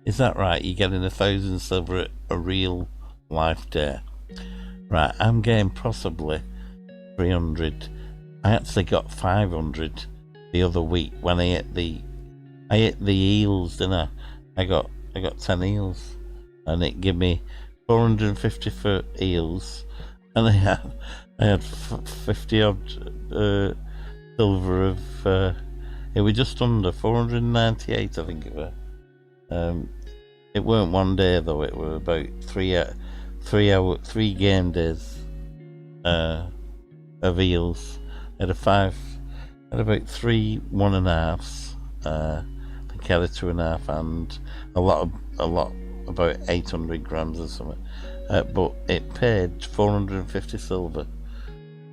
Is that right? You're getting 1,000 silver a real life day. Right. I'm getting possibly 300. I actually got 500 the other week when I ate the eels, didn't I? I got 10 eels, and it gave me 450 for eels, and I had 50 odd silver of. It was just under 498, I think it was. It weren't one day though. It were about 3 game days of eels. I had about 3 1.5s. I think I had a 2.5 and a lot, about 800 grams or something. But it paid 450 silver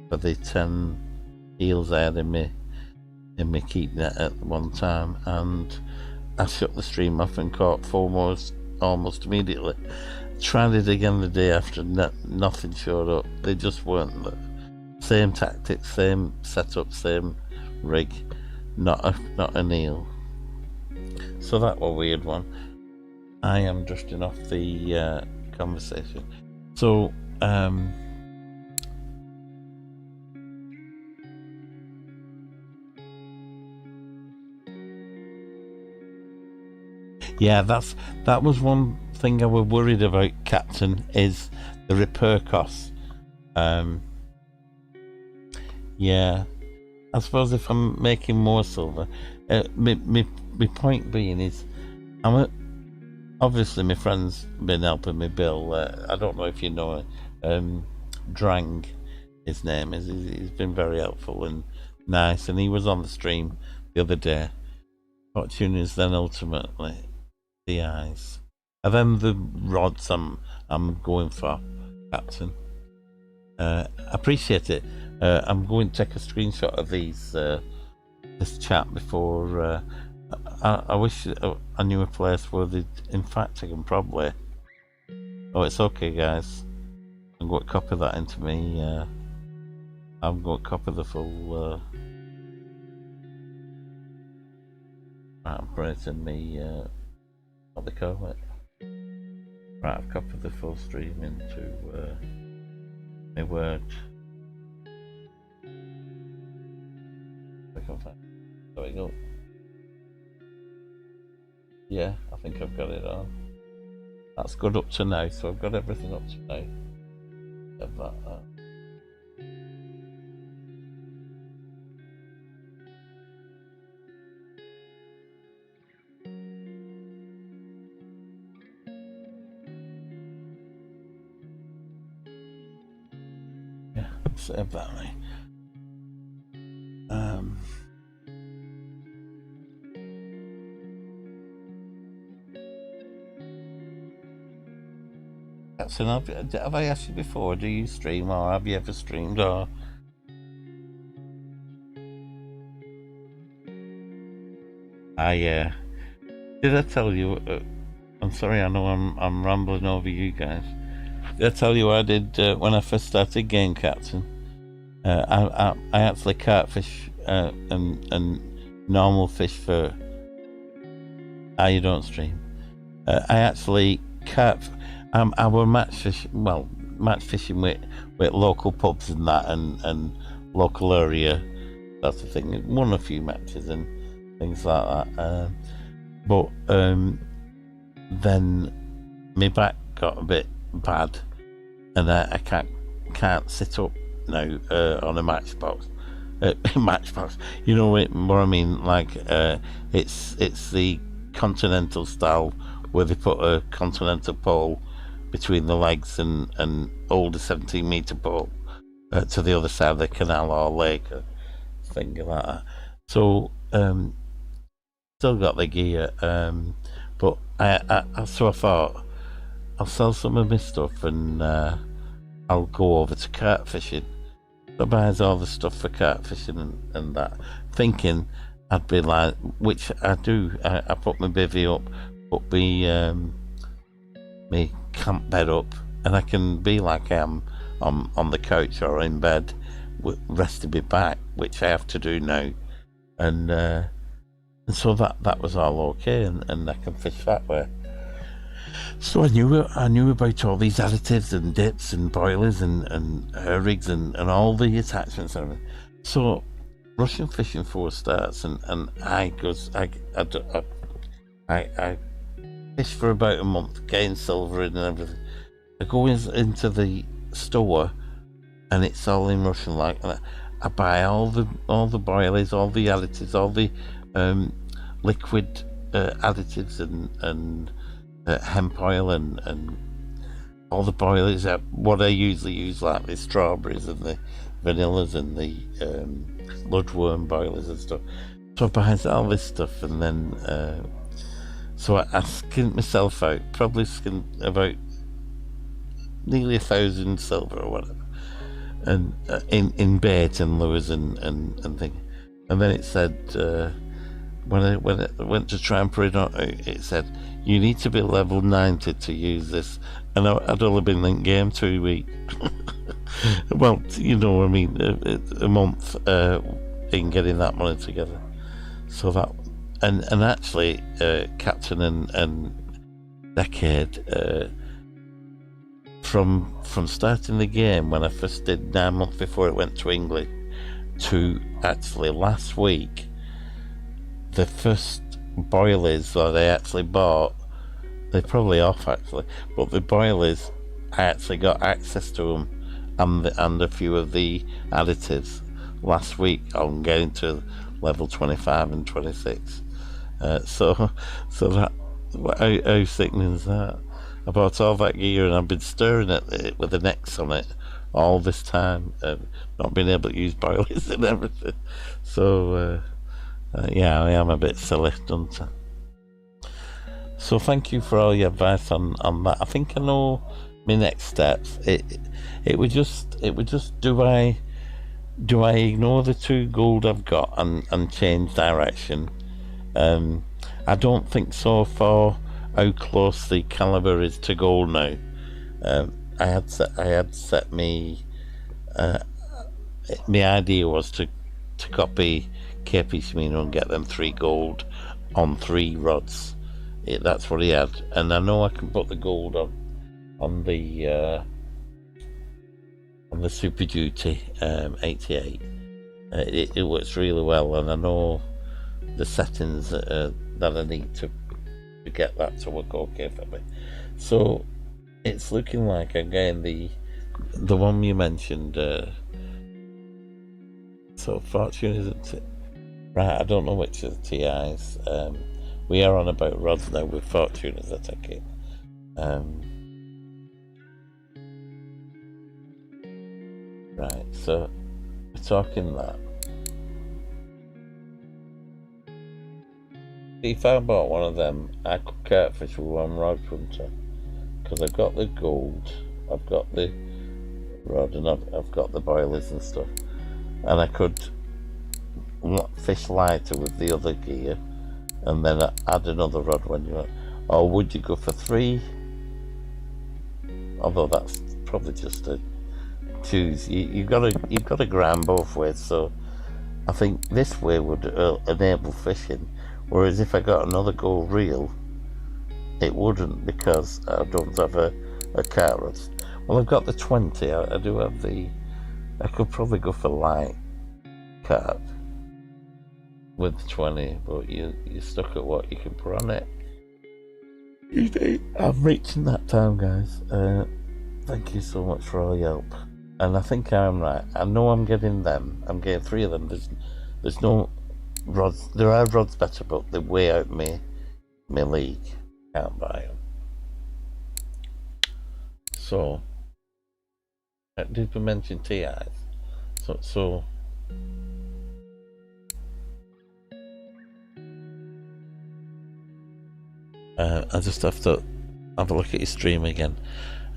for the 10 eels I had in my keep net at one time, and I shut the stream off and caught 4 more almost immediately. Tried it again the day after, nothing showed up. They just weren't there. Same tactics, same setup, same rig, not an eel. So that was a weird one. I am drifting off the conversation. So yeah, that was one thing I was worried about, Captain, is the repair costs. Yeah, I suppose if I'm making more silver, my point being is, obviously my friend's been helping me Bill. I don't know if you know Drang, his name is. He's been very helpful and nice, and he was on the stream the other day. Fortune is then ultimately the eyes, and then the rods I'm going for, Captain. Appreciate it. I'm going to take a screenshot of this chat before. I wish I knew a place where they. In fact, I can probably. Oh, it's okay, guys. I'm going to copy that into me. I'm going to copy the full. I'm printing me. What they call it? Right, I've copied the full stream into my Word. There we go. Yeah, I think I've got it on. That's good up to now, so I've got everything up to now. Have that. save that way. So have I asked you before, do you stream, or have you ever streamed, or... Did I tell you, I'm sorry, I know I'm rambling over you guys. Did I tell you what I did when I first started Game Captain? I actually catfish and normal fish for... you don't stream. I actually I were match fishing with local pubs and that, and local area, that sort of thing. Won a few matches and things like that. But then my back got a bit bad, and I can't sit up now on a matchbox. Matchbox, you know what I mean? Like it's the continental style, where they put a continental pole between the legs and hold a 17-meter pole to the other side of the canal or lake or thing like that. So still got the gear, but so I thought I'll sell some of my stuff and I'll go over to carp fishing. So I buys all the stuff for carp fishing and that, thinking I'd be like, which I do. I put my bivvy up, put me camp bed up, and I can be like I am on the couch or in bed, resting my back, which I have to do now, and so that was all okay, and I can fish that way. So I knew about all these additives and dips and boilers and rigs and all the attachments and everything. So Russian fishing for starts, and I fish for about a month, getting silver in and everything. I go into the store, and it's all in Russian. Like, and I buy all the boilers, all the additives, all the liquid additives and hemp oil and all the boilers. What I usually use, like the strawberries and the vanillas and the bloodworm boilers and stuff. So I buy all this stuff, and then so I skinned myself out, probably skinned about nearly 1,000 silver or whatever, and in bait and lures and things. And then it said, when I went to try and print it out, it said you need to be level 90 to use this, and I'd only been in game 2 weeks. Well, you know what I mean, a month in getting that money together. So that, and actually, Captain and Decade, from starting the game when I first did 9 months before it went to England, to actually last week, the first boilers that I actually bought, they're probably off actually, but the boilers, I actually got access to them and a few of the additives last week on getting to level 25 and 26. So that, how sickening is that? I bought all that gear and I've been staring at it with an X on it all this time, not being able to use boilers and everything. So yeah, I am a bit silly, don't I? So thank you for all your advice on that. I think I know my next steps. It would just do I ignore the 2 gold I've got and change direction? I don't think so for how close the caliber is to gold now. I had set me my idea was to copy KP Shimino and get them 3 gold on 3 rods. That's what he had, and I know I can put the gold on the Super Duty 88. It works really well, and I know the settings that I need to get that to work okay for me. So it's looking like I'm getting the one you mentioned. So Fortune, isn't it? Right, I don't know which of the TIs. We are on about rods now with Fortune, as I take it. Right, so we're talking that. If I bought one of them, I could catfish with one rod punter. Because I've got the gold, I've got the rod, and I've got the boilers and stuff. And I could fish lighter with the other gear, and then add another rod when you want. Or would you go for 3? Although that's probably just a choose. You've got to grind both ways. So I think this way would enable fishing. Whereas if I got another gold reel, it wouldn't, because I don't have a cart rod. Well, I've got the 20. I do have the. I could probably go for light cart with the 20, but you're stuck at what you can put on it. I'm reaching that time, guys. Thank you so much for all your help. And I think I'm right. I know I'm getting them. I'm getting 3 of them. There's no rods. There are rods better, but they're way out my league. Can't buy them. So, did we mention TIs? So I just have to have a look at your stream again.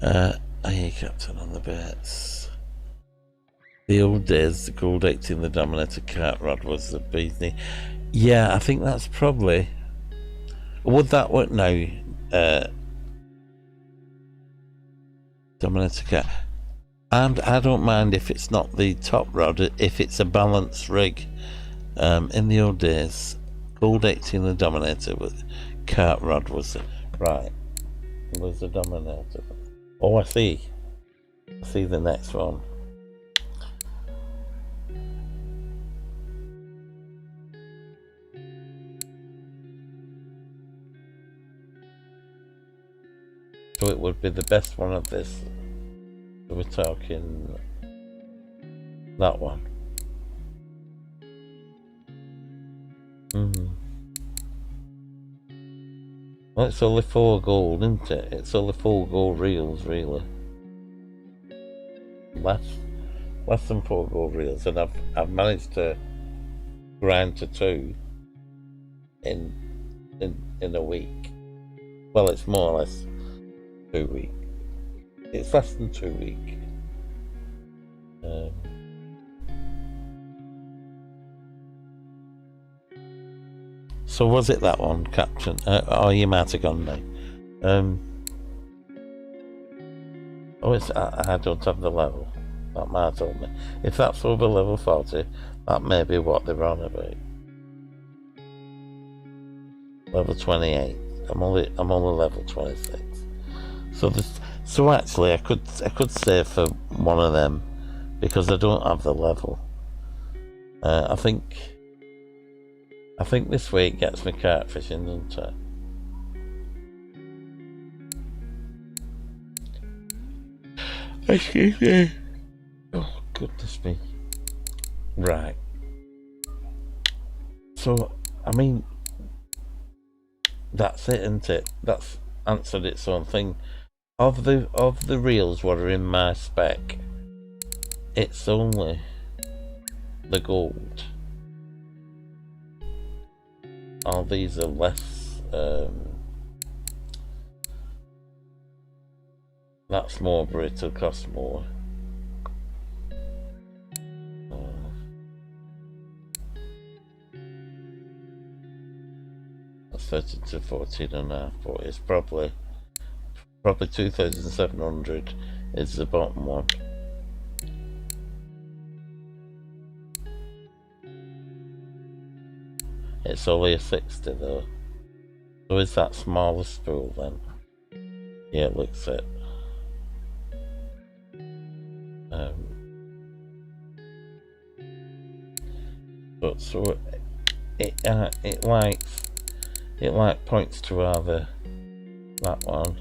Hey, Captain on the bets. The old days, the gold 18, the Dominator cart rod was the beatney. Yeah, I think that's probably. Would that work now? Dominator cart. And I don't mind if it's not the top rod, if it's a balanced rig. In the old days, gold 18, the Dominator with cart rod was it. Right. Was the Dominator. Oh, I see the next one. So it would be the best one of this. We're talking that one. Well, it's only 4 gold, isn't it? It's only 4 gold reels, really. Less than 4 gold reels, and I've managed to grind to 2 in a week. Well, it's more or less 2 weeks. It's less than 2 weeks. So was it that one, Captain? Oh, you might have gone now. Oh, it's I don't have the level. That might have told me. If that's over level 40, that may be what they're on about. Level 28. I'm only level 26. So actually, I could save for one of them because I don't have the level. I think this way it gets me carp fishing, doesn't it? Excuse me. Oh, goodness me. Right. So, I mean, that's it, isn't it? That's answered its own thing. Of the reels what are in my spec, it's only the gold. All these are less. That's more, but it'll cost more. That's 13 to 14 and a half, but it's probably 2,700 is the bottom one. It's only a 60 though. So is that smaller spool then? Yeah, it looks it. But so it points to either that one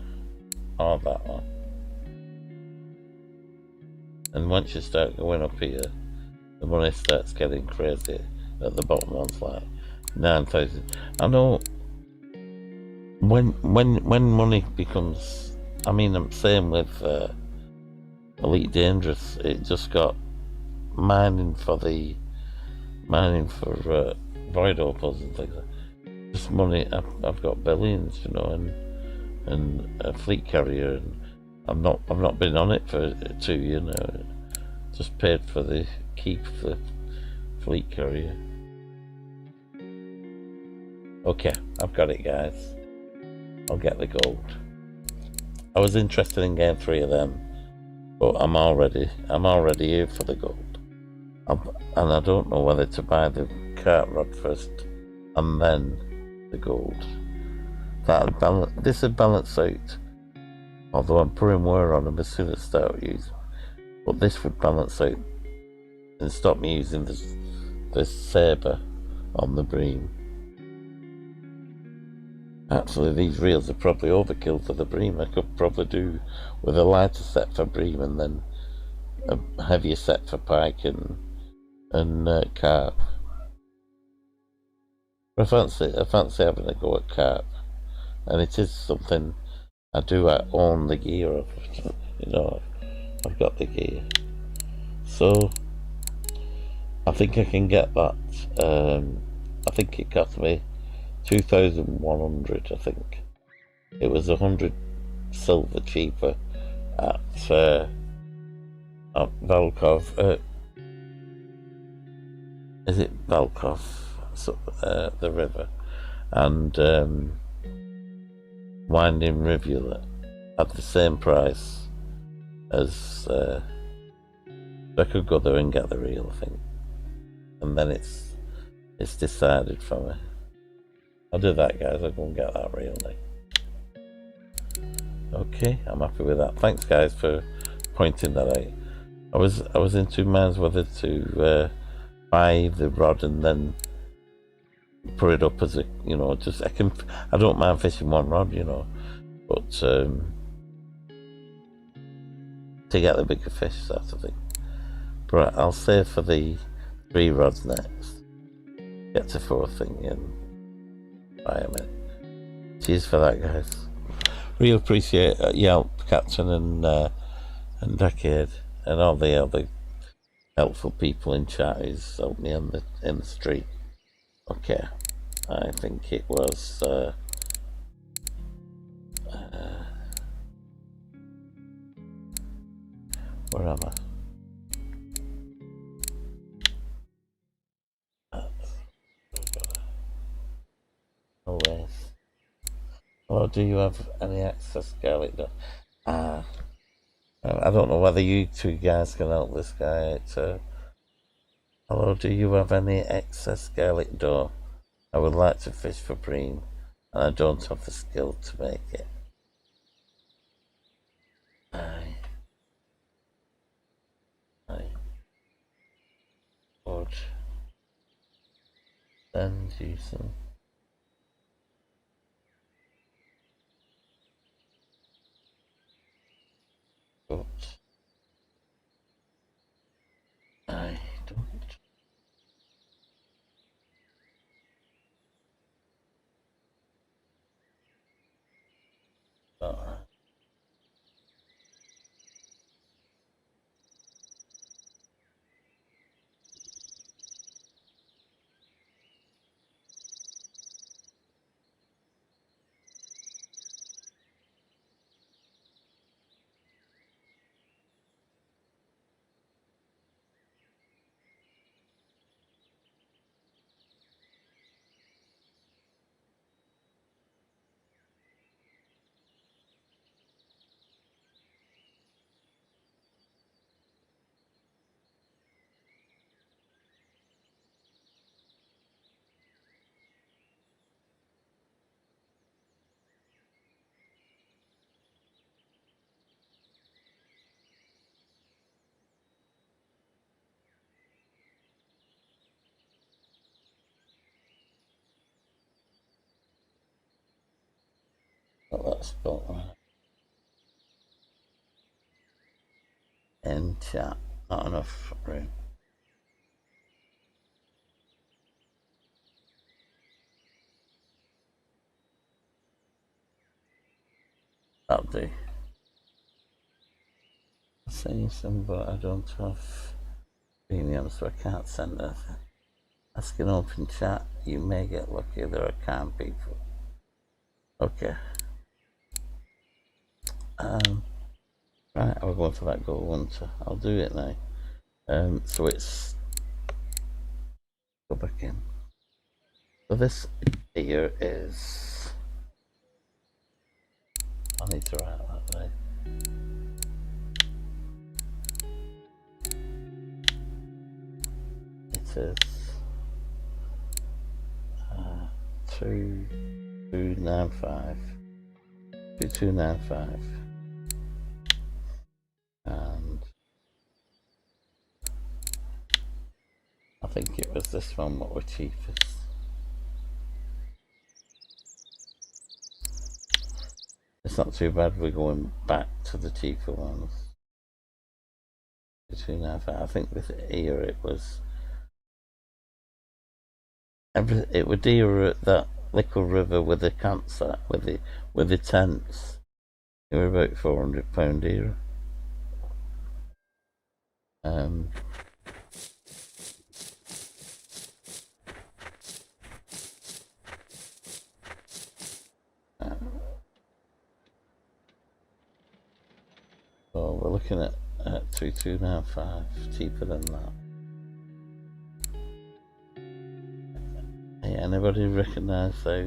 or that one. And once you start going up here, the money starts getting crazy. At the bottom one's like 9,000. I know when money becomes, I mean, I'm saying with Elite Dangerous, it just got mining for void opals and things. Just money. I've got billions, you know, and a fleet carrier, and I've not been on it for 2 years now. Just paid for the keep of the fleet carrier. Okay, I've got it, guys. I'll get the gold. I was interested in getting 3 of them, but I'm already here for the gold. And I don't know whether to buy the cart rod first and then the gold. This would balance out. Although I'm putting more on them as soon as I start using. But this would balance out and stop me using the sabre on the bream. Actually, these reels are probably overkill for the bream. I could probably do with a lighter set for bream and then a heavier set for pike and carp. I fancy having a go at carp, and it is something I do. I own the gear of, you know. I've got the gear, so I think I can get that. I think it cost me 2,100. I think it was 100 silver cheaper at Valkov. Is it Valkov? So, the river, and Winding Rivulet at the same price as I could go there and get the reel, I think, and then it's decided for me. I'll do that, guys. I'll go and get that reel now. Okay, I'm happy with that. Thanks, guys, for pointing that out. I was in 2 minds whether to buy the rod and then put it up as a, you know, just I don't mind fishing 1 rod, you know, but to get the bigger fish, sort of thing. But I'll save for the 3 rods next. Get to 4 thing and buy them in. Cheers for that, guys. Really appreciate your help, Captain and Decade, and all the other helpful people in chat who's helped me in the street. Okay, I think it was where am I? Oh, yes. Well, do you have any access, Scarlet? I don't know whether you 2 guys can help this guy out. Hello, do you have any excess Scarlet Door? I would like to fish for bream, and I don't have the skill to make it. I would send you some. But I don't. Got that spot in chat. Not enough room. That'll do. I'll send you some, but I don't have premium, so I can't send anything. Ask an open chat, you may get lucky, there are calm people. Okay. Right, I'll go for that gold hunter. I'll do it now. So it's go back in. So this here is I need to write that there. It is 2295 2295 and I think it was this one what were cheapest. It's not too bad, we're going back to the cheaper ones. 2295. I think with here it was it was dearer at that Little River with the campsite with the tents. They were about £400 dearer. So we're looking at 2295, cheaper than that. Hey, anybody recognise how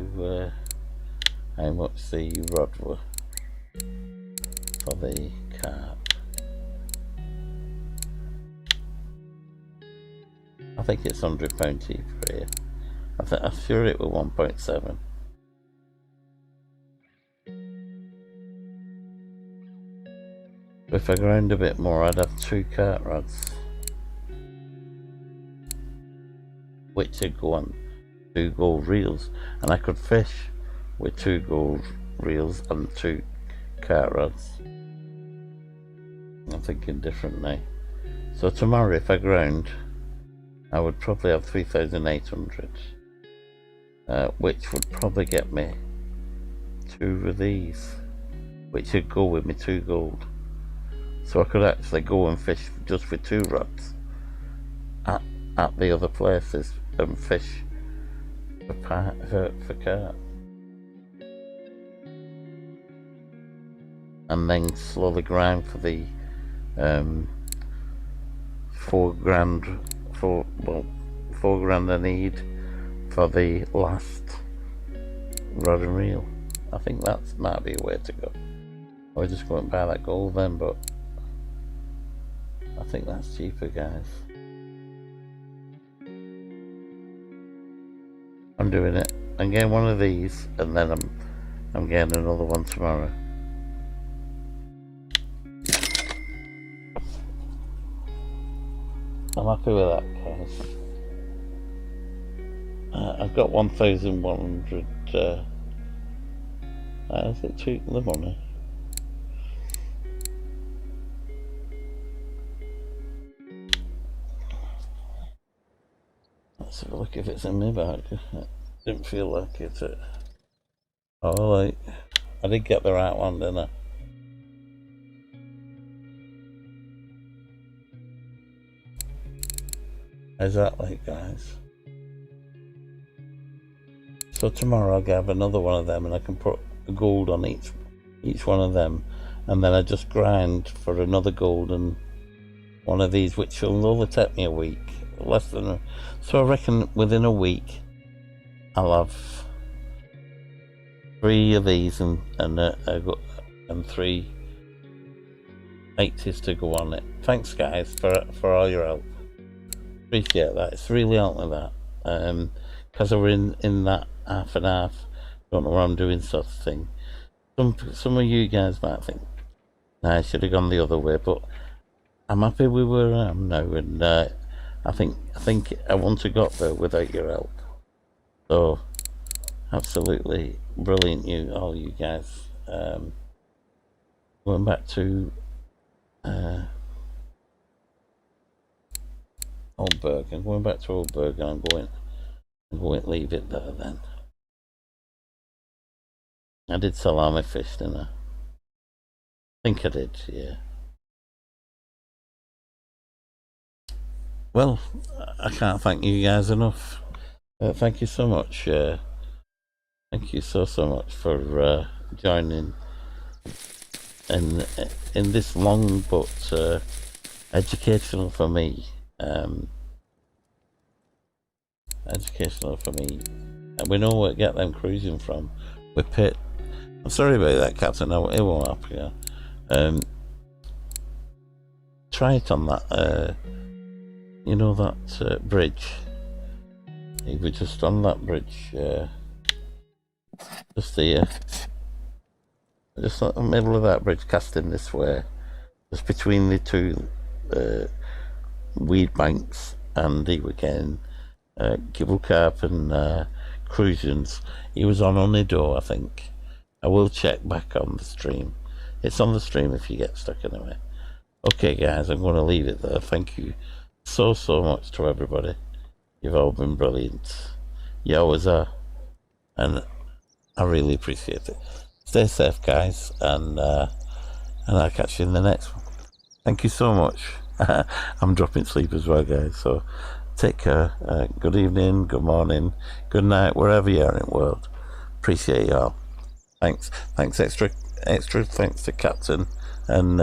much the rod were for the carp? I think it's £100 cheaper here. I'm sure it was 1.7. If I ground a bit more, I'd have 2 cart rods, which would go on 2 gold reels, and I could fish with 2 gold reels and 2 cart rods. I'm thinking different now. So tomorrow, if I ground, I would probably have 3,800, which would probably get me 2 of these, which would go with me 2 gold. So I could actually go and fish just with 2 rods at the other places and fish for carp. And then slowly grind for the £4 grand I need for the last rod and reel. I think that might be a way to go. I was just going to buy that gold then, but I think that's cheaper, guys. I'm doing it. I'm getting one of these, and then I'm getting another one tomorrow. I'm happy with that, guys. I've got 1,100. Is it cheap the money? Let's have a look if it's in my bag. It didn't feel like it. Oh, I did get the right one, didn't I? Exactly, guys. So tomorrow I'll have another one of them, and I can put gold on each one of them, and then I just grind for another gold and one of these, which will only take me a week, so I reckon within a week I'll have 3 of these and 3 80s to go on it. Thanks, guys, for all your help. Appreciate that. It's really helped me that. Because I were in that half and half, don't know what I'm doing sort of thing. Some of you guys might think, nah, I should have gone the other way, but I'm happy with where I am now, and I think I wouldn't have got there without your help. So absolutely brilliant, all you guys. Going back to Old Burg. I'm going back to Old Burg, and I'm going to leave it there then. I did salami fish, didn't I? I think I did, yeah. Well, I can't thank you guys enough. Thank you so much. Thank you so much for joining in this long but educational for me. Educational for me. And we know where to get them cruising from. We pit. I'm sorry about that, Captain. No, it won't happen. Try it on that. You know that bridge. He was just on that bridge. Just here. Just in the middle of that bridge, casting this way. Just between the two weed banks, and he was getting kibble carp and crucians. He was on Unido, I think. I will check back on the stream. It's on the stream if you get stuck anyway. Okay, guys, I'm going to leave it there. Thank you so much to everybody. You've all been brilliant. You always are. And I really appreciate it. Stay safe, guys, and I'll catch you in the next one. Thank you so much. I'm dropping sleep as well, guys, so take care. Good evening, good morning, good night, wherever you are in the world. Appreciate you all. Thanks extra thanks to Captain and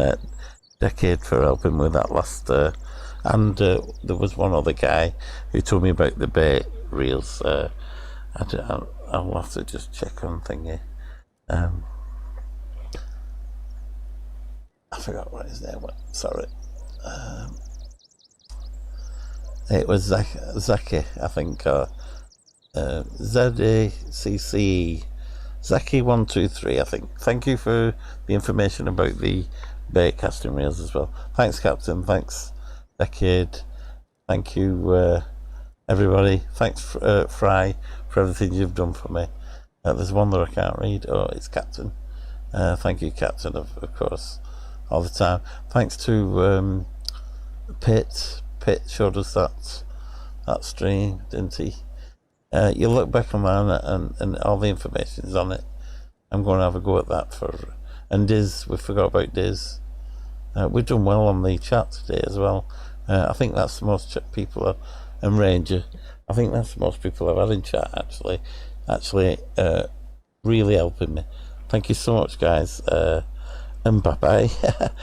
Decade for helping with that last and there was one other guy who told me about the bait reels. I'll have to just check on thingy. I forgot what his name was. Sorry. It was Zaki, I think. ZACC Zaki123, I think. Thank you for the information about the bait casting reels as well. Thanks, Captain. Thanks, Decade. Thank you, everybody. Thanks, Fry, for everything you've done for me. There's one that I can't read. Oh, it's Captain. Thank you, Captain, of course, all the time. Thanks to Pitt. Pitt showed us that stream, didn't he? You look back on mine and all the information is on it. I'm going to have a go at that and Diz, we forgot about Diz. We've done well on the chat today as well. I think that's the most people and Ranger. I think that's the most people I've had in chat actually really helping me. Thank you so much, guys, and bye bye.